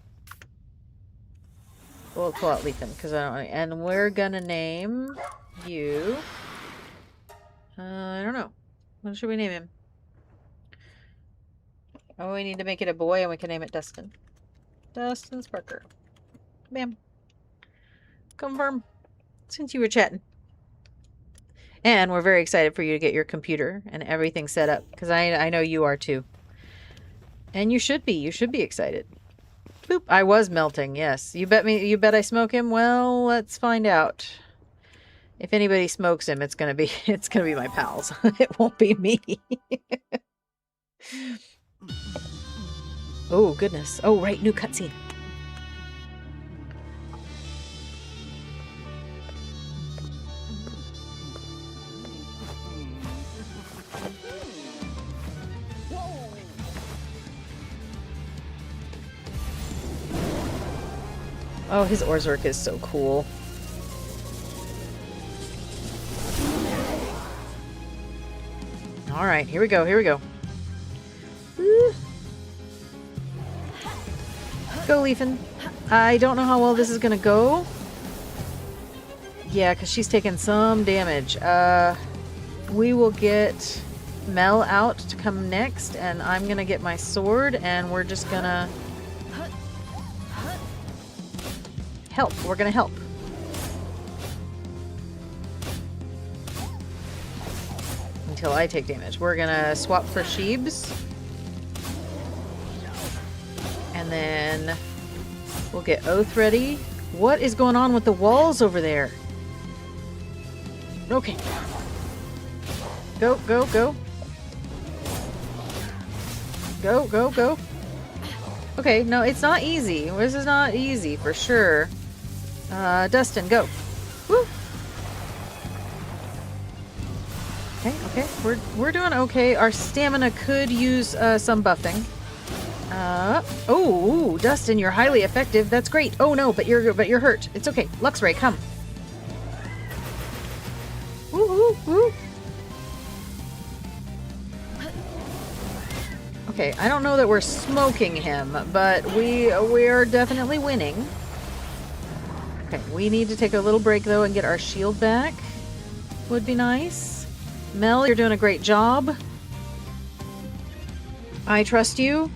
We'll pull out Lethan, because I don't... And we're gonna name you... I don't know. What should we name him? Oh, we need to make it a boy, and we can name it Dustin. Dustin Sparker. Bam. Confirm. Since you were chatting. And we're very excited for you to get your computer and everything set up, because I know you are too. And you should be. You should be excited. Boop. I was melting, yes. You bet me. You bet I smoke him? Well, let's find out. If anybody smokes him, it's gonna be my pals. It won't be me. Oh goodness. Oh right, new cutscene. Oh, his oars work is so cool. Alright, here we go, here we go. Woo. Go, Lethan. I don't know how well this is gonna go. Yeah, because she's taking some damage. We will get Mel out to come next, and I'm gonna get my sword, and we're just gonna... help. We're gonna help. Until I take damage. We're gonna swap for Sheebs. And then we'll get Oath ready. What is going on with the walls over there? Okay. Go, go, go. Go, go, go. Okay, no, it's not easy. This is not easy for sure. Dustin, go. Woo! Okay, okay. We're doing okay. Our stamina could use some buffing. Oh, Dustin, you're highly effective. That's great. Oh no, but you're hurt. It's okay. Luxray, come. Woo, woo, woo. Okay, I don't know that we're smoking him, but we are definitely winning. Okay, we need to take a little break though and get our shield back. Would be nice. Mel, you're doing a great job. I trust you.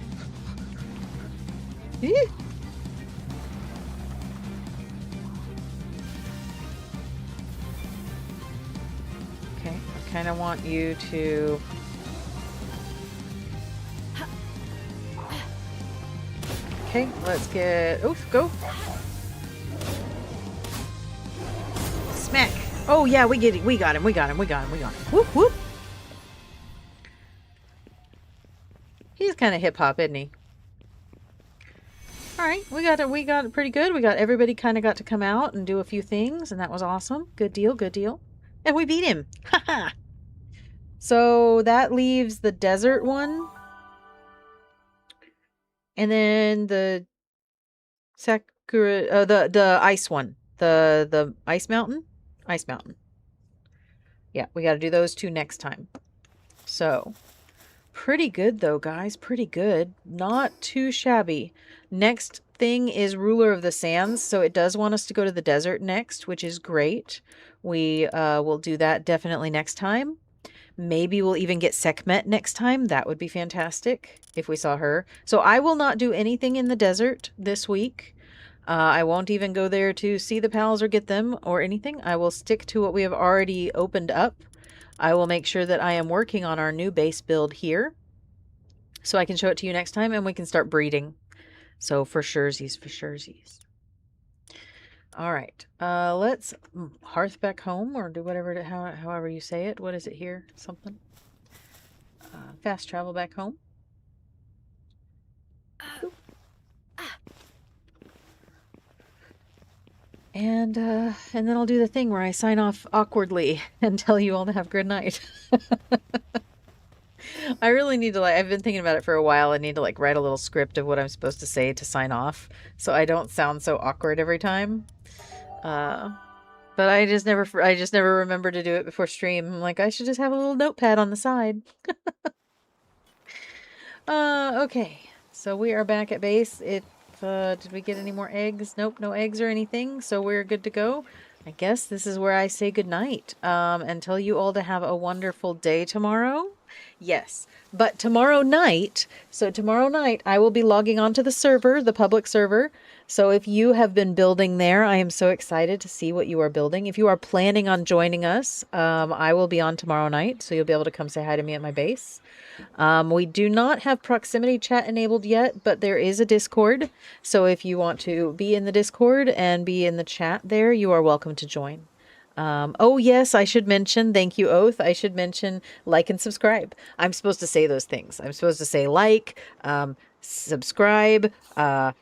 Okay, I kind of want you to... Okay, let's get... Oof, go. Smack. Oh yeah, we get it. We got him. We got him. We got him. We got him. Whoop whoop. He's kind of hip hop, isn't he? All right, we got it. We got it pretty good. We got everybody kind of got to come out and do a few things, and that was awesome. Good deal. Good deal. And we beat him. Haha. So that leaves the desert one, and then the Sakura, the ice one, the ice mountain, ice mountain. Yeah, we got to do those two next time. So pretty good though, guys. Pretty good. Not too shabby. Next thing is Ruler of the Sands. So it does want us to go to the desert next, which is great. We will do that definitely next time. Maybe we'll even get Sekhmet next time. That would be fantastic if we saw her. So I will not do anything in the desert this week. I won't even go there to see the pals or get them or anything. I will stick to what we have already opened up. I will make sure that I am working on our new base build here so I can show it to you next time and we can start breeding. So for surezies, for surezies. All right, let's hearth back home or do whatever, however you say it. What is it here? Something. Fast travel back home. And then I'll do the thing where I sign off awkwardly and tell you all to have a good night. I really need to, like, I've been thinking about it for a while. I need to, like, write a little script of what I'm supposed to say to sign off so I don't sound so awkward every time. But I just never remember to do it before stream. I'm like, I should just have a little notepad on the side. Okay. So we are back at base. Did we get any more eggs? Nope, no eggs or anything. So we're good to go. I guess this is where I say goodnight. And tell you all to have a wonderful day tomorrow. Yes, but tomorrow night, I will be logging onto the server, the public server. So if you have been building there, I am so excited to see what you are building. If you are planning on joining us, I will be on tomorrow night, so you'll be able to come say hi to me at my base. We do not have proximity chat enabled yet, but there is a Discord. So if you want to be in the Discord and be in the chat there, you are welcome to join. Oh yes, I should mention, thank you, Oath. I should mention like and subscribe. I'm supposed to say those things. I'm supposed to say like, subscribe,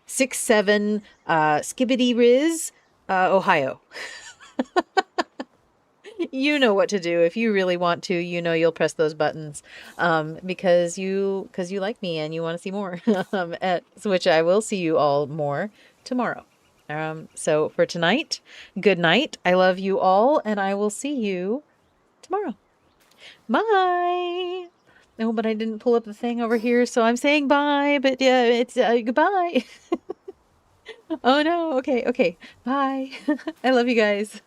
67, skibbity riz, Ohio. You know what to do. If you really want to, you know, you'll press those buttons, because you like me and you want to see more, which I will see you all more tomorrow. So for tonight, good night. I love you all, and I will see you tomorrow. Bye. No, but I didn't pull up the thing over here, so I'm saying bye, but yeah, it's goodbye. Oh no. Okay. Bye. I love you guys.